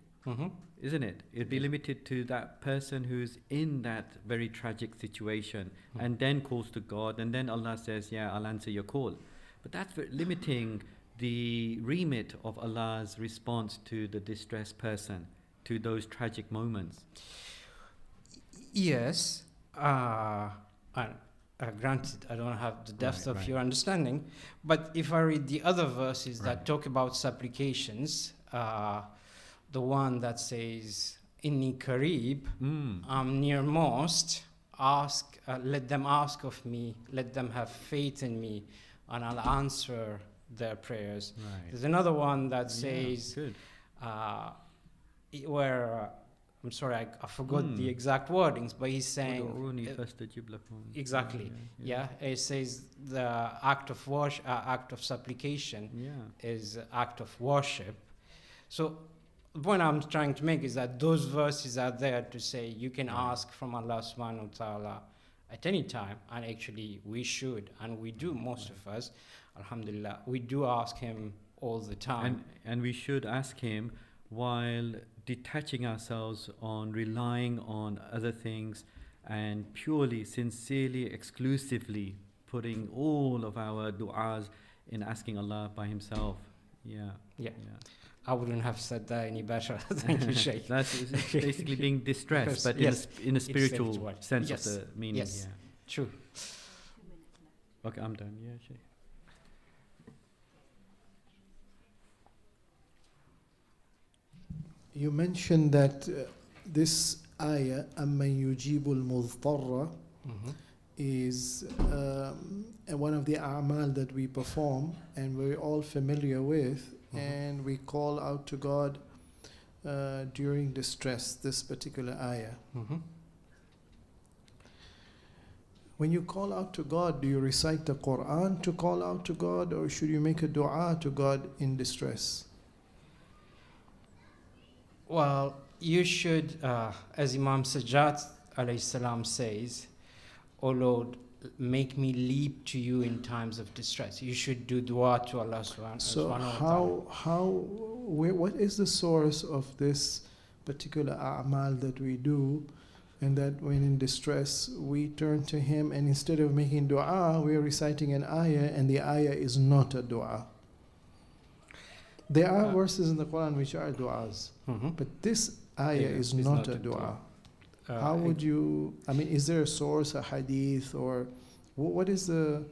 isn't it? It'd be limited to that person who's in that very tragic situation and then calls to God, and then Allah says, yeah, I'll answer your call. But that's limiting the remit of Allah's response to the distressed person, to those tragic moments. Yes. Granted, I don't have the depth of your understanding, but if I read the other verses that talk about supplications, the one that says, Inni Kareeb, I'm near most, let them ask of me, let them have faith in me, and I'll answer their prayers. There's another one that says, where I'm sorry, I forgot the exact wordings, but he's saying exactly. It says the act of worship, act of supplication, is act of worship. So the point I'm trying to make is that those verses are there to say you can ask from Allah subhanahu wa ta'ala at any time, and actually we should, and we do, most of us, alhamdulillah, we do ask Him all the time. And we should ask Him while detaching ourselves on relying on other things and purely, sincerely, exclusively putting all of our du'as in asking Allah by Himself. I wouldn't have said that any better. Thank you, Shaykh. That's basically being distressed, but in a spiritual sense of the meaning. Yes, true. Okay, I'm done. Yeah, Shaykh. You mentioned that this ayah, أَمَّنْ يُجِيبُ الْمُضْطَرَّ, is one of the a'mal that we perform and we're all familiar with, and we call out to God during distress, this particular ayah. When you call out to God, do you recite the Quran to call out to God, or should you make a dua to God in distress? Well, you should, as Imam Sajjad alayhi salam says, O Lord, make me leap to you in times of distress. You should do dua to Allah subhanahu wa ta'ala. What is the source of this particular a'mal that we do, and that when in distress we turn to Him, and instead of making dua, we are reciting an ayah, and the ayah is not a dua? There are verses in the Quran which are du'as, but this ayah is not a dua. How would you, is there a source, a hadith, or what is the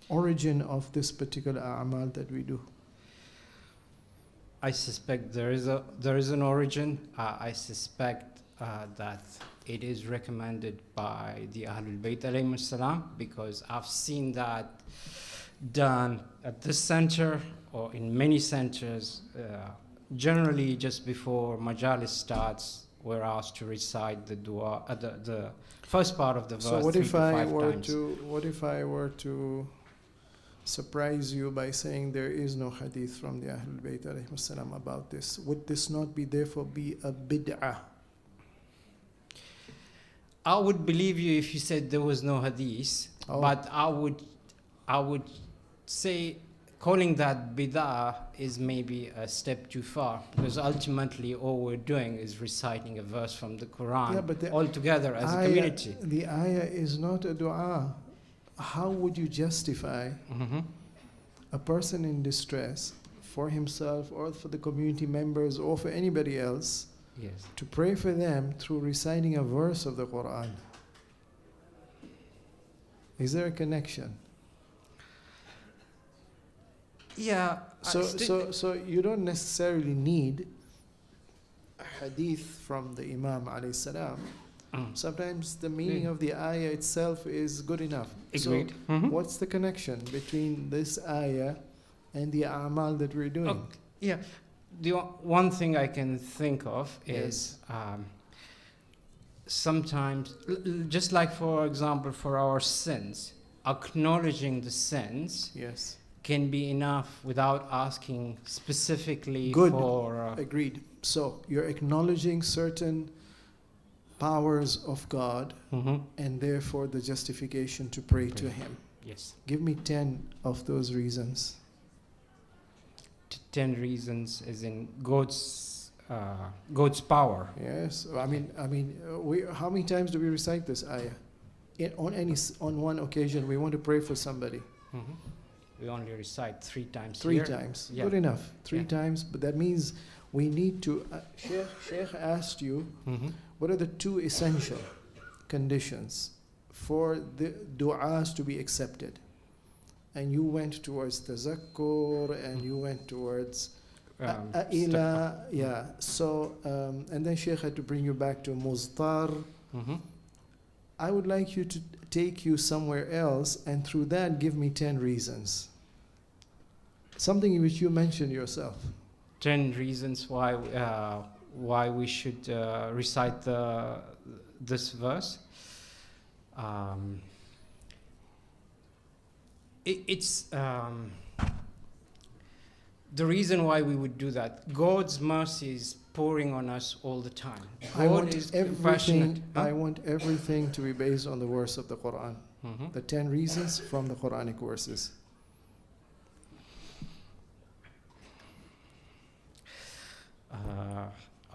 origin of this particular a'mal that we do? I suspect there is an origin. I suspect that it is recommended by the Ahlul Bayt alayhim salam, because I've seen that done at this center or in many centers. Generally, just before majalis starts, we're asked to recite the dua, the first part of the verse. So what 3 if to 5 I were times. what if I were to surprise you by saying there is no hadith from the Ahlul Bayt alayhim salam about this? Would this not therefore be a bid'ah? I would believe you if you said there was no hadith, but I would say calling that bid'ah is maybe a step too far, because ultimately all we're doing is reciting a verse from the Quran all together as a community. The ayah is not a dua. How would you justify a person in distress for himself or for the community members or for anybody else, Yes. to pray for them through reciting a verse of the Quran? Is there a connection? Yeah. So you don't necessarily need a hadith from the Imam alayhi salam. Sometimes the meaning of the ayah itself is good enough. Agreed. So what's the connection between this ayah and the a'mal that we're doing? Yeah. The one thing I can think of is sometimes, just like for example, for our sins, acknowledging the sins can be enough without asking specifically for. Agreed. So you're acknowledging certain powers of God, and therefore the justification to pray to Him. Yes. Give me 10 of those reasons. 10 reasons is in God's power. Yes. I mean, how many times do we recite this ayah? On one occasion, we want to pray for somebody. We only recite 3 times. 3 here. times. Yeah. Good enough. 3 times, but that means we need to. Sheikh asked you, what are the 2 essential conditions for the du'as to be accepted? And you went towards tazakkur, and you went towards a'ila. Yeah. So, and then Sheikh had to bring you back to muztar. I would like you to take you somewhere else, and through that give me 10 reasons. Something which you mentioned yourself. 10 reasons why we should recite this verse. It's the reason why we would do that. God's mercy is pouring on us all the time. God is compassionate. I want everything to be based on the verse of the Quran. The 10 reasons from the Quranic verses.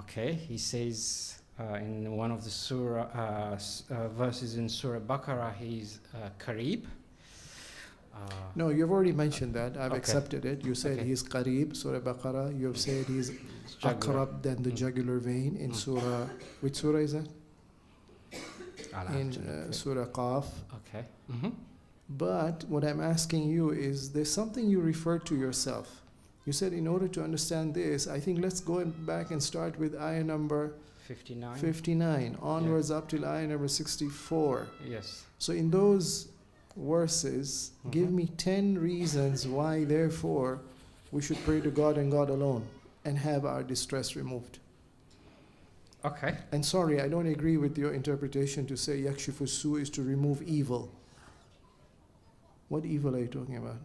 Okay, he says in one of the surah verses in Surah Baqarah, he's Kareeb. No, you've already mentioned that. I've accepted it. You said he's Qareeb, Surah Baqarah. You've said he's Aqrab, than the jugular vein in Surah. Which Surah is that? In Surah Qaf. Okay. But what I'm asking you is, there's something you referred to yourself. You said, in order to understand this, I think let's go back and start with ayah number 59 onwards up till ayah number 64. Yes. So in those verses, give me 10 reasons why, therefore, we should pray to God and God alone and have our distress removed. Okay. And sorry, I don't agree with your interpretation to say yakshifu su is to remove evil. What evil are you talking about?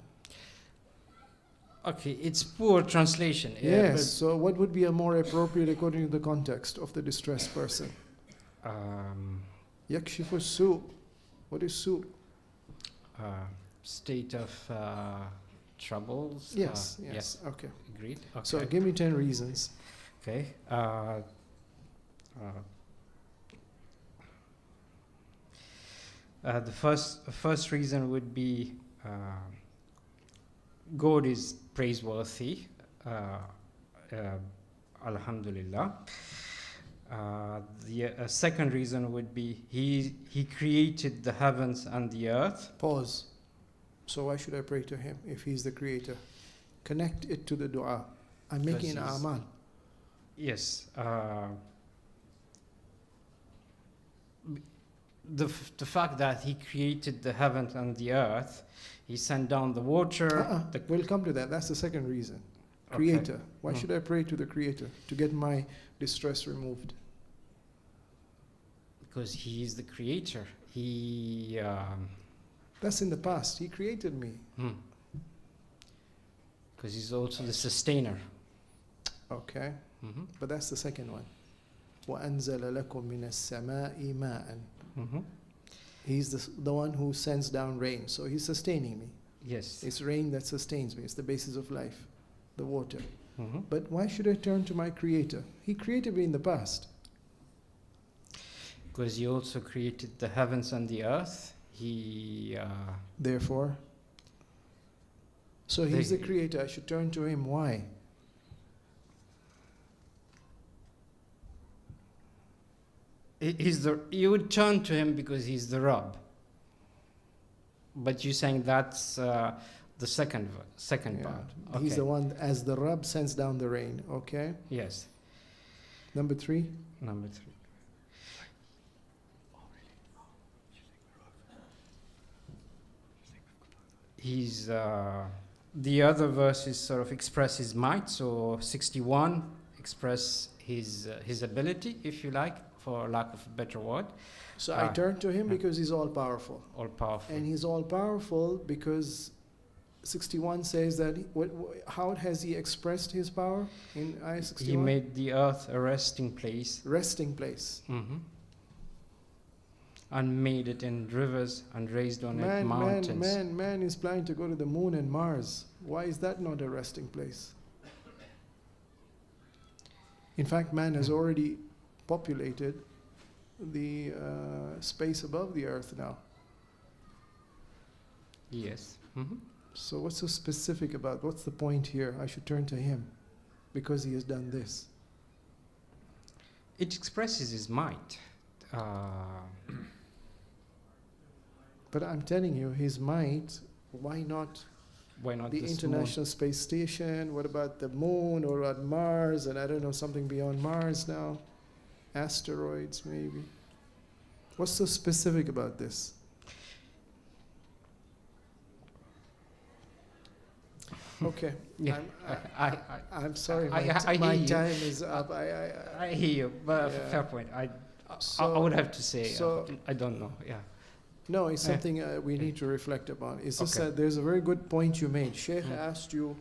Okay, it's poor translation. Yes, so what would be a more appropriate according to the context of the distressed person? Yakshifu su. What is su? State of troubles. Yes, yes. Okay. Agreed. Okay. So give me 10 reasons. Okay. The first reason would be God is praiseworthy. Alhamdulillah. The second reason would be he created the heavens and the earth. Pause. So why should I pray to him if he's the creator? Connect it to the dua. I'm making an amal. Yes. The fact that he created the heavens and the earth, he sent down the water. We'll come to that. That's the second reason. Creator. Okay. Why should I pray to the creator? To get my distress removed. Because he is the creator. He... That's in the past. He created me. Because he's also the sustainer. Okay. But that's the second one. وَأَنزَلَ لَكُم مِّنَ السَّمَاءِ مَاءً. He's the one who sends down rain. So he's sustaining me. Yes. It's rain that sustains me. It's the basis of life. The water. But why should I turn to my creator? He created me in the past. Because he also created the heavens and the earth. He... Therefore? So he's the creator. I should turn to him. Why? You would turn to him because he's the Rabb. But you're saying that's the second part. Okay. He's the one, as the Rabb sends down the rain. Okay? Yes. Number 3? Number 3. He's the other verses sort of express his might. So 61 express his ability, if you like, for lack of a better word. So I turn to him because he's all powerful. All powerful. And he's all powerful because 61 says that how has he expressed his power in ayah 61? He made the earth a resting place. Resting place. Mm-hmm. And made it in rivers and raised on it mountains. Man is planning to go to the moon and Mars. Why is that not a resting place? In fact, man has already populated the space above the earth now. Yes. Mm-hmm. So what's so specific about, what's the point here? I should turn to him because he has done this. It expresses his might. But I'm telling you, his might, why not the International Space Station? What about the moon or at Mars? And I don't know, something beyond Mars now? Asteroids, maybe. What's so specific about this? Okay. Yeah. I'm sorry, my time is up. I hear you, but fair point. I would have to say, I don't know. Yeah. No, it's something we need to reflect upon. It's just that there's a very good point you made. Sheikh asked you,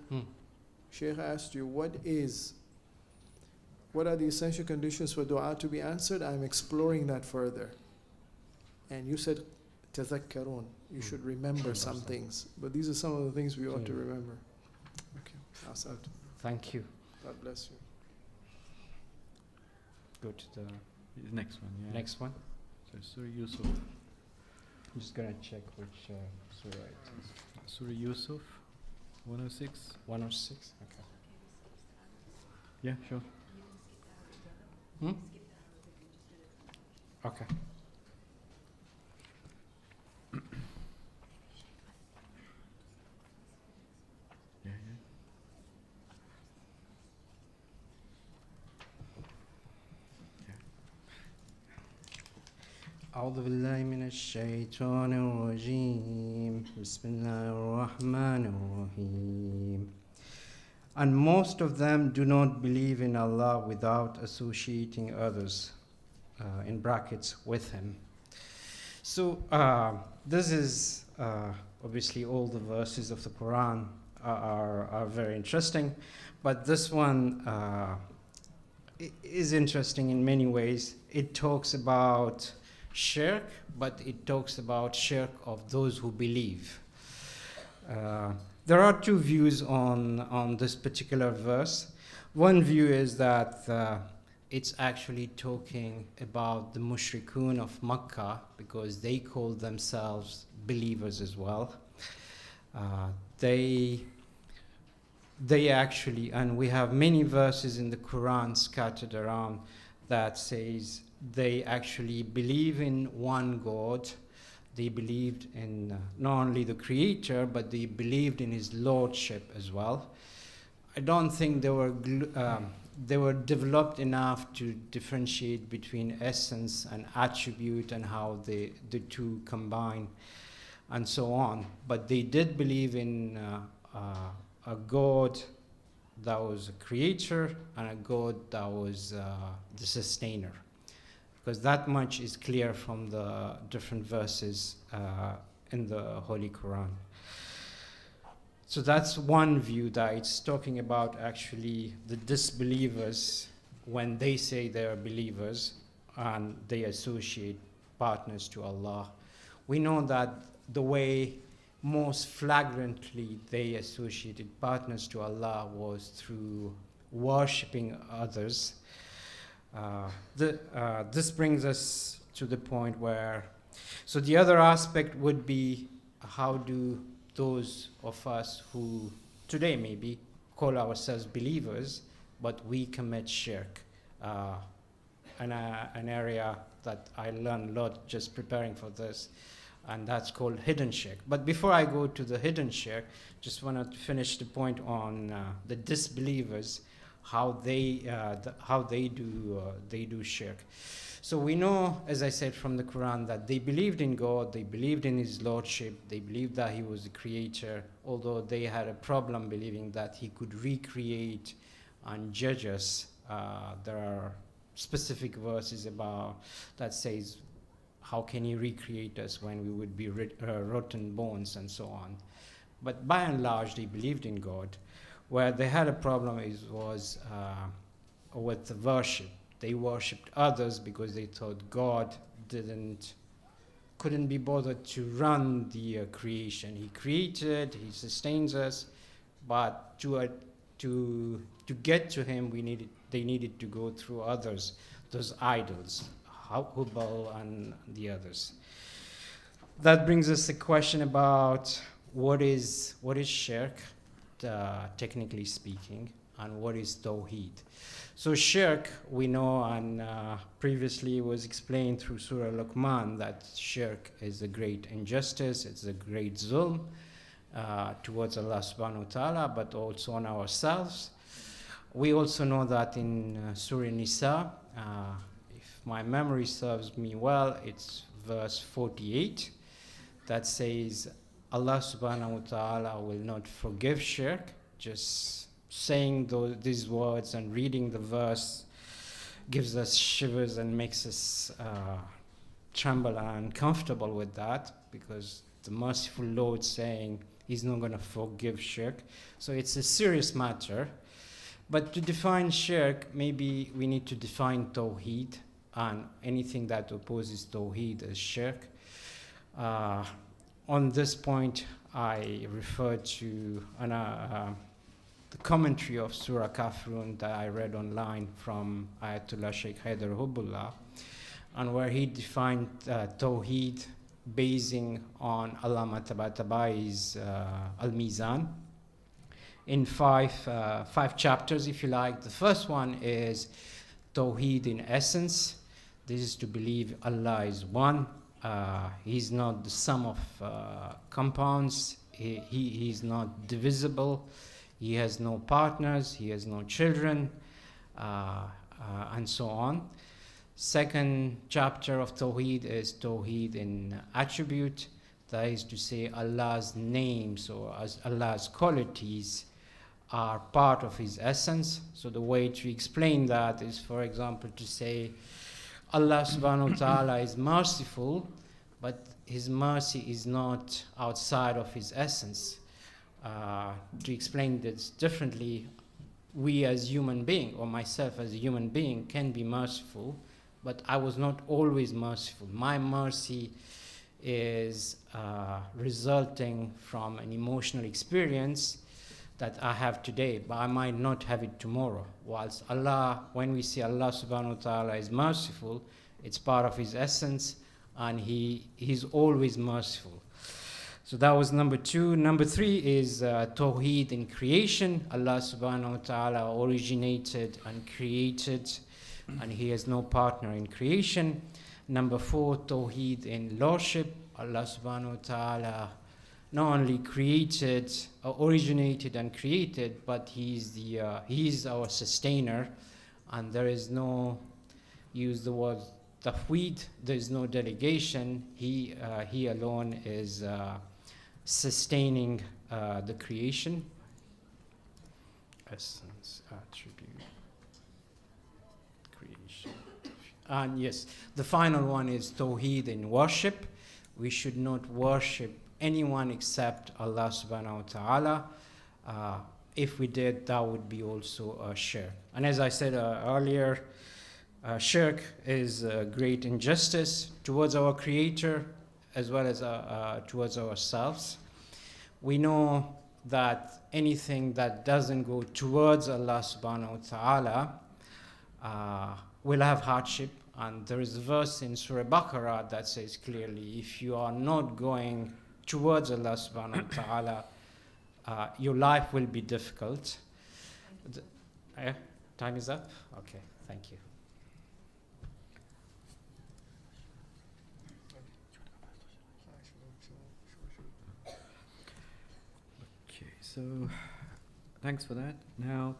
what are the essential conditions for dua to be answered? I'm exploring that further. And you said, tazakkarun, you should remember some things. But these are some of the things we ought to remember. Okay, Asad. Thank you. God bless you. Go to the next one, yeah. Next one. So Surah Yusuf. I'm just going to check which surah it is. Surah Yusuf, 106. 106, okay. Yeah, sure. Okay. أعوذ بالله من الشيطان الرجيم بسم الله الرحمن الرحيم. And most of them do not believe in Allah without associating others, in brackets, with Him. So this is obviously all the verses of the Quran are very interesting, but this one is interesting in many ways. It talks about shirk, but it talks about shirk of those who believe. There are two views on this particular verse. One view is that it's actually talking about the mushrikun of Makkah because they call themselves believers as well. They actually, and we have many verses in the Quran scattered around that says they actually believe in one God. They believed in not only the Creator, but they believed in His Lordship as well. I don't think they were developed enough to differentiate between essence and attribute and how the two combine and so on. But they did believe in a God that was a creator and a God that was the sustainer. Because that much is clear from the different verses in the Holy Quran. So that's one view, that it's talking about actually the disbelievers when they say they are believers and they associate partners to Allah. We know that the way most flagrantly they associated partners to Allah was through worshipping others. This brings us to the point where, so the other aspect would be how do those of us who today maybe call ourselves believers, but we commit shirk. An area that I learned a lot just preparing for this, and that's called hidden shirk. But before I go to the hidden shirk, just wanted to finish the point on the disbelievers, how they do shirk. So we know, as I said from the Quran, that they believed in God, they believed in His Lordship, they believed that He was the creator, although they had a problem believing that He could recreate and judge us. There are specific verses about that says, how can He recreate us when we would be rotten bones and so on. But by and large, they believed in God. Where they had a problem was with the worship. They worshipped others because they thought God couldn't be bothered to run the creation. He created, He sustains us, but to get to Him, they needed to go through others, those idols, Hubal and the others. That brings us a question about what is shirk, technically speaking, and what is tawheed. So shirk, we know, and previously was explained through Surah Luqman, that shirk is a great injustice, it's a great zulm towards Allah subhanahu wa ta'ala, but also on ourselves. We also know that in Surah Nisa, if my memory serves me well, it's verse 48, that says, Allah subhanahu wa ta'ala will not forgive shirk. Just saying these words and reading the verse gives us shivers and makes us tremble and uncomfortable with that, because the merciful Lord saying He's not going to forgive shirk. So it's a serious matter. But to define shirk, maybe we need to define tawheed, and anything that opposes tawheed is shirk. On this point, I refer to the commentary of Surah Kafirun that I read online from Ayatollah Sheikh Hyderi, and where he defined tawheed basing on Allama Tabataba'i's Al-Mizan in five chapters, if you like. The first one is tawheed in essence. This is to believe Allah is one. He's not the sum of compounds. He is not divisible. He has no partners. He has no children, and so on. Second chapter of Tawheed is Tawheed in attribute. That is to say, Allah's names or Allah's qualities are part of His essence. So the way to explain that is, for example, to say Allah subhanahu wa ta'ala is merciful, but His mercy is not outside of His essence. To explain this differently, we as human being, or myself as a human being, can be merciful, but I was not always merciful. My mercy is resulting from an emotional experience that I have today, but I might not have it tomorrow. Whilst Allah, when we say Allah subhanahu wa ta'ala is merciful, it's part of His essence, and He's always merciful. So that was number two. Number three is Tawheed in creation. Allah subhanahu wa ta'ala originated and created, and He has no partner in creation. Number four, Tawheed in lordship. Allah subhanahu wa ta'ala not only created, originated and created, but He is our sustainer, and there is no, use the word tafweed, there is no delegation. He alone is sustaining the creation. Essence, attribute, creation. And yes, the final one is Tawheed in worship. We should not worship anyone except Allah subhanahu wa ta'ala. If we did, that would be also a shirk. And as I said earlier, shirk is a great injustice towards our Creator as well as towards ourselves. We know that anything that doesn't go towards Allah subhanahu wa ta'ala will have hardship. And there is a verse in Surah Baqarah that says clearly, if you are not going towards Allah subhanahu wa ta'ala, your life will be difficult. Time is up? Okay, thank you. Okay, so thanks for that. Now,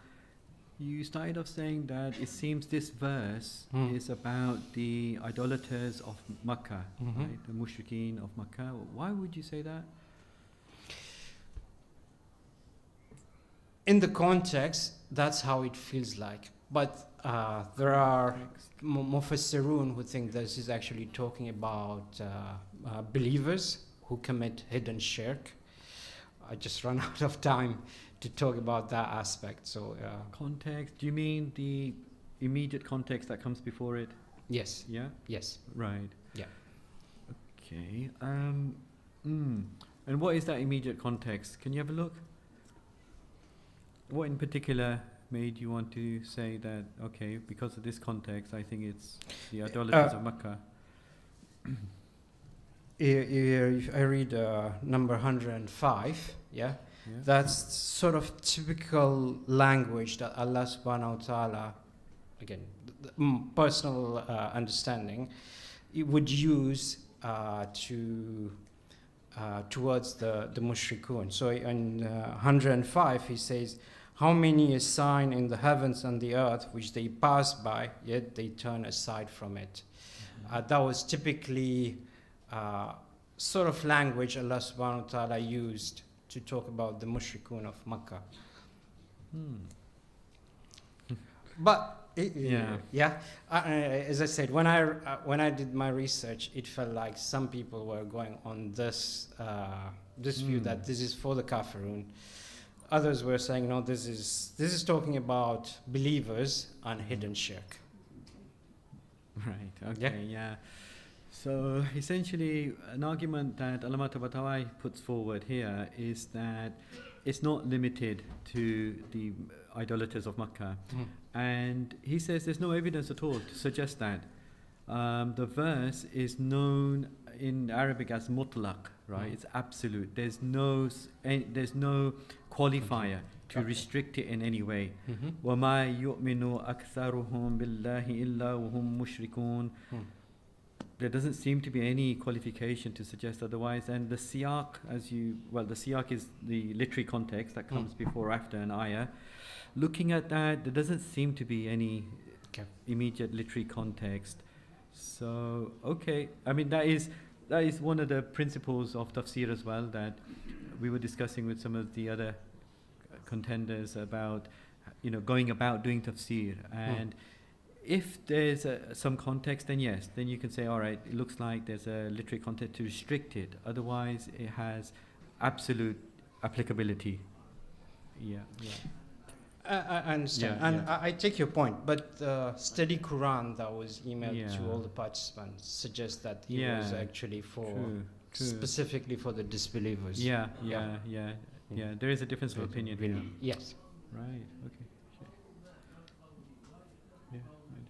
you started off saying that it seems this verse is about the idolaters of Makkah, right? The mushrikeen of Makkah. Why would you say that? In the context, that's how it feels like. But there are mufassirun who think this is actually talking about believers who commit hidden shirk. I just run out of time to talk about that aspect. So context, do you mean the immediate context that comes before it? Yes. Yeah? Yes. Right. Yeah. Okay. And what is that immediate context? Can you have a look? What in particular made you want to say that, okay, because of this context, I think it's the idolaters of Makkah? If I read number 105, that's sort of typical language that Allah subhanahu wa ta'ala, again, personal understanding, it would use towards the mushrikun. So in 105 he says, how many a sign in the heavens and the earth which they pass by, yet they turn aside from it. That was typically sort of language Allah subhanahu wa ta'ala used to talk about the mushrikun of Makkah. But as I said, when I did my research, it felt like some people were going on this view that this is for the kafirun. Others were saying, no, this is talking about believers and hidden shirk. Right. Okay. Yeah. So essentially, an argument that Allama Tabatabai puts forward here is that it's not limited to the idolaters of Makkah. And he says there's no evidence at all to suggest that. The verse is known in Arabic as mutlaq, right? It's absolute. There's no qualifier to restrict it in any way. وَمَا يُؤْمِنُ أَكْثَرُهُمْ بِاللَّهِ إِلَّا وَهُمْ مُشْرِكُونَ. There doesn't seem to be any qualification to suggest otherwise. And the siyaq, the siyaq is the literary context that comes before or after an ayah. Looking at that, there doesn't seem to be any immediate literary context. So, okay. I mean, that is one of the principles of tafsir as well that we were discussing with some of the other contenders about, going about doing tafsir. And if there's some context, then yes, then you can say, all right, it looks like there's a literary context to restrict it. Otherwise, it has absolute applicability. Yeah. I understand, I take your point, but the study Quran that was emailed to all the participants suggests that it was actually for specifically for the disbelievers. Yeah. There is a difference of opinion here. Yes. Right. Okay. Yeah. Right.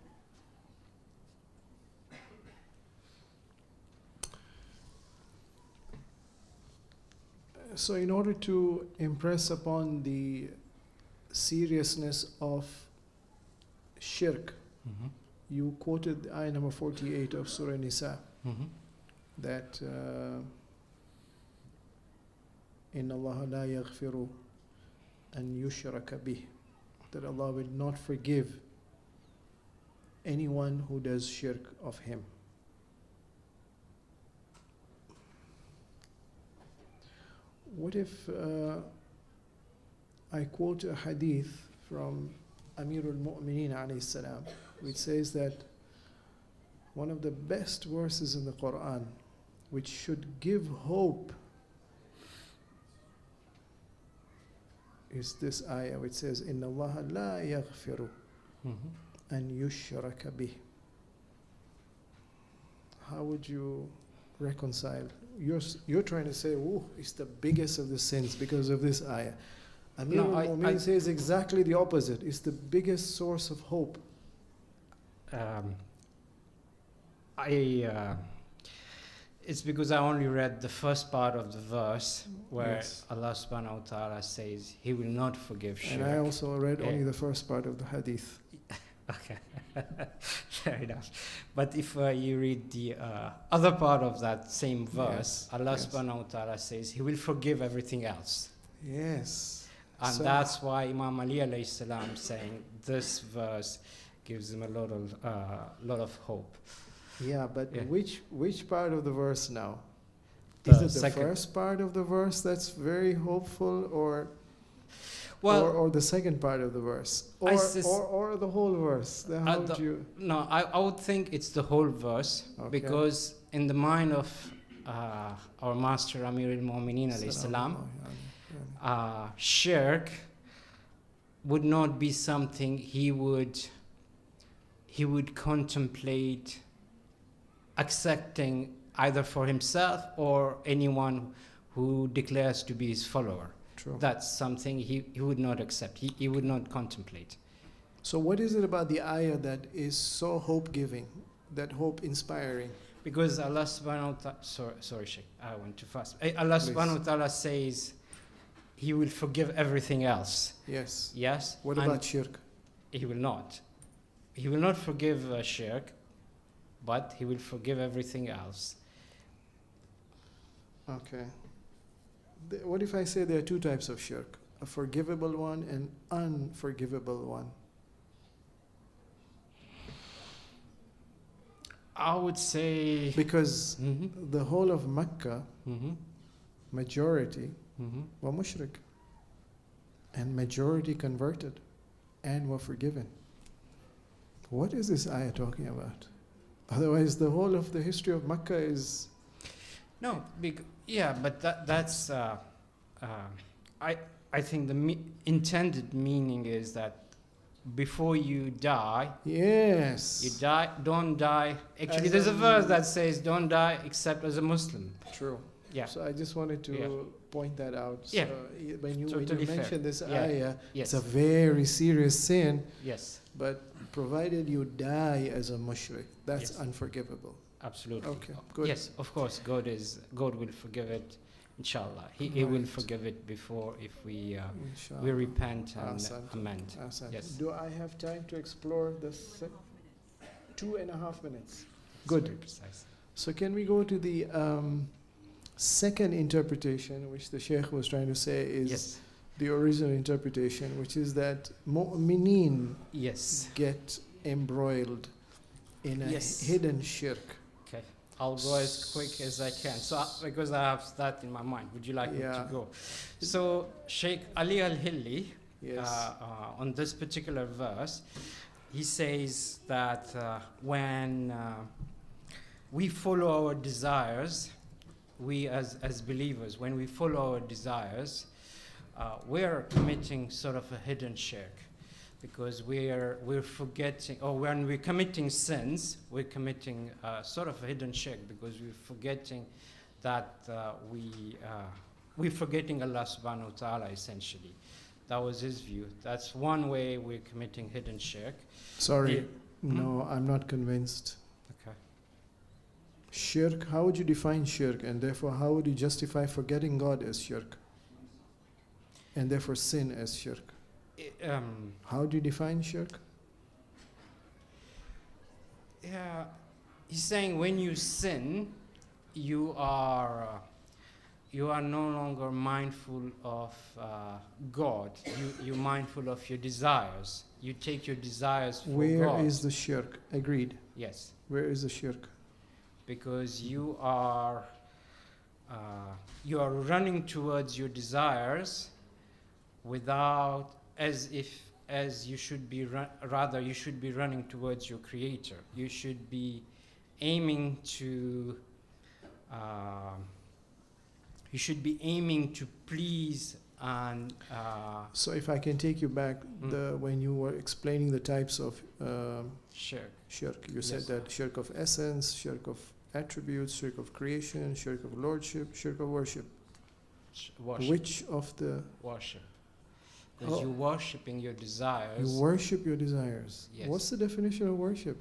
So, in order to impress upon the seriousness of shirk, you quoted ayah number 48 of Surah Nisa, that Inna Allah la yaghfiru an yushraka bih, that Allah will not forgive anyone who does shirk of Him. What if I quote a hadith from Amirul Mu'mineen alayhi salam, which says that one of the best verses in the Quran, which should give hope, is this ayah which says, Inna Allah la yaghfiru an yushraka bih. How would you reconcile? You're trying to say, oh, it's the biggest of the sins because of this ayah. Amirul Mu'mineen says exactly the opposite. It's the biggest source of hope. It's because I only read the first part of the verse where Yes. Allah subhanahu wa ta'ala says He will not forgive shirk. And I also read Yeah. only the first part of the hadith. Okay, fair enough. But if you read the other part of that same verse, Yes, Allah yes. subhanahu wa ta'ala says He will forgive everything else. Yes. And So- that's why Imam Ali alayhi salam saying this verse gives him a lot of hope. Yeah, but Yeah. which part of the verse now? The Is it the second- first part of the verse that's very hopeful, or Well, or the second part of the verse, I or sus- or the whole verse? How would the- you? No, I would think it's the whole verse Okay. because in the mind of our master Amir al-Mu'mineen alayhi salam, shirk would not be something he would contemplate accepting either for himself or anyone who declares to be his follower. True. That's something he would not accept. He would not contemplate. So what is it about the ayah that is so hope-giving, that hope-inspiring? Because Allah subhanahu wa ta'ala, sorry Sheikh, I went too fast. Allah Please. subhanahu wa ta'ala says He will forgive everything else. Yes. Yes. What and about shirk? He will not. He will not forgive shirk, but He will forgive everything else. Okay. What if I say there are two types of shirk? A forgivable one and unforgivable one. I would say Because the whole of Mecca, majority, Mhm. were mushrik. And majority converted and were forgiven. What is this ayah talking about? Otherwise, the whole of the history of Mecca is... No, but that's I think the intended meaning is that before you die, Yes. you don't die. Actually, As there's a a- verse that says, "Don't die except as a Muslim." True. Yeah. So I just wanted to Yeah. point that out. Yeah. So when you Totally fair. mention this Yeah. ayah, Yes. it's a very serious sin. Yes. But provided you die as a mushrik, that's Yes. unforgivable. Absolutely. Okay, good. Yes, of course, God will forgive it, inshallah. He will Right. forgive it before if we Inshallah. repent and Ahsant. amend. Ahsant. Yes. Do I have time to explore this? 2.5 minutes. It's Good. very precise. So can we go to the second interpretation, which the Sheikh was trying to say is Yes. the original interpretation, which is that mu'mineen Yes. get embroiled in a Yes. hidden shirk. Okay. I'll go as quick as I can. So because I have that in my mind, would you like me Yeah. to go? So Sheikh Ali Al-Hilli, Yes. on this particular verse, he says that when we follow our desires, we as believers, when we follow our desires, we're committing sort of a hidden shirk, because we're forgetting, or when we're committing sins, we're committing sort of a hidden shirk, because we're forgetting that we're forgetting Allah subhanahu wa ta'ala essentially. That was his view. That's one way we're committing hidden shirk. Sorry, no, I'm not convinced. Okay. Shirk, how would you define shirk? And therefore, how would you justify forgetting God as shirk? And therefore sin as shirk? How do you define shirk? Yeah, he's saying when you sin, you are no longer mindful of God. You're mindful of your desires. You take your desires for Where God. is the shirk? Agreed. Yes. Where is the shirk? Because you are running towards your desires without, as you should be rather you should be running towards your Creator. You should be aiming to please and So if I can take you back, when you were explaining the types of shirk, you said Yes. that shirk of essence, shirk of attributes, shirk of creation, shirk of lordship, shirk of worship. Worship. Which of the... Worship. Because you're worshipping your desires. You worship your desires. Yes. What's the definition of worship?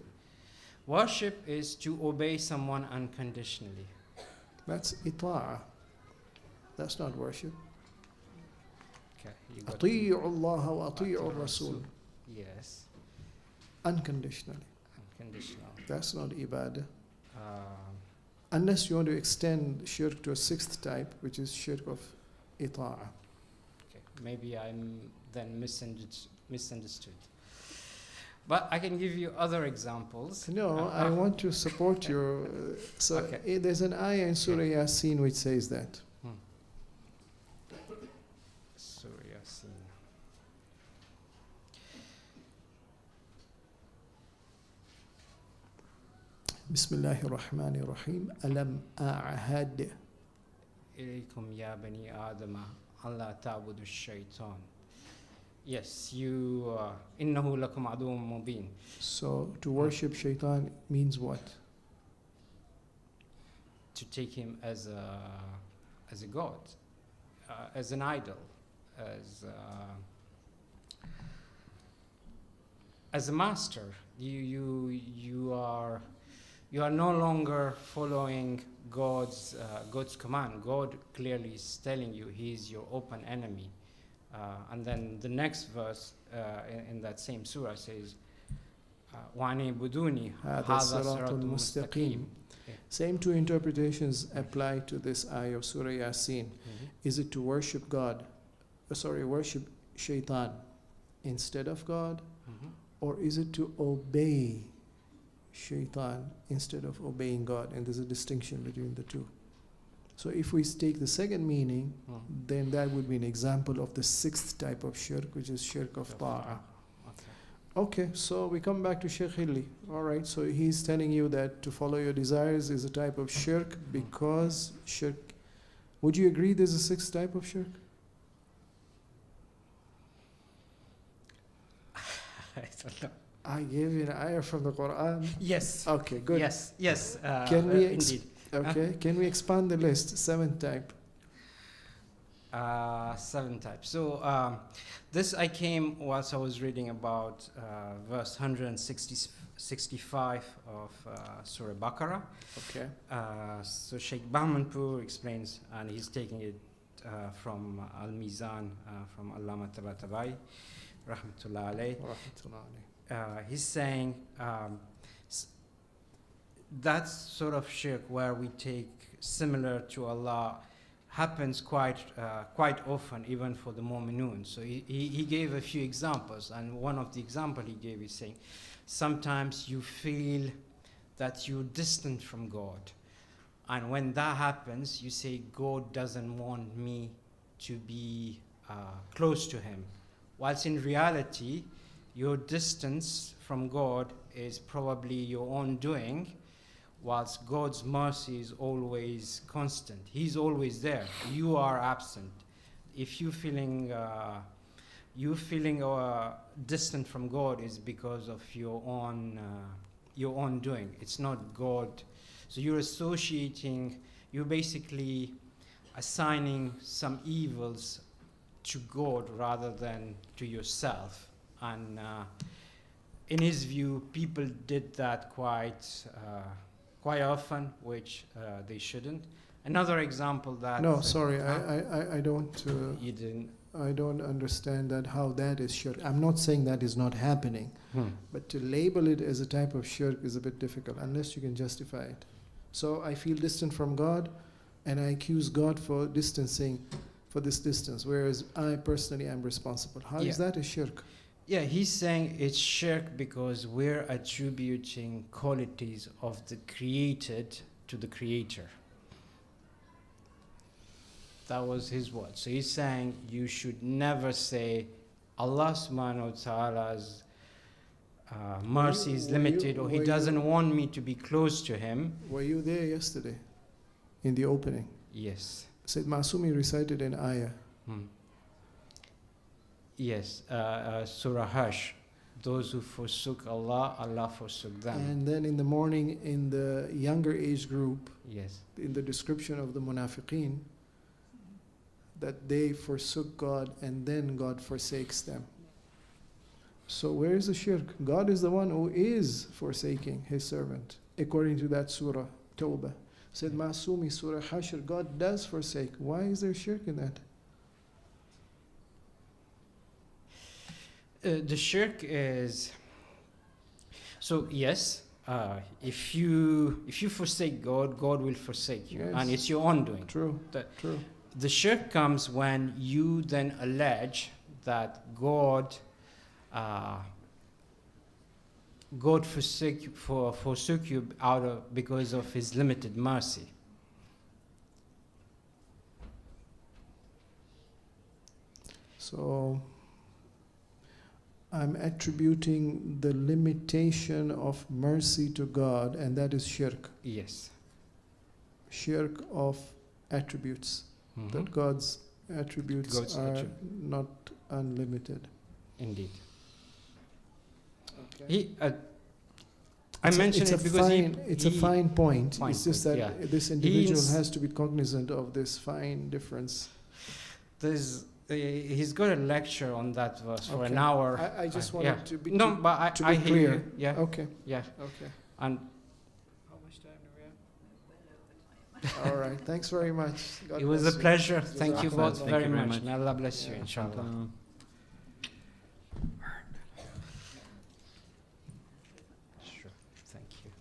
Worship is to obey someone unconditionally. That's ita'a. That's not worship. Okay, you got أطيعوا الله وأطيعوا أطيعوا الرسول. الرسول. Yes, Unconditionally. unconditional. That's not ibadah. Um, Unless you want to extend shirk to a sixth type, which is shirk of ita'a. okay, maybe I'm then misunderstood. But I can give you other examples. No, I want to support your. So Okay. there's an ayah in Surah Yasin which says that. Surah Yasin. Bismillahir Rahmanir Rahim. Alam a'had. إليكم يا بني آدم ألا تعبدوا الشيطان. Yes, you. إنه لكم عدو مبين. So to worship shaitan means what? To take him as a god, as an idol, as a master. You are no longer following God's command. God clearly is telling you He is your open enemy. And then the next verse in that same surah says, وَأَنِ بُدُونِ هذا هَذَا الصراط صِرَاطٌ المستقيم. مُسْتَقِيم. Same two interpretations apply to this ayah of Surah Yasin. Is it to worship God? Worship shaitan instead of God? Or is it to obey shaitan instead of obeying God? And there's a distinction between the two. So if we take the second meaning, then that would be an example of the sixth type of shirk, which is shirk of ta'ah. Okay, so we come back to Sheikh Hilli. All right, so he's telling you that to follow your desires is a type of shirk because shirk. Would you agree there's a sixth type of shirk? I don't know. I gave you an ayah from the Quran. Yes. Okay, good. Yes. Can we indeed. Okay, can we expand the list? Seventh type. 7 types. So this I came whilst I was reading about verse 165 of Surah Baqarah. Okay. So Sheikh Bahmanpur explains, and he's taking it from Al-Mizan, from Allama Tabatabai, Rahmatullah alayh. He's saying that sort of shirk where we take similar to Allah happens quite often, even for the Mu'minun. So he gave a few examples, and one of the examples he gave is saying, sometimes you feel that you're distant from God, and when that happens, you say, God doesn't want me to be close to Him, whilst in reality, your distance from God is probably your own doing, whilst God's mercy is always constant. He's always there. You are absent. If you're feeling distant from God, is because of your own doing. It's not God. So you're basically assigning some evils to God rather than to yourself. And in his view, people did that quite often, which they shouldn't. Another example that... No, sorry, I don't... you didn't... I don't understand that, how that is shirk. I'm not saying that is not happening, but to label it as a type of shirk is a bit difficult, unless you can justify it. So I feel distant from God, and I accuse God for distancing, for this distance, whereas I personally am responsible. How is that a shirk? Yeah, he's saying it's shirk because we're attributing qualities of the created to the creator. That was his word. So he's saying you should never say Allah subhanahu wa ta'ala's mercy is limited, or He doesn't want me to be close to Him. Were you there yesterday in the opening? Yes. Said Masumi recited an ayah. Yes, Surah Hush. Those who forsook Allah, Allah forsook them. And then in the morning, in the younger age group, yes, in the description of the munafiqeen, that they forsook God and then God forsakes them. So where is the shirk? God is the one who is forsaking His servant, according to that surah, Tawbah. Said Masumi, Surah Hashr, God does forsake. Why is there shirk in that? The shirk is, so yes, if you forsake God, God will forsake you, Yes. and it's your own doing. True. True. The shirk comes when you then allege that God forsook you because of His limited mercy. So I'm attributing the limitation of mercy to God, and that is shirk. Yes. Shirk of attributes. That God's attributes are not unlimited. Indeed. Okay. I mentioned it because it's a fine point. Fine it's just point, that yeah. this individual has to be cognizant of this fine difference. He's got a lecture on that verse for an Okay. hour. I just wanted to be but to I be hear clear. you. Yeah. Okay. Yeah. Okay. And how much time do we have? All right. Thanks very much. God it was bless a you. pleasure. Thank you both Thank very you very much. much. May Allah bless you, inshallah. Sure. Thank you.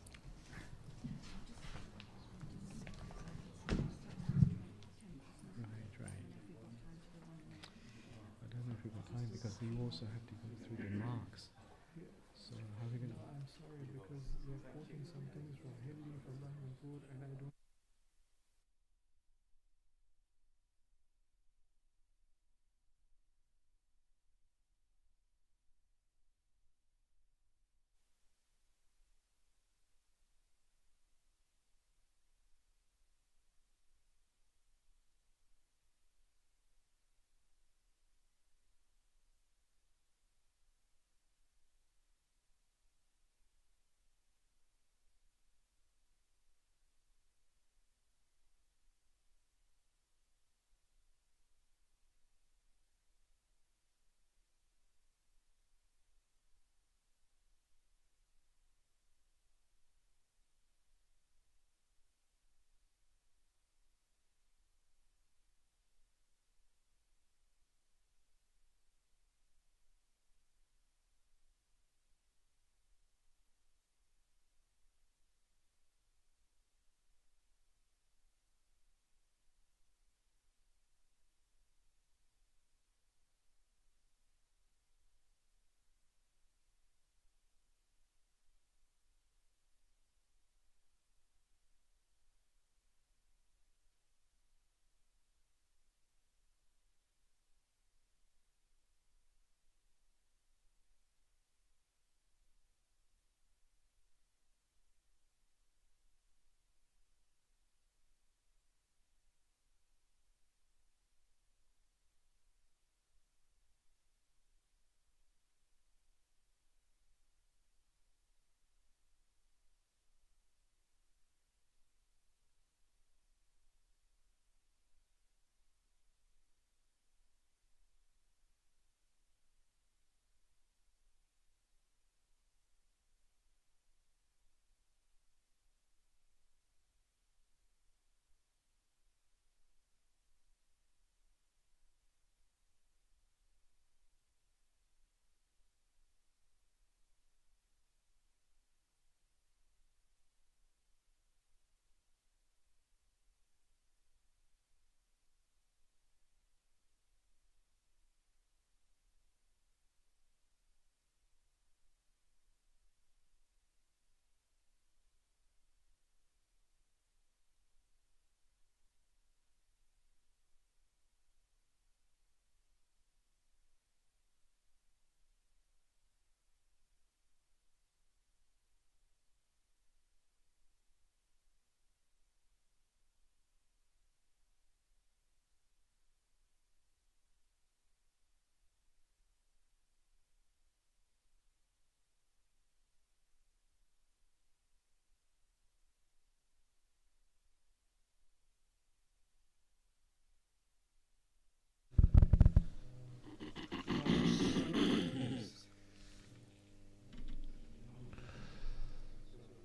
Right. I don't know if we've got time because we also have to go through the marks. So how are we going to... I'm sorry because they're quoting some things from Hyderi, from Rahmanpur, and I don't.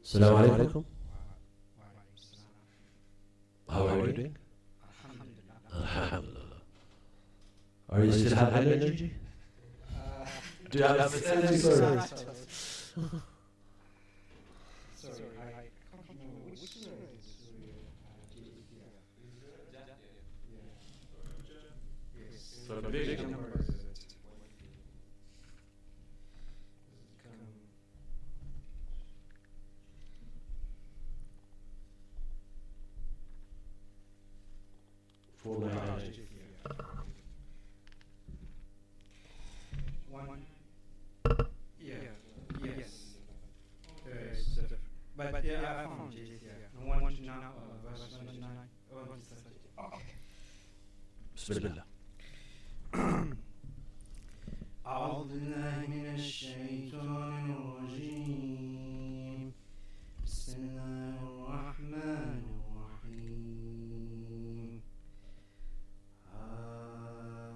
السلام عليكم. Are you still have energy? Do you have energy? Sorry. Sorry, I can't remember which surah it is. Yes. So the big number is it? Full energy. One. Yeah. Yes. But yeah, I found it. Yeah. 129, verse 129. 130. Okay. Bismillah. أعوذ بالله من الشيطان الرجيم بسم الله الرحمن الرحيم آمين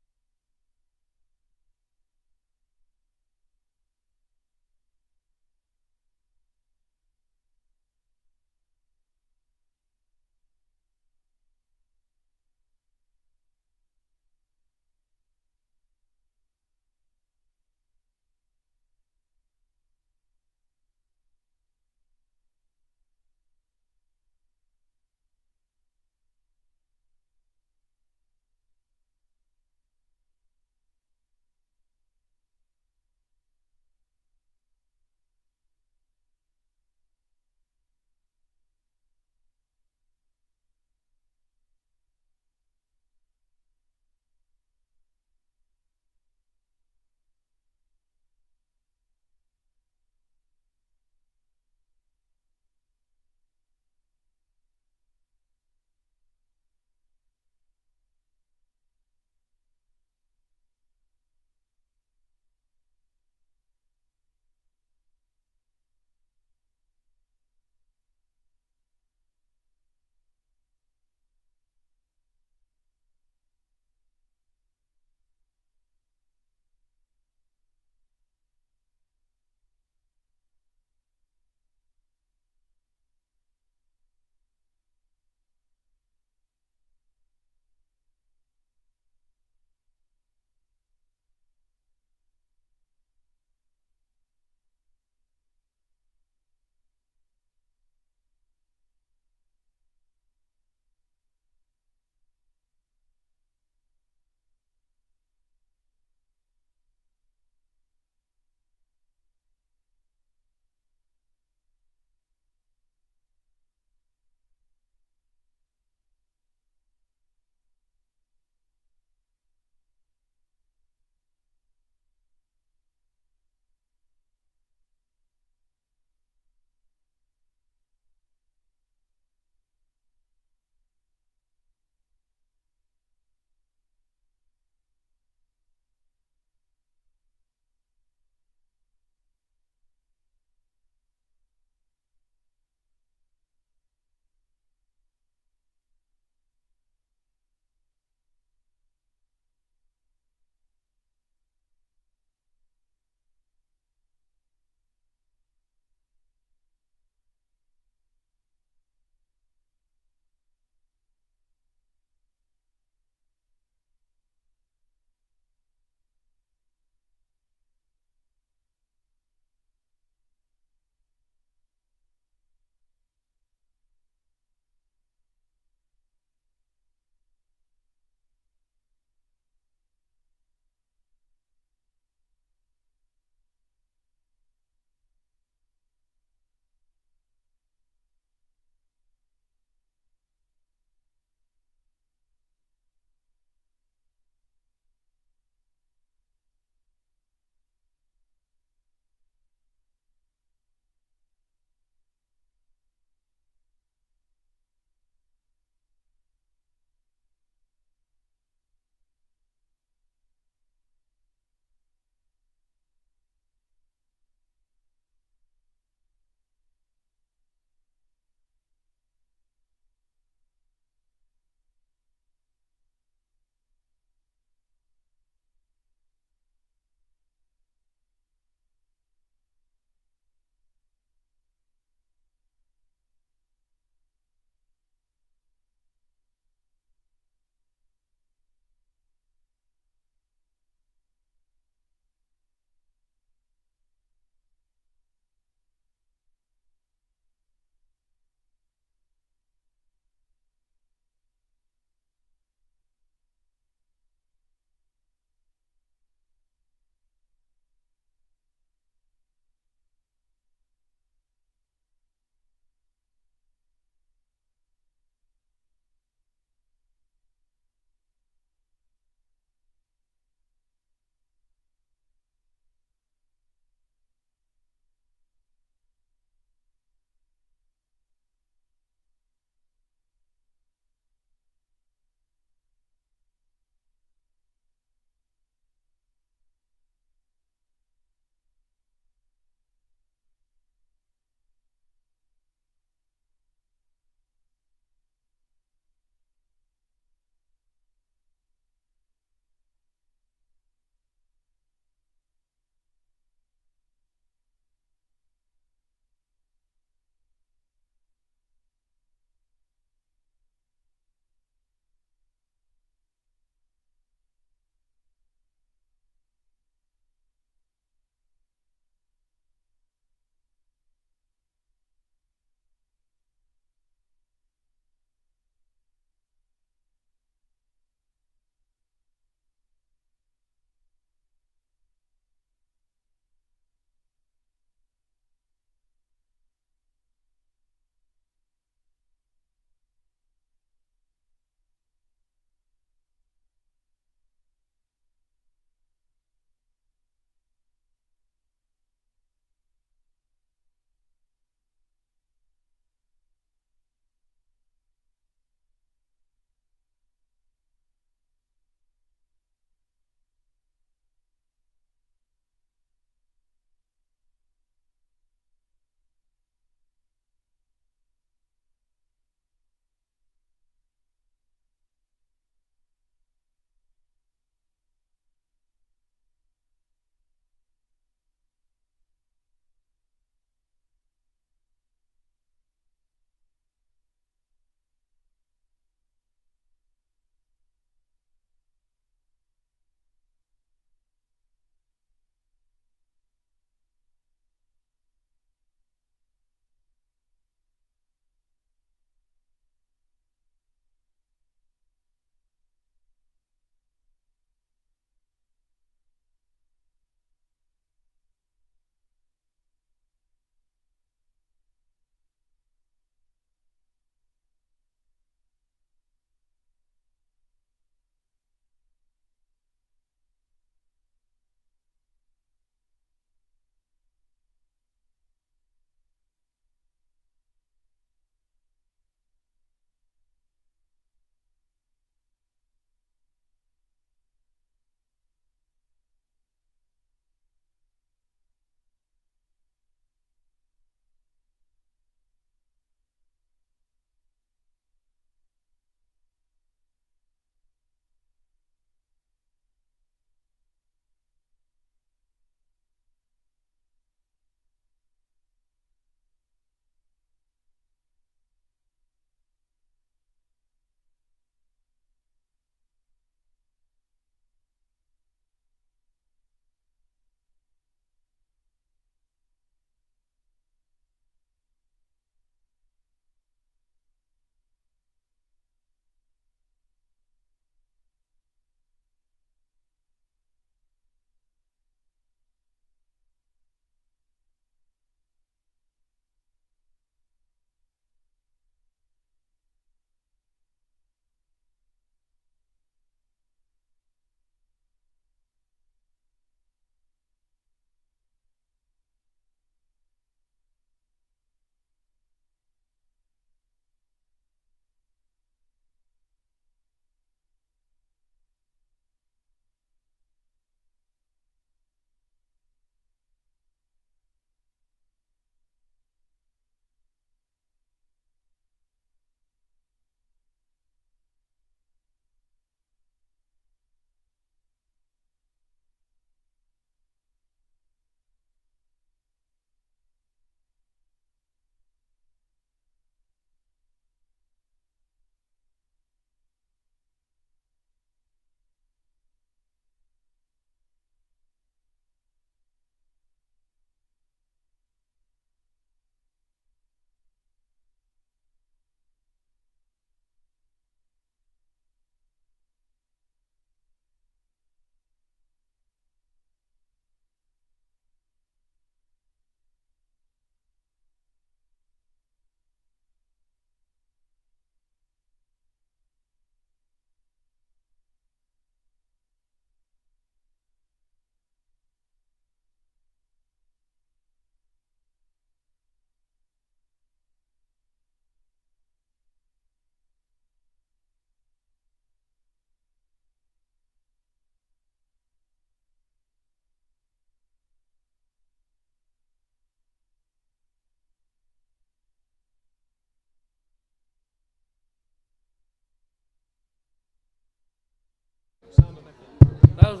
Is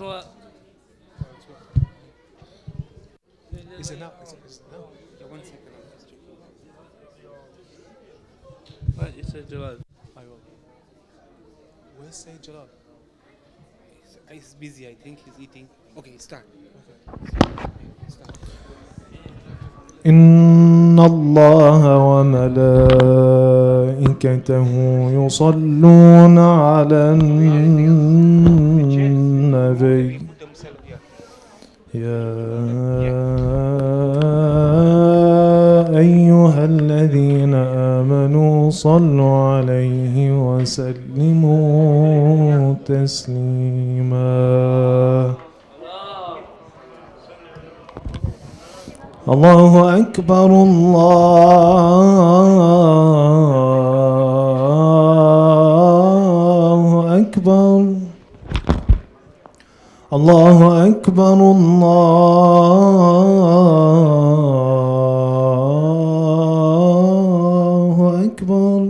it now? Is it now? Yeah, 1 second. Right, it says Jalal. I will. Where's Sayyid Jalal? He's busy, I think he's eating. Okay, start. Start. إن الله وملائكته يصلون على النبي يا أيها الذين آمنوا صلوا عليه وسلموا تسليما الله أكبر الله أكبر الله أكبر الله أكبر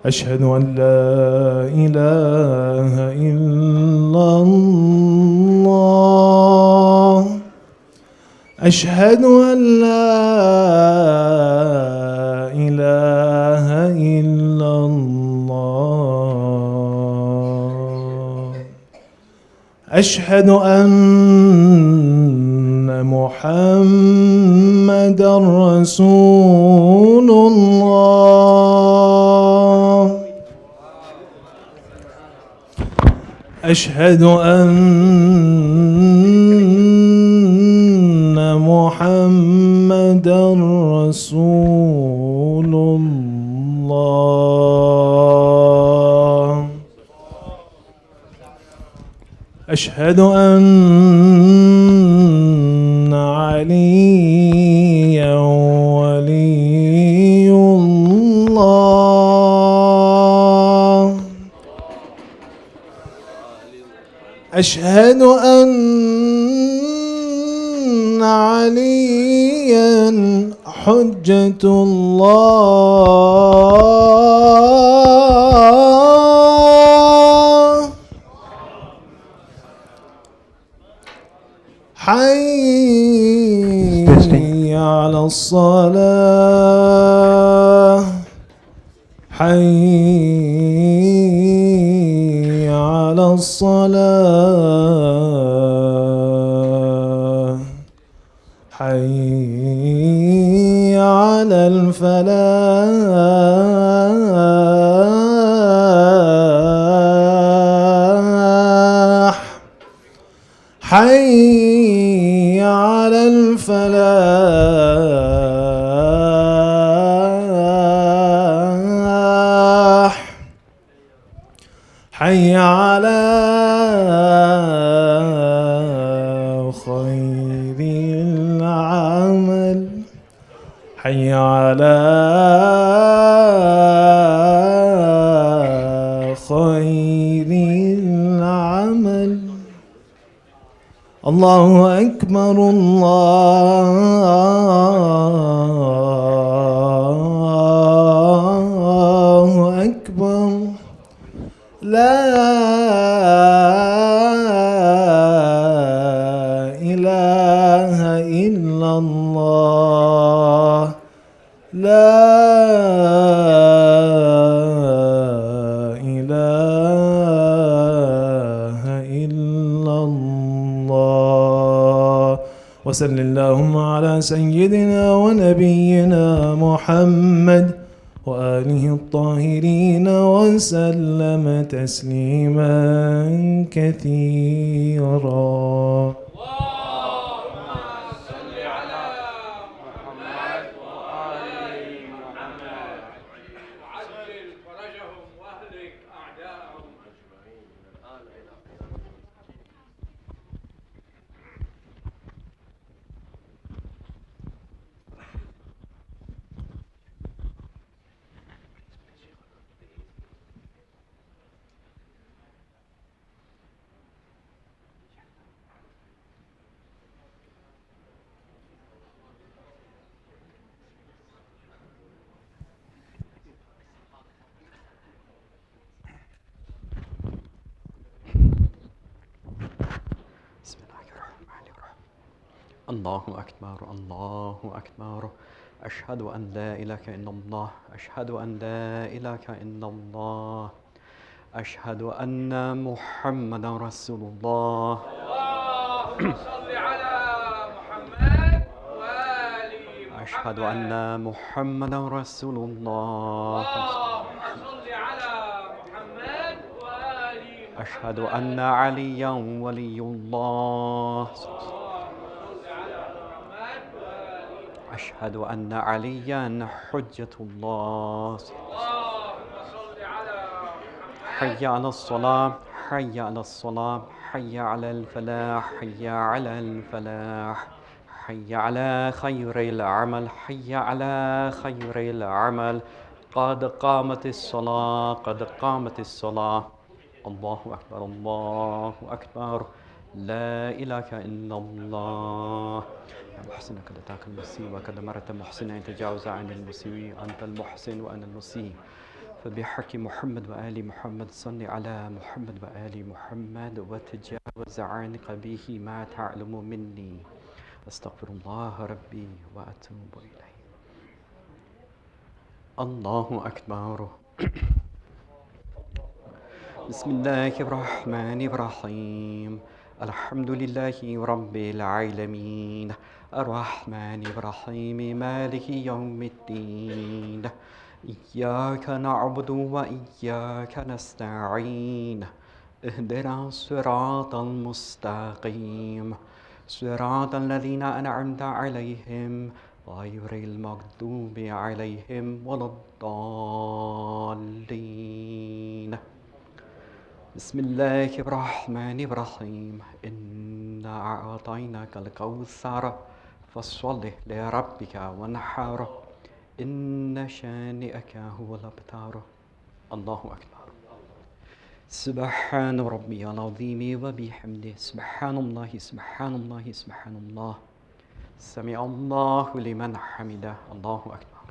أشهد أن لا إله إلا الله أشهد أن لا إله إلا الله أشهد أن محمدا رسول الله أشهد أن محمدا رسول الله أشهد أن عليا ولي الله أشهد أن عليا حجة الله حي على الصلاة حي على الصلاة حي على الفلاح حي على الفلاح حي على خير العمل حي على خير العمل الله أكبر الله أكبر لا إله إلا الله لا إله إلا الله وصل اللهم على سيدنا ونبينا محمد وآله الطاهرين وسلم تسليما كثيرا الله أكبر الله أكبر أشهد أن لا إله إلا الله أشهد أن لا إله إلا الله أشهد أن محمدا رسول الله اللهم صل على محمد وآل محمد أشهد أن محمدا رسول الله اللهم صل على محمد وآل محمد أشهد أن عليا ولي الله أشهد أن عليا حجة الله حي على الصلاة حي على الصلاة حي على الفلاح حي على الفلاح حي على خير العمل حي على خير العمل قد قامت الصلاة قد قامت الصلاة الله أكبر الله أكبر لا إله إلا الله يا محسن قد أتاك المسيء وقد مرت محسنا تجاوز عن المسيء أنت المحسن وأنا المسيء فبحق محمد وآل محمد صل على محمد وآل محمد وتجاوز عن قبيه ما تعلم مني أستغفر الله ربي وأتوب إليه الله أكبر بسم الله الرحمن الرحيم الحمد لله رب العالمين الرحمن الرحيم مالك يوم الدين إياك نعبد وإياك نستعين اهدنا الصراط المستقيم صراط الذين أنعمت عليهم غير المغضوب عليهم ولا الضالين بسم الله الرحمن الرحيم إنا أعطيناك الكوثر فصل لربك وانحر إن شانئك هو الأبتر الله أكبر سبحان ربي العظيم وبحمده سبحان الله سبحان الله سبحان الله سمع الله لمن حمده الله أكبر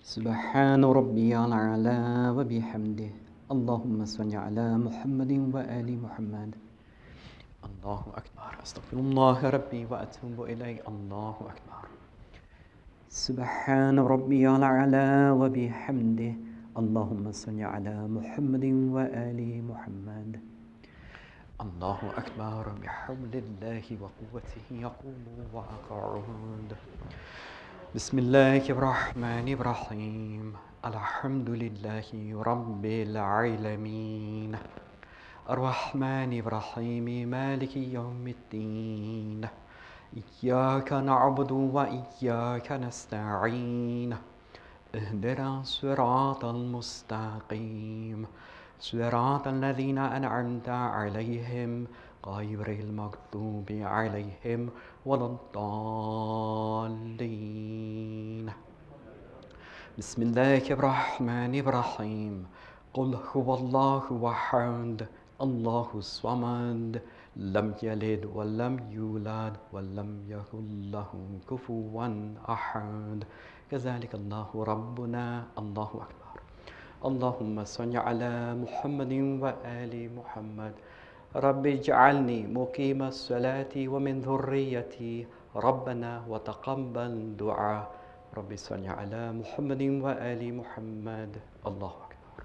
سبحان ربي الأعلى وبحمده اللهم صل على محمد وآل محمد الله أكبر أستغفر الله ربي وأتوب إليه الله أكبر سبحان ربي الأعلى وبحمده اللهم صل على محمد وآل محمد الله أكبر بحول الله وقوته يقوم وأقعد بسم الله الرحمن الرحيم الحمد لله رب العالمين الرحمن الرحيم مالك يوم الدين إياك نعبد وإياك نستعين اهدنا الصراط المستقيم صراط الذين أنعمت عليهم غير المغضوب عليهم ولا الضالين بسم الله الرحمن الرحيم قل هو الله أحد الله الصمد لم يلد ولم يولد ولم يكن له كفوا أحد كذلك الله ربنا الله أكبر اللهم صل على محمد وآل محمد رب اجعلني مقيم الصلاة ومن ذريتي ربنا وتقبل دعاء رب صل على محمد وآل محمد الله أكبر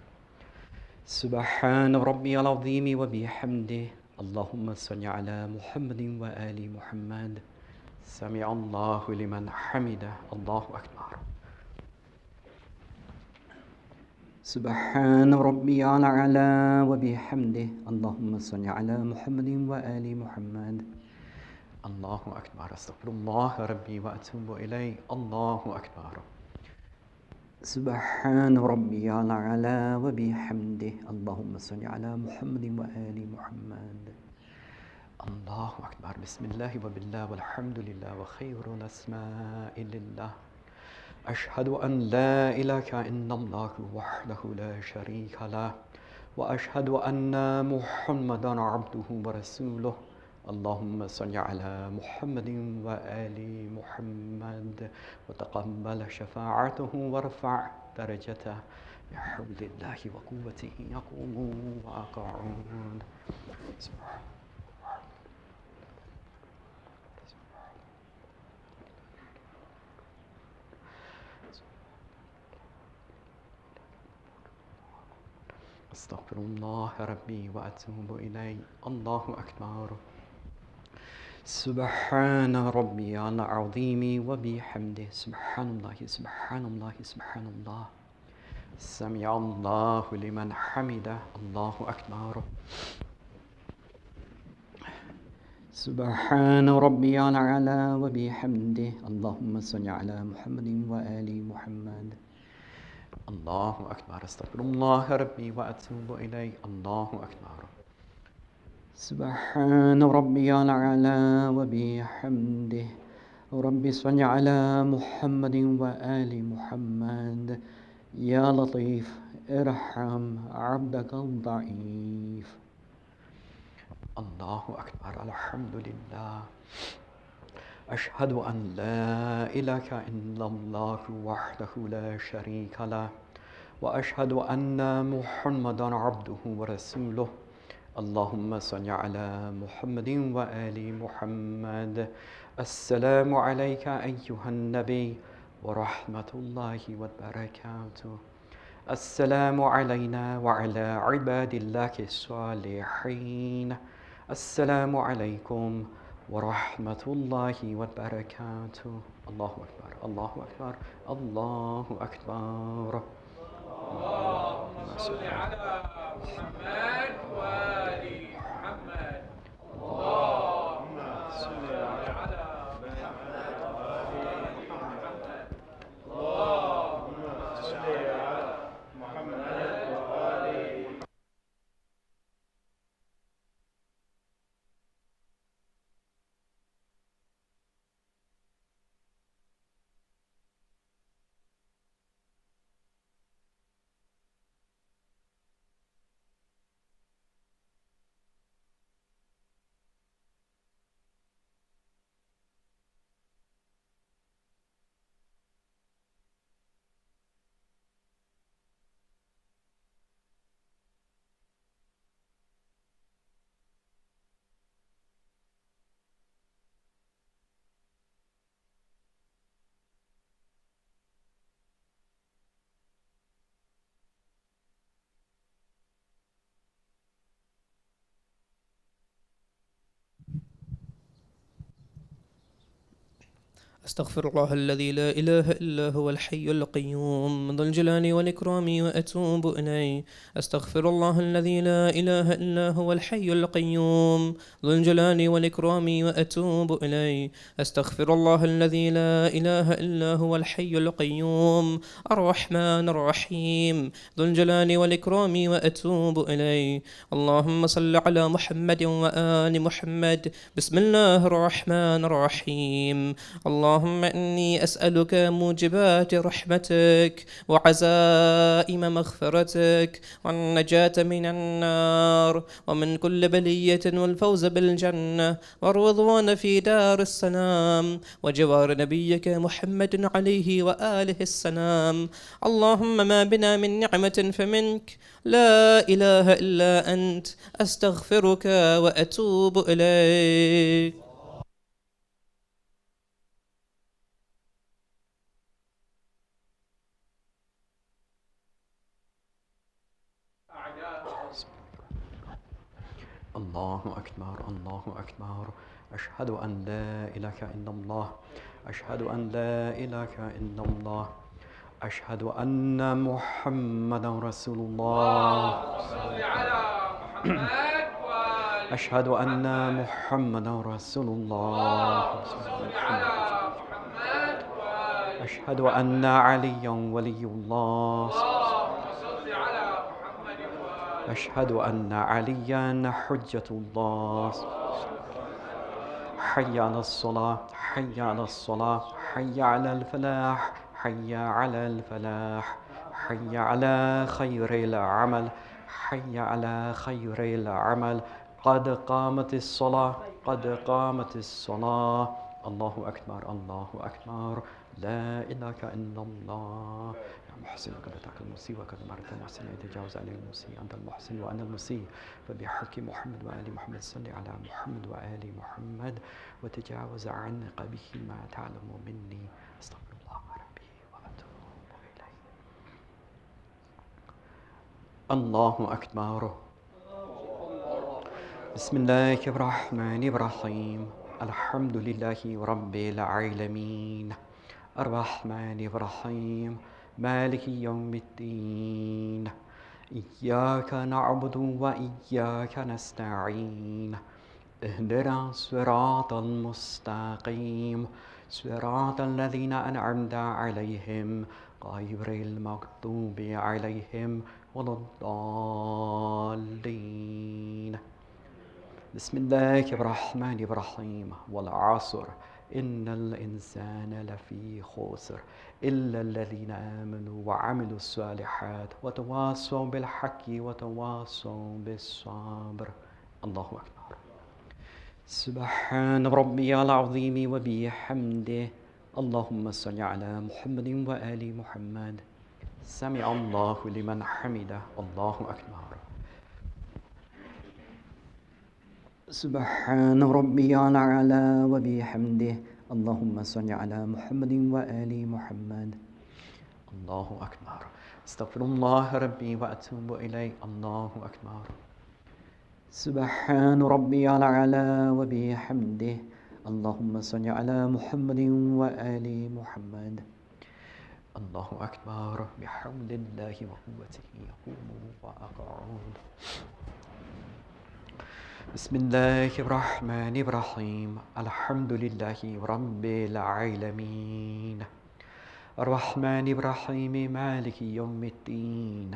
سبحان ربي العظيم وبحمده اللهم صل على محمد وآل محمد سمع الله لمن حمده الله أكبر سبحان ربي الأعلى وبحمده اللهم صل على محمد وآل محمد الله أكبر أستغفر الله ربي وأتوب إليه الله أكبر سبحان ربي الأعلى وبحمده اللهم صل على محمد وآل محمد الله أكبر بسم الله وبالله والحمد لله وخير الأسماء لله أشهد أن لا إله إلا الله وحده لا شريك له وأشهد أن محمدا عبده ورسوله اللهم صل على محمد وآل محمد وتقبل شفاعته وارفع درجته بحول الله وقوته يقوم وأقعون أستغفر الله ربي وأتوب إليه. الله أكبر. سبحان ربي العظيم وبحمده. سبحان الله سبحان الله سبحان الله. سمع الله لمن حمده. الله أكبر. سبحان ربي الأعلى وبحمده. اللهم صل على محمد وآل محمد. الله أكبر. أستغفر الله ربي وأتوب إليه. الله أكبر. سبحان ربي الأعلى وبحمده. ربي صل على محمد وآل محمد. يا لطيف ارحم عبدك الضعيف. الله أكبر. الحمد لله. أشهد أن لا إله إلا الله وحده لا شريك له وأشهد أن محمدا عبده ورسوله. اللهم صل على محمد وآل محمد. السلام عليك أيها النبي ورحمة الله وبركاته. السلام علينا وعلى عباد الله الصالحين. السلام عليكم ورحمة الله وبركاته. الله أكبر الله أكبر الله أكبر. اللهم صل على محمد وآل محمد. اللهم صل على محمد وآل محمد. اللهم صل على محمد وآل محمد. أستغفر الله الذي لا إله إلا هو الحي القيوم ذو الجلال والإكرام وأتوب إليه. أستغفر الله الذي لا إله إلا هو الحي القيوم ذو الجلال والإكرام وأتوب إليه. أستغفر الله الذي لا إله إلا هو الحي القيوم الرحمن الرحيم ذو الجلال والإكرام وأتوب إليه. اللهم صل على محمد وآل محمد. بسم الله الرحمن الرحيم. اللهم إني أسألك موجبات رحمتك وعزائم مغفرتك والنجاة من النار ومن كل بلية والفوز بالجنة والرضوان في دار السلام وجوار نبيك محمد عليه وآله السلام. اللهم ما بنا من نعمة فمنك لا إله إلا أنت. أستغفرك وأتوب إليك. الله أكبر الله أكبر. أشهد أن لا إله إلا الله. أشهد أن لا إله إلا الله. أشهد أن محمدا رسول الله. أشهد أن محمدا رسول الله. أشهد أن عليا ولي الله. أشهد أن عليا حجة الله. حي على الصلاة حي على الصلاة حي على الفلاح حي على الفلاح حي على خير العمل حي على خير العمل. قد قامت الصلاة قد قامت الصلاة. الله أكبر الله أكبر. لا إله إلا الله. يا محسن قد أتاك المسيء وقد أمرت المحسن يتجاوز عن المسيء. أنت المحسن وأنا المسيء فبحق محمد وآل محمد صل على محمد وآل محمد وتجاوز عن قبيح ما تعلم مني. استغفر الله ربي وأتوب إليه. الله أكبر. بسم الله الرحمن الرحيم. الحمد لله رب العالمين الرحمن الرحيم مالك يوم الدين إياك نعبد وإياك نستعين اهدنا الصراط المستقيم صراط الذين أنعمت عليهم غير المغضوب عليهم ولا الضالين. بسم الله الرحمن الرحيم والعصر إن الإنسان لفي خسر إلا الذين آمنوا وعملوا الصالحات وتواصوا بالحق وتواصوا بالصبر. الله أكبر. سبحان ربي العظيم وبحمده. اللهم صل على محمد وآل محمد. سمع الله لمن حمده. الله أكبر. سبحان ربي الأعلى وبحمده. اللهم صل على محمد وآل محمد. الله أكبر. استغفر الله ربي وأتوب إليه. الله أكبر. سبحان ربي الأعلى وبحمده. اللهم صل على محمد وآل محمد. الله أكبر. بحول الله وقوته يقوم وأقعد. بسم الله الرحمن الرحيم. الحمد لله رب العالمين الرحمن الرحيم مالك يوم الدين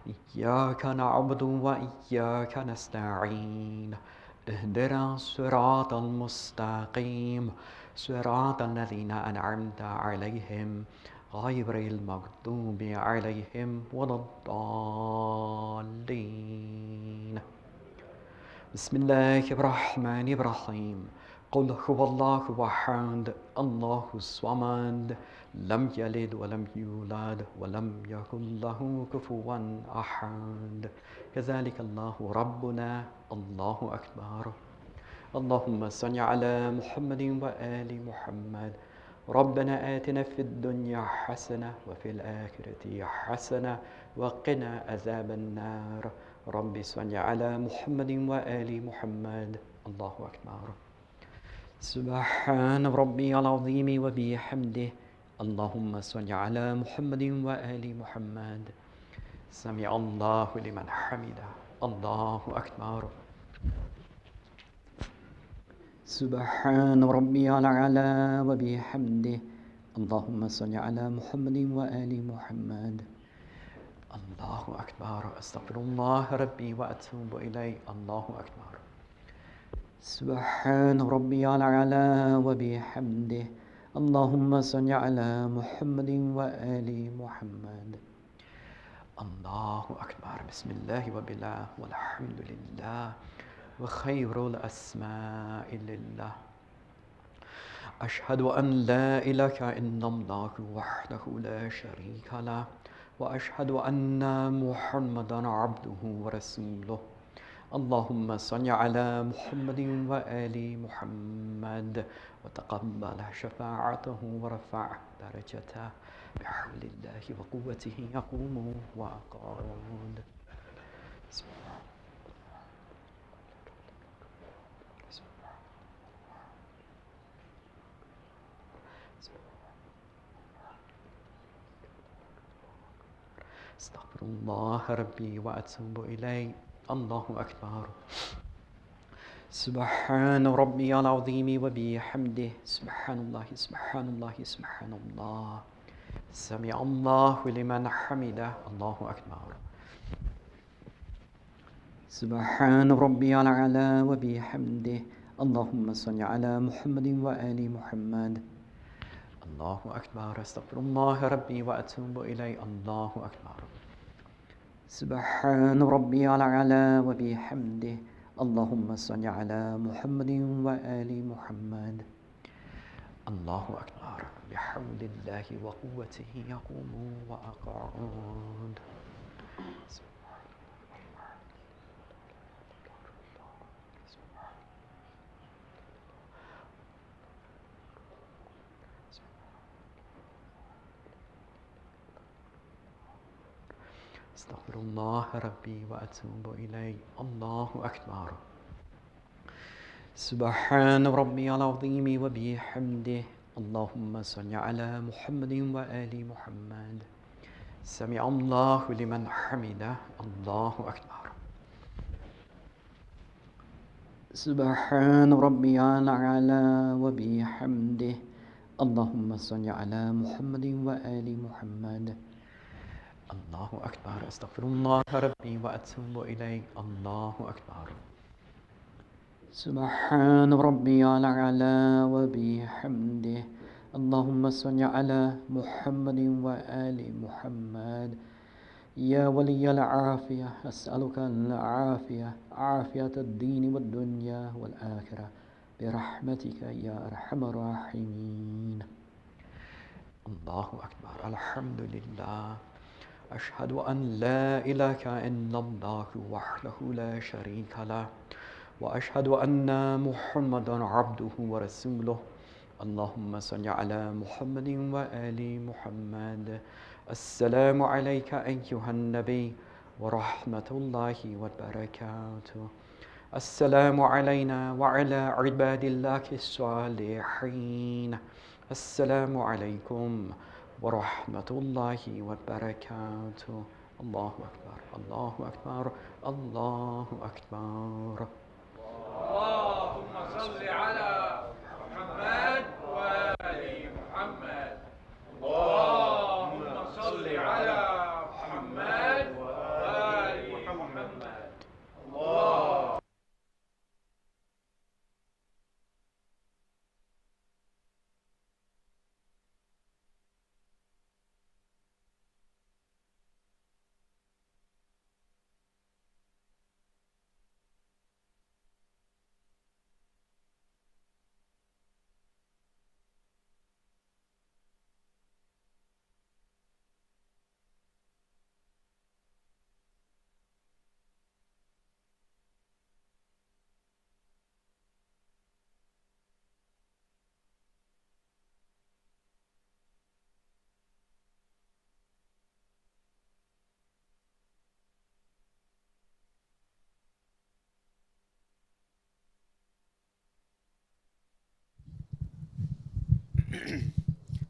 إياك نعبد وإياك نستعين اهدنا الصراط المستقيم صراط الذين أنعمت عليهم غير المغضوب عليهم ولا الضالين. بسم الله الرحمن الرحيم. قل هو الله أحد الله الصمد لم يلد ولم يولد ولم يكن له كفوا أحد. كذلك الله ربنا. الله أكبر. اللهم صل على محمد وآل محمد. ربنا آتنا في الدنيا حسنة وفي الآخرة حسنة وقنا عذاب النار. رب صل على محمد وآل محمد. الله أكبر. سبحان ربي العظيم وبحمده. اللهم صل على محمد وآل محمد. سمع الله لمن حمده. الله أكبر. سبحان ربي الأعلى وبحمده. اللهم صل على محمد وآل محمد. الله أكبر. أستغفر الله ربي وأتوب إليه. الله أكبر. سبحان ربي الأعلى وبحمده. اللهم صل على محمد وآل محمد. الله أكبر. بسم الله وبالله والحمد لله وخير الأسماء لله. أشهد أن لا إله إلا الله وحده لا شريك له وأشهد أن محمدا عبده ورسوله. اللهم صل على محمد وآل محمد وتقبل شفاعته ورفع درجته بحول الله وقوته يقوم وأقعد. استغفر الله ربي وأتوب إليه. الله أكبر. سبحان ربي العظيم وبحمده. سبحان الله سبحان الله سبحان الله. سمع الله لمن حمده. الله أكبر. سبحان ربي الأعلى وبحمده. اللهم صل على محمد وآل محمد. الله أكبر. استغفر الله ربي وأتوب إليه. الله أكبر. سبحان ربي الأعلى وبحمده. اللهم صل على محمد وآل محمد. الله أكبر. بحول الله وقوته يقوم وأقعد. أستغفر الله ربي وأتوب إليه. الله أكبر. سبحان ربي العظيم وبحمده. اللهم صل على محمد وآل محمد. سمع الله لمن حمده. الله أكبر. سبحان ربي الأعلى وبحمده. اللهم صل على محمد وآل محمد. الله أكبر. أستغفر الله ربي وأتوب إليه. الله أكبر. سبحان ربي الأعلى وبحمده. اللهم صل على محمد وآل محمد. يا ولي العافية أسألك العافية، عافية الدين والدنيا والآخرة، برحمتك يا أرحم الراحمين. الله أكبر. الحمد لله. أشهد أن لا إله إلا الله وحده لا شريك له، وأشهد أن محمدا عبده ورسوله. اللهم صل على محمد وآل محمد. السلام عليك أيها النبي ورحمة الله وبركاته. السلام علينا وعلى عباد الله الصالحين. السلام عليكم ورحمة الله وبركاته. الله أكبر. الله أكبر. الله أكبر. اللهم صل على محمد وآل محمد. اللهم صل على محمد وآل محمد. الله.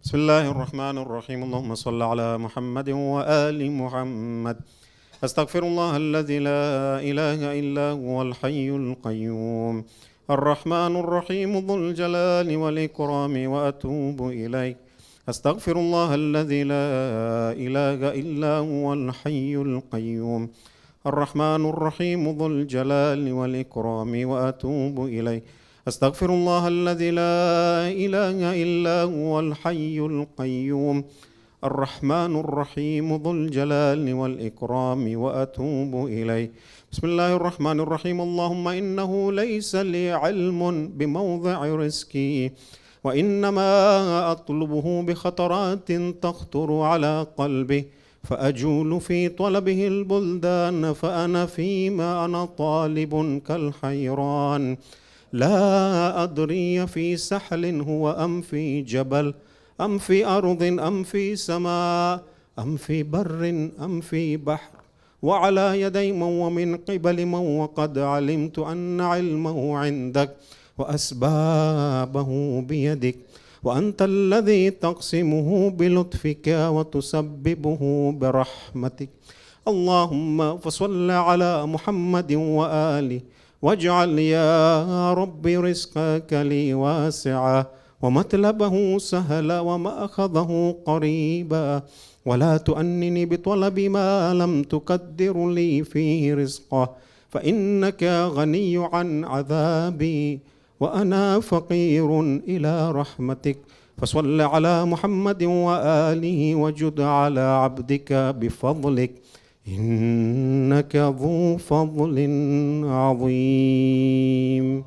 بسم الله الرحمن الرحيم. اللهم صل على محمد وآل محمد. أستغفر الله الذي لا إله إلا هو الحي القيوم الرحمن الرحيم ذو الجلال والإكرام وأتوب إليه. أستغفر الله الذي لا إله إلا هو الحي القيوم الرحمن الرحيم ذو الجلال والإكرام وأتوب إليه. أستغفر الله الذي لا إله إلا هو الحي القيوم الرحمن الرحيم ذو الجلال والإكرام وأتوب إليه. بسم الله الرحمن الرحيم. اللهم إنه ليس لي علم بموضع رزقي، وإنما أطلبه بخطرات تخطر على قلبي، فأجول في طلبه البلدان، فأنا فيما أنا طالب كالحيران، لا أدري في سحل هو أم في جبل، أم في أرض أم في سماء، أم في بر أم في بحر، وعلى يدي من ومن قبل من، وقد علمت أن علمه عندك وأسبابه بيدك، وأنت الذي تقسمه بلطفك وتسببه برحمتك. اللهم فصل على محمد وآله، واجعل يا رب رزقك لي واسعا، ومطلبه سهلا، ومأخذه قريبا، ولا تؤنني بطلب ما لم تقدر لي فيه رزقه، فإنك غني عن عذابي وأنا فقير إلى رحمتك. فصل على محمد وآله، وجد على عبدك بفضلك، إنك ذو فضل عظيم.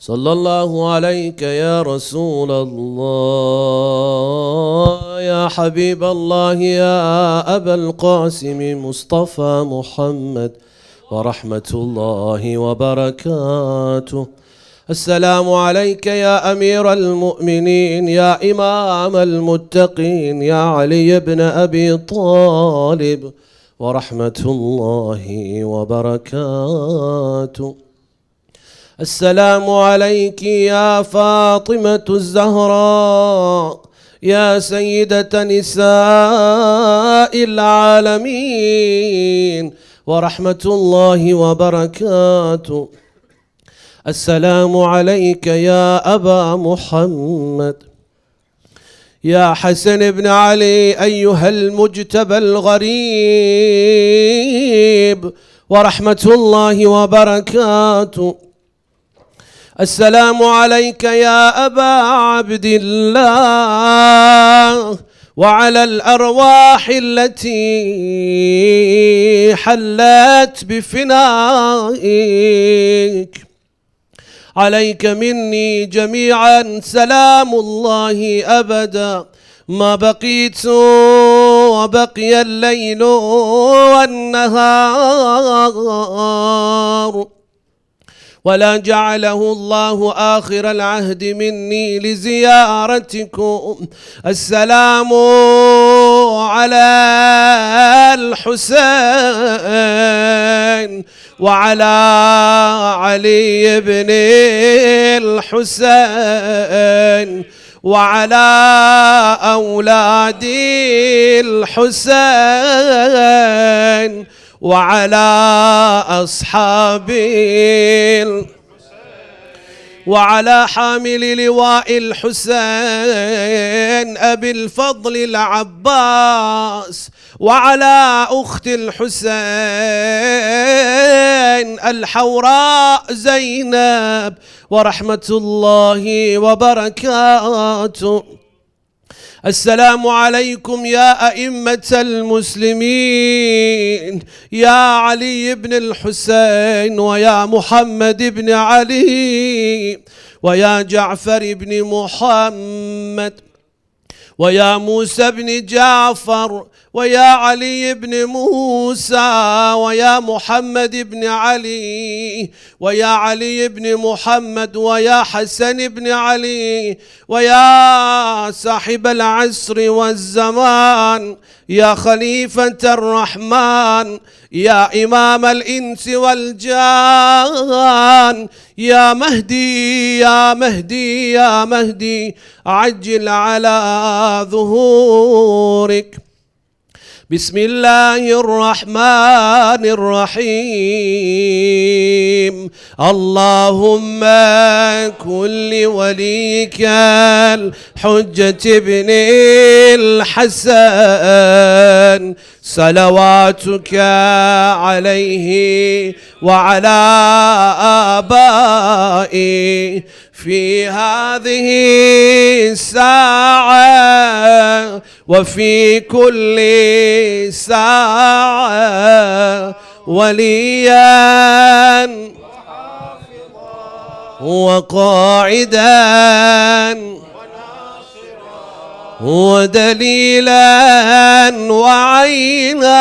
صلى الله عليك يا رسول الله يا حبيب الله يا أبا القاسم مصطفى محمد ورحمة الله وبركاته. السلام عليك يا أمير المؤمنين يا إمام المتقين يا علي بن أبي طالب ورحمة الله وبركاته. السلام عليك يا فاطمة الزهراء يا سيدة نساء العالمين ورحمة الله وبركاته. السلام عليك يا أبا محمد يا حسن بن علي أيها المجتبى الغريب ورحمة الله وبركاته. السلام عليك يا أبا عبد الله وعلى الأرواح التي حلت بفنائك. عليك مني جميعا سلام الله أبدا ما بقيت وبقي الليل والنهار، ولا جعله الله آخر العهد مني لزيارتكم. السلام على الحسين وعلى علي بن الحسين وعلى أولاد الحسين وعلى أصحاب وعلى حامل لواء الحسين أبي الفضل العباس وعلى أخت الحسين الحوراء زينب ورحمة الله وبركاته. السلام عليكم يا أئمة المسلمين يا علي بن الحسين ويا محمد بن علي ويا جعفر بن محمد ويا موسى بن جعفر ويا علي بن موسى ويا محمد بن علي ويا علي بن محمد ويا حسن بن علي ويا صاحب العصر والزمان يا خليفة الرحمن يا إمام الإنس والجان يا مهدي يا مهدي يا مهدي عجل على ظهورك. بسم الله الرحمن الرحيم. اللهم كن لوليك الحجة بن الحسن صلواتك عليه وعلى آبائه في هذه الساعة وفي كل ساعة وليا وقاعدا ودليلا وعينا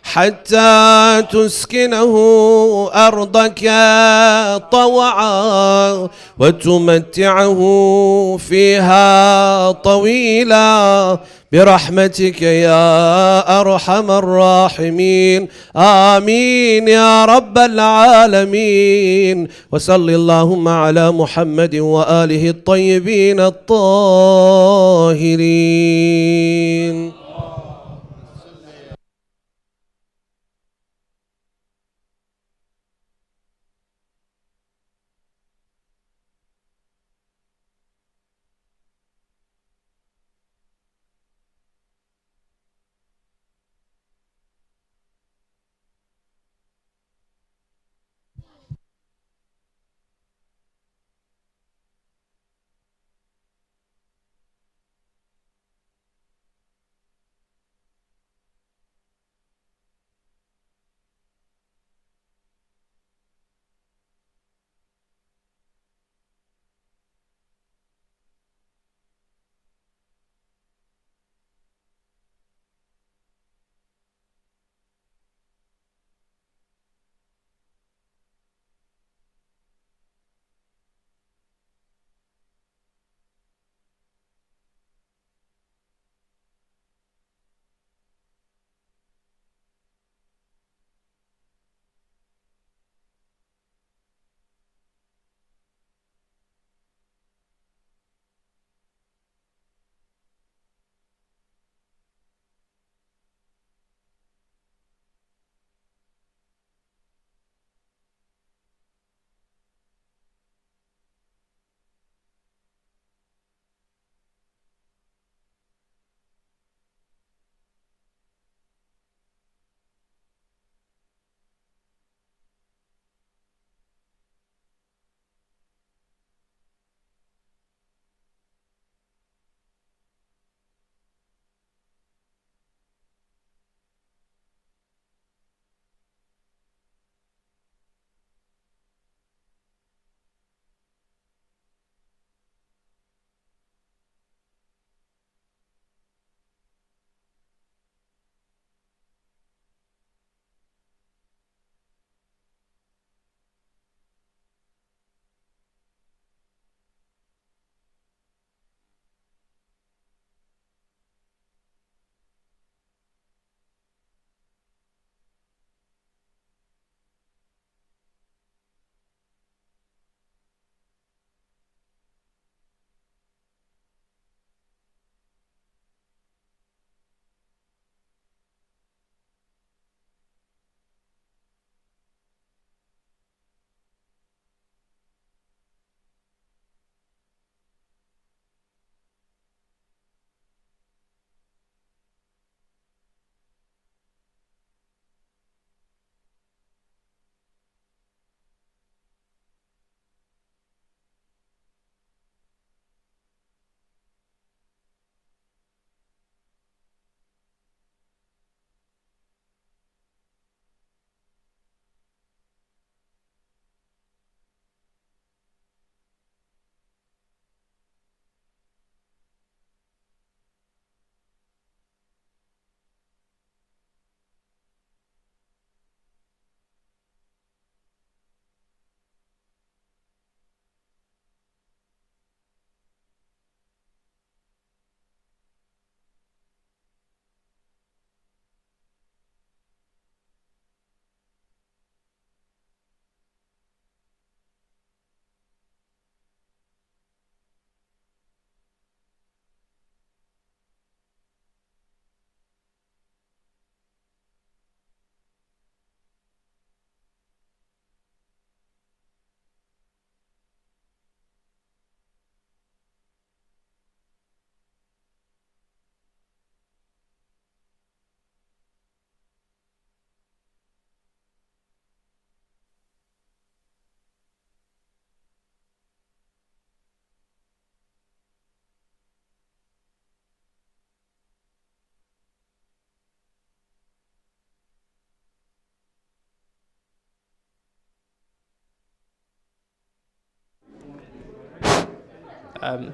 حتى تسكنه أرضك طوعا وتمتعه فيها طويلا برحمتك يا أرحم الراحمين. آمين يا رب العالمين. وصل اللهم على محمد وآله الطيبين الطاهرين.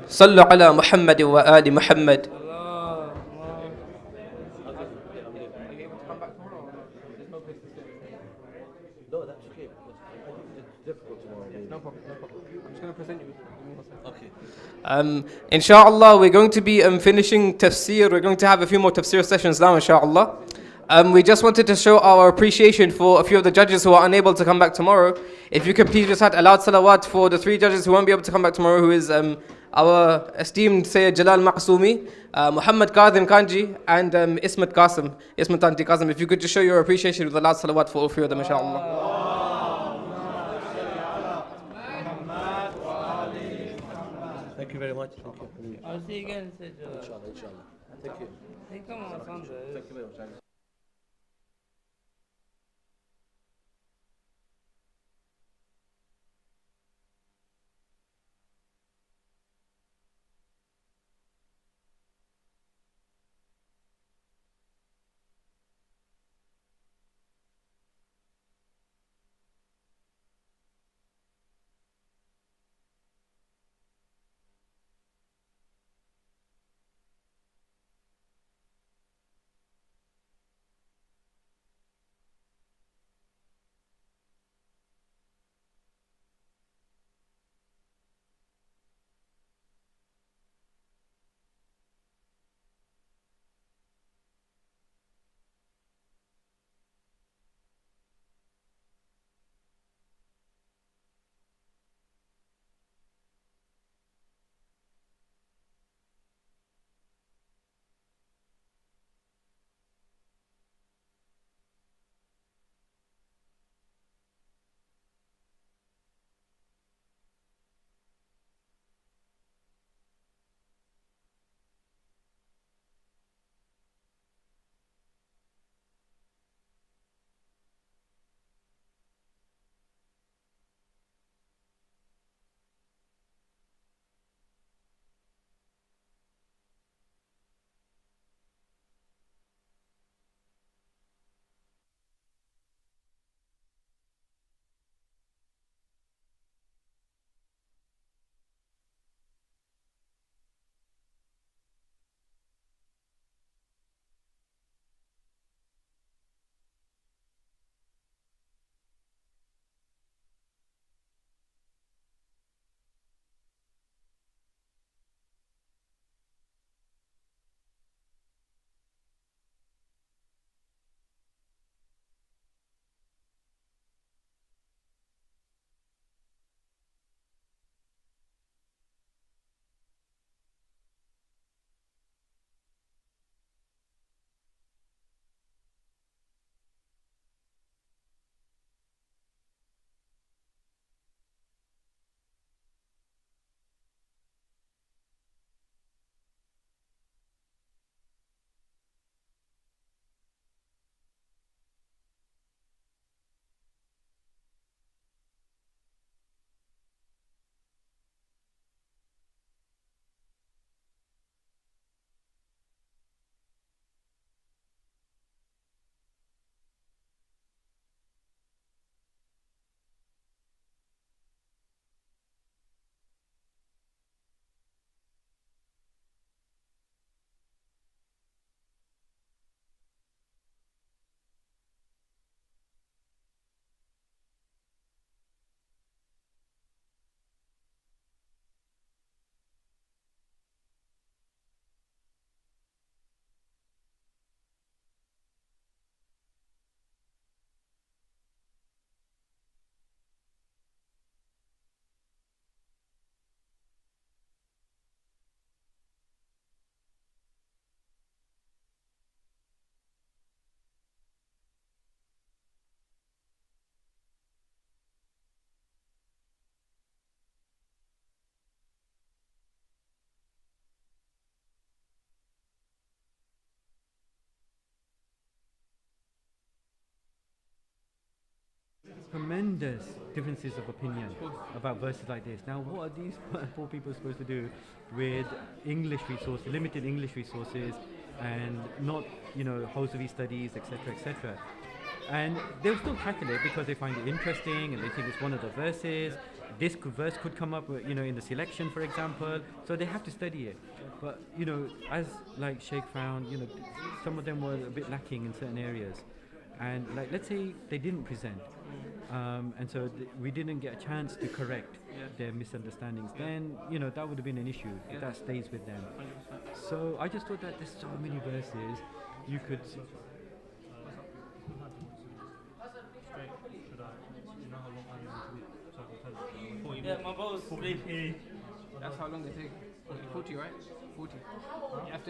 صلوا على محمد وآل محمد. No, that's okay. It's difficult tomorrow. No problem. No problem. I'm just going to present you. Okay. Inshallah, we're going to be finishing Tafseer. We're going to have a few more Tafseer sessions now, inshallah. We just wanted to show our appreciation for a few of the judges who are unable to come back tomorrow. If you can please recite a loud salawat for the 3 judges who won't be able to come back tomorrow, who is our esteemed Sayyid Jalal Maqsoumi, Muhammad Kadhim Kanji, and Ismat Tanti Qasim. If you could just show your appreciation with a loud salawat for all 3 of them, inshallah. Thank you very much. Thank you. I'll see you again. Inshallah, inshallah. Thank you. Hey, come on Sunday. Thank you very much. Tremendous differences of opinion about verses like this. Now, what are these poor people supposed to do with English resources, limited English resources, and not, Hosvi studies, etc., etc.? And they'll still tackle it because they find it interesting and they think it's one of the verses. This verse could come up, in the selection, for example. So they have to study it. But as like Sheikh found, some of them were a bit lacking in certain areas. And like, let's say they didn't present, and so we didn't get a chance to correct their misunderstandings. Then that would have been an issue. That stays with them. So I just thought that there's so many verses you could. Yeah, my bow is sleepy. That's how long they take. 40, right? 40.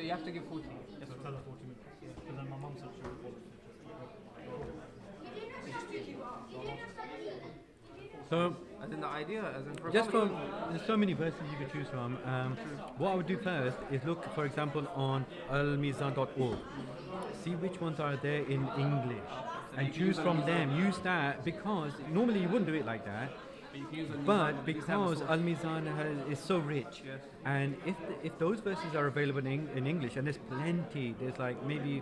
You have to give 40. Yes, tell her 40 minutes. Because then my mum said she would follow. So, as in the idea, as in just from there's so many verses you could choose from. What I would do first is look, for example, on almizan.org. See which ones are there in English, and choose from them. Use that because normally you wouldn't do it like that. But because Al-Mizan is so rich, and if those verses are available in English, and there's plenty, there's like maybe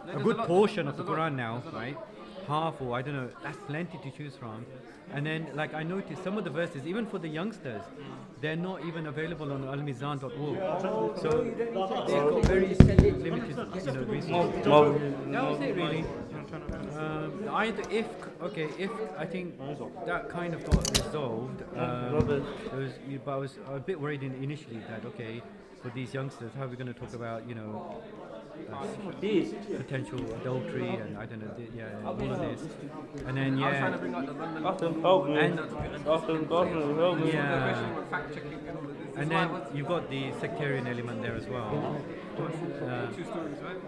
a good portion of the Quran now, right? Half or I don't know, that's plenty to choose from. And then like I noticed some of the verses, even for the youngsters, they're not even available on almizan.org. So they've got very limited resources. That was it really. Either if I think that kind of got resolved, but I was a bit worried initially that for these youngsters, how are we going to talk about potential adultery and I don't know, all of this, and then I was trying to bring up the and then you've got the sectarian element there as well. Two stories, right?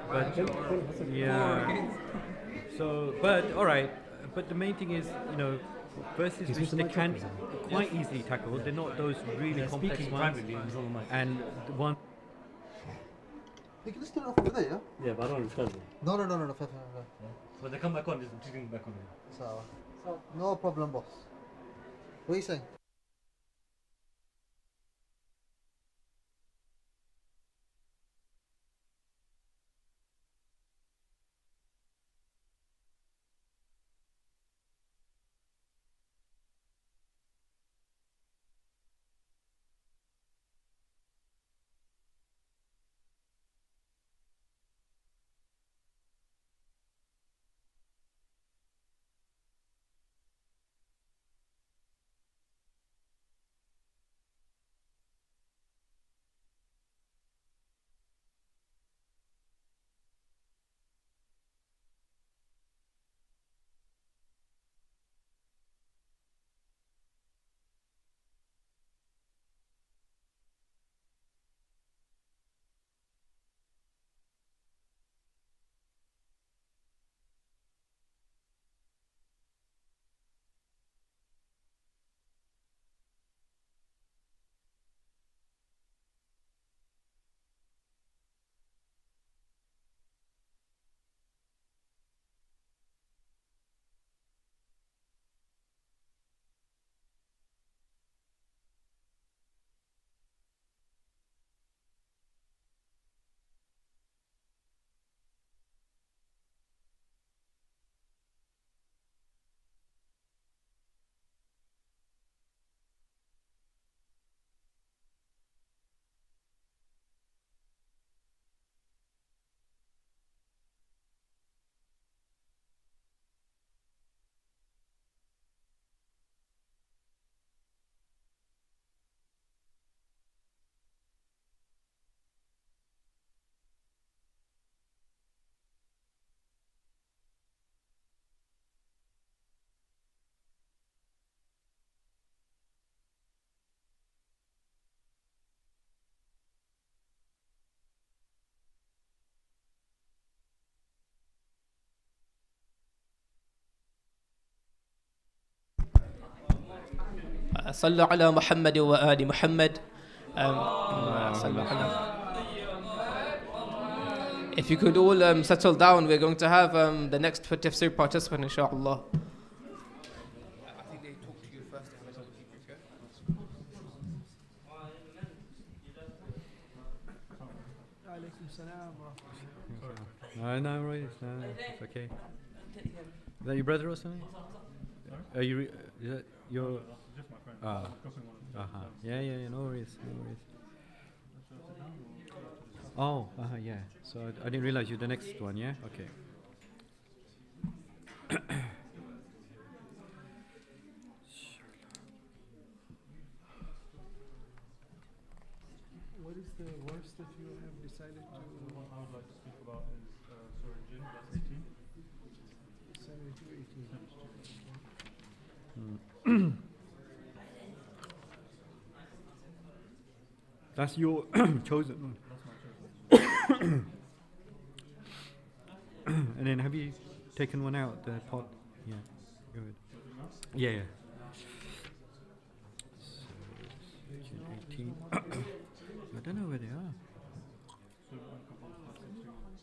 But all right. But the main thing is, verses which they can quite easily tackle. They're not those really complex ones. And the one. You can just turn it off over there, yeah? Yeah, but I don't understand it. No. Fair. When they come back on, just bring back on. So, no problem, boss. What are you saying? صلوا على محمد وآل محمد. If you could all settle down, we're going to have the next Tafseer participant, inshallah. I think they talk to you first. No, right, it's okay. Is that your brother or something? Are you? Is that your? No, that's just my friend. I'm dropping one of the Yeah. No worries. Oh, yeah. So I didn't realize you're the next one. Yeah. Okay. What is the verse that you have decided to? The one I would like to speak about is Surah Jinn, verse 18. 72, 18. That's your chosen one. That's my chosen one. And then have you taken one out, the pot? Yeah. Good. Yeah. So, 18. I don't know where they are.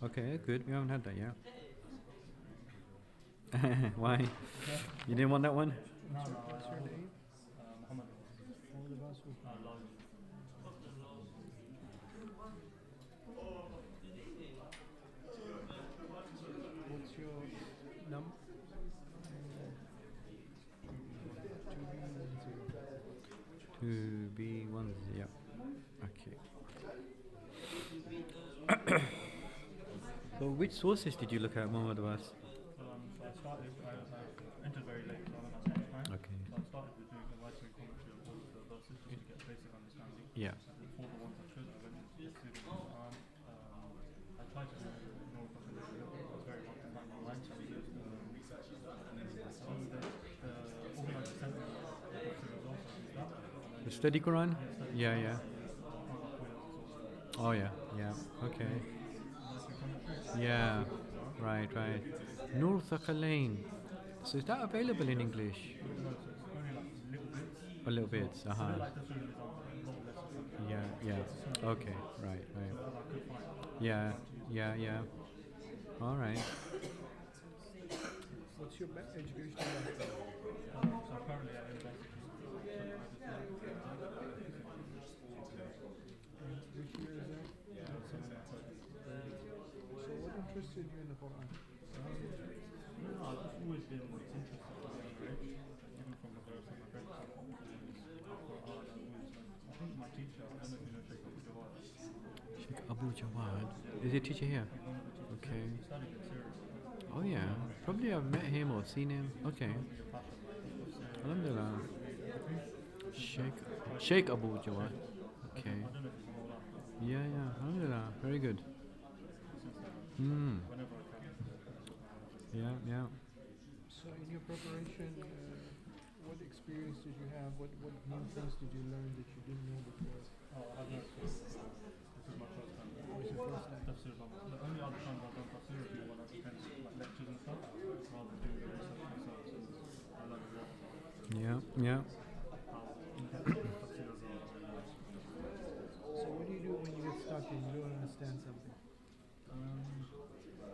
Okay, good. We haven't had that yet. Why? You didn't want that one? No. What's your name? Muhammad. Muhammad Abbas. What's your number? 2B10. Yeah. Okay. So which sources did you look at, Muhammad Abbas? So I entered very late, so I went at time. Okay. So I started with doing a writing commentary on all of the verses just to get a basic understanding. Yeah. For the ones I should, I went into Tafseer in Quran. I tried to do more of a little bit. It was very hard to find the right to do it. So the organizer sent me Tafseer as well, so I used that. The study Quran? Yeah. Yeah. Oh yeah. Okay. Yeah. Right. Nur Thaqalain. So is that available in English? No, so it's only like A little bits. Yeah. Okay. Right. Yeah. All right. What's your educational background? So currently at university. Which year is that? So what interested you in the Quran? I've just always been interested in language, even from the very time I read some Quran. I think my teacher, I don't know if you know Sheikh Abu Jawad. Sheikh Abu Jawad. Is he a teacher here? Okay. He studied in Syria. Oh yeah. Probably I've met him or seen him. Okay. Alhamdulillah. Sheikh Abu Jawad. Okay. Yeah. Alhamdulillah. Very good. Yeah. So in your preparation, what experience did you have? What new things did you learn that you didn't know before? I've no experience. This is my first time. It's your first time. Tafseer. The only other times I've done Tafseer is more when I've attended like lectures and stuff, rather than doing the research myself. So I learned a lot. Yeah. So what do you do when you get stuck and you don't understand something? To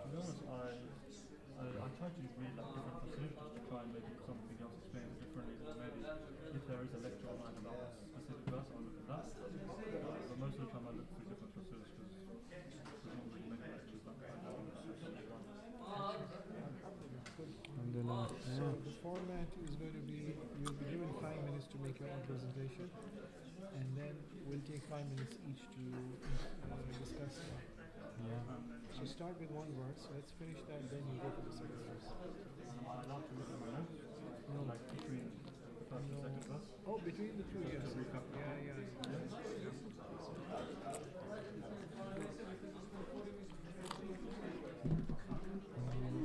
be honest, I try to read like different tafsirs just to try and maybe something else explain it differently. So maybe if there is a lecture online about a specific verse, I'll look at that. But most of the time I look through different tafsirs because there's not really many lectures that I know actually run. Alhamdulillah. So the format is going to be, you'll be given 5 minutes to make your own presentation, and then we'll take 5 minutes each to discuss. So start with one verse, let's finish that, then you go to the second verse. Am I allowed to look at my notes? No. Like between the first and second verse? Oh, between the two, yes. Yeah.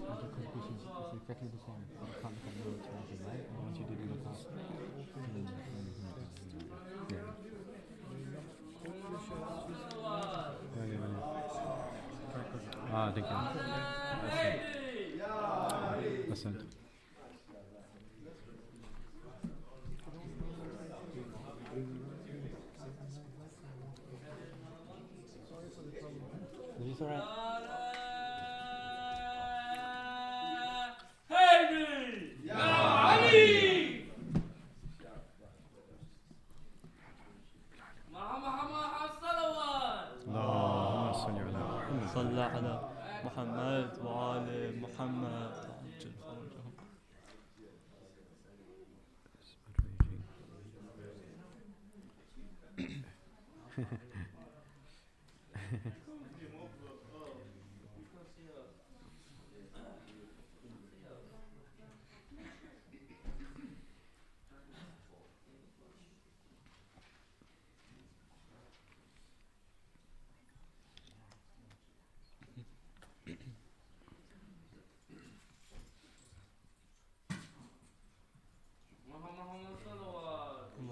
Other competitions is exactly the same. You can't look at notes or anything, right? And once you do look up. Thank you. That's it. Is this alright? Hyderi! Ya Ali! اللهم صل على صلى على محمد وآل محمد عجل فرجهم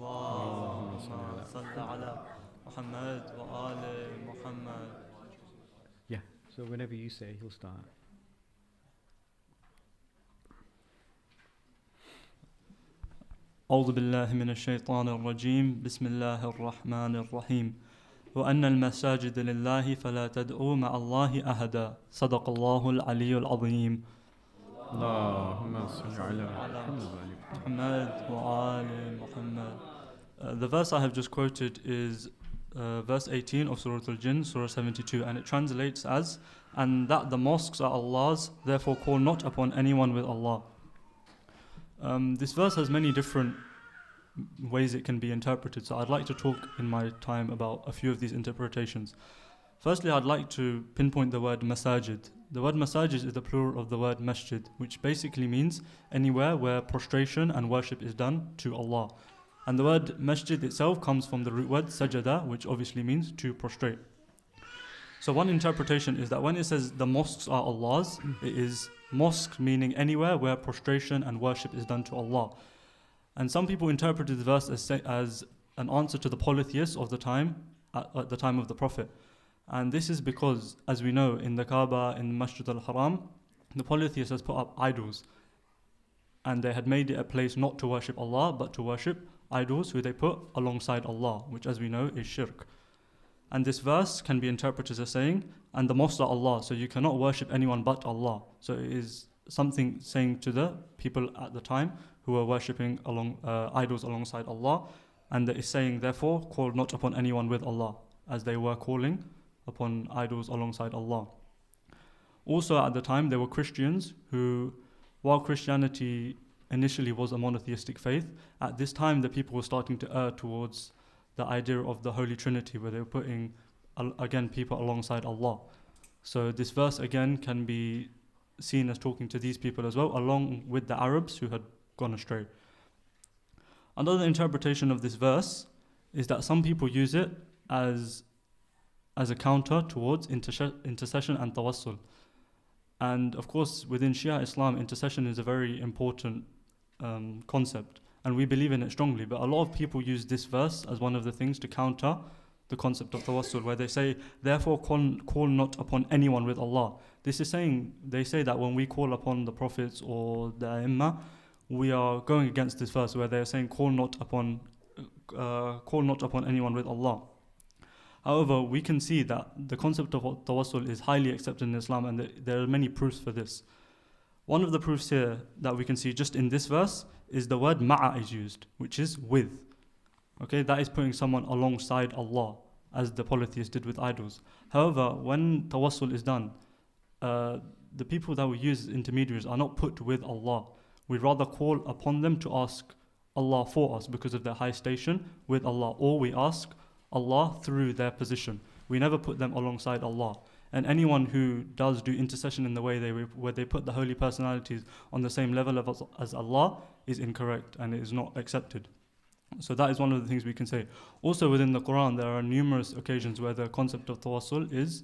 اللهم صل على محمد وآل محمد. Yeah, so whenever you say, he'll start. أعوذ بالله من الشيطان الرجيم. بسم الله الرحمن الرحيم. وأن المساجد لله فلا تدعوا مع الله أحدا. صدق الله العلي العظيم. اللهم صل على محمد وآل محمد. The verse I have just quoted is verse 18 of Surah Al-Jinn, Surah 72, and it translates as, and that the mosques are Allah's, therefore call not upon anyone with Allah. This verse has many different ways it can be interpreted, so I'd like to talk in my time about a few of these interpretations. Firstly, I'd like to pinpoint the word masajid. The word masajid is the plural of the word masjid, which basically means anywhere where prostration and worship is done to Allah. And the word masjid itself comes from the root word sajada, which obviously means to prostrate. So one interpretation is that when it says the mosques are Allah's, it is mosque meaning anywhere where prostration and worship is done to Allah. And some people interpreted the verse as an answer to the polytheists of the time, at the time of the Prophet. And this is because, as we know, in the Kaaba, in Masjid al-Haram, the polytheists has put up idols. And they had made it a place not to worship Allah, but to worship idols who they put alongside Allah, which as we know is shirk. And this verse can be interpreted as saying, and the mosques are Allah, so you cannot worship anyone but Allah. So it is something saying to the people at the time who were worshipping idols alongside Allah, and that is saying, therefore, call not upon anyone with Allah, as they were calling upon idols alongside Allah. Also at the time, there were Christians who, while Christianity initially was a monotheistic faith, at this time the people were starting to err towards the idea of the Holy Trinity, where they were putting, again, people alongside Allah. So this verse again can be seen as talking to these people as well, along with the Arabs who had gone astray. Another interpretation of this verse is that some people use it as a counter towards intercession and tawassul. And of course, within Shia Islam, intercession is a very important concept, and we believe in it strongly. But a lot of people use this verse as one of the things to counter the concept of tawassul, where they say, therefore call not upon anyone with Allah. This is saying, they say that when we call upon the prophets or the A'immah, we are going against this verse where they are saying, call not upon anyone with Allah. However, we can see that the concept of tawassul is highly accepted in Islam, and there are many proofs for this. One of the proofs here that we can see just in this verse is the word ma'a is used, which is with. Okay, that is putting someone alongside Allah, as the polytheists did with idols. However, when tawassul is done, the people that we use as intermediaries are not put with Allah. We rather call upon them to ask Allah for us because of their high station with Allah, or we ask Allah through their position. We never put them alongside Allah. And anyone who does do intercession in the way where they put the holy personalities on the same level as Allah is incorrect and it is not accepted. So that is one of the things we can say. Also within the Quran, there are numerous occasions where the concept of tawassul is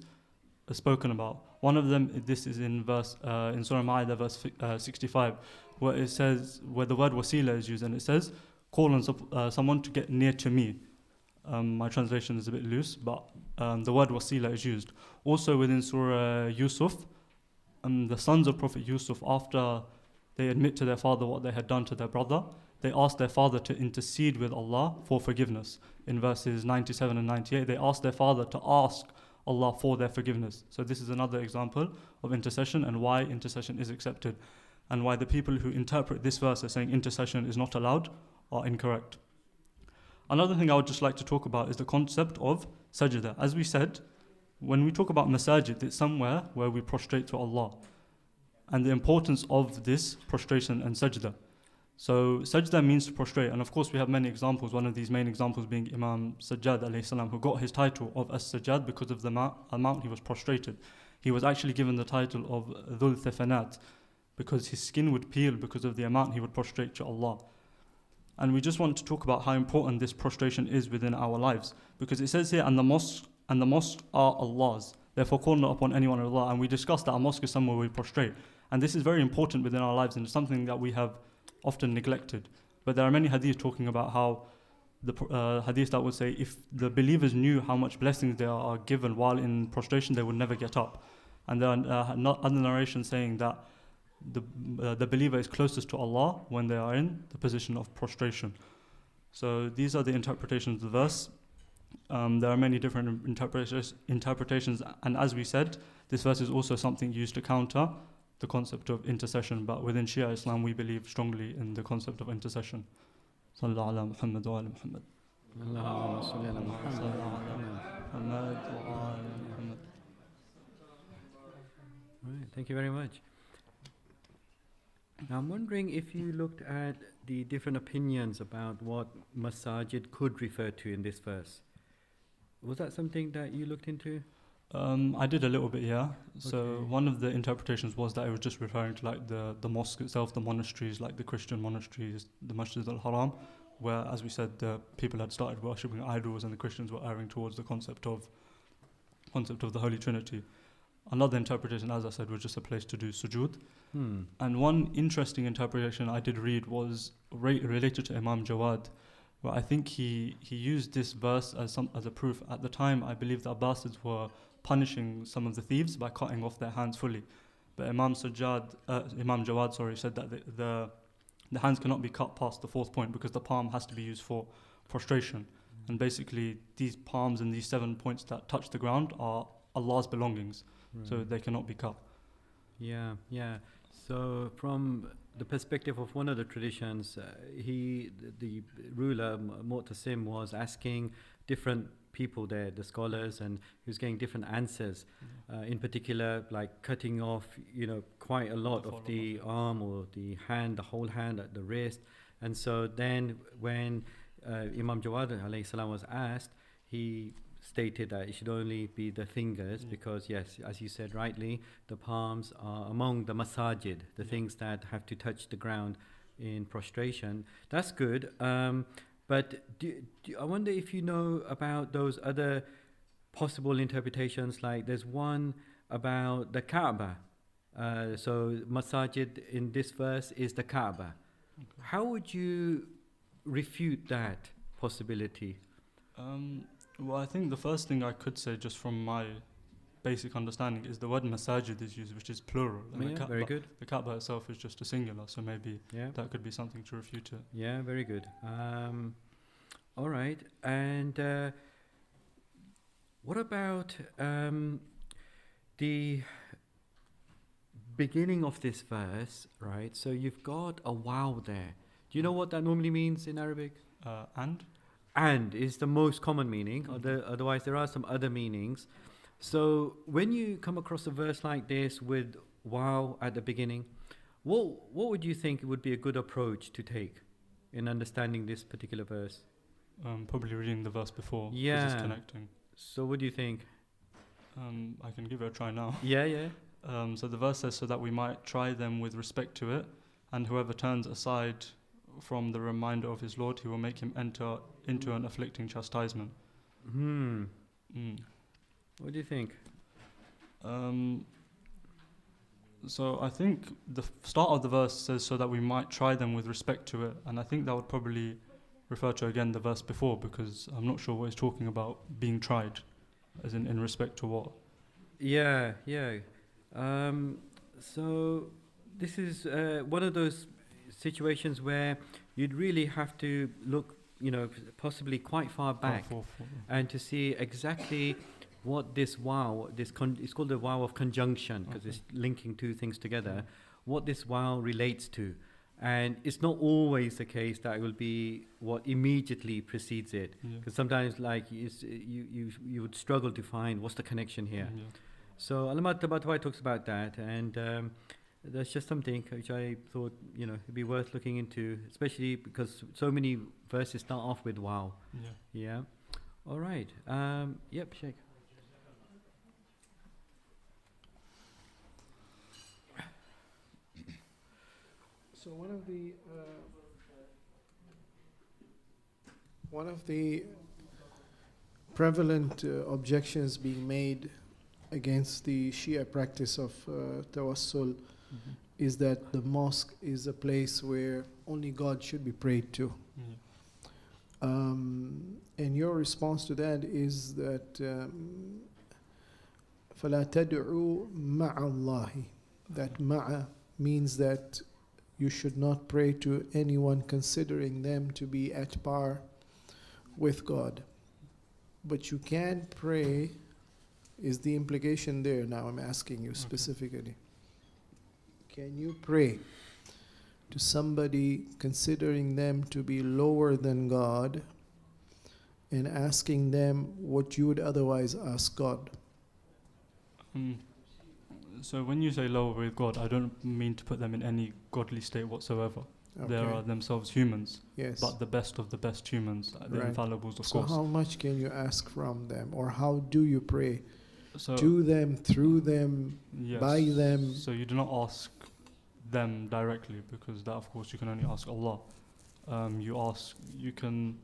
spoken about. One of them, this is in Surah Ma'idah, verse 65, where it says, where the word wasila is used, and it says, call on someone to get near to me. My translation is a bit loose, but the word wasila is used. Also within Surah Yusuf, the sons of Prophet Yusuf, after they admit to their father what they had done to their brother, they asked their father to intercede with Allah for forgiveness. In verses 97 and 98, they asked their father to ask Allah for their forgiveness. So this is another example of intercession and why intercession is accepted, and why the people who interpret this verse as saying intercession is not allowed are incorrect. Another thing I would just like to talk about is the concept of sajda. As we said, when we talk about masajid, it's somewhere where we prostrate to Allah, and the importance of this prostration and sajda. So sajda means to prostrate, and of course we have many examples. One of these main examples being Imam Sajjad alayhi salam, who got his title of As-Sajjad because of the amount he was prostrated. He was actually given the title of Dhul Thifanat because his skin would peel because of the amount he would prostrate to Allah. And we just want to talk about how important this prostration is within our lives, because it says here, and the mosques are Allah's, therefore call not upon anyone of Allah. And we discussed that a mosque is somewhere we prostrate, and this is very important within our lives, and it's something that we have often neglected. But there are many hadith talking about how the hadith that would say if the believers knew how much blessings they are given while in prostration, they would never get up. And there are other narrations saying that the believer is closest to Allah when they are in the position of prostration. So these are the interpretations of the verse. There are many different interpretations, and as we said, this verse is also something used to counter the concept of intercession, but within Shia Islam we believe strongly in the concept of intercession. Sallallahu ala Muhammad wa ala Muhammad. Allahumma salli ala Muhammad. Right, thank you very much. Now I'm wondering if you looked at the different opinions about what masajid could refer to in this verse. Was that something that you looked into? I did a little bit, yeah. So one of the interpretations was that it was just referring to like the mosque itself, the monasteries, like the Christian monasteries, the Masjid al-Haram, where, as we said, the people had started worshipping idols and the Christians were erring towards the concept of the Holy Trinity. Another interpretation, as I said, was just a place to do sujood. And one interesting interpretation I did read was related to Imam Jawad, where I think he used this verse as a proof. At the time, I believe the Abbasids were punishing some of the thieves by cutting off their hands fully. But Imam Jawad said that the hands cannot be cut past the fourth point because the palm has to be used for prostration. And basically, these palms and these 7 points that touch the ground are Allah's belongings, so they cannot be cut. Yeah. So from the perspective of one of the traditions, the ruler Mu'tasim was asking different people there, the scholars, and he was getting different answers. In particular, like cutting off, quite a lot of the arm or the hand, the whole hand at the wrist. And so then when Imam Jawad alayhi salam was asked, he stated that it should only be the fingers because, yes, as you said rightly, the palms are among the masajid, the things that have to touch the ground in prostration. That's good. But I wonder if you know about those other possible interpretations, like there's one about the Kaaba. So masajid in this verse is the Kaaba. How would you refute that possibility? Well, I think the first thing I could say, just from my basic understanding, is the word masajid is used, which is plural. And very good. The Kaaba itself is just a singular, so maybe that could be something to refute it. Yeah, very good. All right. And what about the beginning of this verse, right? So you've got a waw there. Do you know what that normally means in Arabic? And is the most common meaning. Otherwise, there are some other meanings. So when you come across a verse like this with waw at the beginning, what would you think would be a good approach to take in understanding this particular verse? Probably reading the verse before, because it's connecting. So what do you think? I can give it a try now. Yeah. So the verse says, so that we might try them with respect to it, and whoever turns aside from the reminder of his Lord, he will make him enter into an afflicting chastisement. What do you think? So I think the start of the verse says, so that we might try them with respect to it, and I think that would probably refer to again the verse before, because I'm not sure what he's talking about being tried, as in respect to what. Yeah. So this is one of those situations where you'd really have to look, possibly quite far back and to see exactly what this waw, it's called the waw of conjunction because it's linking two things together, what this waw relates to. And it's not always the case that it will be what immediately precedes it, because sometimes you would struggle to find what's the connection here. So Al-Tabatabai talks about that, and That's just something which I thought, it'd be worth looking into, especially because so many verses start off with wow. Yeah. All right. Yep, Sheikh. So one of the prevalent objections being made against the Shia practice of tawassul is that the mosque is a place where only God should be prayed to. And your response to that is that فَلَا تَدْعُوا مَعَ اللَّهِ. That ma'a means that you should not pray to anyone considering them to be at par with God. But you can pray, is the implication there? Now I'm asking you specifically. Can you pray to somebody considering them to be lower than God and asking them what you would otherwise ask God? So when you say lower with God, I don't mean to put them in any godly state whatsoever. They are themselves humans, but the best of the best humans, the infallibles, of course. So how much can you ask from them, or how do you pray? To them, through them, by them? So you do not ask them directly, because that, of course, you can only ask Allah. You can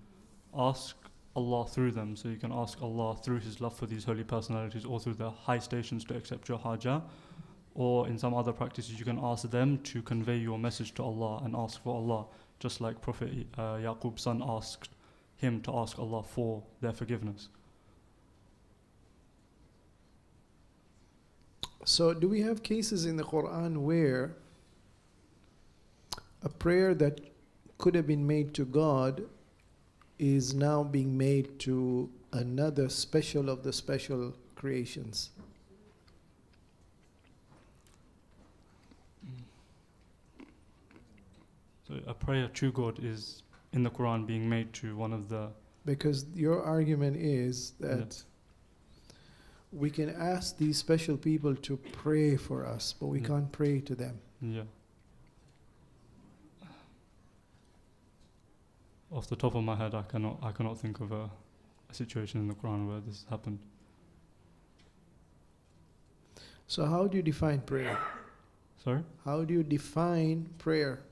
ask Allah through them, so you can ask Allah through His love for these holy personalities, or through the high stations to accept your hajah, or in some other practices you can ask them to convey your message to Allah and ask for Allah, just like Prophet Yaqub's son asked him to ask Allah for their forgiveness. So do we have cases in the Quran where a prayer that could have been made to God is now being made to another special of the special creations? So a prayer to God is in the Quran being made to one of the... Because your argument is that we can ask these special people to pray for us, but we can't pray to them. Yeah. Off the top of my head, I cannot think of a situation in the Quran where this happened. So how do you define prayer? Sorry? How do you define prayer?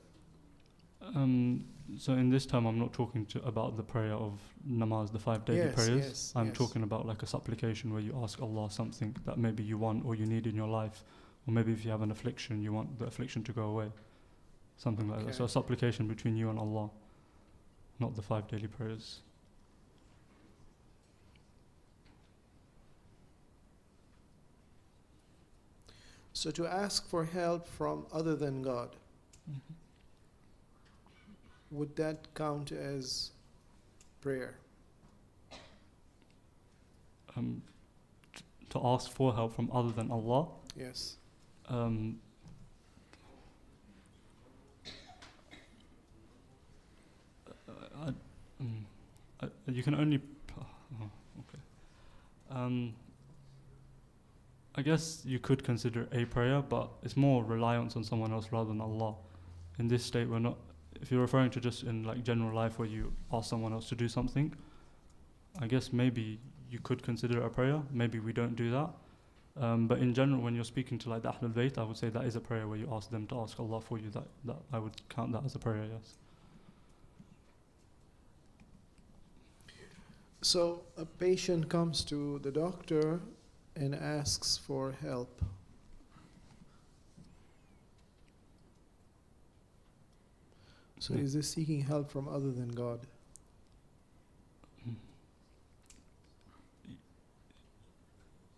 So in this time, I'm not talking about the prayer of namaz, the 5 daily prayers. I'm talking about like a supplication where you ask Allah something that maybe you want or you need in your life, or maybe if you have an affliction, you want the affliction to go away, something like that. So a supplication between you and Allah, not the 5 daily prayers. So to ask for help from other than God, would that count as prayer? To ask for help from other than Allah? Yes. You can only... I guess you could consider a prayer, but it's more reliance on someone else rather than Allah. In this state, we're not... If you're referring to just in like general life where you ask someone else to do something, I guess maybe you could consider it a prayer. Maybe we don't do that. But in general, when you're speaking to like the Ahlul Bayt, I would say that is a prayer where you ask them to ask Allah for you. That I would count that as a prayer, yes. So a patient comes to the doctor and asks for help. So is this seeking help from other than God?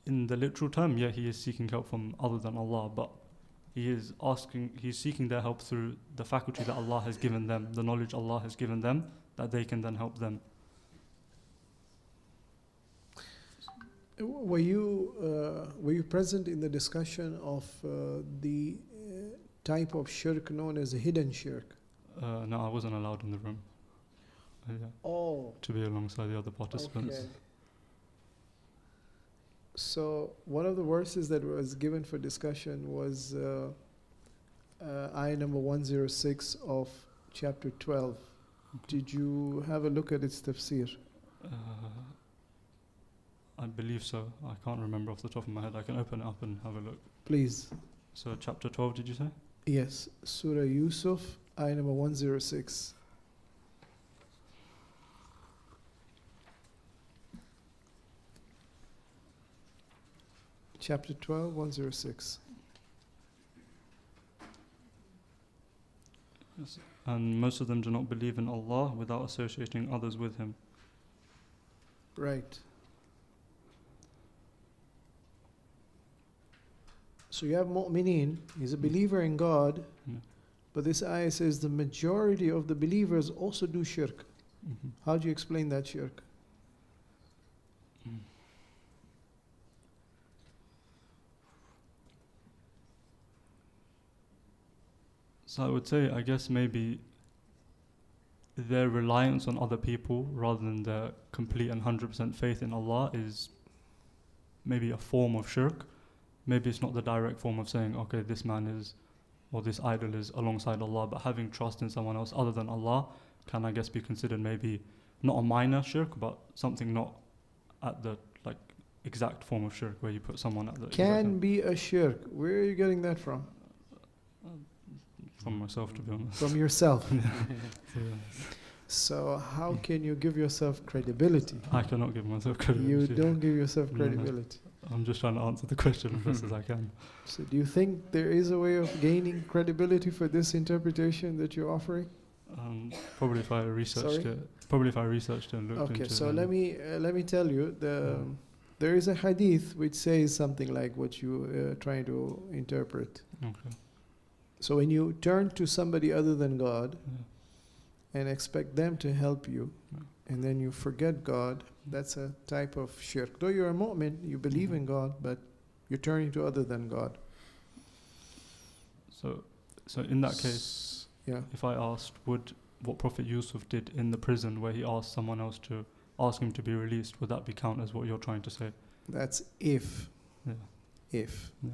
In the literal term, yeah, he is seeking help from other than Allah, but he's seeking their help through the faculty that Allah has given them, the knowledge Allah has given them, that they can then help them. Were you present in the discussion of the type of shirk known as a hidden shirk? No, I wasn't allowed in the room. To be alongside the other participants. Okay. So one of the verses that was given for discussion was ayah number 106 of chapter 12. Did you have a look at its tafsir? I believe so. I can't remember off the top of my head. I can open it up and have a look. Please. So chapter 12, did you say? Yes, Surah Yusuf, ayah number 106. Chapter 12, 106. Yes. And most of them do not believe in Allah without associating others with Him. Right. So you have mu'mineen, he's a believer in God, but this ayah says the majority of the believers also do shirk. How do you explain that shirk? So I would say, I guess maybe their reliance on other people rather than their complete and 100% faith in Allah is maybe a form of shirk. Maybe it's not the direct form of saying, okay, this man is, or this idol is alongside Allah, but having trust in someone else other than Allah can, I guess, be considered maybe not a minor shirk, but something not at the like exact form of shirk where you put someone at the Can be a shirk. Where are you getting that from? From myself, to be honest. From yourself. Yeah. So how can you give yourself credibility? I cannot give myself credibility. You don't give yourself No, credibility. I'm just trying to answer the question as best as I can. So do you think there is a way of gaining credibility for this interpretation that you're offering? Probably if I researched Sorry? it. Probably if I researched it and looked into Okay, it. so let me tell you, there is a hadith which says something like what you are trying to interpret. Okay. So when you turn to somebody other than God and expect them to help you, and then you forget God, that's a type of shirk. Though you're a mu'min, you believe in God, but you're turning to other than God. So in that case, if I asked, would what Prophet Yusuf did in the prison where he asked someone else to ask him to be released, would that be count as what you're trying to say? That's if. Yeah. If. Yeah.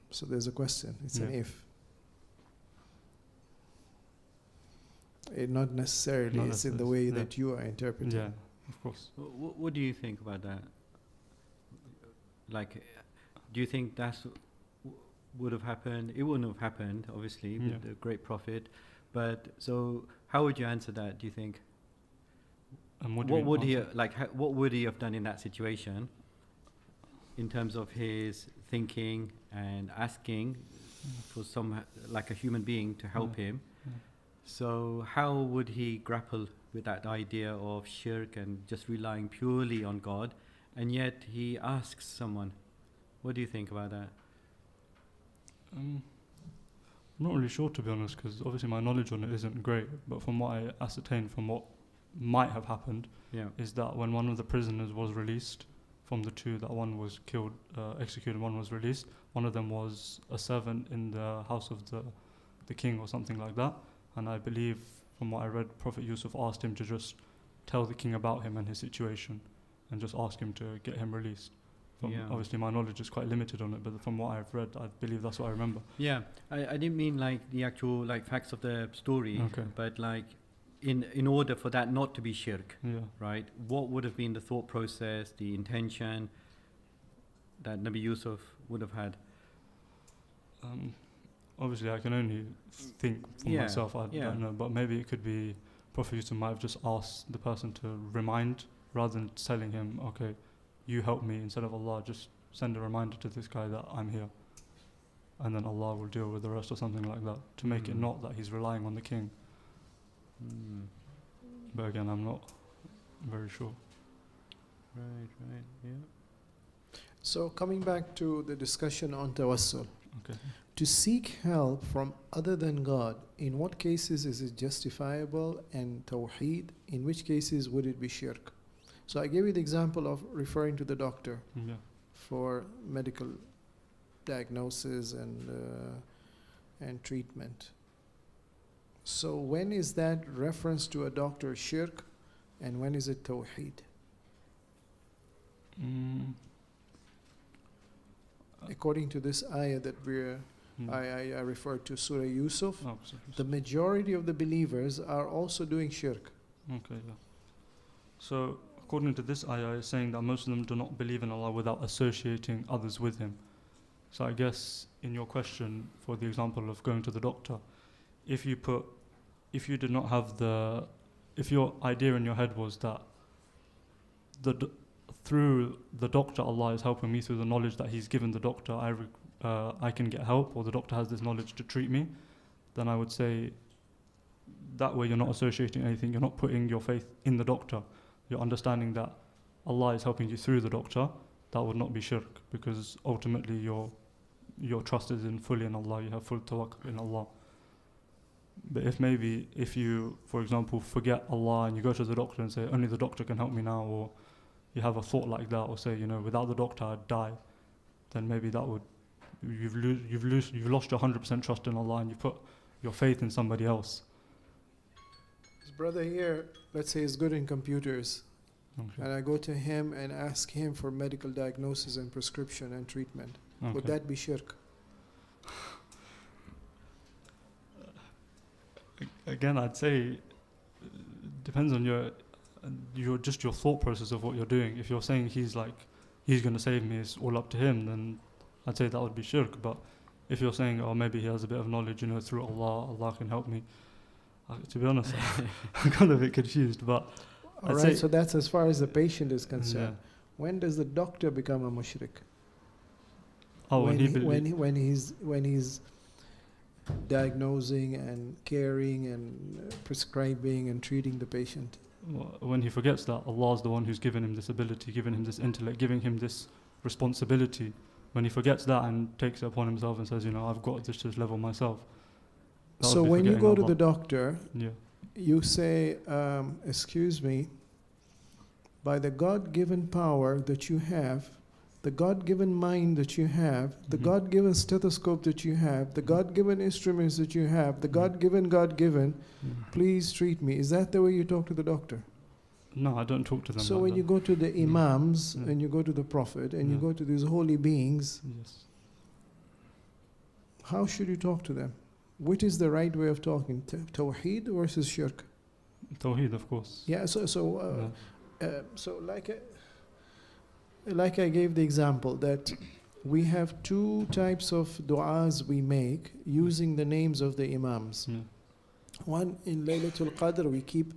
So there's a question. It's an if. Not necessarily. Not it's in the way that you are interpreting. Yeah, of course. What do you think about that? Like, do you think that's would have happened? It wouldn't have happened, obviously, with the great prophet. But so, how would you answer that? Do you think? And what would he what would he have done in that situation? In terms of his thinking and asking for some, like a human being to help him. So how would he grapple with that idea of shirk and just relying purely on God, and yet he asks someone? What do you think about that? I'm not really sure, to be honest, because obviously my knowledge on it isn't great, but from what I ascertained from what might have happened, is that when one of the prisoners was released from the two, that one was killed, executed, one was released, one of them was a servant in the house of the king or something like that. And I believe, from what I read, Prophet Yusuf asked him to just tell the king about him and his situation and just ask him to get him released. Obviously my knowledge is quite limited on it, but from what I've read, I believe that's what I remember. Yeah, I didn't mean like the actual like facts of the story, but like in order for that not to be shirk, right? What would have been the thought process, the intention that Nabi Yusuf would have had? Obviously I can only think for myself, I don't know, but maybe it could be Prophet Yusuf might have just asked the person to remind, rather than telling him, okay, you help me, instead of Allah, just send a reminder to this guy that I'm here, and then Allah will deal with the rest or something like that, to make it not that he's relying on the king. But again, I'm not very sure. Right, yeah. So coming back to the discussion on tawassul. Okay. To seek help from other than God, in what cases is it justifiable and tawheed? In which cases would it be shirk? So I gave you the example of referring to the doctor for medical diagnosis and treatment. So when is that reference to a doctor shirk, and when is it tawheed? According to this ayah that we're I referred to Surah Yusuf. Oh, The majority of the believers are also doing shirk. Okay, yeah. So, according to this ayah, it's saying that most of them do not believe in Allah without associating others with Him. So, I guess in your question, for the example of going to the doctor, if you did not have if your idea in your head was that through the doctor, Allah is helping me through the knowledge that He's given the doctor, I can get help, or the doctor has this knowledge to treat me, then I would say that way you're not associating anything, you're not putting your faith in the doctor, you're understanding that Allah is helping you through the doctor. That would not be shirk, because ultimately your trust is fully in Allah, you have full tawakkul in Allah. But if you, for example, forget Allah and you go to the doctor and say, only the doctor can help me now, or you have a thought like that, or say, without the doctor I'd die, then maybe that would, you've lost your 100% trust in Allah and you put your faith in somebody else. His brother here, let's say, is good in computers, and I go to him and ask him for medical diagnosis and prescription and treatment. Would that be shirk? Again, I'd say depends on your thought process of what you're doing. If you're saying he's going to save me, it's all up to him, then I'd say that would be shirk. But if you're saying, oh, maybe he has a bit of knowledge, through Allah can help me. To be honest, I'm kind of a bit confused. But all right, so that's as far as the patient is concerned. Yeah. When does the doctor become a mushrik? Oh, when he's diagnosing and caring and prescribing and treating the patient. When he forgets that Allah is the one who's given him this ability, given him this intellect, giving him this responsibility. When he forgets that and takes it upon himself and says, I've got this level myself. So when you go to the doctor, yeah, you say, excuse me, by the God-given power that you have, the God-given mind that you have, the God-given stethoscope that you have, the God-given instruments that you have, the God-given, please treat me. Is that the way you talk to the doctor? No, I don't talk to them. So when you go to the imams and you go to the Prophet and you go to these holy beings, how should you talk to them? Which is the right way of talking? Tawheed versus shirk? Tawheed, of course. Yeah, like I gave the example that we have two types of du'as we make using the names of the imams. One, in Laylatul Qadr, we keep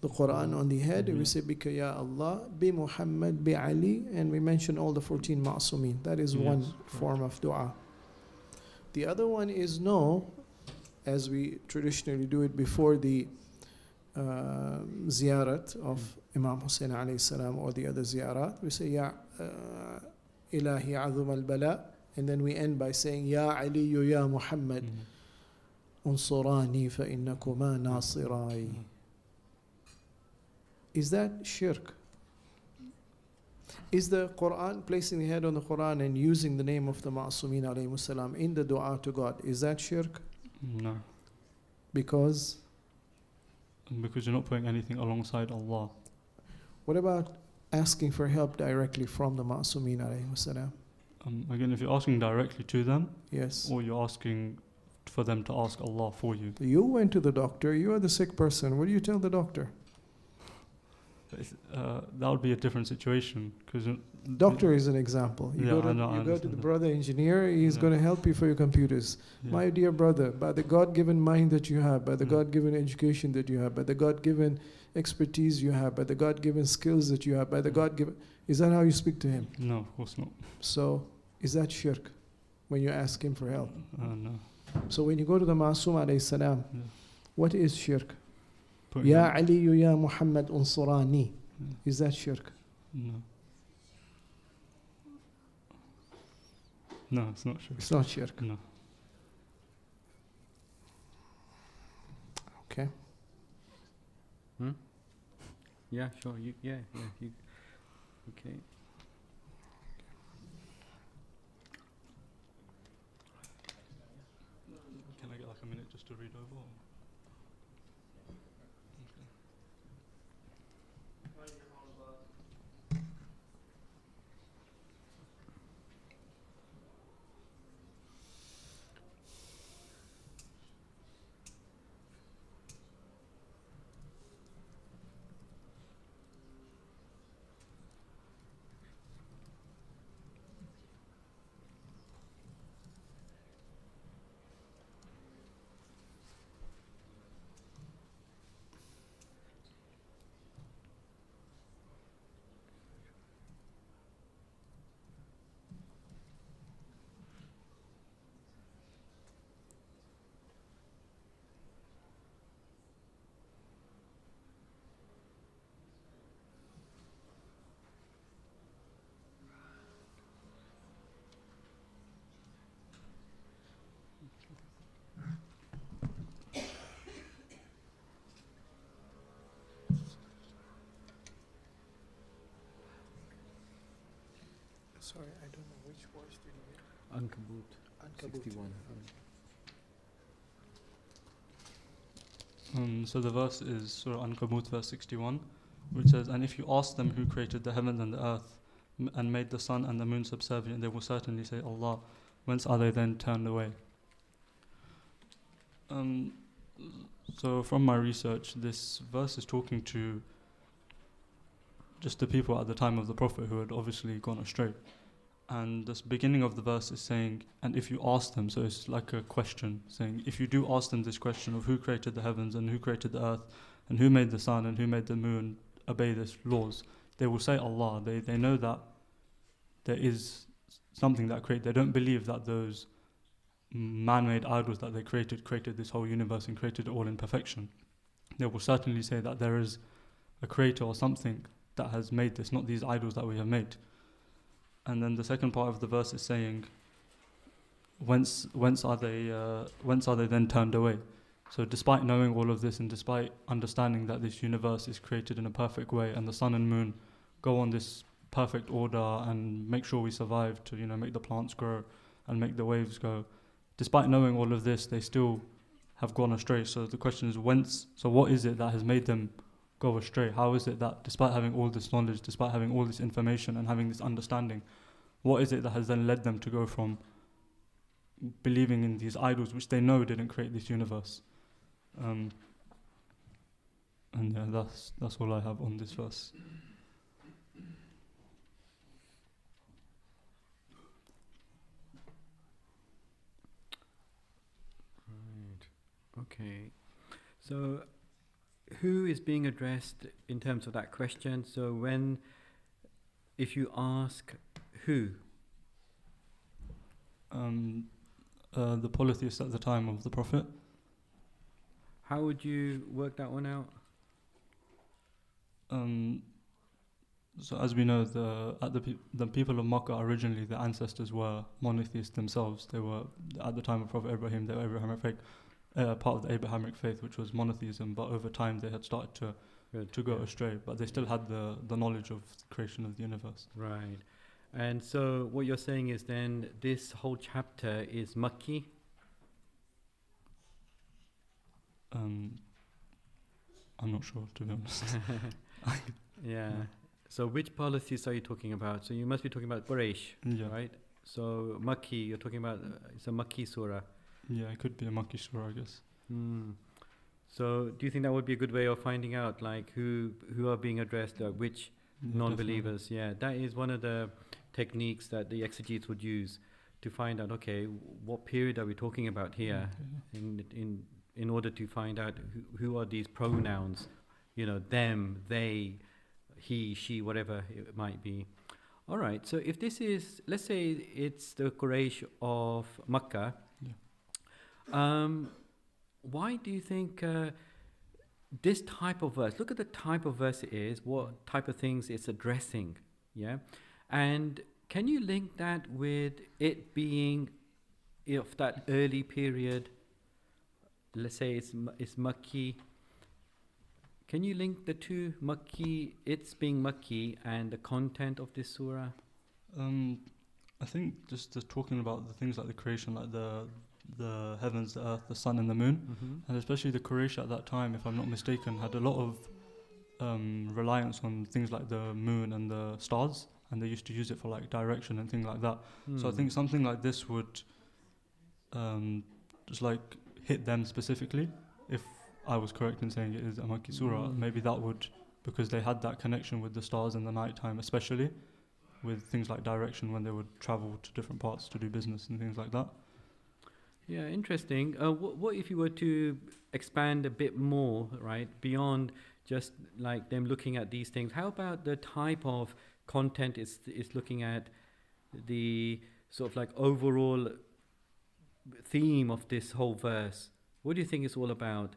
the Quran on the head, we say, Bika ya Allah, bi Muhammad, bi Ali, and we mention all the 14 ma'sumin. That is one form of dua. The other one is as we traditionally do it before the ziyarat of Imam Hussein alayhi salam or the other ziyarat, we say, Ya Ilahi azum al-bala, and then we end by saying, Ya Ali ya Muhammad, unsurani fa innakuma nasirai. Is that shirk? Is the Quran, placing the head on the Quran and using the name of the Ma'asumin alayhi salam in the dua to God, is that shirk? No. Because you're not putting anything alongside Allah. What about asking for help directly from the Ma'asumin alayhi salam? Again, if you're asking directly to them, yes, or you're asking for them to ask Allah for you. You went to the doctor, you are the sick person, what do you tell the doctor? That would be a different situation, because doctor is an example. You go to the brother engineer, he's going to help you for your computers. My dear brother, by the God-given mind that you have, by the God-given education that you have, by the God-given expertise you have, by the God-given skills that you have, by the God-given... Is that how you speak to him? No, of course not. So, is that shirk when you ask him for help? No. So when you go to the Ma'asum alayhi salam, what is shirk? Ya Ali ya Muhammad unsurani. Is that shirk? No. No, it's not shirk. It's not shirk. No. Okay. Yeah, sure. You, okay. Can I get like a minute just to read over? Sorry, I don't know which voice did you get. Ankabut, Ankabut. 61. So the verse is Surah Ankabut, verse 61, which says, "And if you ask them who created the heavens and the earth and made the sun and the moon subservient, they will certainly say, Allah. Whence are they then turned away?" So from my research, this verse is talking to just the people at the time of the Prophet who had obviously gone astray. And this beginning of the verse is saying, and if you ask them, so it's like a question, saying, if you do ask them this question of who created the heavens and who created the earth and who made the sun and who made the moon, obey these laws, they will say Allah. They know that there is something that created. They don't believe that those man-made idols that they created this whole universe and created it all in perfection. They will certainly say that there is a creator or something that has made this, not these idols that we have made. And then the second part of the verse is saying, whence are they then turned away? So despite knowing all of this and despite understanding that this universe is created in a perfect way and the sun and moon go on this perfect order and make sure we survive to, make the plants grow and make the waves go, despite knowing all of this, they still have gone astray. So the question is, what is it that has made them go astray? How is it that despite having all this knowledge, despite having all this information and having this understanding, what is it that has then led them to go from believing in these idols which they know didn't create this universe? And yeah, that's all I have on this verse. Right. Okay. So who is being addressed in terms of that question? So if you ask who? The polytheists at the time of the Prophet. How would you work that one out? So as we know, the people of Makkah originally, their ancestors were monotheists themselves. They were, at the time of Prophet Ibrahim, they were Abrahamic faith, part of the Abrahamic faith, which was monotheism. But over time, they had started to go astray. But they still had the knowledge of the creation of the universe. Right. And so what you're saying is then this whole chapter is Makki? I'm not sure, to be honest. Yeah. So which policies are you talking about? So you must be talking about Quraysh, right? So Makki, you're talking about, it's a Makki surah. Yeah, it could be a Makki surah, I guess. So do you think that would be a good way of finding out, like, who are being addressed, which non-believers? Definitely. Yeah, that is one of the techniques that the exegetes would use to find out, okay, what period are we talking about here? In order to find out who are these pronouns, them, they, he, she, whatever it might be. All right, so if this is, let's say it's the Quraysh of Makkah, why do you think this type of verse, look at the type of verse it is, what type of things it's addressing, yeah? And can you link that with it being of that early period? Let's say it's Makki. Can you link the two, Makki, it's being Makki, and the content of this surah? I think just talking about the things like the creation, like the heavens, the earth, the sun and the moon, and especially the Quraysh at that time, if I'm not mistaken, had a lot of reliance on things like the moon and the stars, and they used to use it for like direction and things like that. So I think something like this would just like hit them specifically. If I was correct in saying it is a Makki surah, maybe that would, because they had that connection with the stars in the night time, especially with things like direction when they would travel to different parts to do business and things like that. Yeah, interesting. What if you were to expand a bit more, right, beyond just like them looking at these things? How about the type of content is looking at, the sort of like overall theme of this whole verse? What do you think it's all about?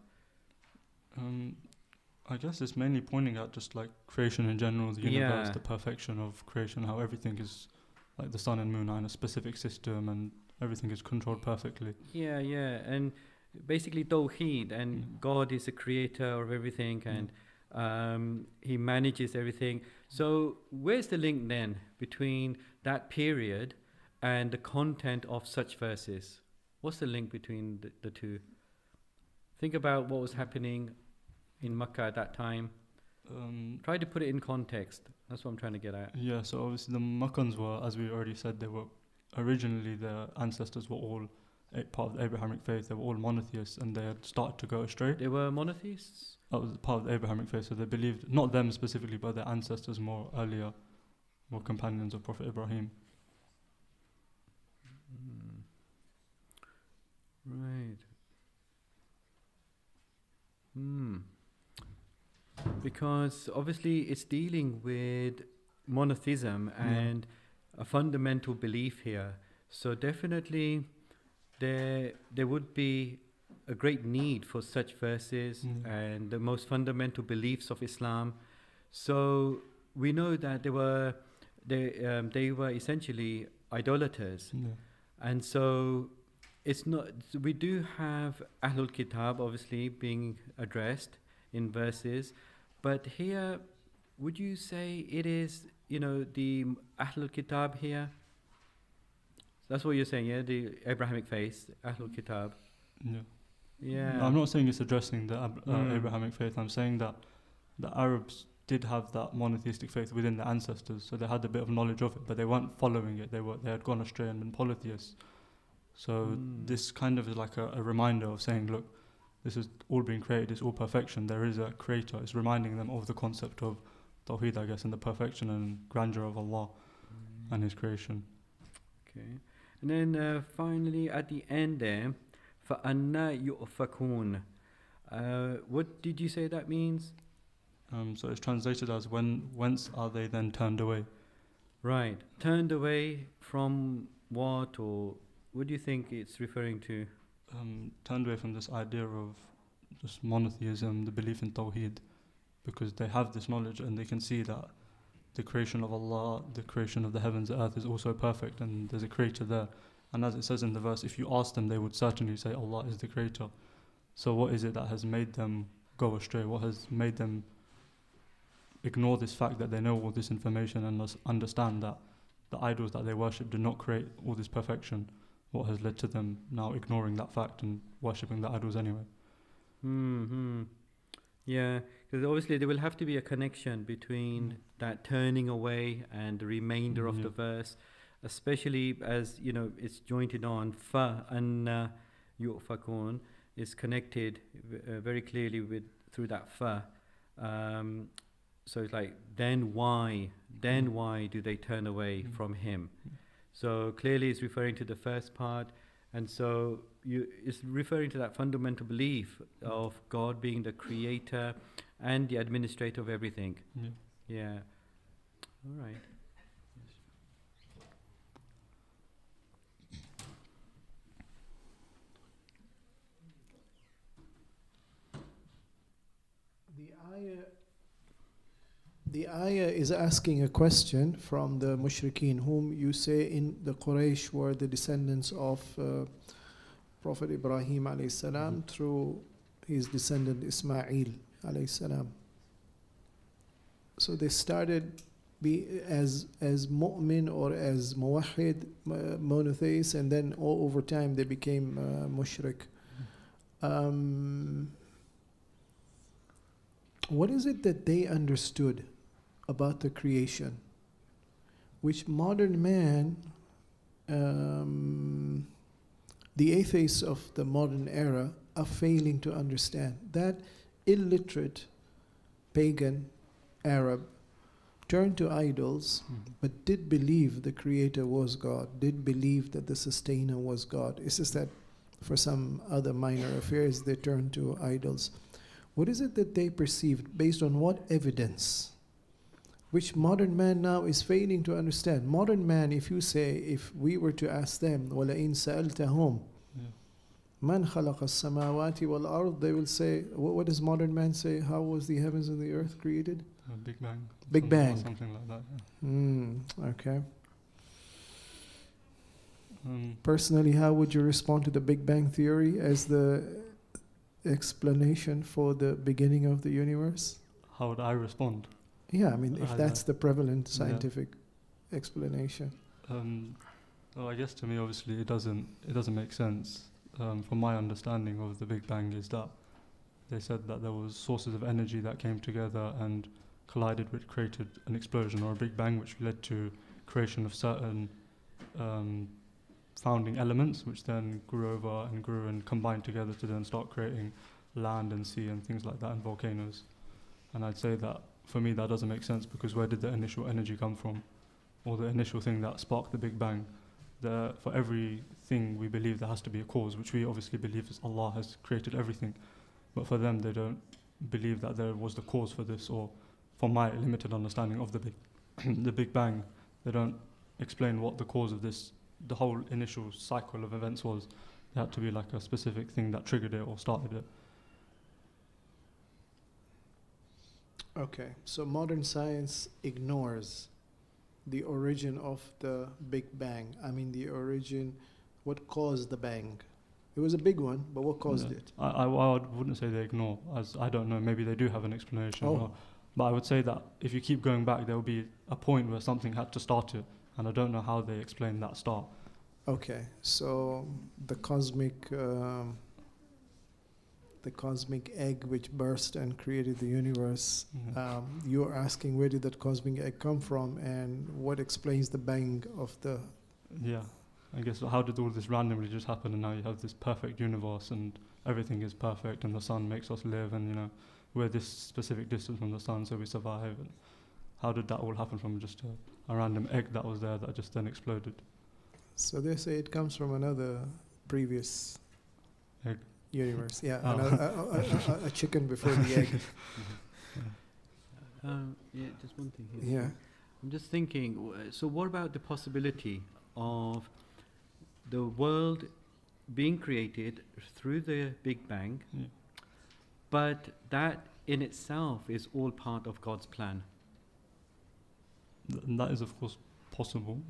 I guess it's mainly pointing at just like creation in general, the universe, the perfection of creation, how everything is, like the sun and moon are in a specific system and everything is controlled perfectly. Yeah, and basically Tawheed, and God is the creator of everything, and He manages everything. So where's the link then between that period and the content of such verses? What's the link between the two? Think about what was happening in Makkah at that time. Try to put it in context. That's what I'm trying to get at. Yeah, so obviously the Makkans were, as we already said, they were originally, their ancestors were all part of the Abrahamic faith. They were all monotheists, and they had started to go astray. They were monotheists? That was part of the Abrahamic faith, so they believed, not them specifically, but their ancestors more earlier, were companions of Prophet Ibrahim. Right. Because obviously it's dealing with monotheism and a fundamental belief here. So definitely there would be a great need for such verses and the most fundamental beliefs of Islam. So we know that they were essentially idolaters. And so it's not, we do have Ahlul Kitab obviously being addressed in verses, but here, would you say it is, the Ahlul Kitab here? That's what you're saying, yeah? The Abrahamic faith, Ahlul Kitab. Yeah. No, I'm not saying it's addressing the Abrahamic faith. I'm saying that the Arabs did have that monotheistic faith within their ancestors, so they had a bit of knowledge of it, but they weren't following it. They had gone astray and been polytheists. So this kind of is like a reminder of saying, look, this is all being created, it's all perfection. There is a creator. It's reminding them of the concept of Tawheed, I guess, and the perfection and grandeur of Allah and His creation. Okay. And then finally at the end there, فَأَنَّا يُؤْفَكُونَ. What did you say that means? So it's translated as whence are they then turned away? Right. Turned away from what, or what do you think it's referring to? Turned away from this idea of just monotheism, the belief in Tawheed, because they have this knowledge and they can see that the creation of Allah, the creation of the heavens and earth is also perfect, and there's a creator there. And as it says in the verse, if you ask them, they would certainly say Allah is the creator. So what is it that has made them go astray? What has made them ignore this fact that they know all this information and understand that the idols that they worship do not create all this perfection? What has led to them now ignoring that fact and worshipping the idols anyway? Yeah, because obviously there will have to be a connection between that turning away and the remainder of the verse, especially as, it's jointed on fa anna yu'fakun is connected very clearly through that fa. So it's like, then why do they turn away from Him? So clearly it's referring to the first part, and so it's referring to that fundamental belief of God being the creator and the administrator of everything. Yeah. All right. The ayah is asking a question from the mushrikeen, whom you say in the Quraysh were the descendants of Prophet Ibrahim alayhi salam through his descendant Ismail alayhi salam. So they started as mu'min or as muwahid, monotheist, and then over time they became mushrik. What is it that they understood about the creation, which modern man, the atheists of the modern era, are failing to understand? That illiterate pagan Arab turned to idols, but did believe the creator was God, did believe that the sustainer was God. It's just that for some other minor affairs they turned to idols. What is it that they perceived? Based on what evidence? Which modern man now is failing to understand. Modern man, if we were to ask them, وَلَئِن سَأَلْتَهُمْ مَنْ خَلَقَ السَّمَاوَاتِ وَالْأَرْضِ, they will say, what does modern man say? How was the heavens and the earth created? Big Bang. Big Bang. Something like that. Okay. Personally, how would you respond to the Big Bang Theory as the explanation for the beginning of the universe? how would I respond? Yeah, I mean, if that's the prevalent scientific explanation. Well, I guess to me, obviously, it doesn't make sense. From my understanding of the Big Bang is that they said that there was sources of energy that came together and collided, which created an explosion or a Big Bang, which led to creation of certain founding elements, which then grew and combined together to then start creating land and sea and things like that, and volcanoes. And I'd say that for me that doesn't make sense, because where did the initial energy come from, or the initial thing that sparked the Big Bang? For everything we believe there has to be a cause, which we obviously believe is Allah has created everything, but for them they don't believe that there was the cause for this, or from my limited understanding of the Big Bang, they don't explain what the cause of this, the whole initial cycle of events was. There had to be like a specific thing that triggered it or started it. Okay, so modern science ignores the origin of the Big Bang. I mean, the origin, what caused the bang? It was a big one, but what caused it? I wouldn't say they ignore, as I don't know, maybe they do have an explanation. But I would say that if you keep going back, there will be a point where something had to start it, and I don't know how they explain that start. Okay, so the cosmic egg which burst and created the universe, you're asking where did that cosmic egg come from, and what explains the bang of the... Yeah, I guess how did all this randomly just happen, and now you have this perfect universe and everything is perfect and the sun makes us live, and we're this specific distance from the sun so we survive. And how did that all happen from just a random egg that was there that just then exploded? So they say it comes from another previous egg. Universe, yeah, a chicken before the egg. Yeah, just one thing here. Yeah. I'm just thinking, so what about the possibility of the world being created through the Big Bang, but that in itself is all part of God's plan? And that is, of course, possible.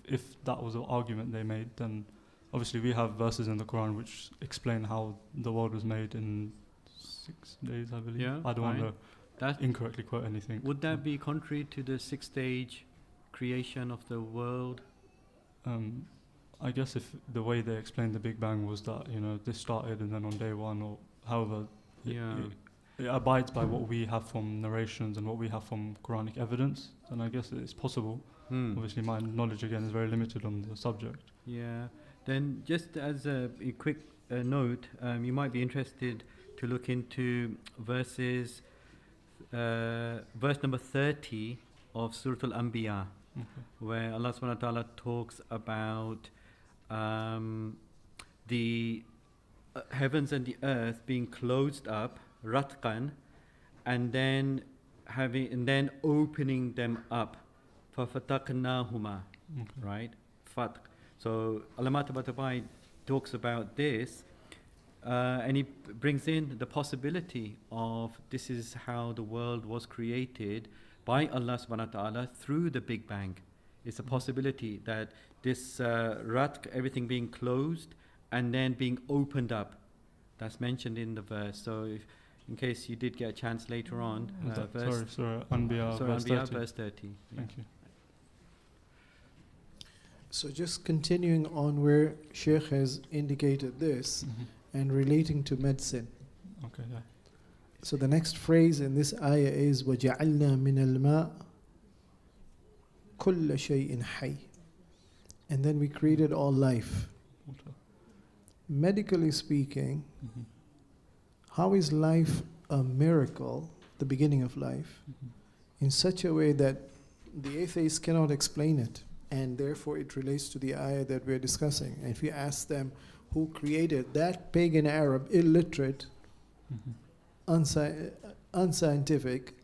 If that was the argument they made, then obviously we have verses in the Quran which explain how the world was made in 6 days, I believe. Yeah, I don't want to incorrectly quote anything. Would that be contrary to the 6-stage creation of the world? I guess if the way they explained the Big Bang was that, this started and then on day one, or however, it abides by what we have from narrations and what we have from Quranic evidence, then I guess it's possible. Obviously my knowledge again is very limited on the subject. Yeah. Then just as a quick note, you might be interested to look into verse number 30 of Surah Al-Anbiya, where Allah subhanahu wa ta'ala talks about the heavens and the earth being closed up, ratqan, and then opening them up, فَفَتَقْنَاهُمَا, right? Fatq. So Allama Tabatabai talks about this, and he brings in the possibility of this is how the world was created by Allah subhanahu wa ta'ala through the Big Bang. It's a possibility that this ratq, everything being closed and then being opened up, that's mentioned in the verse. So if, in case you did get a chance later on, Surah Anbiya, verse 30. Thank you. So just continuing on where Sheikh has indicated this and relating to medicine. Okay, yeah. So the next phrase in this ayah is وَجَعَلْنَا مِنَ الْمَاءِ كُلَّ شَيْءٍ حَيٍّ. And then we created all life. Medically speaking, how is life a miracle, the beginning of life, in such a way that the atheists cannot explain it? And therefore it relates to the ayah that we're discussing. And if you ask them who created that pagan Arab, illiterate, unscientific,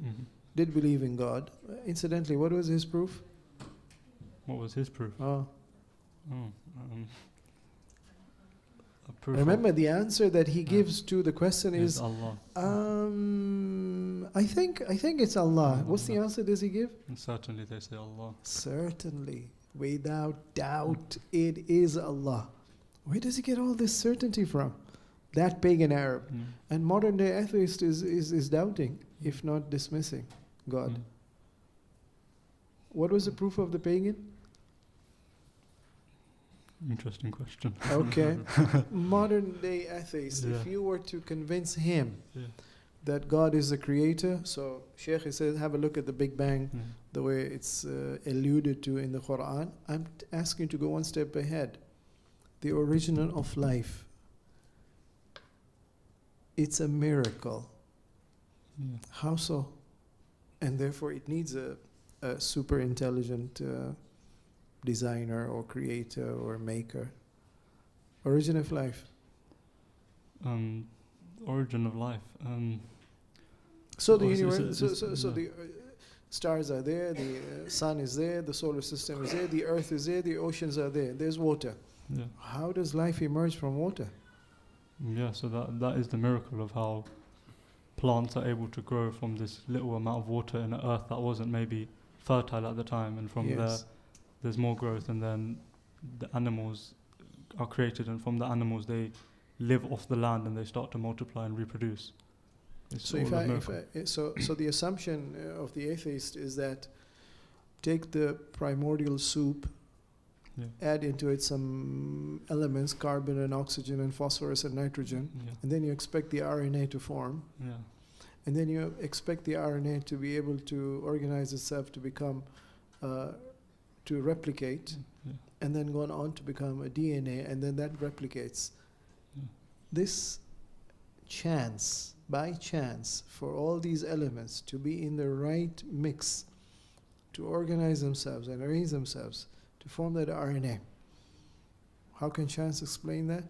did believe in God. Incidentally, what was his proof? What was his proof? Remember, the answer that he gives to the question is Allah. I think it's Allah. What's the answer does he give? And certainly they say Allah. Certainly, without doubt, it is Allah. Where does he get all this certainty from? that pagan Arab. And modern day atheist is doubting, if not dismissing God. What was the proof of the pagan? Interesting question. Okay. Modern day atheist, if you were to convince him that God is the creator, so Sheikh says, have a look at the Big Bang, the way it's alluded to in the Quran. I'm asking you to go one step ahead. The origin of life. It's a miracle. How so? And therefore it needs a super intelligent designer or creator or maker. Origin of life. Origin of life. So the universe, so the stars are there, the sun is there, the solar system is there, the earth is there, the oceans are there. There's water. Yeah. How does life emerge from water? Yeah, so that is the miracle of how plants are able to grow from this little amount of water in an earth that wasn't maybe fertile at the time, and from there there's more growth, and then the animals are created, and from the animals they live off the land and they start to multiply and reproduce. So so the assumption of the atheist is that take the primordial soup, add into it some elements, carbon and oxygen and phosphorus and nitrogen, and then you expect the RNA to form. And then you expect the RNA to be able to organize itself to become, to replicate, and then go on to become a DNA, and then that replicates. This chance, by chance, for all these elements to be in the right mix, to organize themselves and arrange themselves, to form that RNA. How can chance explain that?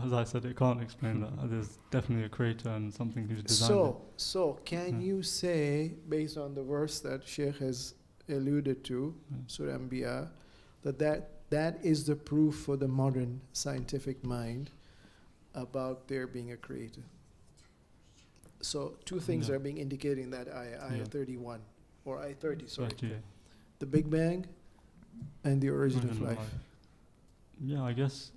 As I said, it can't explain that. There's definitely a creator and something who's designed it. So can you say, based on the verse that Sheikh has alluded to, Surah Anbiya, that is the proof for the modern scientific mind about there being a creator? So two things are being indicated in that ayah 31, or ayah 30, sorry. The Big Bang and the origin of life. Yeah, I guess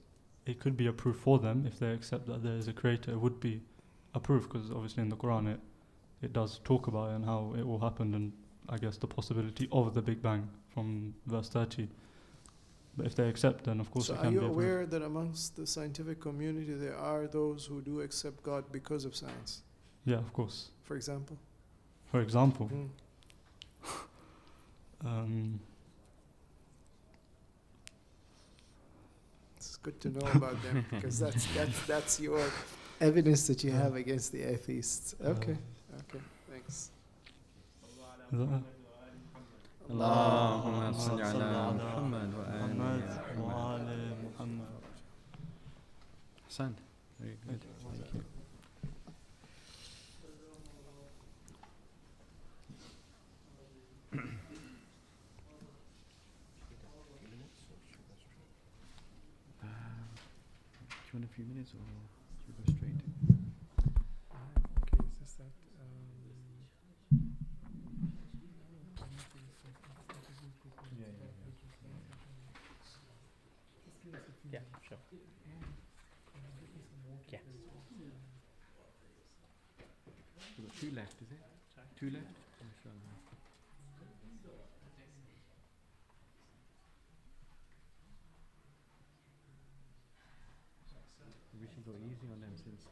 it could be a proof for them if they accept that there is a creator. It would be a proof, because obviously in the Quran it does talk about it and how it all happened, and I guess the possibility of the Big Bang from verse 30. But if they accept, then of course it can be a proof. So are you aware that amongst the scientific community there are those who do accept God because of science? Yeah, of course. For example? For example? It's good to know about them, because that's your evidence that you have against the atheists. Okay, thanks. اللهم صل على محمد وآل محمد. Hassan, very good. Thank you. Do you want a few minutes or should we go straight? Okay, is this that? Yeah, sure. Yeah. We've got two left, is it? Two left? Inshallah. We should go easy on them since.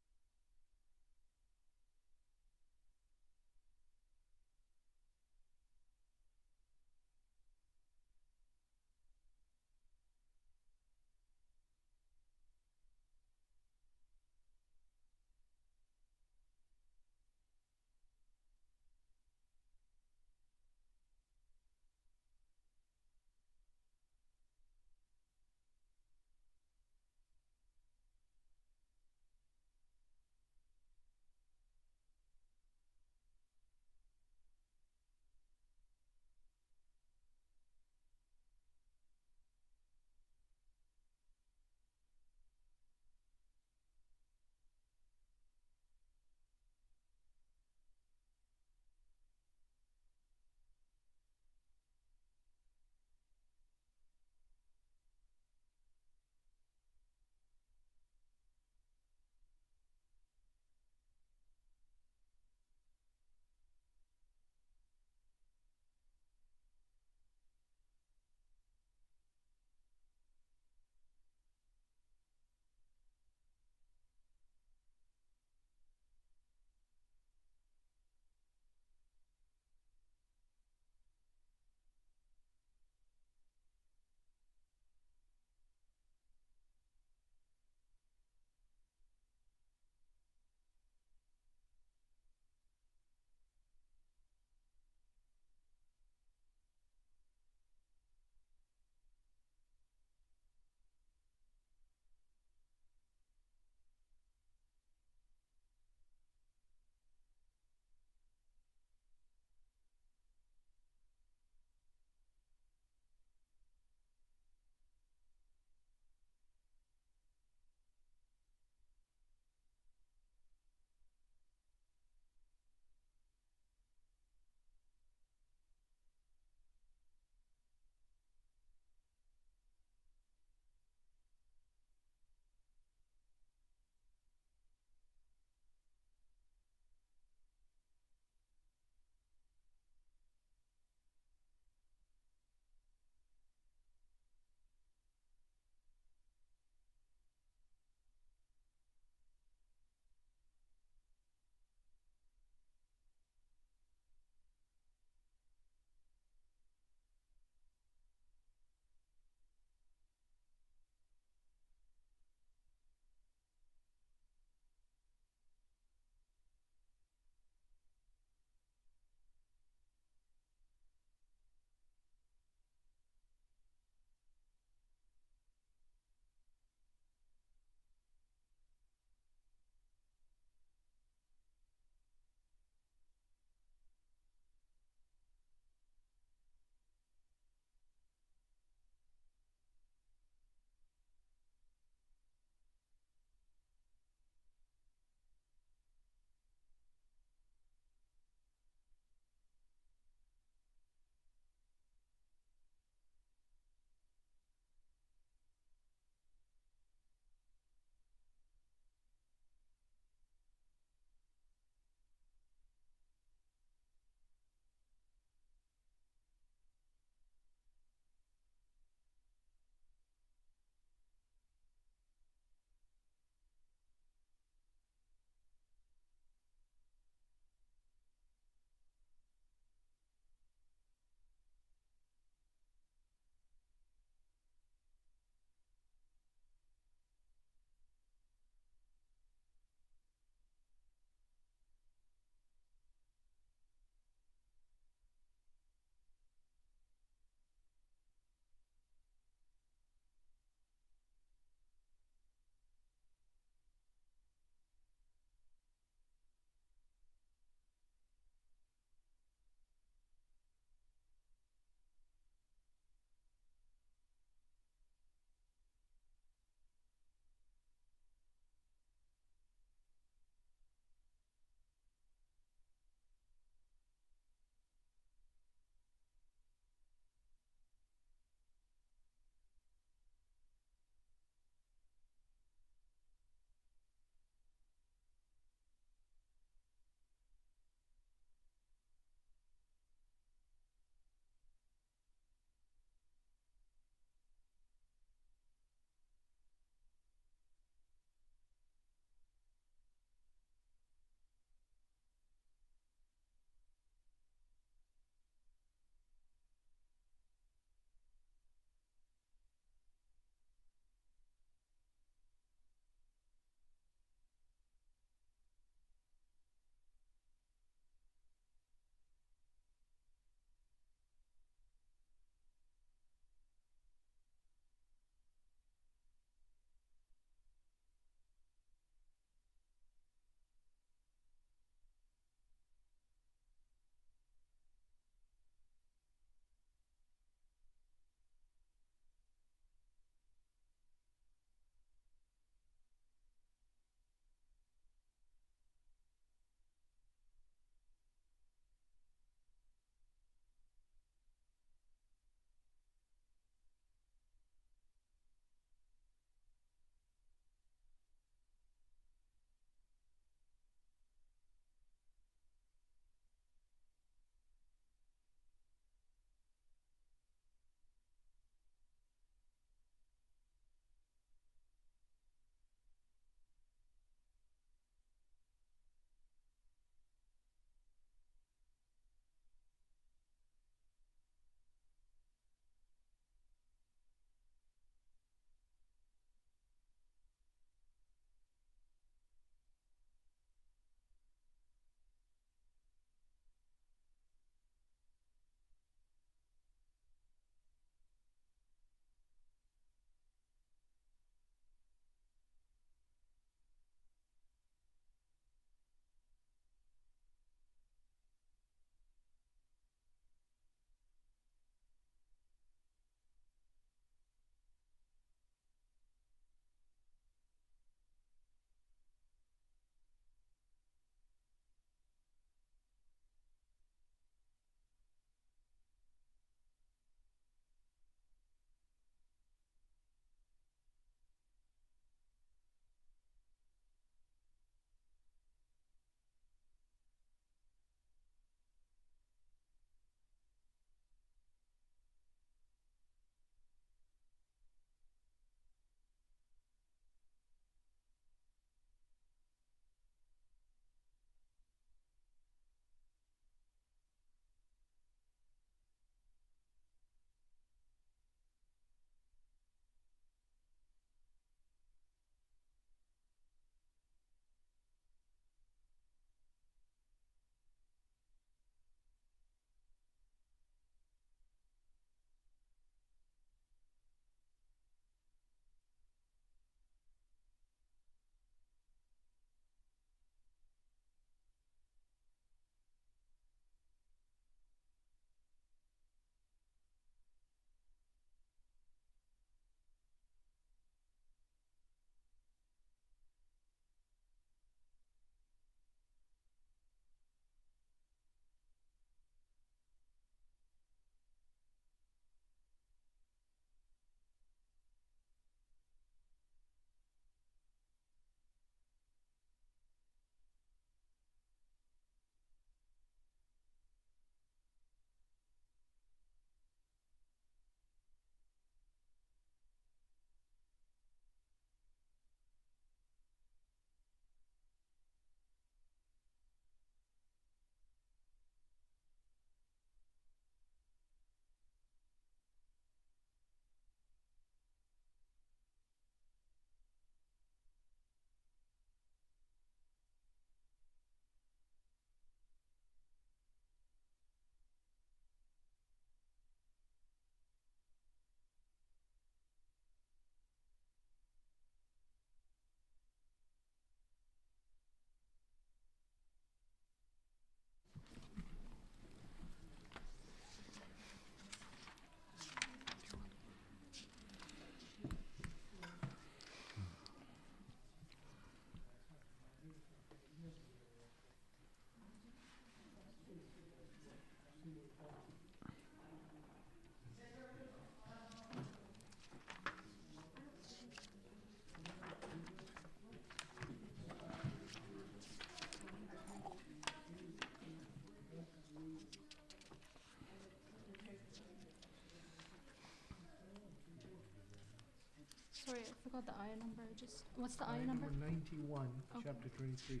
forgot the ayah number. Just what's the ayah number? 91, Okay. chapter 23.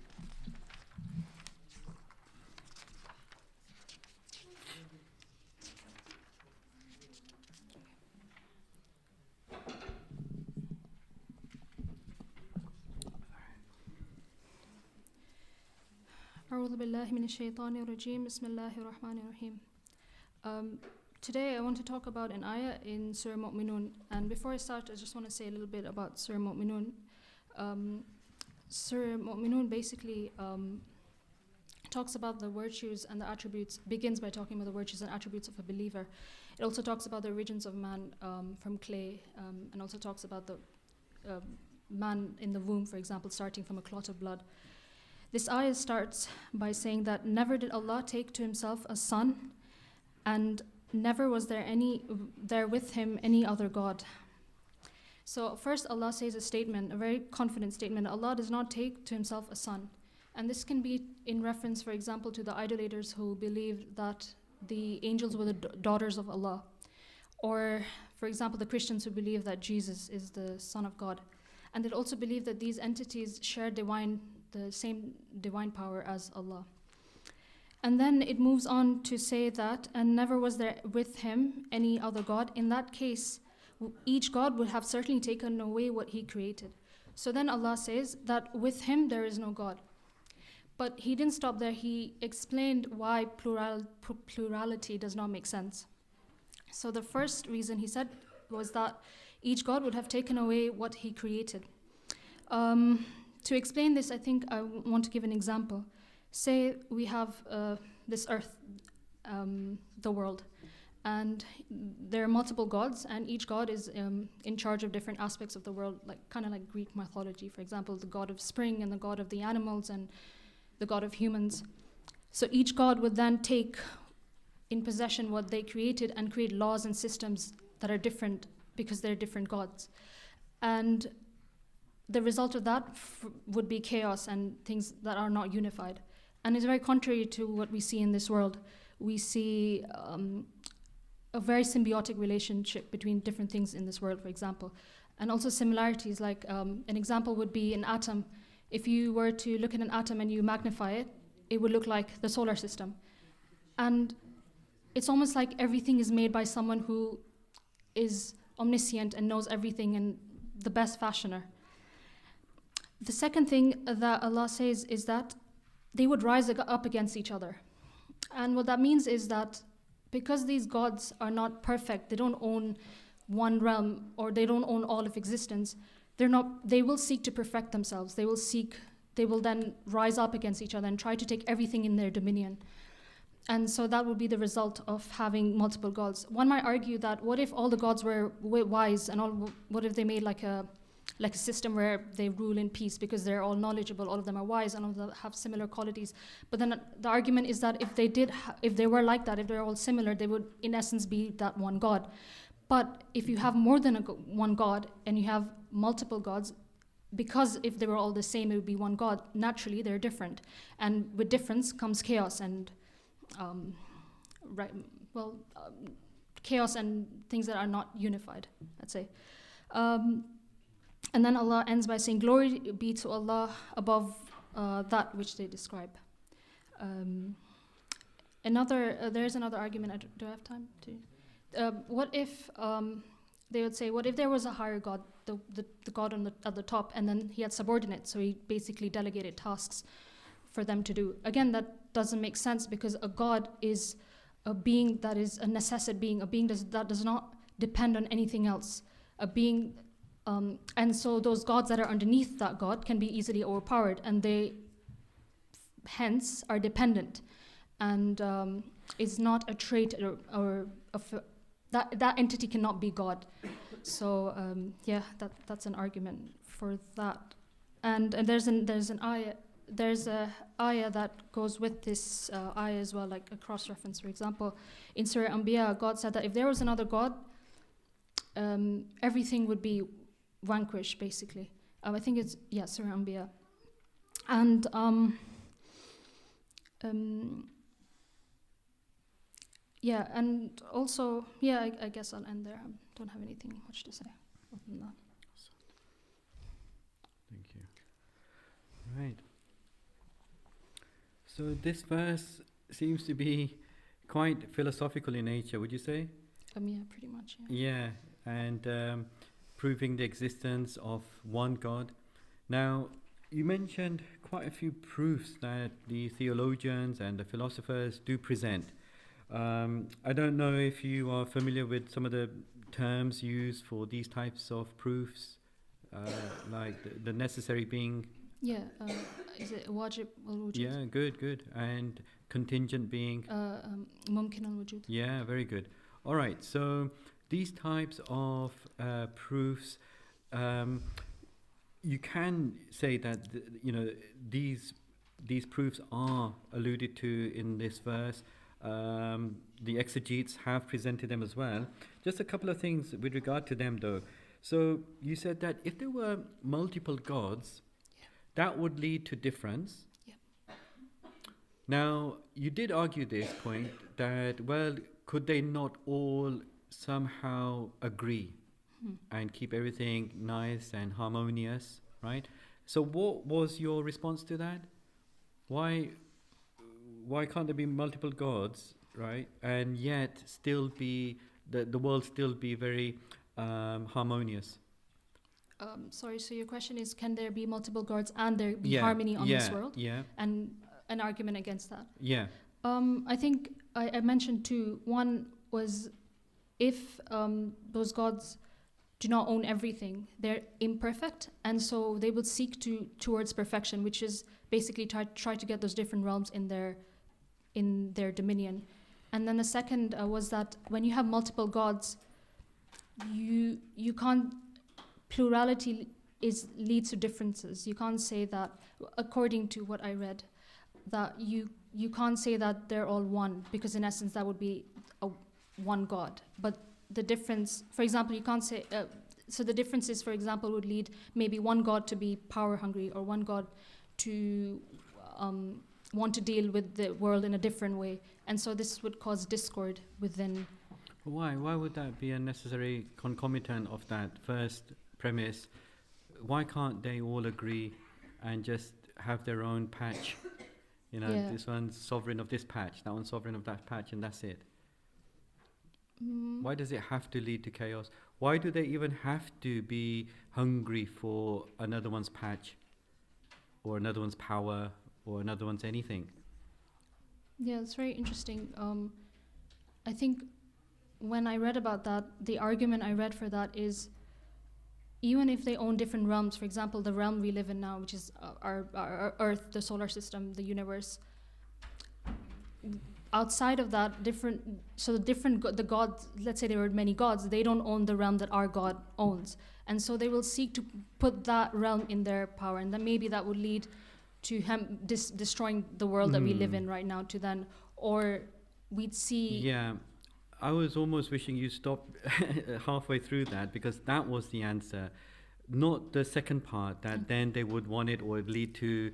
أعوذ بالله من الشيطان الرجيم بسم الله الرحمن الرحيم. Today I want to talk about an ayah in Surah Mu'minun, and before I start I just want to say a little bit about Surah Mu'minun. Surah Mu'minun basically talks about the virtues and the attributes, begins by talking about the virtues and attributes of a believer. It also talks about the origins of man from clay, and also talks about the man in the womb, for example, starting from a clot of blood. This ayah starts by saying that never did Allah take to himself a son, and never was there with him any other God. So first Allah says a statement, a very confident statement. Allah does not take to himself a son. And this can be in reference, for example, to the idolaters who believed that the angels were the daughters of Allah. Or, for example, the Christians who believe that Jesus is the Son of God. And they also believe that these entities share the same divine power as Allah. And then it moves on to say that, and never was there with him any other God. In that case, each God would have certainly taken away what he created. So then Allah says that with him there is no God. But he didn't stop there. He explained why plurality does not make sense. So the first reason he said was that each God would have taken away what he created. To explain this, I think I want to give an example. Say we have this earth, the world, and there are multiple gods, and each god is in charge of different aspects of the world, kind of like Greek mythology, for example, the god of spring and the god of the animals and the god of humans. So each god would then take in possession what they created and create laws and systems that are different because they're different gods. And the result of that would be chaos and things that are not unified. And it's very contrary to what we see in this world. We see a very symbiotic relationship between different things in this world, for example. And also similarities, like an example would be an atom. If you were to look at an atom and you magnify it, it would look like the solar system. And it's almost like everything is made by someone who is omniscient and knows everything and the best fashioner. The second thing that Allah says is that they would rise up against each other. And what that means is that because these gods are not perfect, they don't own one realm, or they don't own all of existence, they will seek to perfect themselves. They will then rise up against each other and try to take everything in their dominion. And so that would be the result of having multiple gods. One might argue that what if all the gods were wise, and what if they made like a system where they rule in peace because they're all knowledgeable, all of them are wise, and all of them have similar qualities. But then the argument is that if they were like that, if they're all similar, they would in essence be that one God. But if you have more than one God and you have multiple gods, because if they were all the same, it would be one God. Naturally, they're different, and with difference comes chaos and chaos and things that are not unified, let's say. And then Allah ends by saying, "Glory be to Allah above that which they describe." There's another argument. Do I have time to? What if they would say, what if there was a higher God, the God at the top, and then he had subordinates, so he basically delegated tasks for them to do? Again, that doesn't make sense, because a God is a being that is a necessary being, a being that does not depend on anything else, a being. And so those gods that are underneath that God can be easily overpowered, and they hence are dependent, and is not a trait or that entity cannot be God. So that's an argument for that. And there's a ayah that goes with this ayah as well, like a cross reference. For example, in Surah Anbiya, God said that if there was another God, everything would be vanquished, basically. I think it's Surah Anbiya. And and also I guess I'll end there. I don't have anything much to say other than that. Right. So this verse seems to be quite philosophical in nature, would you say? Yeah, pretty much. Yeah. Yeah, and proving the existence of one God. Now, you mentioned quite a few proofs that the theologians and the philosophers do present. I don't know if you are familiar with some of the terms used for these types of proofs, like the necessary being. Yeah. Is it wajib al-wujud? Yeah, good. And contingent being. Mumkin al-wujud. Yeah, very good. All right, so these types of proofs, you can say that these proofs are alluded to in this verse. The exegetes have presented them as well. Just a couple of things with regard to them, though. So you said that if there were multiple gods, that would lead to difference. Now, you did argue this point that, well, could they not all somehow agree and keep everything nice and harmonious, right? So what was your response to that? Why can't there be multiple gods, right? And yet still be, the world still be very harmonious? Sorry, so your question is, can there be multiple gods and there be harmony on this world? Yeah. And an argument against that? Yeah. I think I mentioned two. One was if those gods do not own everything, they're imperfect, and so they will seek towards perfection, which is basically try to get those different realms in their dominion. And then the second was that when you have multiple gods, you can't, plurality leads to differences. You can't say that, according to what I read, that you can't say that they're all one, because in essence that would be one God. But the difference, for example, you can't say, so the differences, for example, would lead maybe one God to be power hungry, or one God to want to deal with the world in a different way. And so this would cause discord within. Why would that be a necessary concomitant of that first premise? Why can't they all agree and just have their own patch? This one's sovereign of this patch, that one's sovereign of that patch, and that's it. Why does it have to lead to chaos? Why do they even have to be hungry for another one's patch, or another one's power, or another one's anything? Yeah, it's very interesting. I think when I read about that, the argument I read for that is, even if they own different realms, for example, the realm we live in now, which is our Earth, the solar system, the universe, outside of that, the gods, let's say there were many gods, they don't own the realm that our God owns. And so they will seek to put that realm in their power, and then maybe that would lead to him destroying the world that we live in right now, to then, or we'd see... Yeah. I was almost wishing you stopped halfway through that, because that was the answer, not the second part, that then they would want it or it would lead to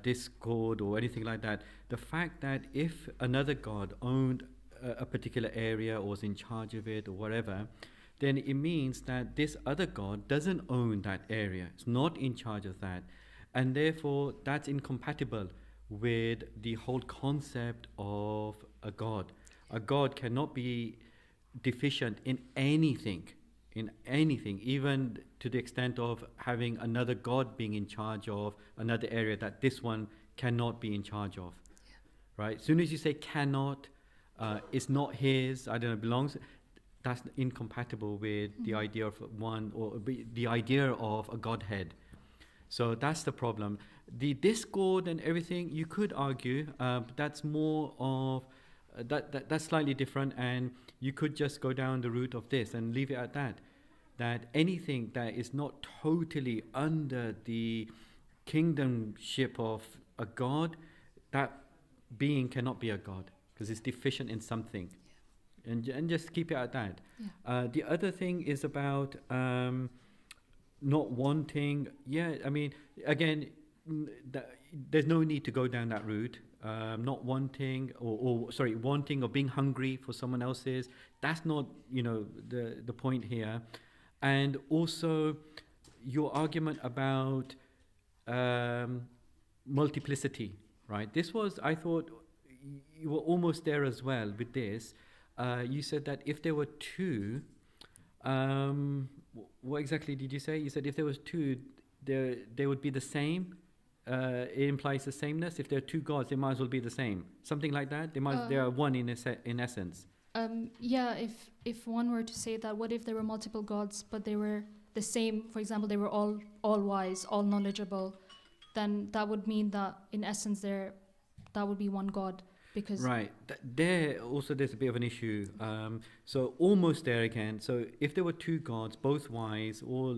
discord or anything like that. The fact that if another god owned a particular area or was in charge of it or whatever, then it means that this other god doesn't own that area, it's not in charge of that, and therefore that's incompatible with the whole concept of a god. A god cannot be deficient in anything, even to the extent of having another god being in charge of another area that this one cannot be in charge of. Right? As soon as you say cannot, it's not his, I don't know, belongs, that's incompatible with the idea of one, or the idea of a godhead. So that's the problem. The discord and everything, you could argue, that's more of, that's slightly different, and you could just go down the route of this and leave it at that anything that is not totally under the kingdomship of a god, that being cannot be a god, because it's deficient in something. And just keep it at that. The other thing is about not wanting, I mean, again, there's no need to go down that route. Not wanting, wanting or being hungry for someone else's, that's not, the point here. And also your argument about multiplicity, right? This was, I thought, you were almost there as well with this. You said that if there were two, what exactly did you say? You said if there was two, they would be the same. It implies the sameness. If there are two gods, they might as well be the same. Something like that. They are one in essence. Yeah, if one were to say that, what if there were multiple gods, but they were the same? For example, they were all wise, all knowledgeable. Then that would mean that in essence, that would be one God. Because right, there's a bit of an issue. So almost there again. So if there were two gods, both wise, all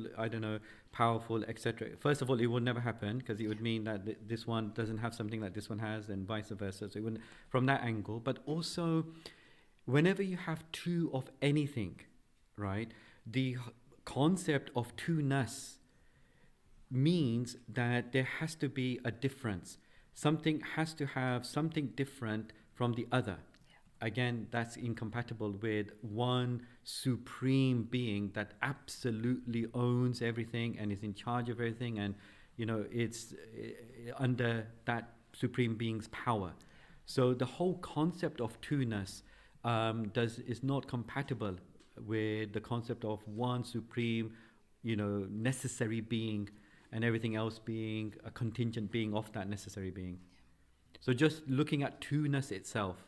powerful, etc. First of all, it would never happen because it would mean that this one doesn't have something that this one has, and vice versa. So it wouldn't, from that angle. But also, whenever you have two of anything, right, the concept of two-ness means that there has to be a difference. Something has to have something different from the other. Yeah. Again, that's incompatible with one supreme being that absolutely owns everything and is in charge of everything, and it's under that supreme being's power. So the whole concept of two-ness is not compatible with the concept of one supreme, necessary being, and everything else being a contingent being of that necessary being. Yeah. So just looking at two-ness itself,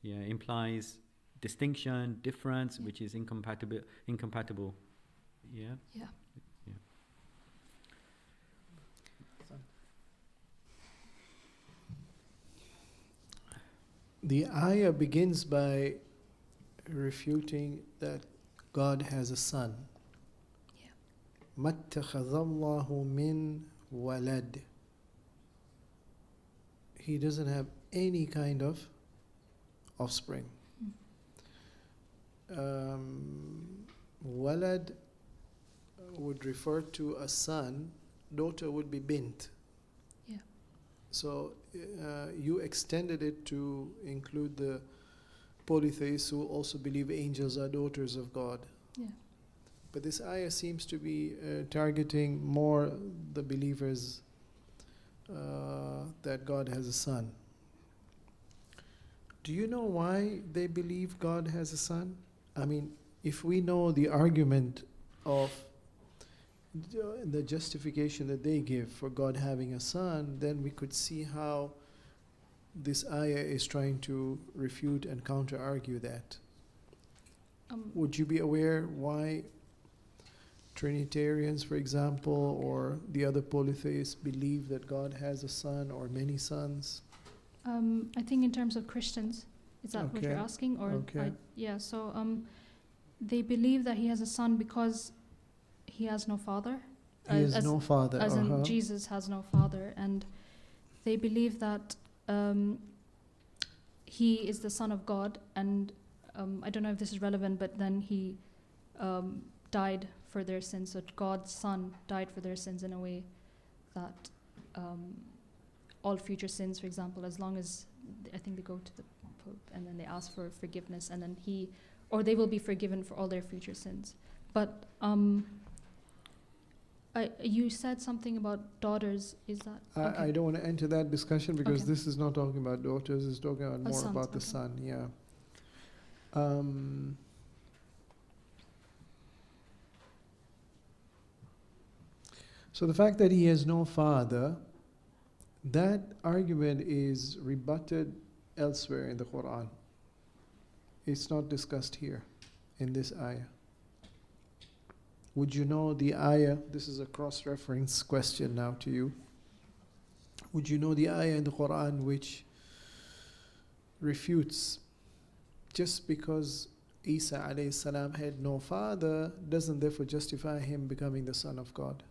implies distinction, difference, which is incompatible. Yeah. Yeah. Yeah. The ayah begins by refuting that God has a son. مَتَّخَذَ اللَّهُ مِنْ وَلَدٍ. He doesn't have any kind of offspring. Walad would refer to a son, daughter would be bint. Yeah. So you extended it to include the polytheists who also believe angels are daughters of God. Yeah. But this ayah seems to be targeting more the believers that God has a son. Do you know why they believe God has a son? I mean, if we know the argument of the justification that they give for God having a son, then we could see how this ayah is trying to refute and counter-argue that. Would you be aware why Trinitarians, for example, or the other polytheists believe that God has a son or many sons? I think in terms of Christians, is that what you're asking? Or okay. They believe that he has a son because he has no father. He has no father. As in Jesus has no father. And they believe that he is the son of God. And I don't know if this is relevant, but then he died for their sins. So God's son died for their sins in a way that all future sins, for example, as long as I think they go to the Pope and then they ask for forgiveness, and then they will be forgiven for all their future sins. But you said something about daughters. Is that? I don't want to enter that discussion because this is not talking about daughters. It's talking about more sons, about the son. Yeah. So the fact that he has no father, that argument is rebutted elsewhere in the Quran. It's not discussed here in this ayah. Would you know the ayah? This is a cross-reference question now to you. Would you know the ayah in the Quran which refutes just because Isa alayhi salam had no father doesn't therefore justify him becoming the son of God?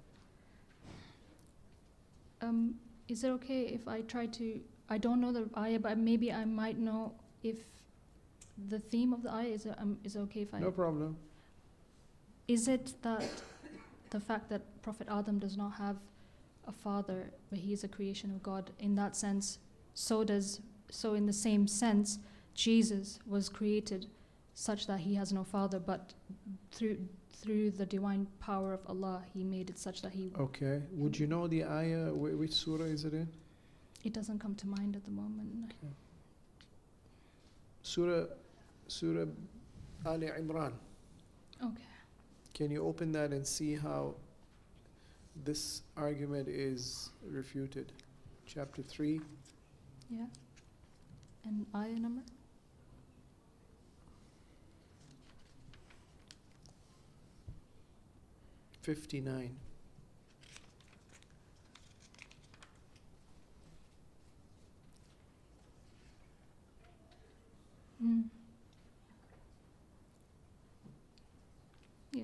Is it okay if I try to, I don't know the ayah, but maybe I might know if the theme of the ayah is it okay if I... No problem. Is it that the fact that Prophet Adam does not have a father, but he is a creation of God, in that sense, so in the same sense, Jesus was created such that he has no father, but through the divine power of Allah, he made it such that he... Okay. Would you know the ayah, which surah is it in? It doesn't come to mind at the moment. Surah Ali Imran. Okay. Can you open that and see how this argument is refuted? Chapter 3. Yeah. And ayah number? 59. Yeah.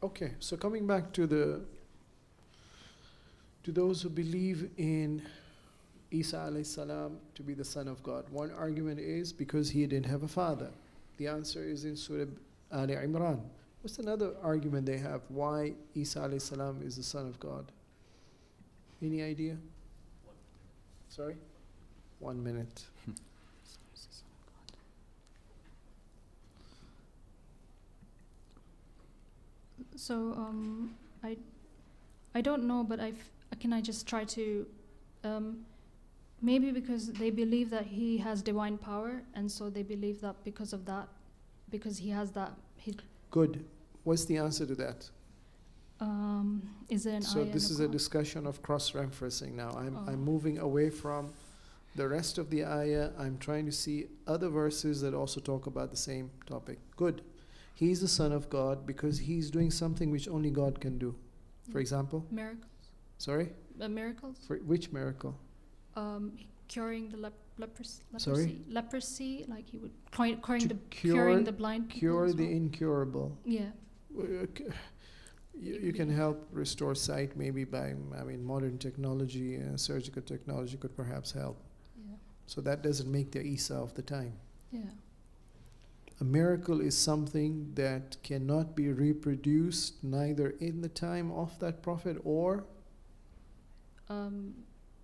Okay, so coming back to those who believe in Isa alayhi salam to be the son of God. One argument is because he didn't have a father. The answer is in Surah Ali Imran. What's another argument they have why Isa alayhi salam is the son of God? Any idea? Sorry? 1 minute. So I don't know, but can I just try to maybe because they believe that he has divine power, and so they believe that because of that, because he has that. Good. What's the answer to that? Is there an So ayah in this the is a Quran? discussion of cross-referencing now. I'm Oh. moving away from the rest of the ayah. I'm trying to see other verses that also talk about the same topic. Good. He's the son of God because he's doing something which only God can do. For example? Miracles. Sorry? Miracles. For which miracle? Curing the leprosy. Sorry? Leprosy, like he would curing the blind people Cure as the well. incurable. Yeah. You can help restore sight maybe by, modern technology, surgical technology could perhaps help. Yeah. So that doesn't make the Isa of the time. Yeah. A miracle is something that cannot be reproduced neither in the time of that prophet or.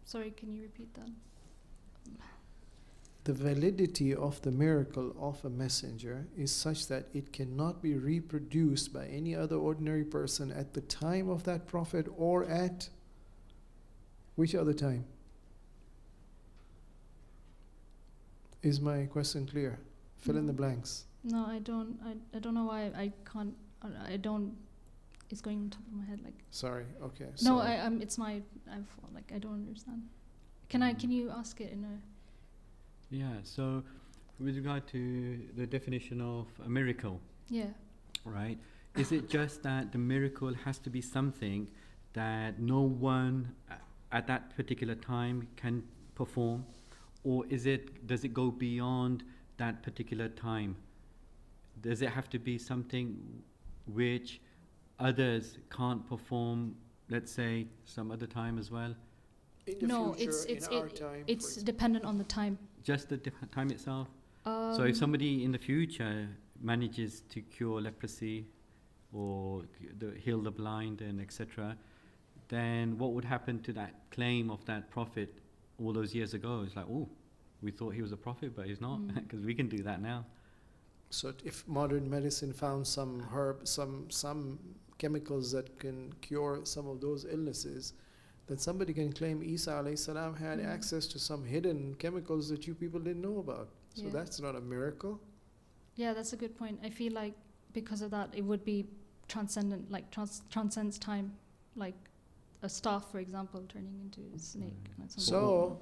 Sorry, can you repeat that? The validity of the miracle of a messenger is such that it cannot be reproduced by any other ordinary person at the time of that prophet or at which other time? Is my question clear? Fill in the blanks. No, I don't. I don't know why I can't. I don't. It's going on top of my head like. Sorry. Okay. No, so it's my. I don't understand. Can you ask it in a? Yeah, so with regard to the definition of a miracle, Yeah. right? Is it just that the miracle has to be something that no one at that particular time can perform, or does it go beyond that particular time? Does it have to be something which others can't perform, let's say, some other time as well? No, it's dependent on the time. Just the time itself? So if somebody in the future manages to cure leprosy or heal the blind and etc., then what would happen to that claim of that prophet all those years ago? It's like, oh, we thought he was a prophet, but he's not, because we can do that now. So if modern medicine found some herb, some chemicals that can cure some of those illnesses, then somebody can claim Isa alayhi salam had access to some hidden chemicals that you people didn't know about. So Yeah. that's not a miracle. Yeah, that's a good point. I feel like because of that, it would be transcendent, like transcends time, like a staff, for example, turning into a snake. So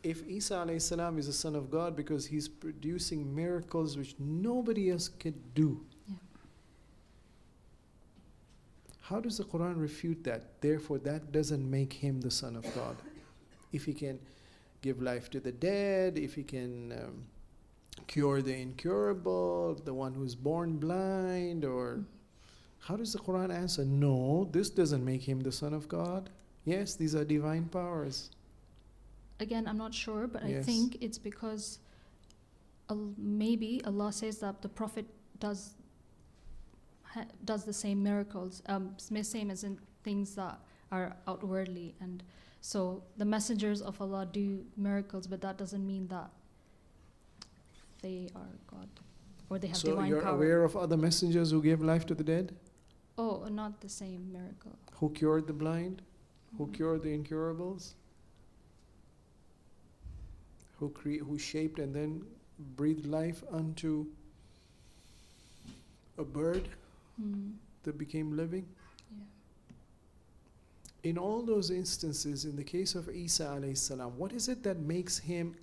if Isa alayhi salam is the son of God because he's producing miracles which nobody else could do, how does the Quran refute that? Therefore, that doesn't make him the son of God. If he can give life to the dead, if he can cure the incurable, the one who's born blind, or how does the Quran answer? No, this doesn't make him the son of God. Yes, these are divine powers. Again, I'm not sure, but I Yes. think it's because maybe Allah says that the Prophet does the same miracles, same as in things that are outwardly, and so the messengers of Allah do miracles, but that doesn't mean that they are God. or they have So divine you're power. aware of other messengers who gave life to the dead? Oh, not the same miracle. Who cured the blind? Who cured the incurables? Who shaped and then breathed life unto a bird that became living? Yeah. In all those instances, in the case of Isa alayhi salam, what is it that makes him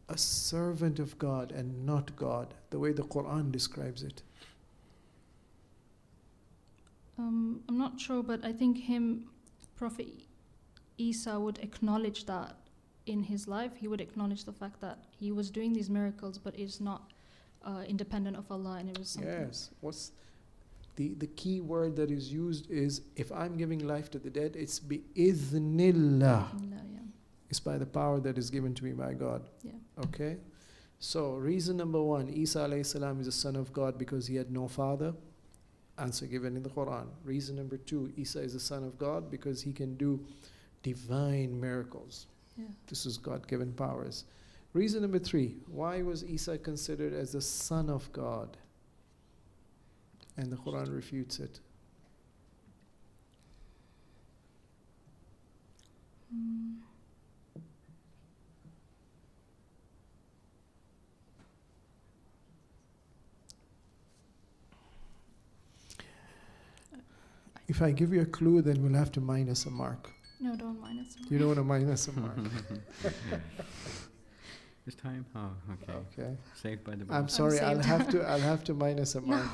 a servant of God and not God, the way the Quran describes it? I'm not sure, but I think Prophet Isa would acknowledge that in his life. He would acknowledge the fact that he was doing these miracles, but it's not independent of Allah, and it was something. Yes. What's the key word that is used is, if I'm giving life to the dead, it's bi-idhnillah. It's by the power that is given to me by God. Yeah. Okay? So, reason number one, Isa alayhi salam is a son of God because he had no father. Answer given in the Quran. Reason number two, Isa is a son of God because he can do divine miracles. Yeah. This is God-given powers. Reason number three, why was Isa considered as the son of God? And the Quran refutes it. If I give you a clue, then we'll have to minus a mark. No, don't minus a mark. You don't want to minus a mark. This time? Oh, okay. Okay. Saved by the bell. I'm sorry, I'll have to minus a mark.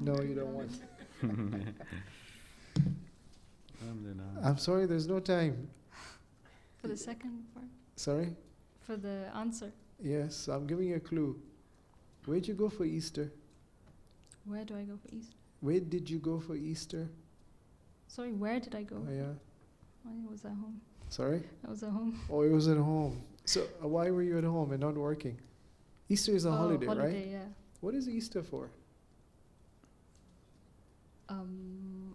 No, you don't want. I'm sorry, there's no time. For the second part? Sorry? For the answer. Yes, I'm giving you a clue. Where'd you go for Easter? Where do I go for Easter? Where did you go for Easter? Sorry, where did I go? Oh, yeah. I was at home. Sorry? I was at home. Oh, it was at home. So why were you at home and not working? Easter is a holiday, right? Holiday, yeah. What is Easter for? I'm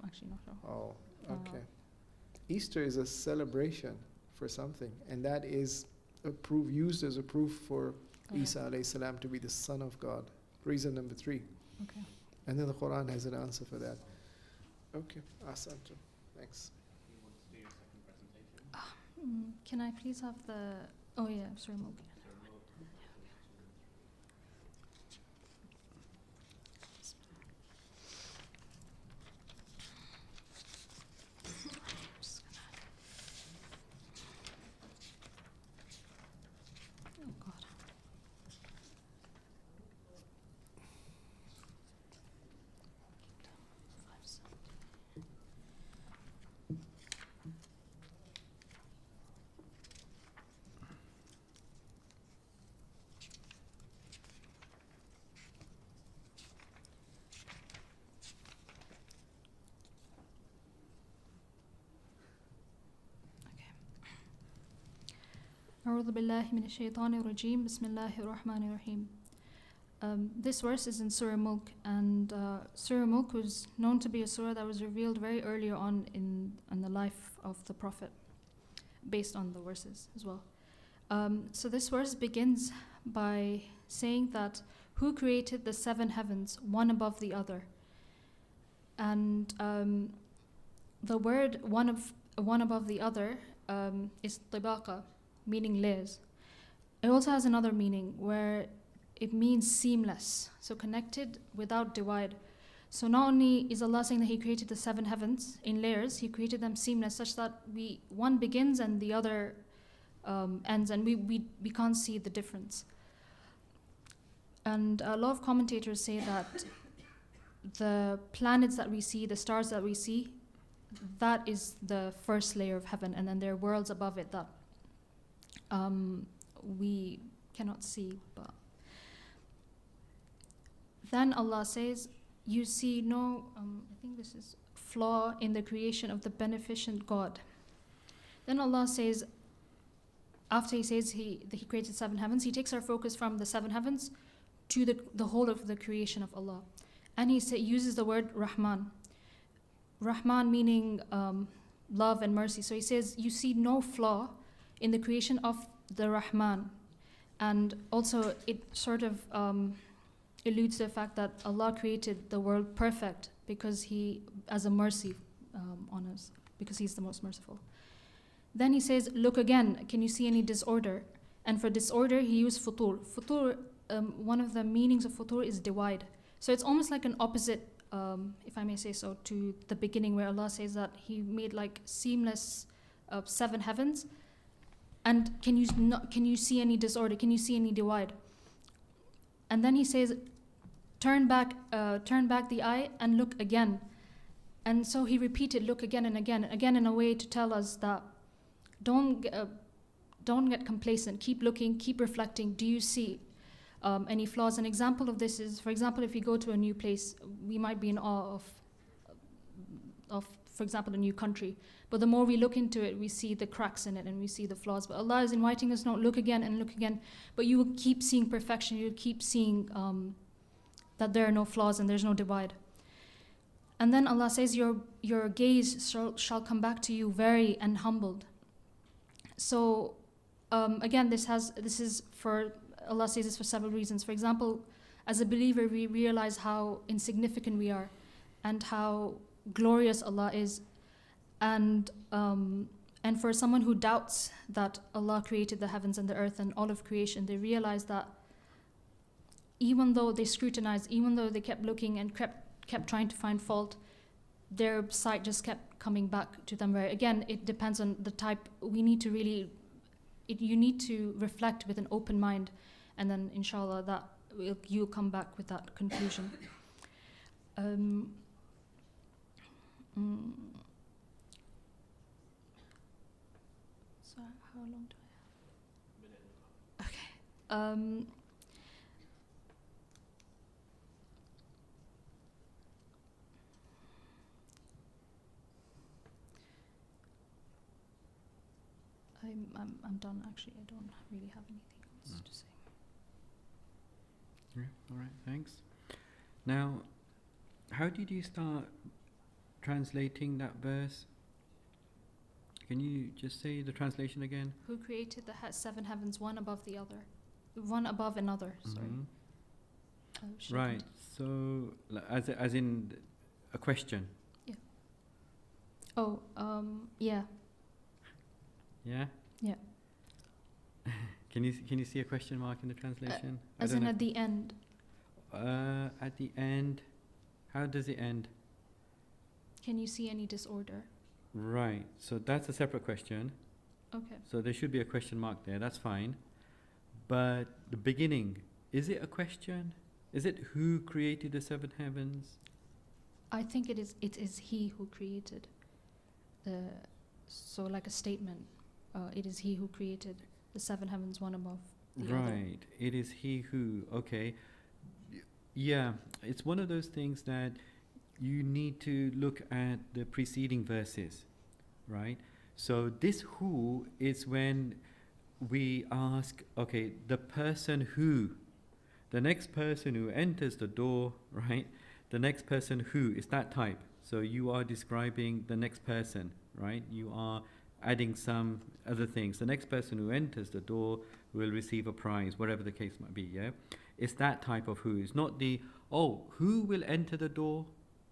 actually not sure. Oh, okay. Easter is a celebration for something, and that is used as a proof for Isa alayhi salam to be the son of God. Reason number three. Okay. And then the Quran has an answer for that. Okay, Asantu. Thanks. Can I please have the... Oh yeah, sorry, okay. أعوذ بالله من الشيطان الرجيم بسم الله الرحمن الرحيم. This verse is in Surah Mulk, and Surah Mulk was known to be a surah that was revealed very early on in the life of the Prophet, based on the verses as well. So this verse begins by saying that who created the seven heavens, one above the other? And the word one above the other is tibaqa, meaning layers. It also has another meaning where it means seamless, so connected without divide. So not only is Allah saying that He created the seven heavens in layers, He created them seamless such that one begins and the other ends, and we can't see the difference. And a lot of commentators say that the planets that we see, the stars that we see, that is the first layer of heaven, and then there are worlds above it that we cannot see. But then Allah says, you see no, I think this is flaw in the creation of the beneficent God. Then Allah says, after He says that He created seven heavens, He takes our focus from the seven heavens to the whole of the creation of Allah. And He uses the word Rahman. Rahman meaning love and mercy. So He says, you see no flaw in the creation of the Rahman. And also it sort of alludes to the fact that Allah created the world perfect because as a mercy on us, because He's the most merciful. Then He says, look again, can you see any disorder? And for disorder, He used futur. Futur, one of the meanings of futur is divide. So it's almost like an opposite, if I may say so, to the beginning where Allah says that He made like seamless 7 heavens. And can you see any disorder? Can you see any divide? And then He says, turn back the eye and look again. And so He repeated, look again and again, in a way to tell us that don't get complacent. Keep looking, keep reflecting. Do you see any flaws? An example of this is, for example, if you go to a new place, we might be in awe of, for example, a new country. But the more we look into it, we see the cracks in it and we see the flaws. But Allah is inviting us, no, look again and look again. But you will keep seeing perfection. You'll keep seeing that there are no flaws and there's no divide. And then Allah says, your gaze shall come back to you weary and humbled. So again, this is for, Allah says this for several reasons. For example, as a believer, we realize how insignificant we are and how glorious Allah is. And for someone who doubts that Allah created the heavens and the earth and all of creation, they realize that even though they scrutinized, even though they kept looking and kept trying to find fault, their sight just kept coming back to them. Where again, it depends on the type. You need to reflect with an open mind, and then inshallah that you'll come back with that conclusion. So how long do I have? Okay. I'm done actually. I don't really have anything else to say. Yeah, all right, thanks. Now, how did you start translating that verse? Can you just say the translation again? Who created the 7 heavens, one above the other, one above another? Sorry. Right. So, as in a question. Yeah. Oh, yeah. Yeah. Yeah. Can you see a question mark in the translation? As in at the end. At the end, how does it end? Can you see any disorder? Right. So that's a separate question. Okay. So there should be a question mark there. That's fine. But the beginning, is it a question? Is it who created the 7 heavens? I think it is He who created so like a statement. It is He who created the 7 heavens, one above the other. Right. It is He who. Okay. Yeah. It's one of those things that you need to look at the preceding verses, right? So this who is when we ask, okay, the person who, the next person who enters the door, right? The next person who is that type. So you are describing the next person, right? You are adding some other things. The next person who enters the door will receive a prize, whatever the case might be, yeah? It's that type of who. It's not the, who will enter the door?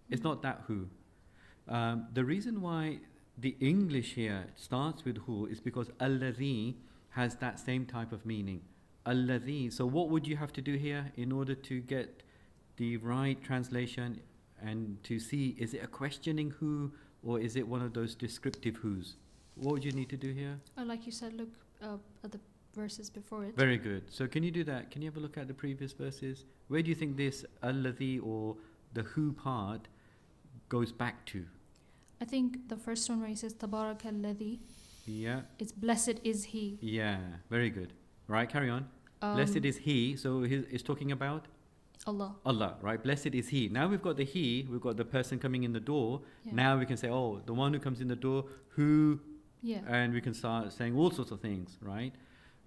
It's not that who. The reason why the English here starts with who is because alladhi has that same type of meaning. Alladhi. So what would you have to do here in order to get the right translation and to see, is it a questioning who or is it one of those descriptive who's? What would you need to do here? Like you said, look at the verses before it. Very good. So can you do that? Can you have a look at the previous verses? Where do you think this alladhi or the who part goes back to? I think the first one where he says Tabarakalladhi. Yeah. It's blessed is He. Yeah, very good. Right, carry on. Blessed is He. So he's talking about Allah. Allah, right? Blessed is He. Now we've got the He, we've got the person coming in the door. Yeah. Now we can say, the one who comes in the door, who, and we can start saying all sorts of things, right?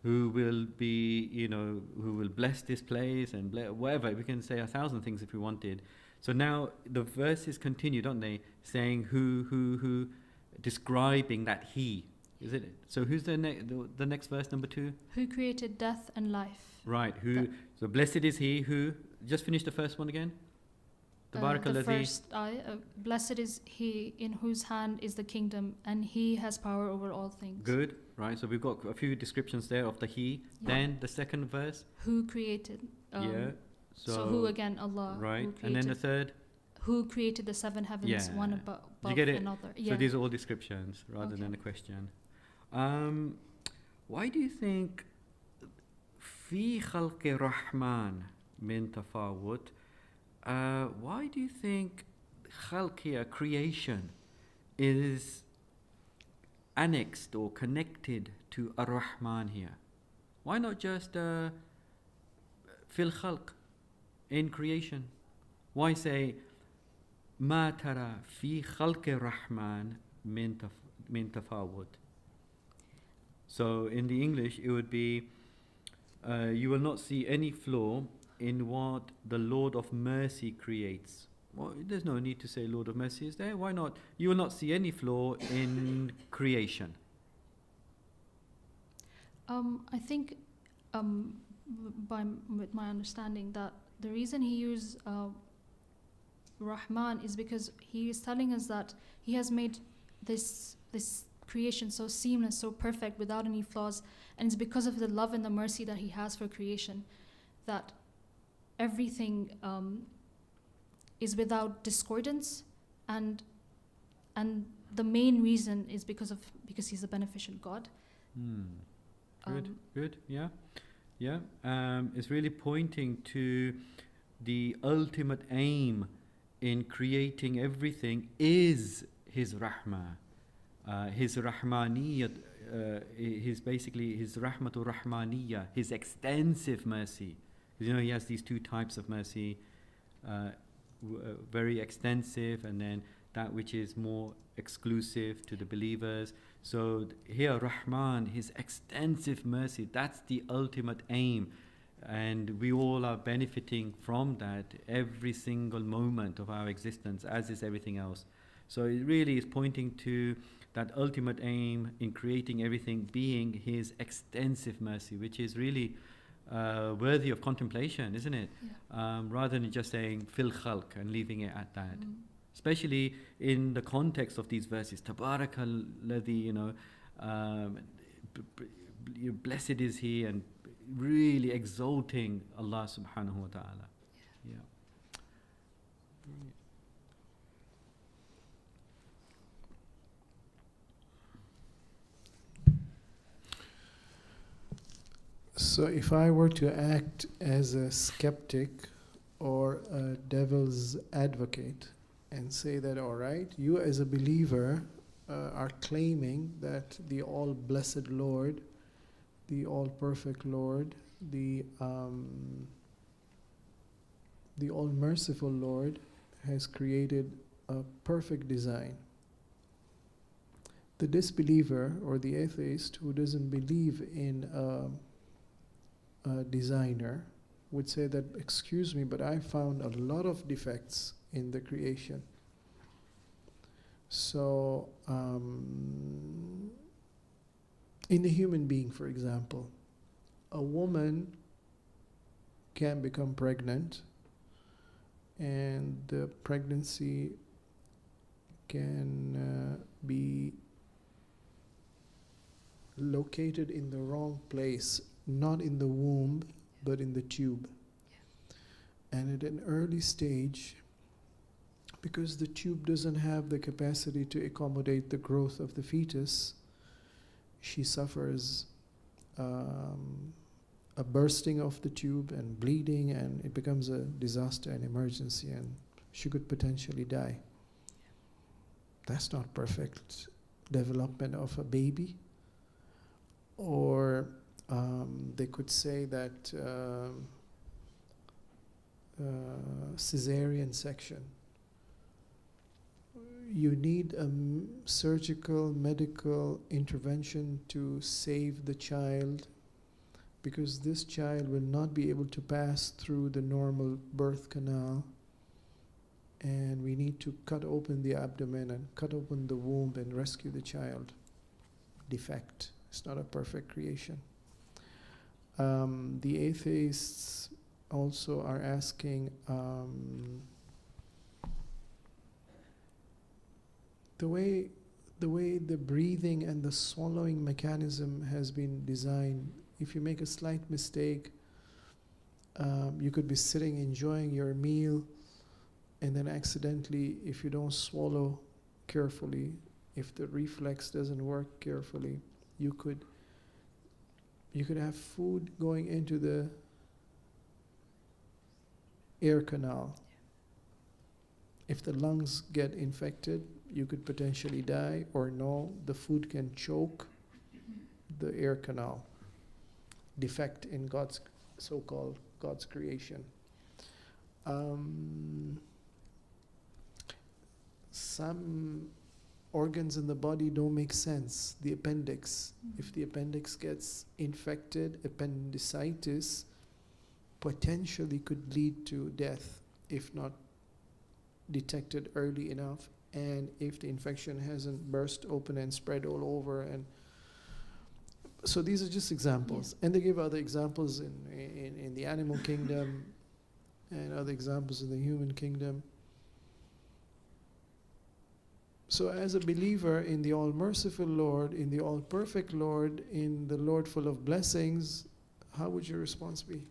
Who will be, who will bless this place and whatever. We can say 1,000 things if we wanted. So now the verses continue, don't they? Saying who, describing that He. Is it? So who's the next verse, number 2? Who created death and life. Right. Who? So blessed is He who. just finish the first one again. The Tabarakalladhi. first ayah, blessed is he in whose hand is the kingdom, and he has power over all things. Good, right? So we've got a few descriptions there of the he. Yeah. Then the second verse. Who created? Yeah. So who again? Allah. Right. Who And then the third. Who created the seven heavens, one above you get it? another? So these are all descriptions rather than a question. Why do you think في خلق الرحمن من تفاوت? Why do you think خلق here, creation, is annexed or connected to Ar-Rahman here? Why not just في الخلق, in creation? Why say ما ترى في خلق الرحمن من تفاوت? So in the English it would be you will not see any flaw in what the Lord of Mercy creates. Well, there's no need to say Lord of Mercy, is there? Why not? You will not see any flaw in creation. I think with my understanding that the reason he used Rahman is because he is telling us that he has made this creation so seamless, so perfect, without any flaws, and it's because of the love and the mercy that he has for creation that everything is without discordance, and the main reason is because he's a beneficent God. Good, yeah. It's really pointing to the ultimate aim in creating everything is his rahmah, his rahmaniyat, his rahmatul rahmaniyah, his extensive mercy. You know, he has these two types of mercy, very extensive, and then that which is more exclusive to the believers. So here, Rahman, his extensive mercy, that's the ultimate aim. And we all are benefiting from that every single moment of our existence, as is everything else. So it really is pointing to that ultimate aim in creating everything being his extensive mercy, which is really worthy of contemplation, isn't it? Yeah. Rather than just saying fil khalq and leaving it at that. Especially in the context of these verses, Tabarakalladhi, blessed is he, and really exalting Allah subhanahu wa ta'ala. Yeah. So if I were to act as a skeptic or a devil's advocate and say that, all right, you as a believer are claiming that the all-blessed Lord, the all-perfect Lord, the all-merciful Lord has created a perfect design. The disbeliever or the atheist who doesn't believe in a designer would say that, excuse me, but I found a lot of defects in the creation. So in a human being, for example, a woman can become pregnant, and the pregnancy can be located in the wrong place, not in the womb, but in the tube. And at an early stage, because the tube doesn't have the capacity to accommodate the growth of the fetus, she suffers a bursting of the tube and bleeding, and it becomes a disaster and emergency, and she could potentially die. That's not perfect development of a baby. Or they could say that cesarean section. You need a surgical medical intervention to save the child, because this child will not be able to pass through the normal birth canal, and we need to cut open the abdomen and cut open the womb and rescue the child. Defect. It's not a perfect creation. The atheists also are asking the way the breathing and the swallowing mechanism has been designed. If you make a slight mistake, you could be sitting enjoying your meal, and then accidentally, if you don't swallow carefully, if the reflex doesn't work carefully, you could have food going into the air canal. If the lungs get infected, you could potentially die, or no, the food can choke the air canal. Defect in God's so-called God's creation. Some organs in the body don't make sense. The appendix, if the appendix gets infected, appendicitis potentially could lead to death if not detected early enough, and if the infection hasn't burst open and spread all over. And so these are just examples. And they give other examples in the animal kingdom and other examples in the human kingdom. So as a believer in the all-merciful Lord, in the all-perfect Lord, in the Lord full of blessings, how would your response be?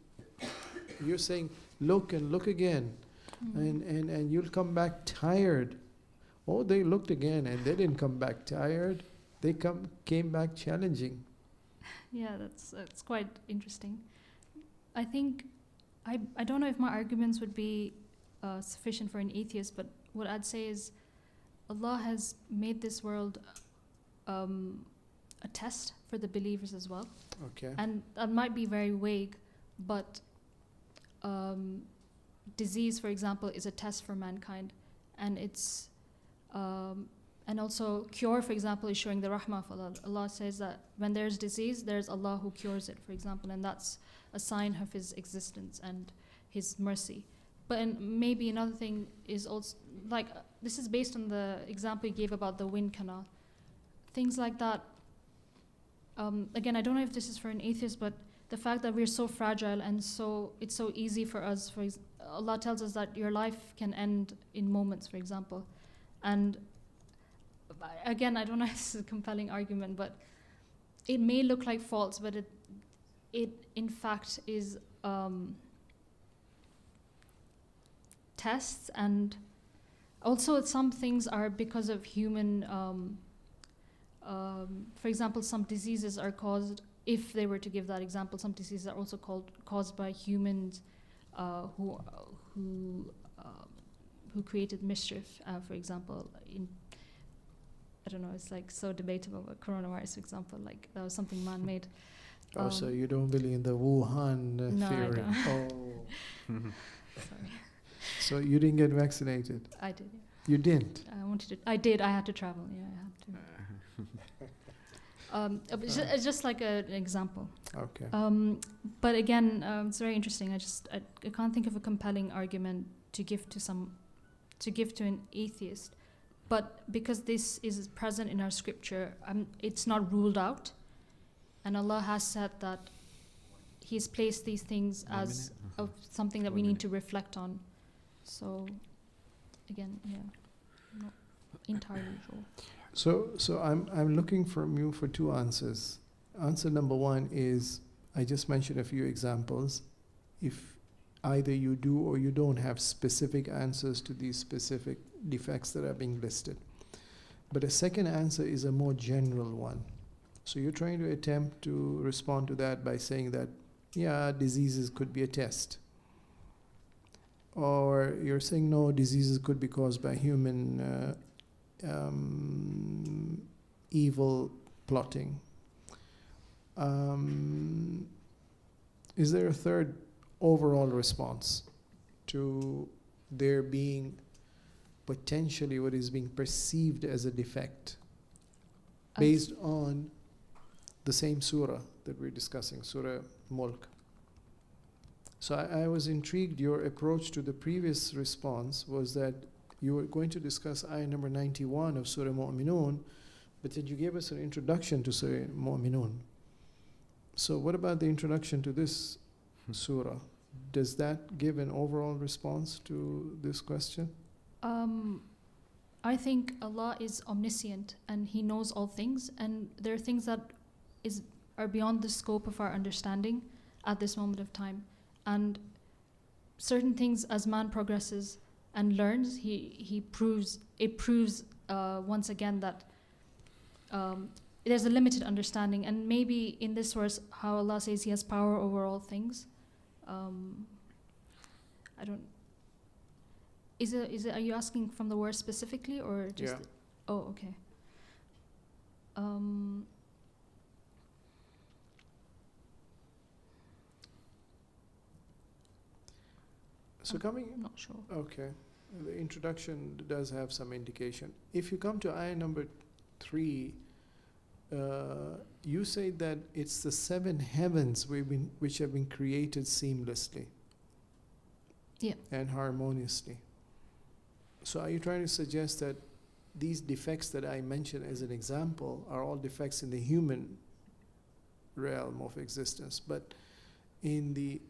You're saying, look and look again, and you'll come back tired. Oh, they looked again and they didn't come back tired. They came back challenging. Yeah, that's quite interesting. I think, I don't know if my arguments would be sufficient for an atheist, but what I'd say is Allah has made this world a test for the believers as well. Okay. And that might be very vague, but disease, for example, is a test for mankind, and it's and also cure, for example, is showing the rahmah of Allah. Allah says that when there's disease, there's Allah who cures it, for example, and that's a sign of His existence and His mercy. But maybe another thing is also, like, this is based on the example you gave about the wind canal. Things like that. Again, I don't know if this is for an atheist, but the fact that we're so fragile and it's so easy for us. Allah tells us that your life can end in moments, for example. And again, I don't know if this is a compelling argument, but it may look like false, but it in fact is tests, and also some things are because of human, for example, some diseases are caused, if they were to give that example, some diseases are also caused by humans who created mischief, for example, I don't know, it's like so debatable, but coronavirus, for example, like that was something man-made. So you don't believe in the Wuhan no, theory? I don't. Oh. Sorry. So you didn't get vaccinated? I did, yeah. You didn't? I wanted to. I did. I had to travel. Yeah, I had to. It's just like an example. Okay. But again, it's very interesting. I can't think of a compelling argument to give to an atheist. But because this is present in our scripture, it's not ruled out. And Allah has said that He's placed these things as something that we need to reflect on. So, again, yeah, not entirely sure. So I'm looking from you for two answers. Answer number one is, I just mentioned a few examples. If either you do or you don't have specific answers to these specific defects that are being listed. But a second answer is a more general one. So you're trying to attempt to respond to that by saying that, yeah, diseases could be a test. Or you're saying, no, diseases could be caused by human evil plotting. Is there a third overall response to there being potentially what is being perceived as a defect based on the same surah that we're discussing, Surah Mulk? So I was intrigued. Your approach to the previous response was that you were going to discuss ayah number 91 of Surah Mu'minun, but then you gave us an introduction to Surah Mu'minun. So what about the introduction to this surah? Does that give an overall response to this question? I think Allah is omniscient and He knows all things, and there are things that are beyond the scope of our understanding at this moment of time. And certain things, as man progresses and learns, it proves once again that there's a limited understanding. And maybe in this verse, how Allah says He has power over all things. I don't. Are you asking from the verse specifically, or just? Yeah. Oh, okay. So coming. I'm not sure. Okay. The introduction does have some indication. If you come to ayah number 3, you say that it's the 7 heavens which have been created seamlessly. Yeah. And harmoniously. So are you trying to suggest that these defects that I mentioned as an example are all defects in the human realm of existence, but in the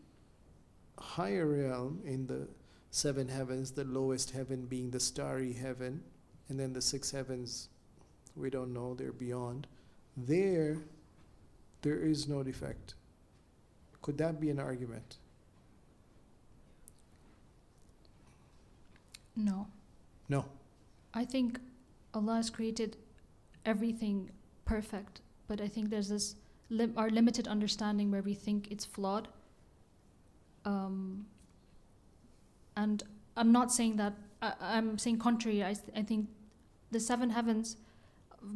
higher realm, in the 7 heavens, the lowest heaven being the starry heaven, and then the 6 heavens, we don't know, they're beyond, there is no defect. Could that be an argument? No. No. I think Allah has created everything perfect, but I think there's this our limited understanding where we think it's flawed. And I'm not saying that, I'm saying contrary. I think the 7 heavens,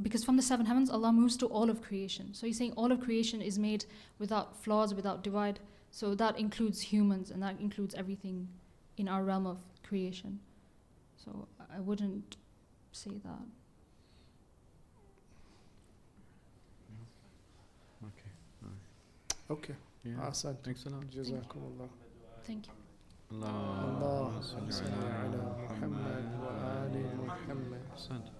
because from the 7 heavens, Allah moves to all of creation. So He's saying all of creation is made without flaws, without divide. So that includes humans, and that includes everything in our realm of creation. So I wouldn't say that. Okay. All right. Okay. Yeah. Ahsan. Thanks a lot. Jazakumullah. Thank you. اللهم صل على محمد وآل محمد. Ahsant.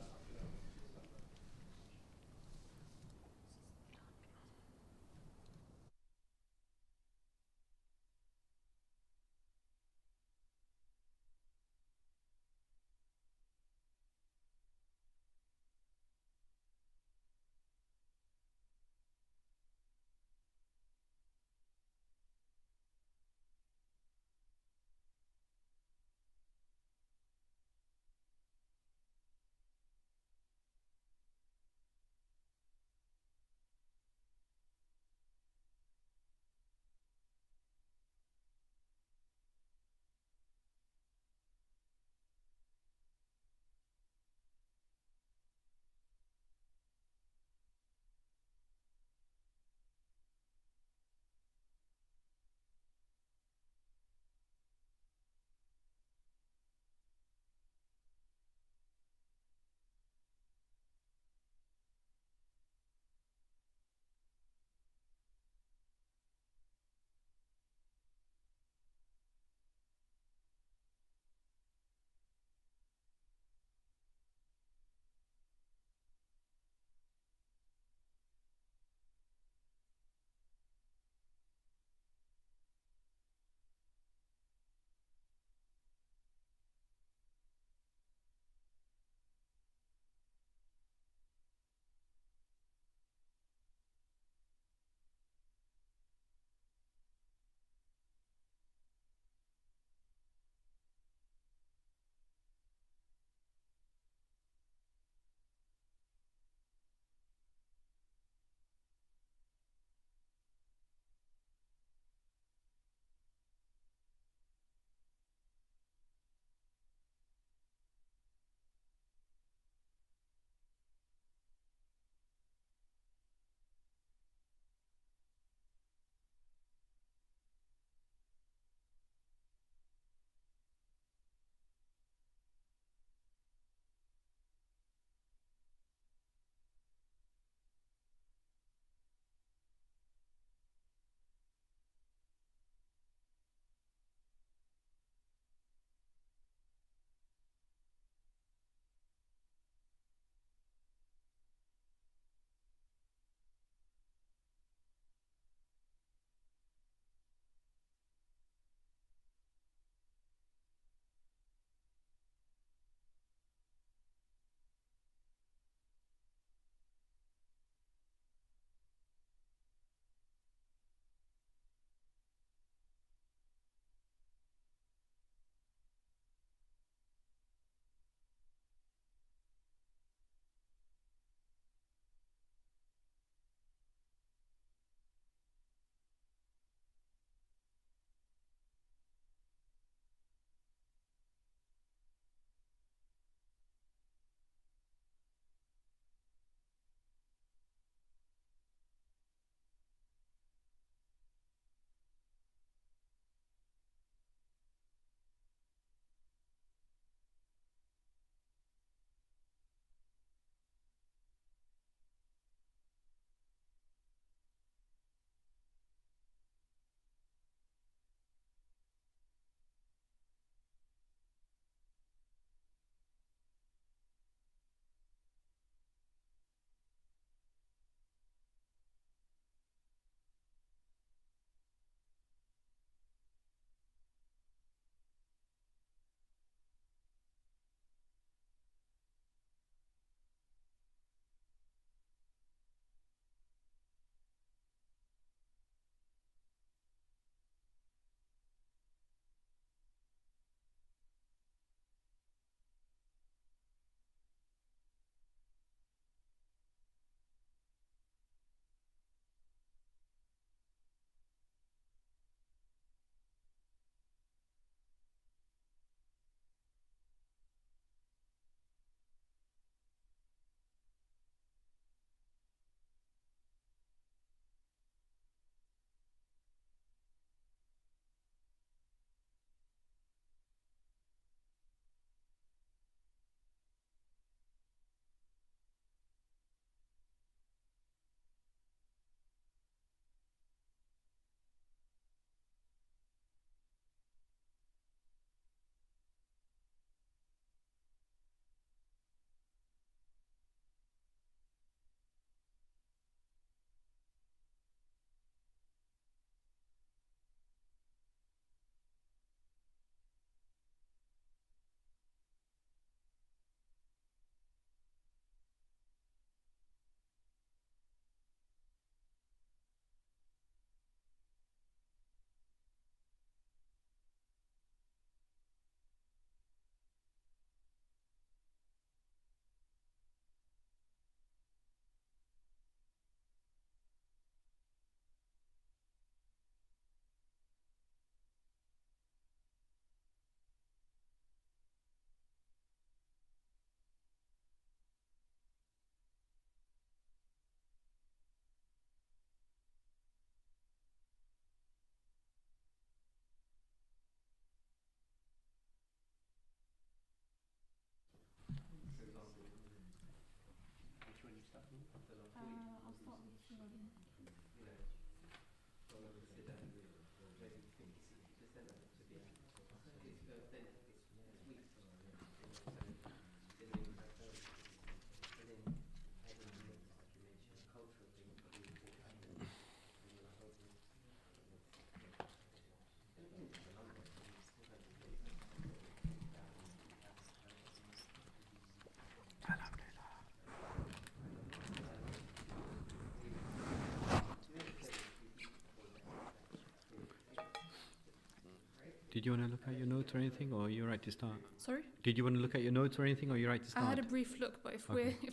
Did you want to look at your notes or anything, or are you right to start? Sorry? Did you want to look at your notes or anything, or are you right to start? I had a brief look, but if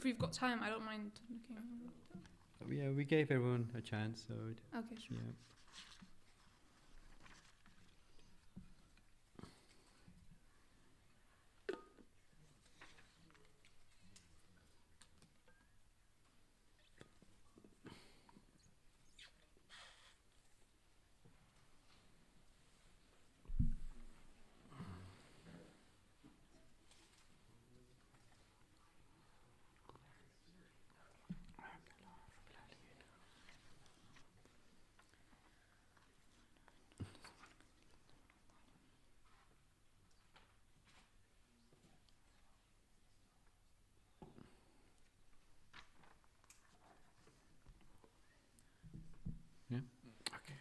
we've got time, I don't mind looking. Yeah, we gave everyone a chance, so. Okay, sure. Yeah. Yeah. Okay.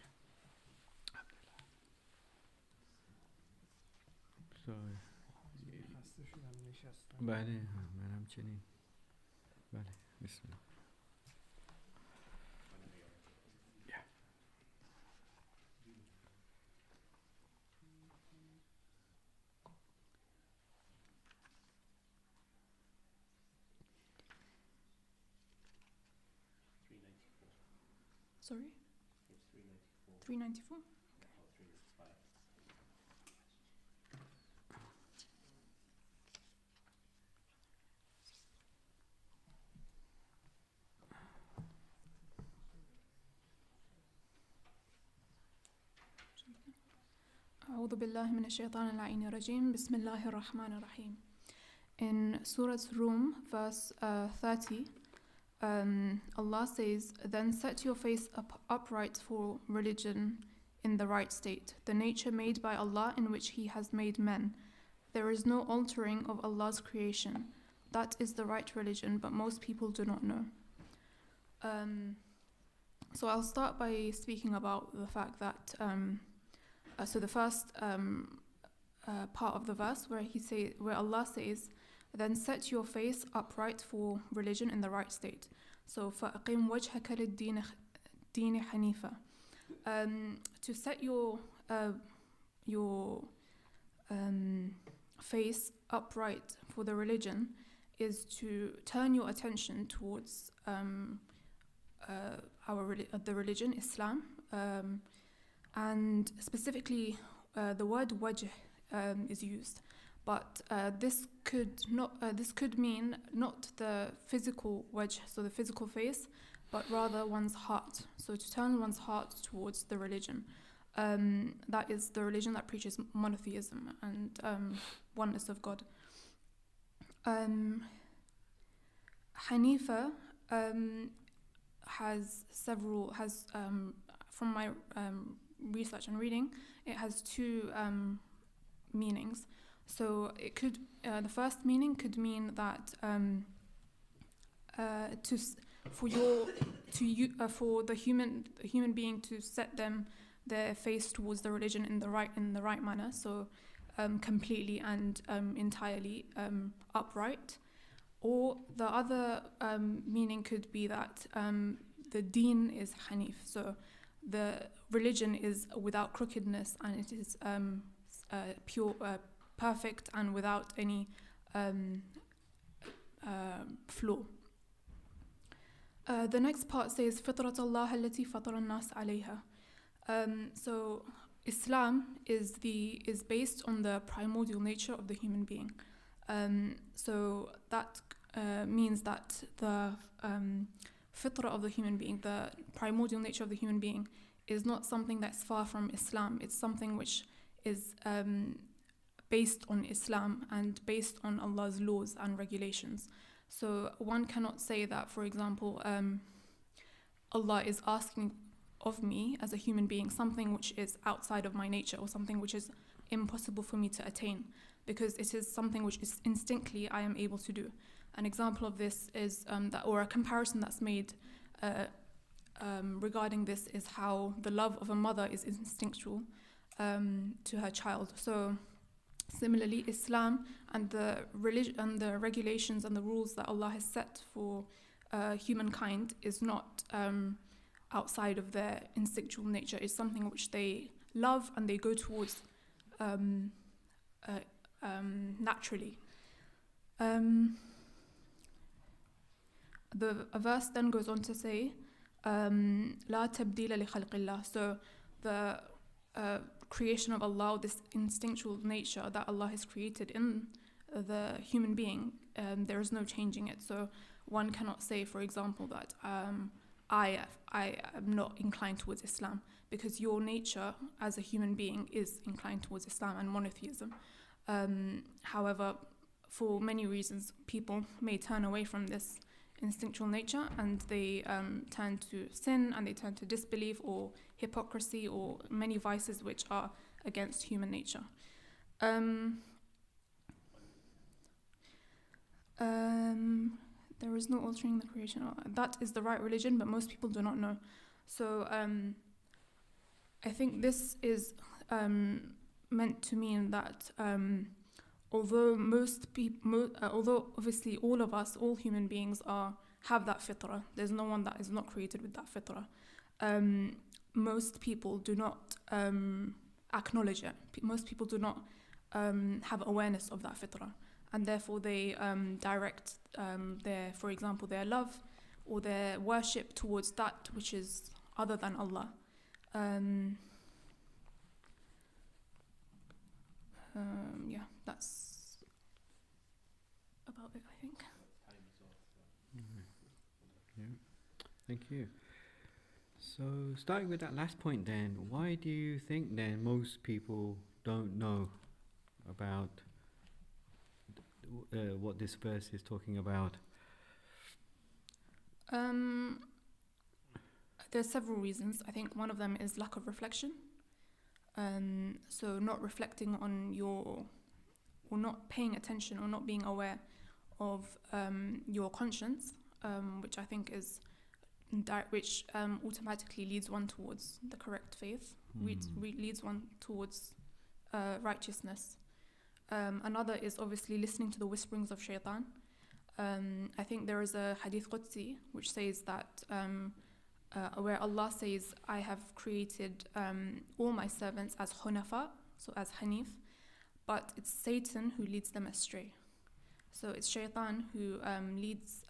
So. بله من همچنین. بله بسم الله. Sorry? 394. أعوذ بالله من الشيطان اللعين الرجيم بسم الله الرحمن الرحيم. In Surah Rum, verse 30, Allah says, "Then set your face upright for religion in the right state, the nature made by Allah in which He has made men. There is no altering of Allah's creation. That is the right religion, but most people do not know." So I'll start by speaking about the fact that so the first part of the verse where Allah says, "Then set your face upright for religion in the right state." So فَأَقِمْ وَجْهَكَ لِلدِّينِ حَنِيفًا. To set your face upright for the religion is to turn your attention towards the religion, Islam, and specifically the word wajh is used, but this could mean not the physical wajh, so the physical face, but rather one's heart. So to turn one's heart towards the religion. That is the religion that preaches monotheism and oneness of God. Hanifa has from my research and reading, it has two meanings. So it could the first meaning could mean that for the human being to set their face towards the religion in the right manner, so completely and entirely upright. Or the other meaning could be that the deen is hanif, so the religion is without crookedness and it is pure, perfect and without any flaw. The next part says فطرة الله التي فطر الناس عليها. So Islam is based on the primordial nature of the human being. So that means that the fitra of the human being, the primordial nature of the human being, is not something that's far from Islam. It's something which is based on Islam and based on Allah's laws and regulations. So one cannot say that, for example, Allah is asking of me as a human being something which is outside of my nature, or something which is impossible for me to attain, because it is something which is instinctively I am able to do. An example of this is or a comparison that's made regarding this is how the love of a mother is instinctual to her child. So similarly, Islam and the religion and the regulations and the rules that Allah has set for humankind is not outside of their instinctual nature. It's something which they love and they go towards naturally. A verse then goes on to say, لا تبديل لخلق الله. So the creation of Allah, this instinctual nature that Allah has created in the human being, there is no changing it. So one cannot say, for example, that I am not inclined towards Islam, because your nature as a human being is inclined towards Islam and monotheism. However, for many reasons, people may turn away from this instinctual nature, and they turn to sin, and they turn to disbelief or hypocrisy or many vices which are against human nature. There is no altering the creation. That is the right religion, but most people do not know. So I think this is meant to mean that although although obviously all of us, all human beings have that fitrah, there's no one that is not created with that fitrah. Most people do not acknowledge it. Most people do not have awareness of that fitrah, and therefore they direct for example, their love or their worship towards that which is other than Allah. Yeah, that's about it, I think. Yeah. Thank you. So, starting with that last point then, why do you think then most people don't know about what this verse is talking about? There's several reasons. I think one of them is lack of reflection. So not reflecting on or not paying attention, or not being aware of your conscience, which I think is which automatically leads one towards the correct faith, leads one towards righteousness. Another is obviously listening to the whisperings of shaitan. I think there is a hadith Qudsi which says that where Allah says, I have created all my servants as hunafa, so as hanif, but it's Satan who leads them astray. So it's shaitan who leads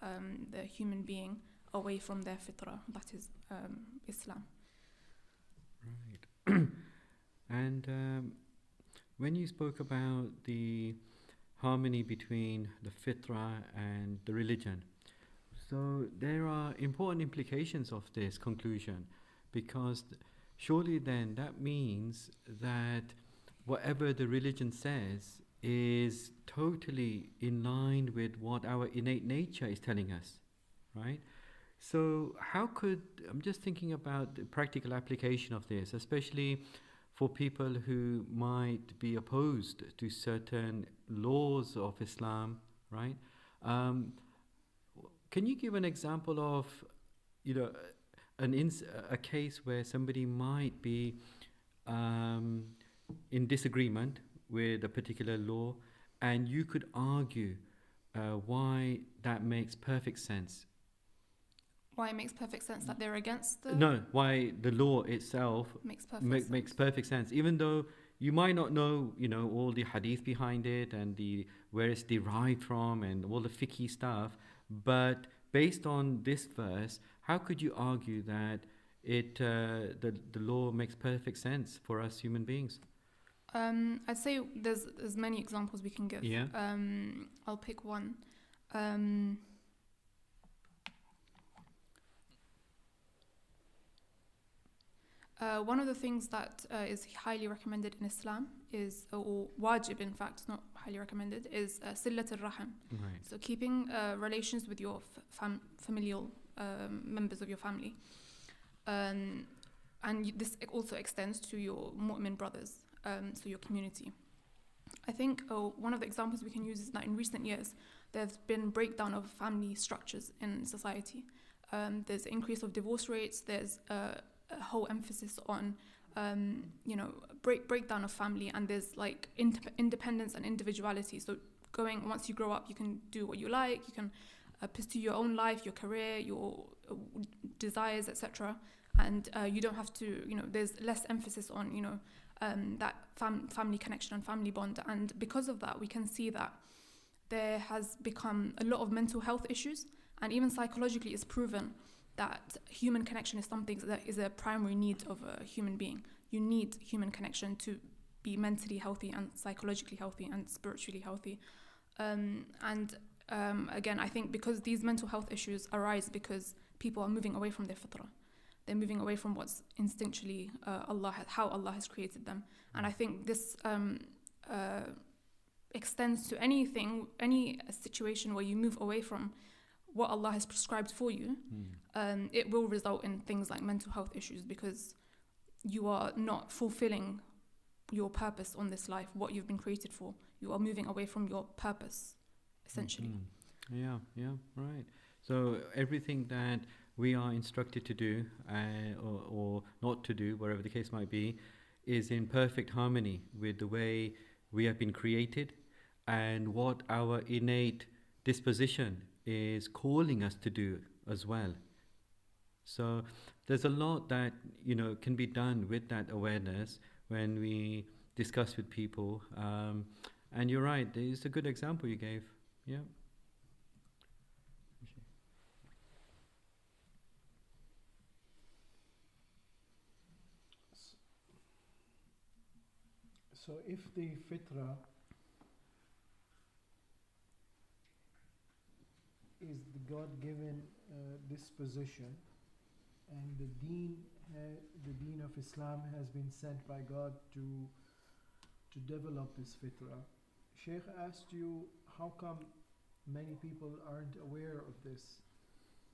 the human being away from their fitrah, that is Islam. Right. And when you spoke about the harmony between the fitrah and the religion, so there are important implications of this conclusion, because surely then that means that whatever the religion says is totally in line with what our innate nature is telling us, right? So I'm just thinking about the practical application of this, especially for people who might be opposed to certain laws of Islam, right? Can you give an example of, a case where somebody might be in disagreement with a particular law, and you could argue why that makes perfect sense? Why it makes perfect sense that they're against the... No, why the law itself makes perfect sense, even though you might not know, all the hadith behind it and where it's derived from and all the fiqh stuff. But based on this verse, how could you argue that the law makes perfect sense for us human beings? I'd say there's many examples we can give. Yeah. I'll pick one. One of the things that is highly recommended in Islam is, or wajib in fact, not highly recommended, is sillat al-rahim. Right. So keeping relations with your familial members of your family. This also extends to your mu'min brothers, so your community. I think one of the examples we can use is that in recent years, there's been breakdown of family structures in society. There's increase of divorce rates. There's a whole emphasis on, breakdown of family, and there's like independence and individuality. So once you grow up, you can do what you like. You can pursue your own life, your career, your desires, etc. And you don't have to, there's less emphasis on, that family connection and family bond. And because of that, we can see that there has become a lot of mental health issues, and even psychologically it's proven that human connection is something that is a primary need of a human being. You need human connection to be mentally healthy and psychologically healthy and spiritually healthy. Again, I think because these mental health issues arise because people are moving away from their fitrah. They're moving away from what's instinctually how Allah has created them. And I think this extends to any situation where you move away from what Allah has prescribed for you. It will result in things like mental health issues, because you are not fulfilling your purpose on this life, what you've been created for. You are moving away from your purpose, essentially. Yeah, right. So everything that we are instructed to do or not to do, whatever the case might be, is in perfect harmony with the way we have been created and what our innate disposition is calling us to do as well. So there's a lot that can be done with that awareness when we discuss with people. And you're right, it's a good example you gave. Yeah. So if the fitrah is the God-given disposition, and the deen of Islam has been sent by God to develop this fitrah. Sheikh asked you, how come many people aren't aware of this?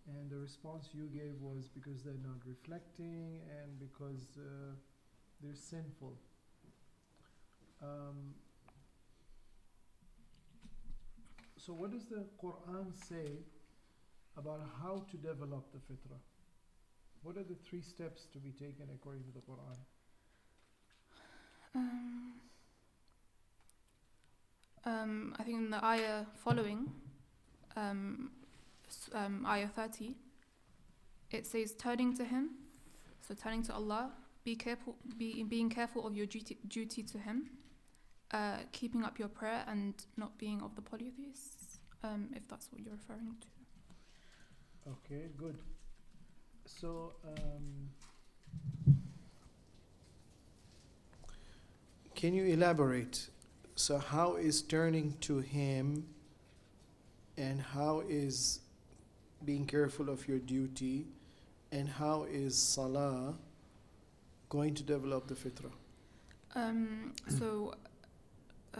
And the response you gave was because they're not reflecting and because they're sinful. So what does the Quran say about how to develop the fitrah? What are the 3 steps to be taken according to the Quran? I think in the ayah following, ayah 30, it says turning to Him, so turning to Allah, being careful of your duty to Him, keeping up your prayer and not being of the polytheists, if that's what you're referring to. Okay, good. So, can you elaborate? So how is turning to Him, and how is being careful of your duty, and how is salah going to develop the fitrah?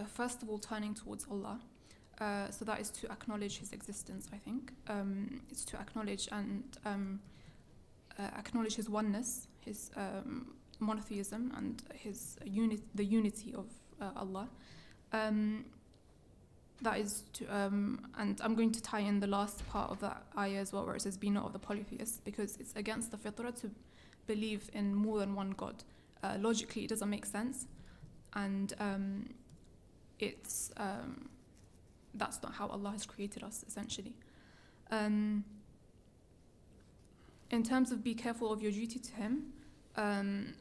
First of all, turning towards Allah. So that is to acknowledge His existence, I think. It's to acknowledge and acknowledge His oneness, His monotheism, and the unity of Allah. That is to, and I'm going to tie in the last part of that ayah as well, where it says, "Be not of the polytheists," because it's against the fitrah to believe in more than one God. Logically, it doesn't make sense, and that's not how Allah has created us, essentially. In terms of be careful of your duty to Him,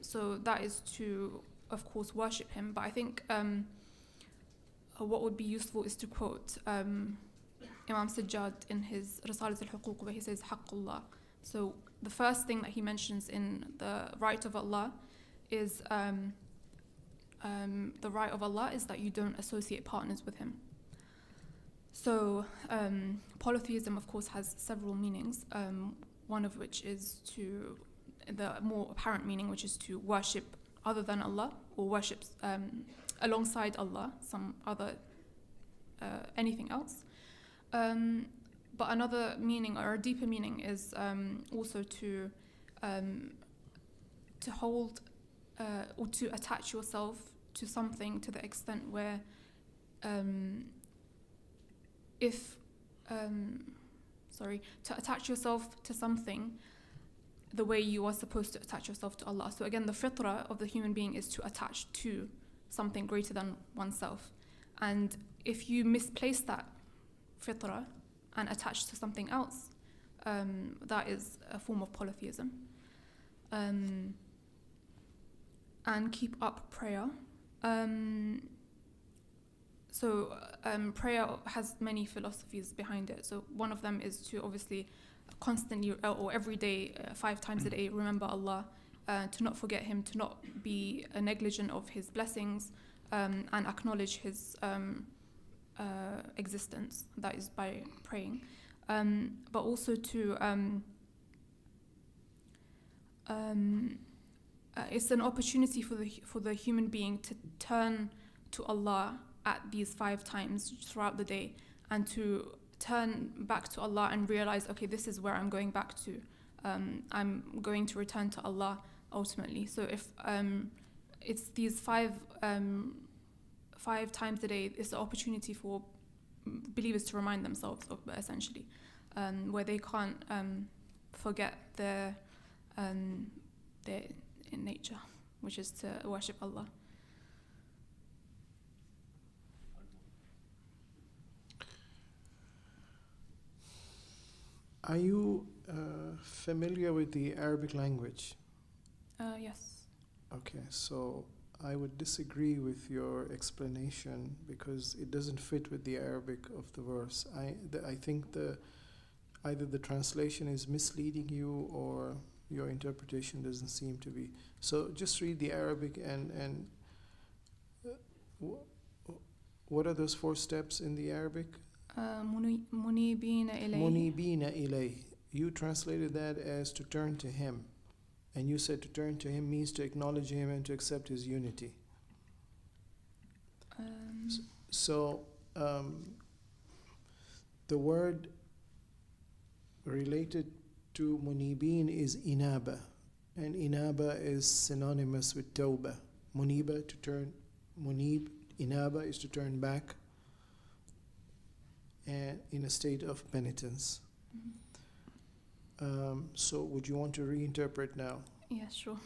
so that is to, of course, worship Him. But I think what would be useful is to quote Imam Sajjad in his Risalat al-Huquq, where he says, Haqqullah. So the first thing that he mentions in the right of Allah is the right of Allah is that you don't associate partners with Him. So polytheism, of course, has several meanings, one of which is the more apparent meaning, which is to worship other than Allah, or worship alongside Allah, some other, anything else. But another meaning, or a deeper meaning, is also to to hold or to attach yourself to something to the extent where to attach yourself to something the way you are supposed to attach yourself to Allah. So again, the fitrah of the human being is to attach to something greater than oneself. And if you misplace that fitrah and attach to something else, that is a form of polytheism. And keep up prayer. Prayer has many philosophies behind it. So one of them is to obviously constantly or every day, 5 times a day, remember Allah, to not forget Him, to not be negligent of His blessings, and acknowledge His existence. That is by praying. But also to it's an opportunity for the human being to turn to Allah at these 5 times throughout the day, and to turn back to Allah and realize, okay, this is where I'm going back to. I'm going to return to Allah ultimately. So if it's these 5 times a day, it's an opportunity for believers to remind themselves of, essentially, where they can't forget their nature, which is to worship Allah. Are you familiar with the Arabic language? Yes. Okay, so I would disagree with your explanation because it doesn't fit with the Arabic of the verse. I think either the translation is misleading you or your interpretation doesn't seem to be. So just read the Arabic and what are those 4 steps in the Arabic? Munibina ilayhi. Munibina ilayhi. You translated that as to turn to Him. And you said to turn to Him means to acknowledge Him and to accept His unity. The word related to munibin is inaba. And inaba is synonymous with tawbah. Muniba, to turn. Munib, inaba is to turn back. And in a state of penitence. So would you want to reinterpret now? Yeah, sure.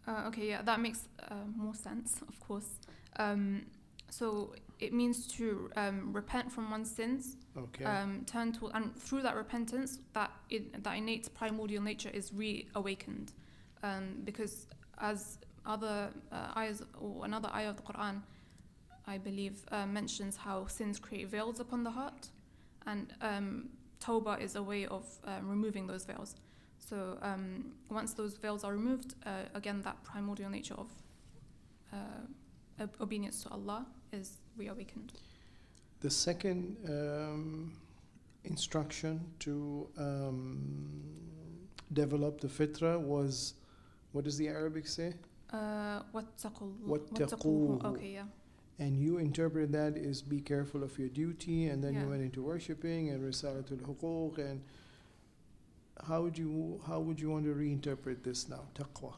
Okay, yeah, that makes more sense, of course. So it means to repent from one's sins, okay. Turn to, and through that repentance, that innate primordial nature is reawakened, because as other ayahs, or another ayah of the Quran, I believe, mentions how sins create veils upon the heart, and tawbah is a way of removing those veils. So once those veils are removed, again, that primordial nature of obedience to Allah is reawakened. The second instruction to develop the fitrah was, what does the Arabic say? Wattaqu. Okay, yeah. And you interpreted that as be careful of your duty, and then you went into worshipping and risalatul huquq. And how would you want to reinterpret this now? Taqwa.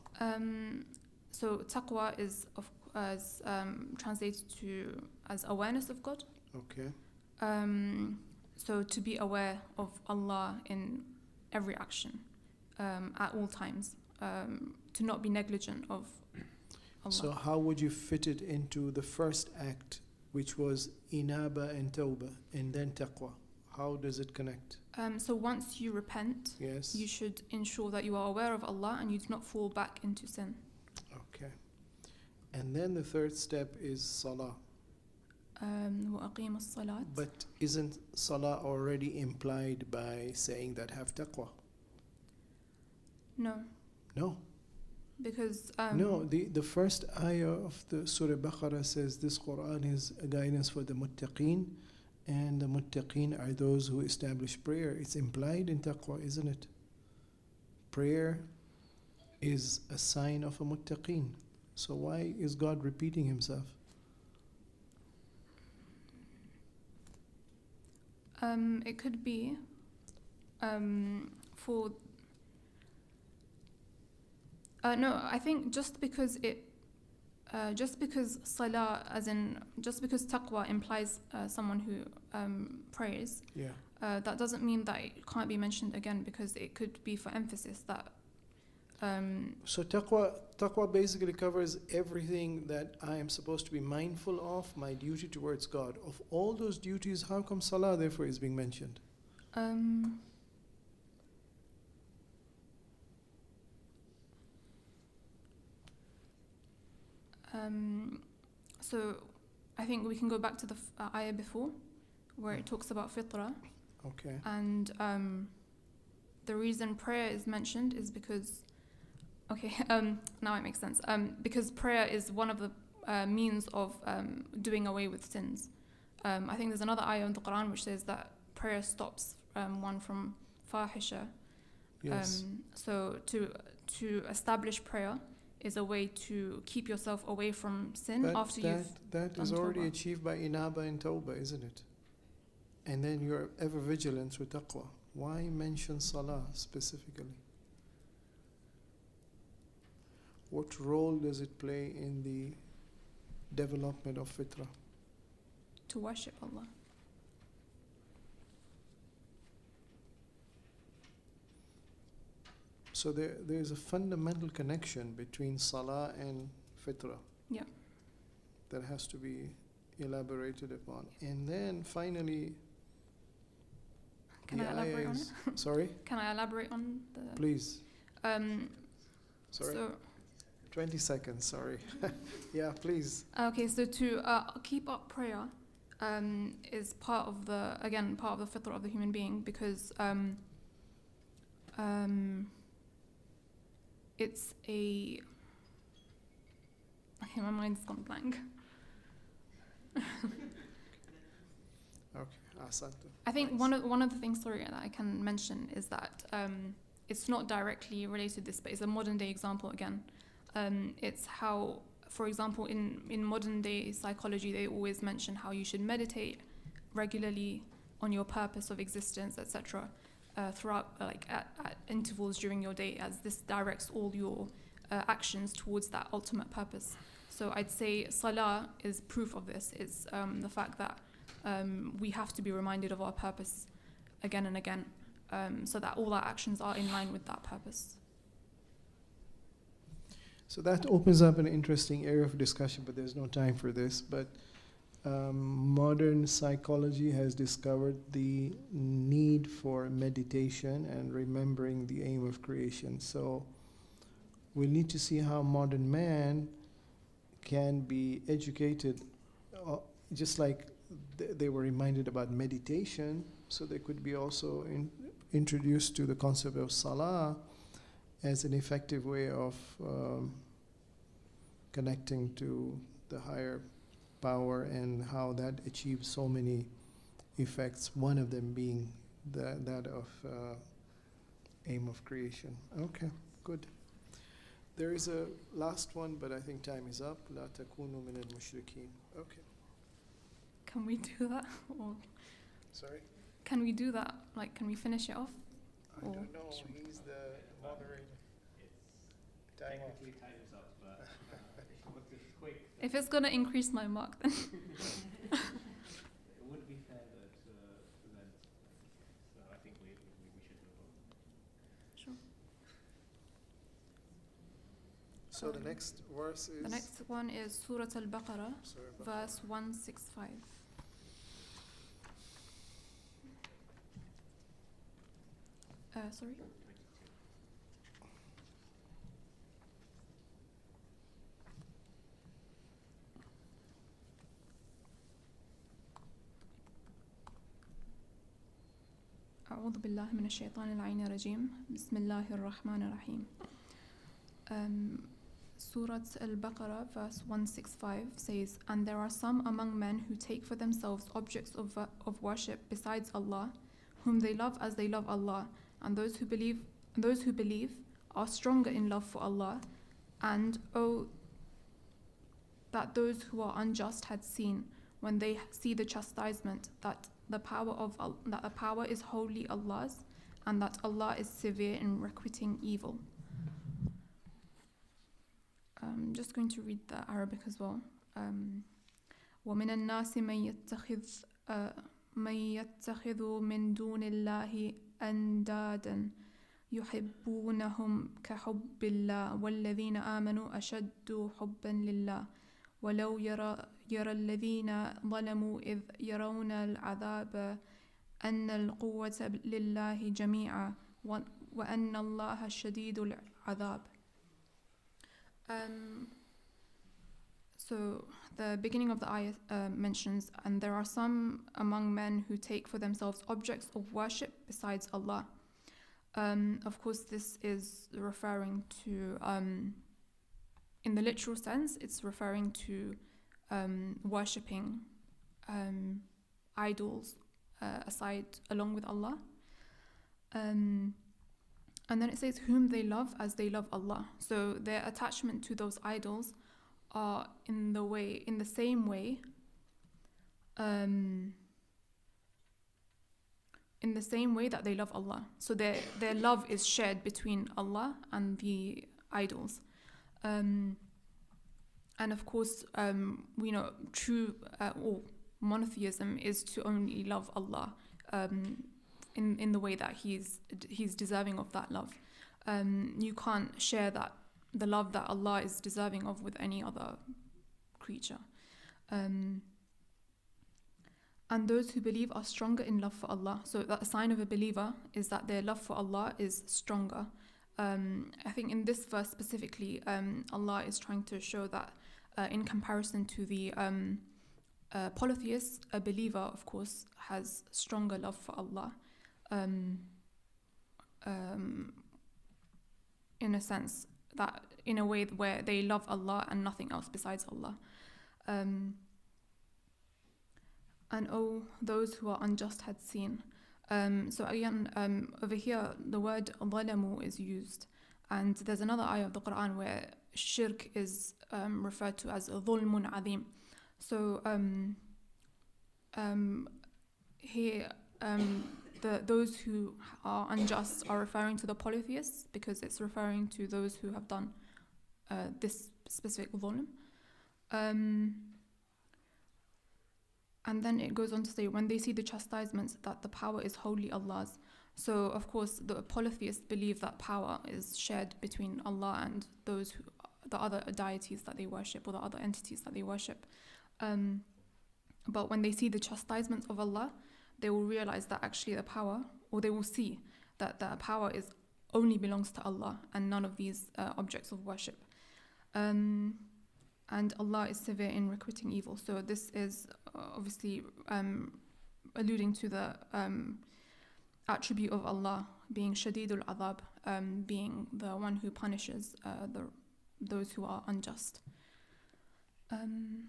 So taqwa is translated to as awareness of God. Okay. So to be aware of Allah in every action, at all times, to not be negligent of Allah. So how would you fit it into the first act, which was inaba and tawbah, and then taqwa? How does it connect? So once you repent, yes, you should ensure that you are aware of Allah and you do not fall back into sin. Okay. And then the third step is salah. وَأَقِيمُ الصَّلَاةِ. But isn't salah already implied by saying that have taqwa? No. No. Because no, the first ayah of the Surah Baqarah says this Quran is a guidance for the muttaqeen, and the muttaqeen are those who establish prayer. It's implied in taqwa, isn't it? Prayer is a sign of a muttaqeen. So why is God repeating Himself? It could be for No, I think just because salah, just because taqwa implies someone who prays, that doesn't mean that it can't be mentioned again, because it could be for emphasis that. So taqwa basically covers everything that I am supposed to be mindful of, my duty towards God. Of all those duties, how come salah therefore is being mentioned? So I think we can go back to the ayah before, where it talks about fitrah. Okay. And the reason prayer is mentioned is because, now it makes sense. Because prayer is one of the means of doing away with sins. I think there's another ayah in the Quran which says that prayer stops one from fahisha. Yes. So to establish prayer is a way to keep yourself away from sin after you've that done is already tawbah. achieved by inaba and tawbah, isn't it? And then you're ever vigilant through taqwa. Why mention salah specifically? What role does it play in the development of fitrah? To worship Allah. So there is a fundamental connection between salah and fitrah. Yeah. That has to be elaborated upon. And then finally, Can I elaborate on it? Sorry? Can I elaborate on the? Please. Sorry. So 20 seconds, sorry. Yeah, please. okay, so to keep up prayer is part of the fitrah of the human being, because it's a. Okay, my mind's gone blank. I think one of the things, that I can mention is that it's not directly related to this, but it's a modern day example again. It's how, for example, in modern day psychology, they always mention how you should meditate regularly on your purpose of existence, etc. Throughout, at intervals during your day, as this directs all your actions towards that ultimate purpose. So I'd say salah is proof of this. It's the fact that we have to be reminded of our purpose again and again, so that all our actions are in line with that purpose. So that opens up an interesting area of discussion, but there's no time for this. But modern psychology has discovered the need for meditation and remembering the aim of creation. So we need to see how modern man can be educated, just like they were reminded about meditation, so they could be also introduced to the concept of salah as an effective way of connecting to the higher power, and how that achieves so many effects, one of them being that of aim of creation. Okay, good. There is a last one, but I think time is up. لا تكونوا من المشركين. Okay. Can we do that? Or sorry? Can we do that? Can we finish it off? I don't know. He's the moderator. Technically time is up, but it's quick. If it's gonna increase my mark, then. It would be fair though to them. So I think we should move on. Sure. So the next verse is. The next one is Surah Al-Baqarah, verse 165. Sorry. أعوذ بالله من الشيطان العين الرجيم بسم الله الرحمن الرحيم. Surah Al-Baqarah verse 165 says, "And there are some among men who take for themselves objects of worship besides Allah, whom they love as they love Allah, and those who believe are stronger in love for Allah, and that those who are unjust had seen when they see the chastisement that the power is wholly Allah's, and that Allah is severe in requiting evil." I'm just going to read the Arabic as well. ومن الناس من يتخذ من دون الله أندادا يحبونهم كحب الله والذين آمنوا أشد حبا لله ولو يرى الذين ظلموا إذ يرون العذاب أن القوة لله جميعا وأن الله شديد العذاب. So the beginning of the ayah mentions, and there are some among men who take for themselves objects of worship besides Allah. Of course, this is referring to, in the literal sense, it's referring to worshipping idols aside along with Allah. And then it says, whom they love as they love Allah. So their attachment to those idols are in the same way that they love Allah. So their love is shared between Allah and the idols. And of course, we know true or monotheism is to only love Allah in the way that He's deserving of that love. You can't share the love that Allah is deserving of with any other creature. And those who believe are stronger in love for Allah. So that a sign of a believer is that their love for Allah is stronger. I think in this verse specifically, Allah is trying to show that in comparison to the polytheist, a believer, of course, has stronger love for Allah. In a sense, that in a way where they love Allah and nothing else besides Allah. And oh, those who are unjust had seen. So again, over here, the word ظلموا is used. And there's another ayah of the Quran where shirk is referred to as ظلم عظيم. So here, those who are unjust are referring to the polytheists because it's referring to those who have done this specific ظلم. And then it goes on to say, when they see the chastisements, that the power is wholly Allah's. So, of course, the polytheists believe that power is shared between Allah and the other deities that they worship or the other entities that they worship. But when they see the chastisements of Allah, they will realize that actually the power, or they will see that the power only belongs to Allah and none of these objects of worship. And Allah is severe in requiting evil. So this is obviously alluding to the attribute of Allah being Shadidul Adhab, being the one who punishes those who are unjust. 1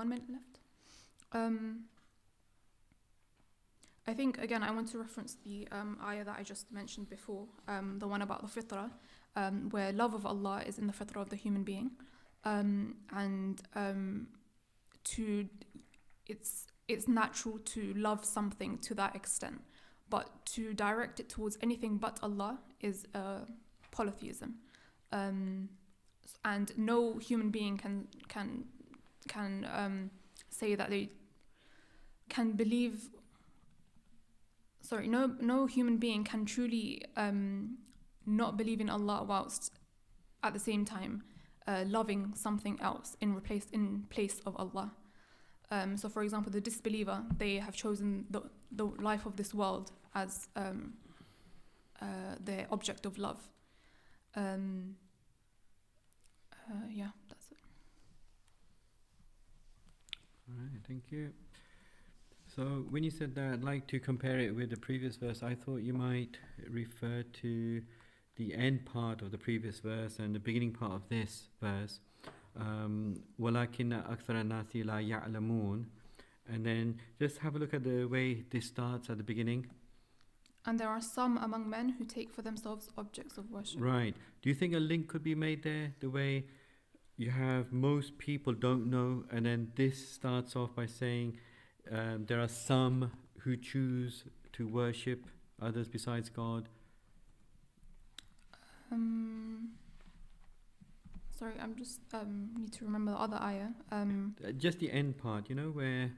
minute left. I think, again, I want to reference the ayah that I just mentioned before, the one about the fitrah, where love of Allah is in the fitrah of the human being. It's natural to love something to that extent, but to direct it towards anything but Allah is polytheism. And no human being can say that they can believe. No human being can truly not believe in Allah whilst at the same time loving something else in place of Allah. So, for example, the disbeliever, they have chosen the life of this world as their object of love. Yeah, that's it. All right, thank you. So when you said that, I'd like to compare it with the previous verse. I thought you might refer to the end part of the previous verse and the beginning part of this verse. وَلَكِنَّ أَكْثَرَ النَّاسِ لَا يَعْلَمُونَ. And then just have a look at the way this starts at the beginning. And there are some among men who take for themselves objects of worship. Right. Do you think a link could be made there? The way you have most people don't know, and then this starts off by saying there are some who choose to worship others besides God. Sorry, I'm just need to remember the other ayah. Just the end part, you know, where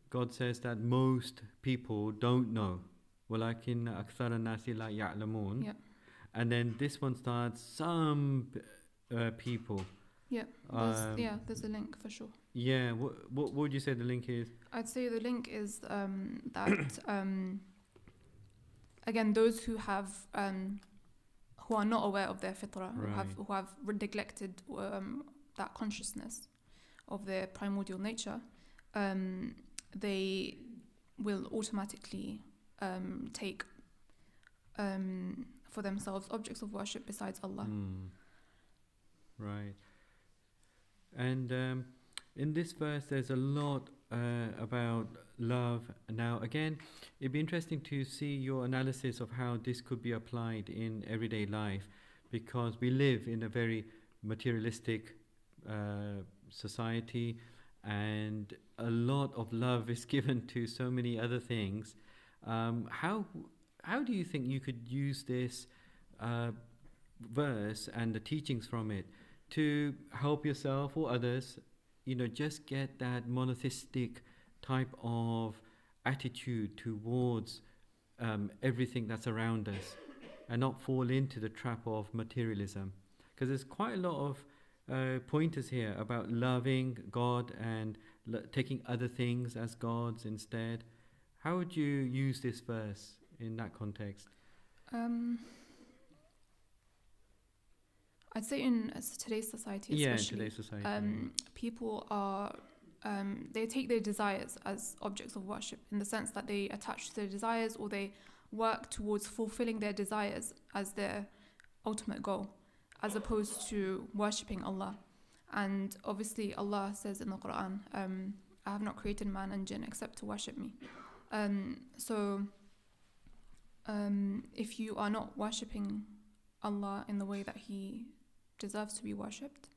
God says that most people don't know. وَلَكِنَّ أَكْثَرَ النَّاسِ لَا يَعْلَمُونَ. Yep. And then this one starts, some people. Yeah, there's a link for sure. Yeah, what would you say the link is? I'd say the link is that again, those who are not aware of their fitrah, who have neglected that consciousness of their primordial nature, they will automatically take for themselves objects of worship besides Allah. Right. And in this verse, there's a lot about love. Now, again, it'd be interesting to see your analysis of how this could be applied in everyday life, because we live in a very materialistic society, and a lot of love is given to so many other things. How do you think you could use this verse and the teachings from it to help yourself or others, you know, just get that monotheistic type of attitude towards everything that's around us, and not fall into the trap of materialism? Because there's quite a lot of pointers here about loving God and taking other things as gods instead. How would you use this verse in that context? I'd say in today's society, especially, today's society, people are they take their desires as objects of worship, in the sense that they attach to their desires, or they work towards fulfilling their desires as their ultimate goal, as opposed to worshipping Allah. And obviously Allah says in the Quran, I have not created man and jinn except to worship me. So if you are not worshipping Allah in the way that He deserves to be worshipped,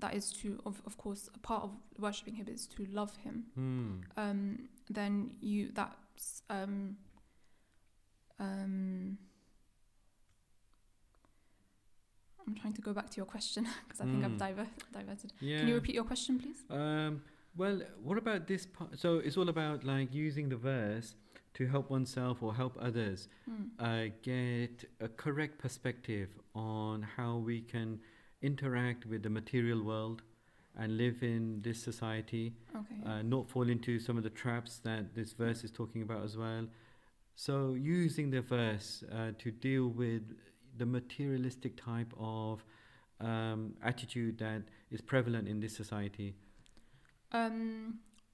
that is to, of course, a part of worshipping Him is to love Him. Then that's I'm trying to go back to your question because I think I've diverted. Yeah. Can you repeat your question, please? Well, what about this part? So it's all about like using the verse to help oneself or help others get a correct perspective on how we can interact with the material world and live in this society, not fall into some of the traps that this verse is talking about as well. So using the verse to deal with the materialistic type of attitude that is prevalent in this society.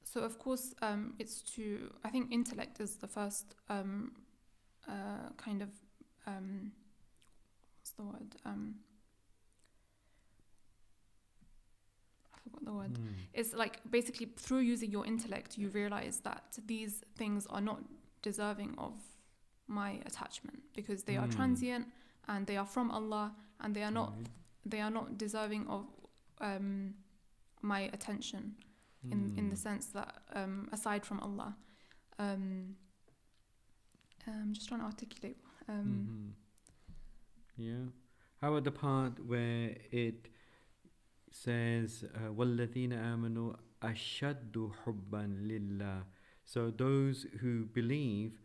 So of course, it's to, I think intellect is the first kind of, what's the word? I forgot the word. It's like basically through using your intellect, you realize that these things are not deserving of my attachment, because they are transient and they are from Allah, and they are not deserving of my attention. In the sense that aside from Allah, I'm just trying to articulate. Yeah. How about the part where it says وَالَّذِينَ آمَنُوا أَشَدُّ حُبًّا لِلَّهِ? So those who believe,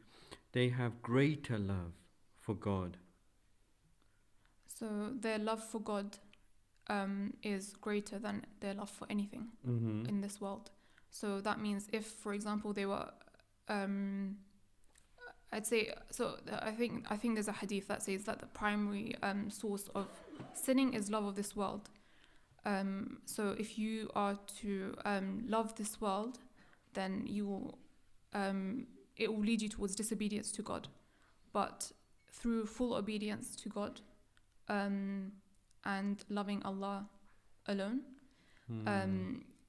they have greater love for God. So their love for God is greater than their love for anything in this world. So that means if, for example, they were, I'd say, so I think there's a hadith that says that the primary source of sinning is love of this world. So if you are to love this world, then you will, it will lead you towards disobedience to God. But through full obedience to God, and loving Allah alone,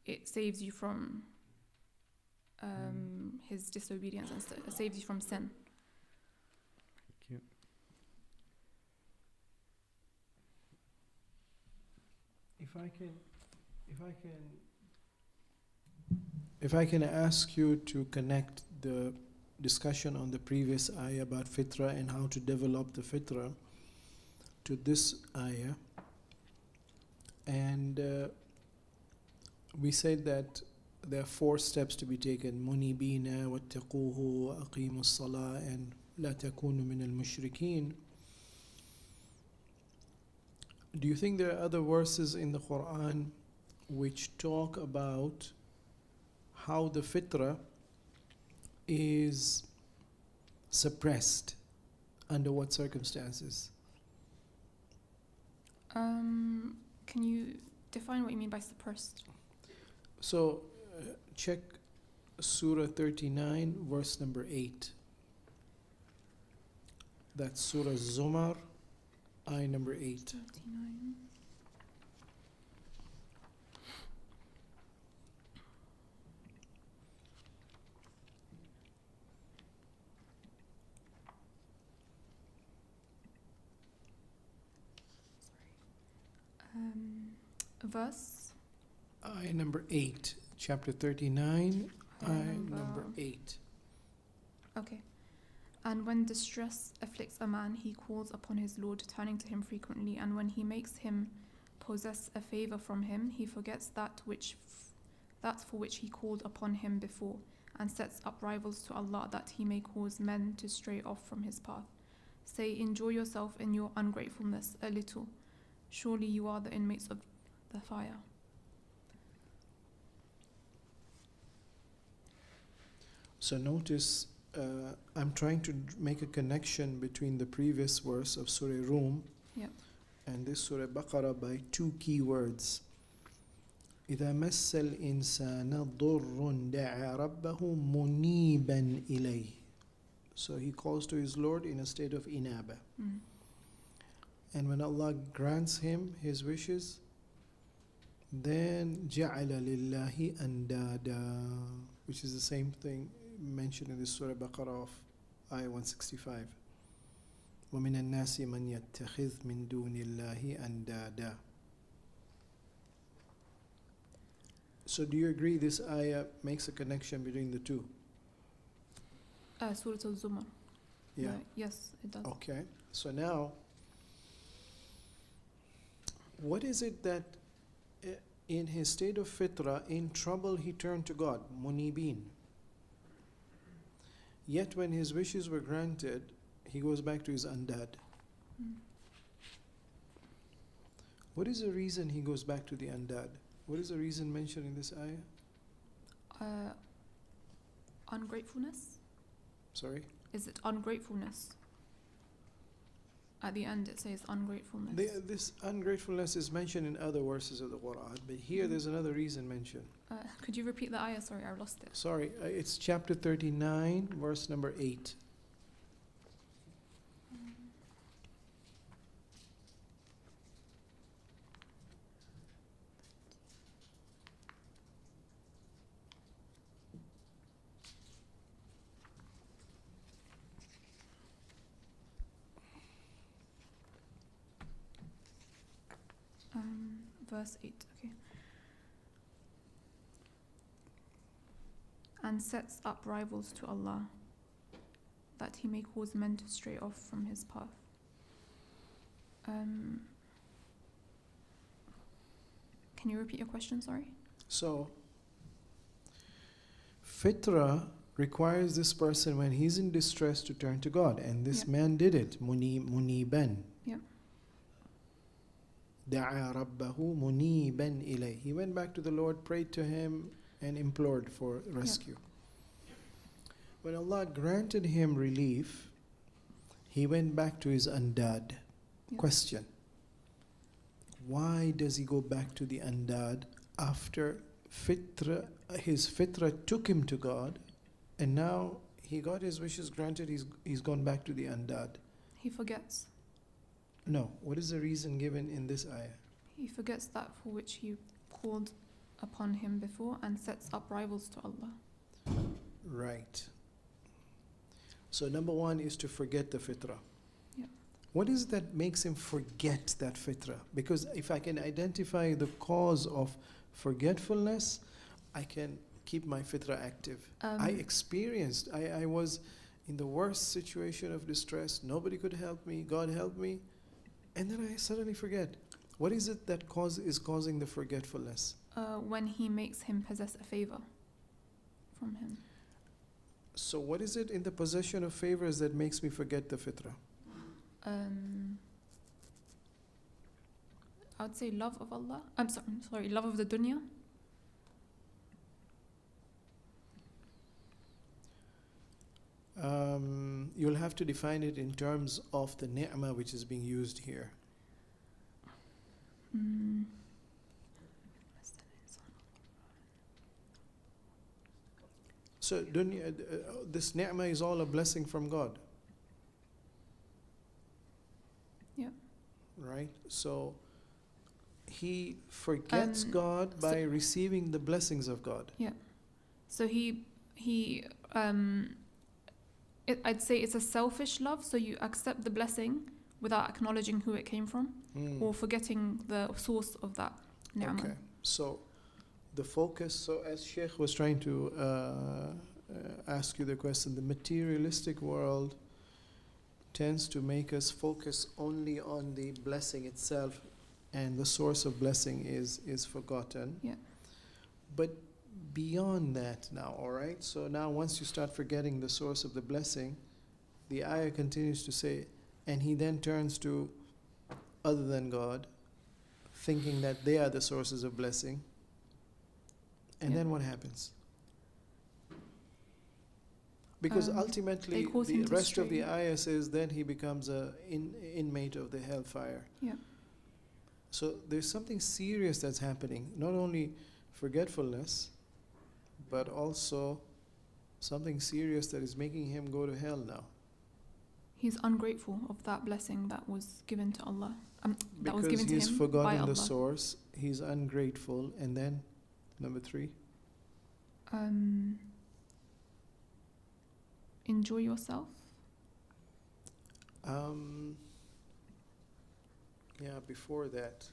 it saves you from His disobedience and saves you from sin. Thank you. If I can ask you to connect the discussion on the previous ayah about fitrah and how to develop the fitrah to this ayah. And we said that there are 4 steps to be taken: munibina, wattaquhu, aqimu as-salah, and la takunu min al-mushrikeen. Do you think there are other verses in the Quran which talk about how the fitrah is suppressed, under what circumstances? Can you define what you mean by suppressed? So check Surah 39, verse number 8. That's Surah Zumar, ayah number 8. 39. Verse? Ayah number 8, chapter 39, ayah number 8. Okay. And when distress afflicts a man, he calls upon his Lord, turning to him frequently. And when he makes him possess a favor from him, he forgets that for which he called upon him before, and sets up rivals to Allah, that he may cause men to stray off from his path. Say, enjoy yourself in your ungratefulness a little. Surely you are the inmates of the fire. So notice, I'm trying to make a connection between the previous verse of Surah Rum and this Surah Baqarah by 2 key words. إذا مس الإنسان ضر دعا ربه منيبا إليه. So he calls to his Lord in a state of inaba. And when Allah grants him his wishes, then جعل لله أندادا, which is the same thing mentioned in the Surah Baqarah of ayah 165. وَمِنَ النَّاسِ مَنْ يَتَّخِذْ مِن دُونِ اللَّهِ أَنْدَادًا. So do you agree this ayah makes a connection between the two? Surah Al-Zumar. Yeah. Yes, it does. Okay. So now, what is it that in his state of fitrah, in trouble, he turned to God, munibin. Yet when his wishes were granted, he goes back to his andad. What is the reason he goes back to the andad? What is the reason mentioned in this ayah? Ungratefulness? Sorry? Is it ungratefulness? At the end it says ungratefulness. This ungratefulness is mentioned in other verses of the Quran, but here there's another reason mentioned. Could you repeat the ayah? Sorry, I lost it. Sorry, it's chapter 39, verse number 8. Verse 8, okay. And sets up rivals to Allah, that he may cause men to stray off from his path. Can you repeat your question, sorry? So, fitrah requires this person when he's in distress to turn to God, and this man did it, muniban. Yeah. دعا ربه منيبا إليه. He went back to the Lord, prayed to him, and implored for rescue. When Allah granted him relief, he went back to his andad. Question: why does he go back to the andad after his fitrah took him to God, and now he got his wishes granted, he's gone back to the andad? He forgets. No. What is the reason given in this ayah? He forgets that for which he called upon him before, and sets up rivals to Allah. Right. So number one is to forget the fitrah. Yeah. What is that makes him forget that fitrah? Because if I can identify the cause of forgetfulness, I can keep my fitrah active. I was in the worst situation of distress. Nobody could help me. God helped me. And then I suddenly forget. What is it that is causing the forgetfulness? When he makes him possess a favor from him. So what is it in the possession of favors that makes me forget the fitrah? I would say love of Allah. I'm sorry, love of the dunya. You'll have to define it in terms of the ni'mah which is being used here. So dunya, this ni'mah is all a blessing from God. Yeah. Right? So he forgets God by receiving the blessings of God. Yeah. So I'd say it's a selfish love, so you accept the blessing without acknowledging who it came from or forgetting the source of that ni'mah. Okay. So the focus, so as Sheikh was trying to ask you the question, the materialistic world tends to make us focus only on the blessing itself, and the source of blessing is forgotten. Yeah. But beyond that now, all right? So now once you start forgetting the source of the blessing, the ayah continues to say, and he then turns to other than God, thinking that they are the sources of blessing. And then what happens? Because ultimately the rest of the ayah says then he becomes an inmate of the hellfire. Yeah. So there's something serious that's happening. Not only forgetfulness, but also something serious that is making him go to hell now. He's ungrateful of that blessing that was given to Allah. That was given to Because he's him forgotten by the Allah. source, he's ungrateful, and then number 3. Enjoy yourself. Yeah, before that.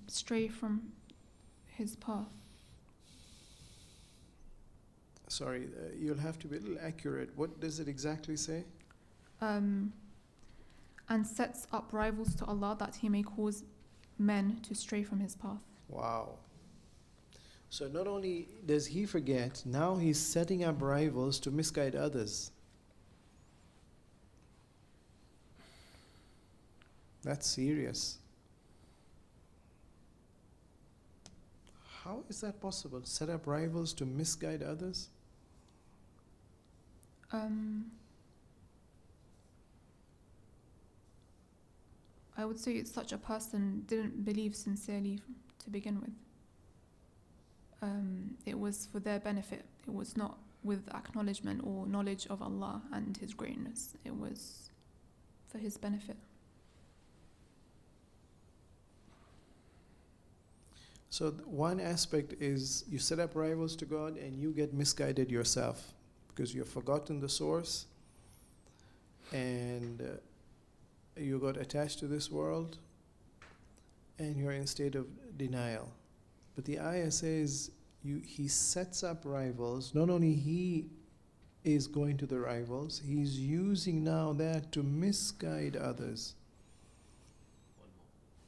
Stray from his path. Sorry, you'll have to be a little accurate. What does it exactly say? And sets up rivals to Allah that he may cause men to stray from his path. Wow. So not only does he forget, now he's setting up rivals to misguide others. That's serious. How is that possible? Set up rivals to misguide others? I would say such a person didn't believe sincerely to begin with. It was for their benefit. It was not with acknowledgement or knowledge of Allah and His greatness. It was for His benefit. So one aspect is you set up rivals to God and you get misguided yourself because you've forgotten the source and you got attached to this world and you're in a state of denial. But the ayah says he sets up rivals. Not only he is going to the rivals, he's using now that to misguide others.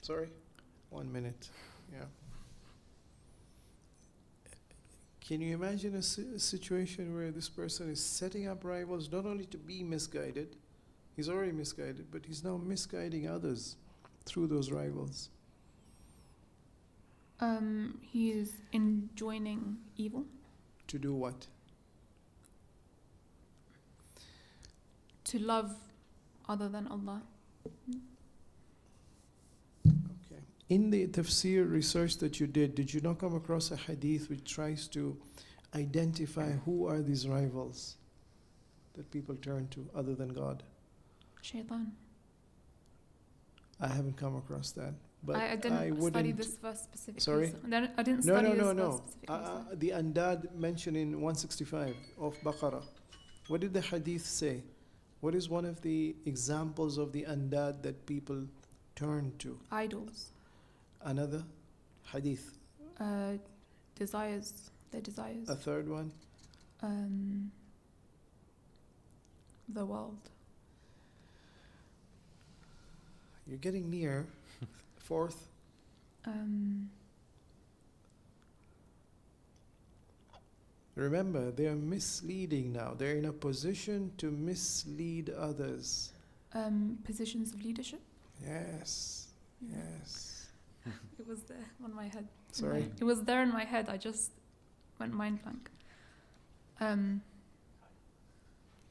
Sorry? 1 minute. Yeah. Can you imagine a situation where this person is setting up rivals not only to be misguided, he's already misguided, but he's now misguiding others through those rivals? He is enjoining evil. To do what? To love other than Allah. Okay. In the Tafseer research that you did you not come across a hadith which tries to identify who are these rivals that people turn to other than God? Shaitan. I haven't come across that. But I didn't study this verse specifically. Sorry? So I didn't study this verse specifically. The Andad mentioned in 165 of Baqarah. What did the hadith say? What is one of the examples of the Andad that people turn to? Idols. Another hadith. Desires. Their desires. A third one. The world. You're getting near. Fourth. Remember, they are misleading now. They're in a position to mislead others. Positions of leadership. Yes, yes. It was there on my head. Sorry? It was there in my head. I just went mind blank. Time.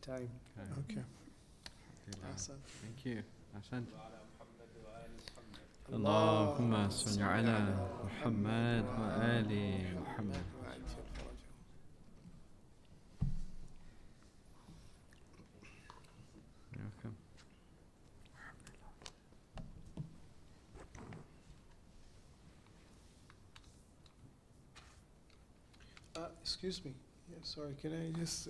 Okay. Okay. Thank you. Ahsan. اللهم صل على محمد وآل محمد. Welcome. Excuse me. Yeah, sorry, can I just